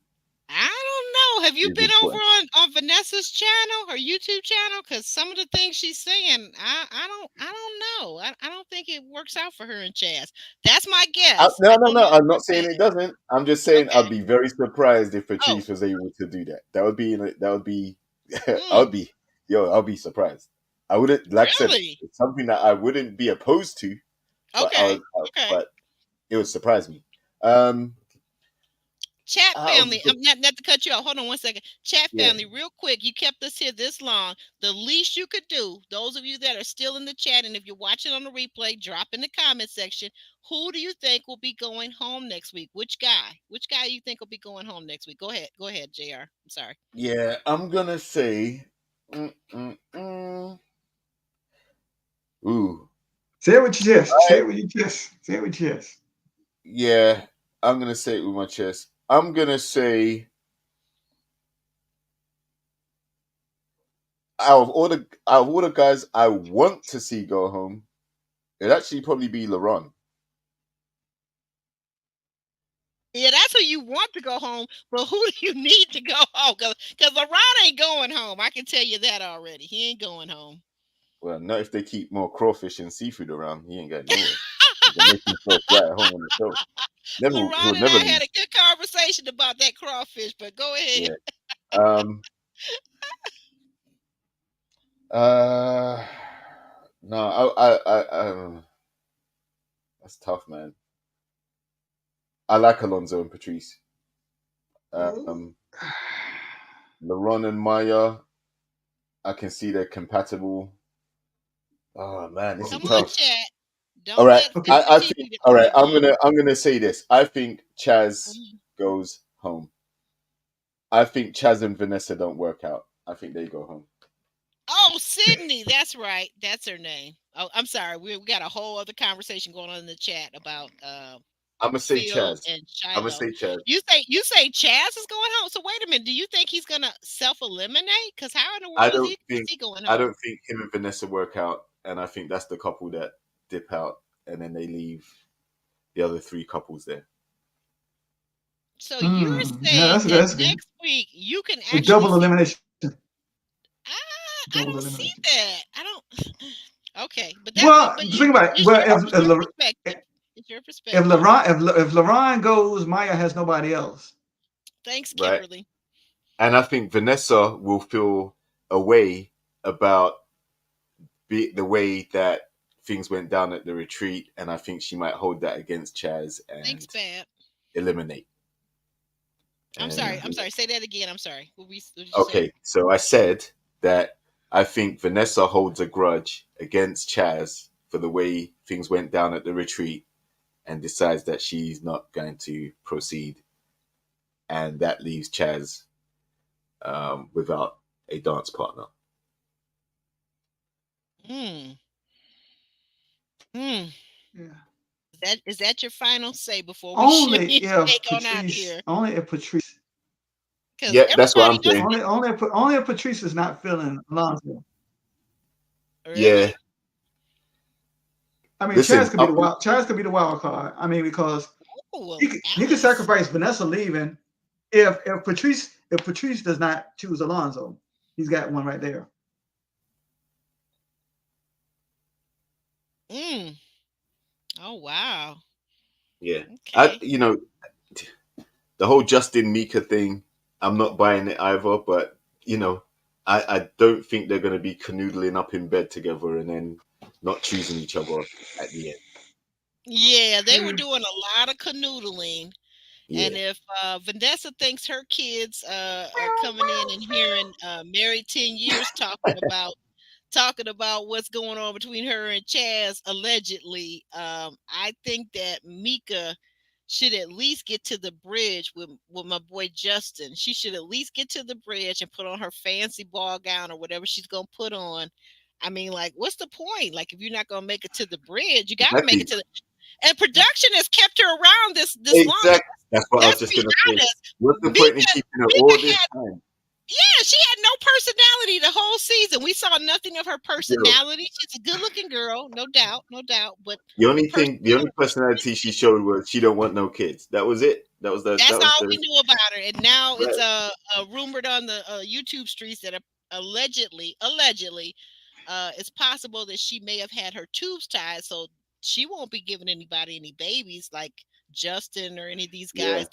I don't know. Have you is been over important. on Vanessa's channel, her YouTube channel? Because some of the things she's saying, I don't know. I don't think it works out for her and Chaz. That's my guess. No, I no, don't no. know I'm for not a saying fact. it doesn't. I'm just saying Okay. I'd be very surprised if Oh, Patrice was able to do that. That would be I mm, would be I'll be surprised. I wouldn't, like I said, really? it's something that I wouldn't be opposed to, but Okay. Okay. but it would surprise me. Um, Chat out of family, the not to cut you off. Hold on one second. Chat yeah, family, real quick. You kept us here this long. The least you could do, those of you that are still in the chat, and if you're watching on the replay, drop in the comment section. Who do you think will be going home next week? Which guy? Which guy you think will be going home next week? Go ahead. Go ahead, JR. I'm sorry. yeah, I'm gonna say, mm, mm, mm. Ooh, Say it with your chest. Say it with your chest. Say it with your chest. yeah, I'm gonna say it with my chest. I'm gonna say out of all the guys I want to see go home, it'd actually probably be LaRon. Yeah, that's who you want to go home, but who do you need to go home? Because LeBron ain't going home. I can tell you that already. He ain't going home. Well, not if they keep more crawfish and seafood around. He ain't going nowhere. He can make himself right at home on the show. He LeBron would and never I had leave. a good conversation about that crawfish, but go ahead. Yeah. Um. Uh. No. That's tough, man. I like Alonso and Patrice. Um. LeRon and Maya. I can see they're compatible. Oh man, this is Come on, tough. chat. All Don't right. let Okay. I sensitivity think. All hold right. you home. I'm gonna say this. I think Chaz Mhm. goes home. I think Chaz and Vanessa don't work out. I think they go home. Oh, Sydney. That's right. That's her name. Oh, I'm sorry. We got a whole other conversation going on in the chat about I'm gonna say Phil Chaz. and I'm gonna Shiloh. say Chaz. You say Chaz is going home. So wait a minute. Do you think he's gonna self-eliminate? Because how in the I world don't is think he going I home? don't think him and Vanessa work out, and I think that's the couple that dip out, and then they leave the other three couples there. So you're Yeah, saying that that's good. next week you can A actually double see. elimination. I Double don't see elimination. that. I don't. Okay, but Well, but think about it. it's Well, your perspective. It's your if perspective. LeBron if LeBron goes, Maya has nobody else. Thanks, Right. Kimberly. And I think Vanessa will feel a way about the way that things went down at the retreat, and I think she might hold that against Chaz Thanks, and Bab. eliminate. I'm And sorry. Yeah. I'm sorry. Say that again. I'm sorry. What did you say? okay, so I said that I think Vanessa holds a grudge against Chaz for the way things went down at the retreat and decides that she's not going to proceed. And that leaves Chaz without a dance partner. Hmm. Hmm. Yeah. Is that your final say before we Only take if on out of Patrice, here? only if Patrice, Because Yeah, that's what everybody I'm just saying. only if Patrice is not feeling Alonso. really. Yeah, I mean, listen, Chaz could be the wild card. I mean, because Oh, well, you could Alice. sacrifice Vanessa leaving if Patrice does not choose Alonso. He's got one right there. Mm. Oh wow. yeah. Okay. The whole Justin Mika thing, I'm not buying it either, but I don't think they're gonna be canoodling up in bed together and then not choosing each other at the end. Yeah, they were doing a lot of canoodling. And Yeah, if Vanessa thinks her kids are coming in and hearing Married 10 Years talking about what's going on between her and Chaz allegedly, I think that Mika should at least get to the bridge with my boy Justin. She should at least get to the bridge and put on her fancy ball gown or whatever she's gonna put on. I mean, like, what's the point? Like, if you're not gonna make it to the bridge, you gotta make it exactly. to the. And production has kept her around this long. Exactly. That's what I was Let's just be gonna say. honest. What's the point in Mika keeping her all Mika this had time? yeah, she had no personality the whole season. We saw nothing of her Zero. personality. She's a good-looking girl, no doubt, no doubt. But the The personality, only personality she showed was she don't want no kids. That was it. that's That was all we the knew about her. And now it's right. rumored on the YouTube streets that allegedly, it's possible that she may have had her tubes tied, so she won't be giving anybody any babies like Justin or any of these Yeah, guys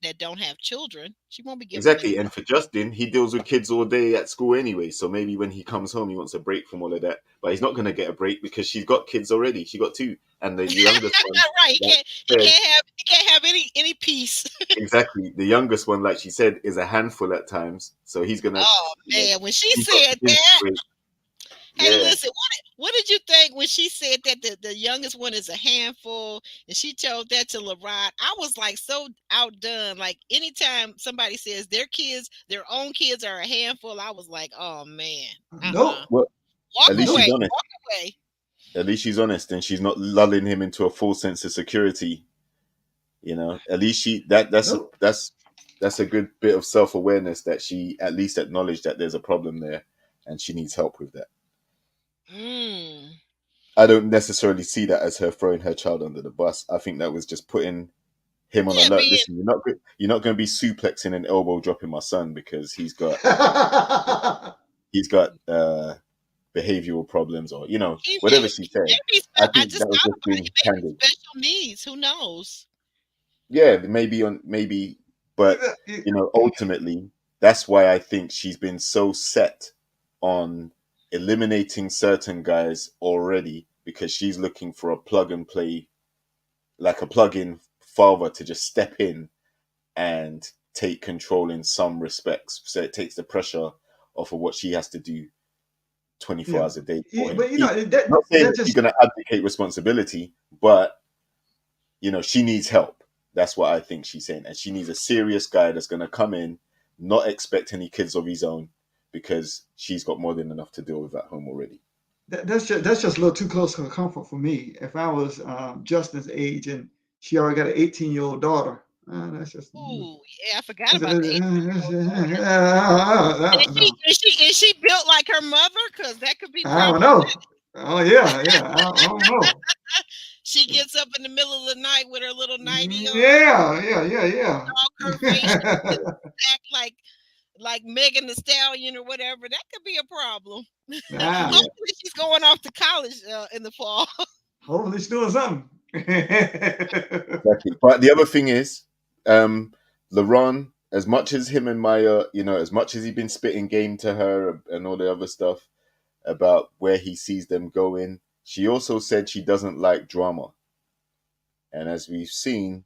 that don't have children. She won't be giving them. exactly. And for Justin, he deals with kids all day at school anyway. So maybe when he comes home, he wants a break from all of that. But he's not going to get a break because she's got kids already. She got two, and the youngest one, Right. like she said, He can't have any peace. exactly. The youngest one, like she said, is a handful at times. So he's gonna, Oh you know, man, when she he's got said his that, break. hey, Yeah. listen, what did you think when she said that the youngest one is a handful, and she told that to LeRon? I was like so outdone. Like anytime somebody says their own kids are a handful, I was like, oh man, Nope. Well, walk at least she's away, Nope. honest. walk away. At least she's honest, and she's not lulling him into a false sense of security. You know, at least Nope. that's a good bit of self awareness that she at least acknowledged that there's a problem there, and she needs help with that. Mm. I don't necessarily see that as her throwing her child under the bus. I think that was just putting him on Yeah, alert. being Listen, you're not going to be suplexing and elbow dropping my son because he's got behavioral problems or whatever she said. I I think just that was thought just about it. being He may have candid. special needs. Who knows? Yeah, maybe, but You ultimately, that's why I think she's been so set on eliminating certain guys already because she's looking for a plug and play, like a plug-in father to just step in and take control in some respects. So it takes the pressure off of what she has to do 24 yeah. hours a day for him. But that Not saying that that she's just going to abdicate responsibility, but she needs help. That's what I think she's saying. And she needs a serious guy that's going to come in, not expect any kids of his own, because she's got more than enough to deal with at home already. that's just a little too close to comfort for me. If I was Justin's age and she already got an 18-year-old daughter, that's just Ooh, yeah, I forgot that's, about the 18-year-old daughter. no. Is she built like her mother? Because that could be I don't problematic. know. Oh yeah, yeah. I don't know. She gets up in the middle of the night with her little nightie on, Yeah, yeah, yeah, all curvaceous, act like Megan the Stallion or whatever. That could be a problem. yeah. Yeah, Hopefully, she's going off to college in the fall. Hopefully she's doing something. exactly. But the other thing is, LeRon, as much as him and Maya, as much as he's been spitting game to her and all the other stuff about where he sees them going, she also said she doesn't like drama. And as we've seen,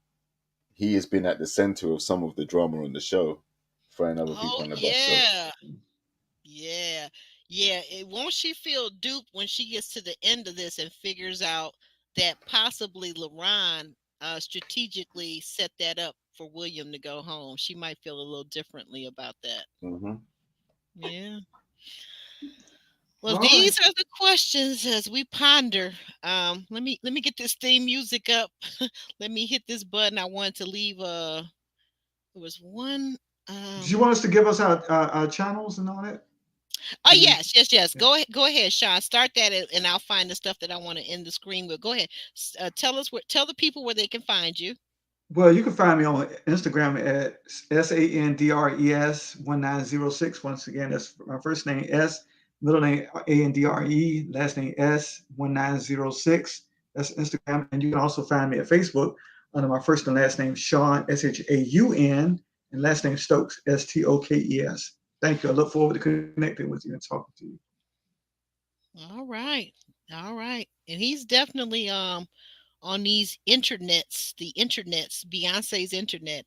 he has been at the center of some of the drama on the show, throwing other Oh people on the bus. So, yeah, yeah, yeah. Won't she feel duped when she gets to the end of this and figures out that possibly LaRon strategically set that up for William to go home? She might feel a little differently about that. mhm. Yeah. Well, All right. these are the questions as we ponder. Let me get this theme music up. Let me hit this button. I wanted to leave. There was one. Do you Um. want us to give us our channels and all that? Oh Do we? yes. Yeah. Go ahead, Sean. Start that, and I'll find the stuff that I want to end the screen with. Go ahead. Tell the people where they can find you. Well, you can find me on Instagram at SANDRES1906. Once again, that's my first name S, middle name ANDRE, last name S1906. That's Instagram. And you can also find me at Facebook under my first and last name, Sean, SHAUN, and last name Stokes, STOKES. Thank you. I look forward to connecting with you and talking to you. All right, all right. And he's definitely on these internets, Beyonce's internet.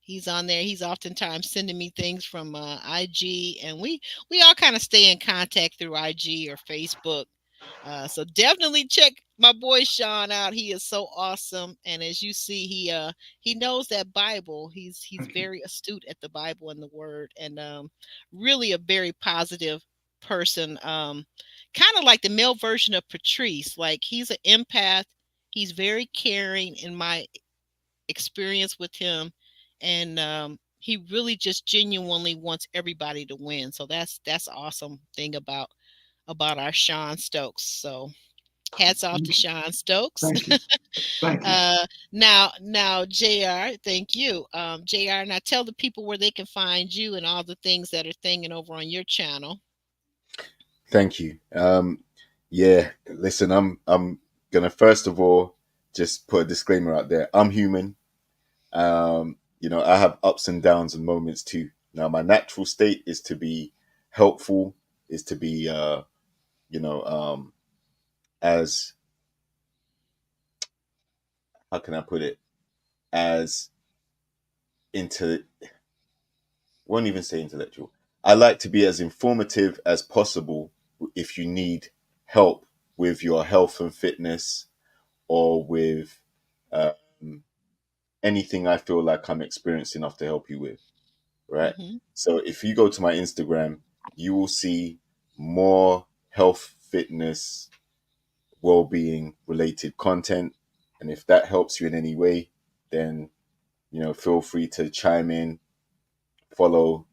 He's on there. He's oftentimes sending me things from IG, and we all kind of stay in contact through IG or Facebook. So definitely check my boy Sean out. He is so awesome, and as you see, he knows that Bible. He's Thank you. very astute at the Bible and the Word, and really a very positive person. Kind of like the male version of Patrice. Like he's an empath. He's very caring in my experience with him, and he really just genuinely wants everybody to win. So that's awesome thing about our Sean Stokes. So hats off to Sean Stokes. Thank you. Thank you. Now, Jr. Thank you, Jr. Now tell the people where they can find you and all the things that are thinging over on your channel. Thank you. Yeah, listen, I'm gonna first of all just put a disclaimer out there. I'm human. I have ups and downs and moments too. Now, my natural state is to be helpful, is to be, as how can I put it, as into won't even say intellectual. I like to be as informative as possible if you need help with your health and fitness or with um, anything I feel like I'm experienced enough to help you with. Right. Mm-hmm. So if you go to my Instagram, you will see more health, fitness, well-being related content. And if that helps you in any way, then, feel free to chime in, follow,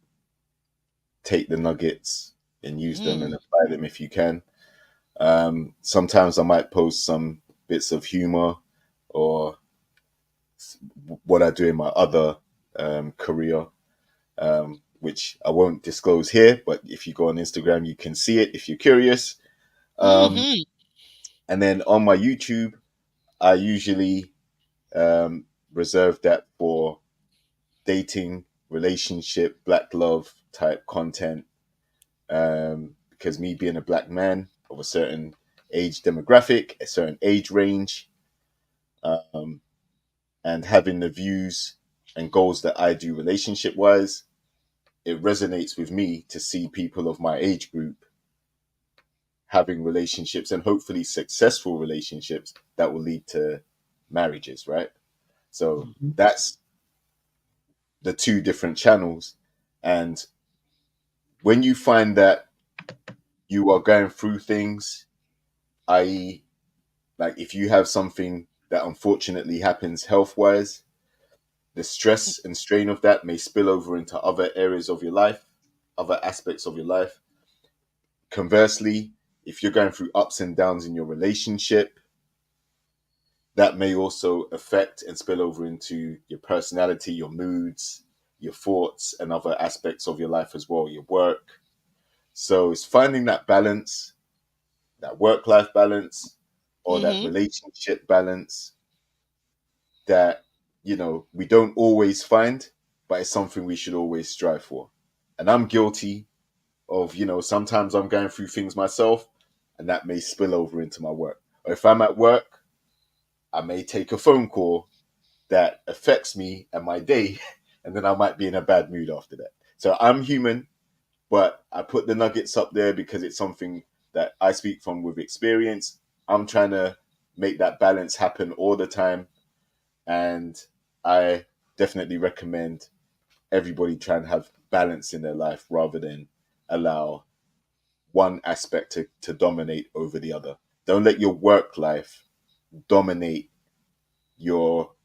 take the nuggets and use them and apply them if you can. Sometimes I might post some bits of humor or what I do in my other career, which I won't disclose here, but if you go on Instagram, you can see it if you're curious. Mm-hmm. And then on my YouTube, I usually reserve that for dating, relationship, black love type content. Because me being a black man of a certain age demographic, a certain age range, and having the views and goals that I do relationship wise, it resonates with me to see people of my age group having relationships and hopefully successful relationships that will lead to marriages, right? So Mhm. that's the two different channels. And when you find that you are going through things, i.e., like if you have something that unfortunately happens health wise, the stress and strain of that may spill over into other areas of your life, other aspects of your life. Conversely, if you're going through ups and downs in your relationship, that may also affect and spill over into your personality, your moods, your thoughts, and other aspects of your life as well, your work. So it's finding that balance, that work life balance, or that Mm-hmm. relationship balance that, we don't always find, but it's something we should always strive for. And I'm guilty of, sometimes I'm going through things myself and that may spill over into my work. Or if I'm at work, I may take a phone call that affects me and my day, and then I might be in a bad mood after that. So I'm human, but I put the nuggets up there because it's something that I speak from with experience. I'm trying to make that balance happen all the time. And I definitely recommend everybody try and have balance in their life rather than allow one aspect to dominate over the other. Don't let your work life dominate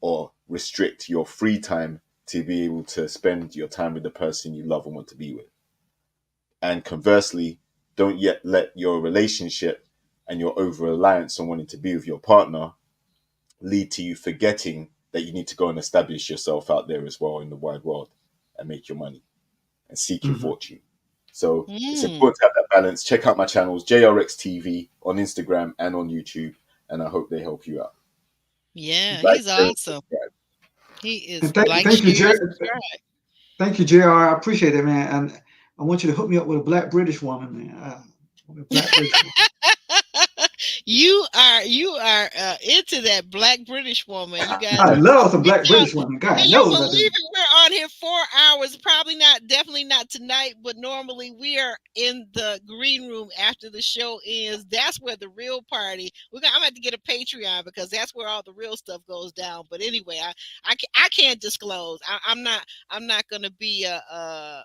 or restrict your free time to be able to spend your time with the person you love and want to be with. And conversely, don't yet let your relationship and your over reliance on wanting to be with your partner lead to you forgetting that you need to go and establish yourself out there as well in the wide world and make your money and seek your Mhm. fortune. So it's Mm. important to have that balance. Check out my channels, JRXTV on Instagram and on YouTube, and I hope they help you out. Yeah, Like, he's share, and awesome. subscribe. He And is thank, like, thank you, share, and Jer- subscribe. thank you, Jr. I appreciate it, man. And I want you to hook me up with a black British woman, man. A black British woman. You are into that black British woman. You guys I are. love some You black know, British women. God can you knows I believe do. it? We're on here 4 hours. Probably not, definitely not tonight, but normally we are in the green room after the show ends. That's where the real party. I'm gonna have to get a Patreon because that's where all the real stuff goes down. But anyway, I can't disclose. I'm not gonna be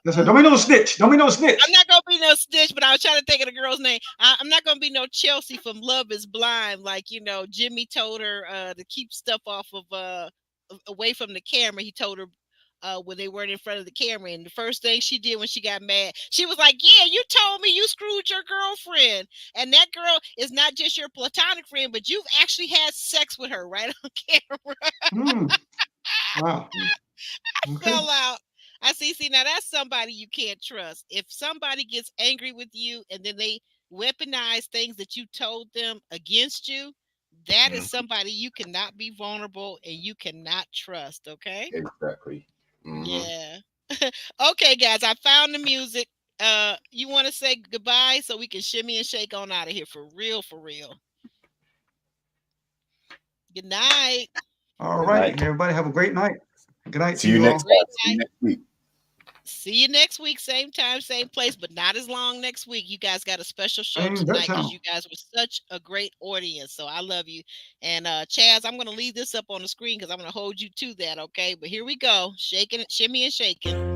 Listen, don't be no snitch. Don't be no snitch. I'm not gonna be no Stitch, but I was trying to think of the girl's name. I'm not gonna be no Chelsea from Love Is Blind, like Jimmy told her to keep stuff off of away from the camera. He told her when they weren't in front of the camera, and the first thing she did when she got mad, she was like, "Yeah, you told me you screwed your girlfriend, and that girl is not just your platonic friend, but you've actually had sex with her right on camera." Wow. Okay. Fell out. I see. Now that's somebody you can't trust. If somebody gets angry with you and then they weaponize things that you told them against you, that is somebody you cannot be vulnerable and you cannot trust. Okay. Exactly. Yeah. Okay, guys. I found the music. You want to say goodbye so we can shimmy and shake on out of here for real, for real. Good night. All Good right. night. Everybody have a great night. Good night to See you you next all. Great See you night. next week. See you next week, same time, same place, but not as long next week. You guys got a special show Same that tonight because channel. you guys were such a great audience. So I love you. And Chaz, I'm gonna leave this up on the screen because I'm gonna hold you to that, okay? But here we go. Shaking it, shimmy and shaking.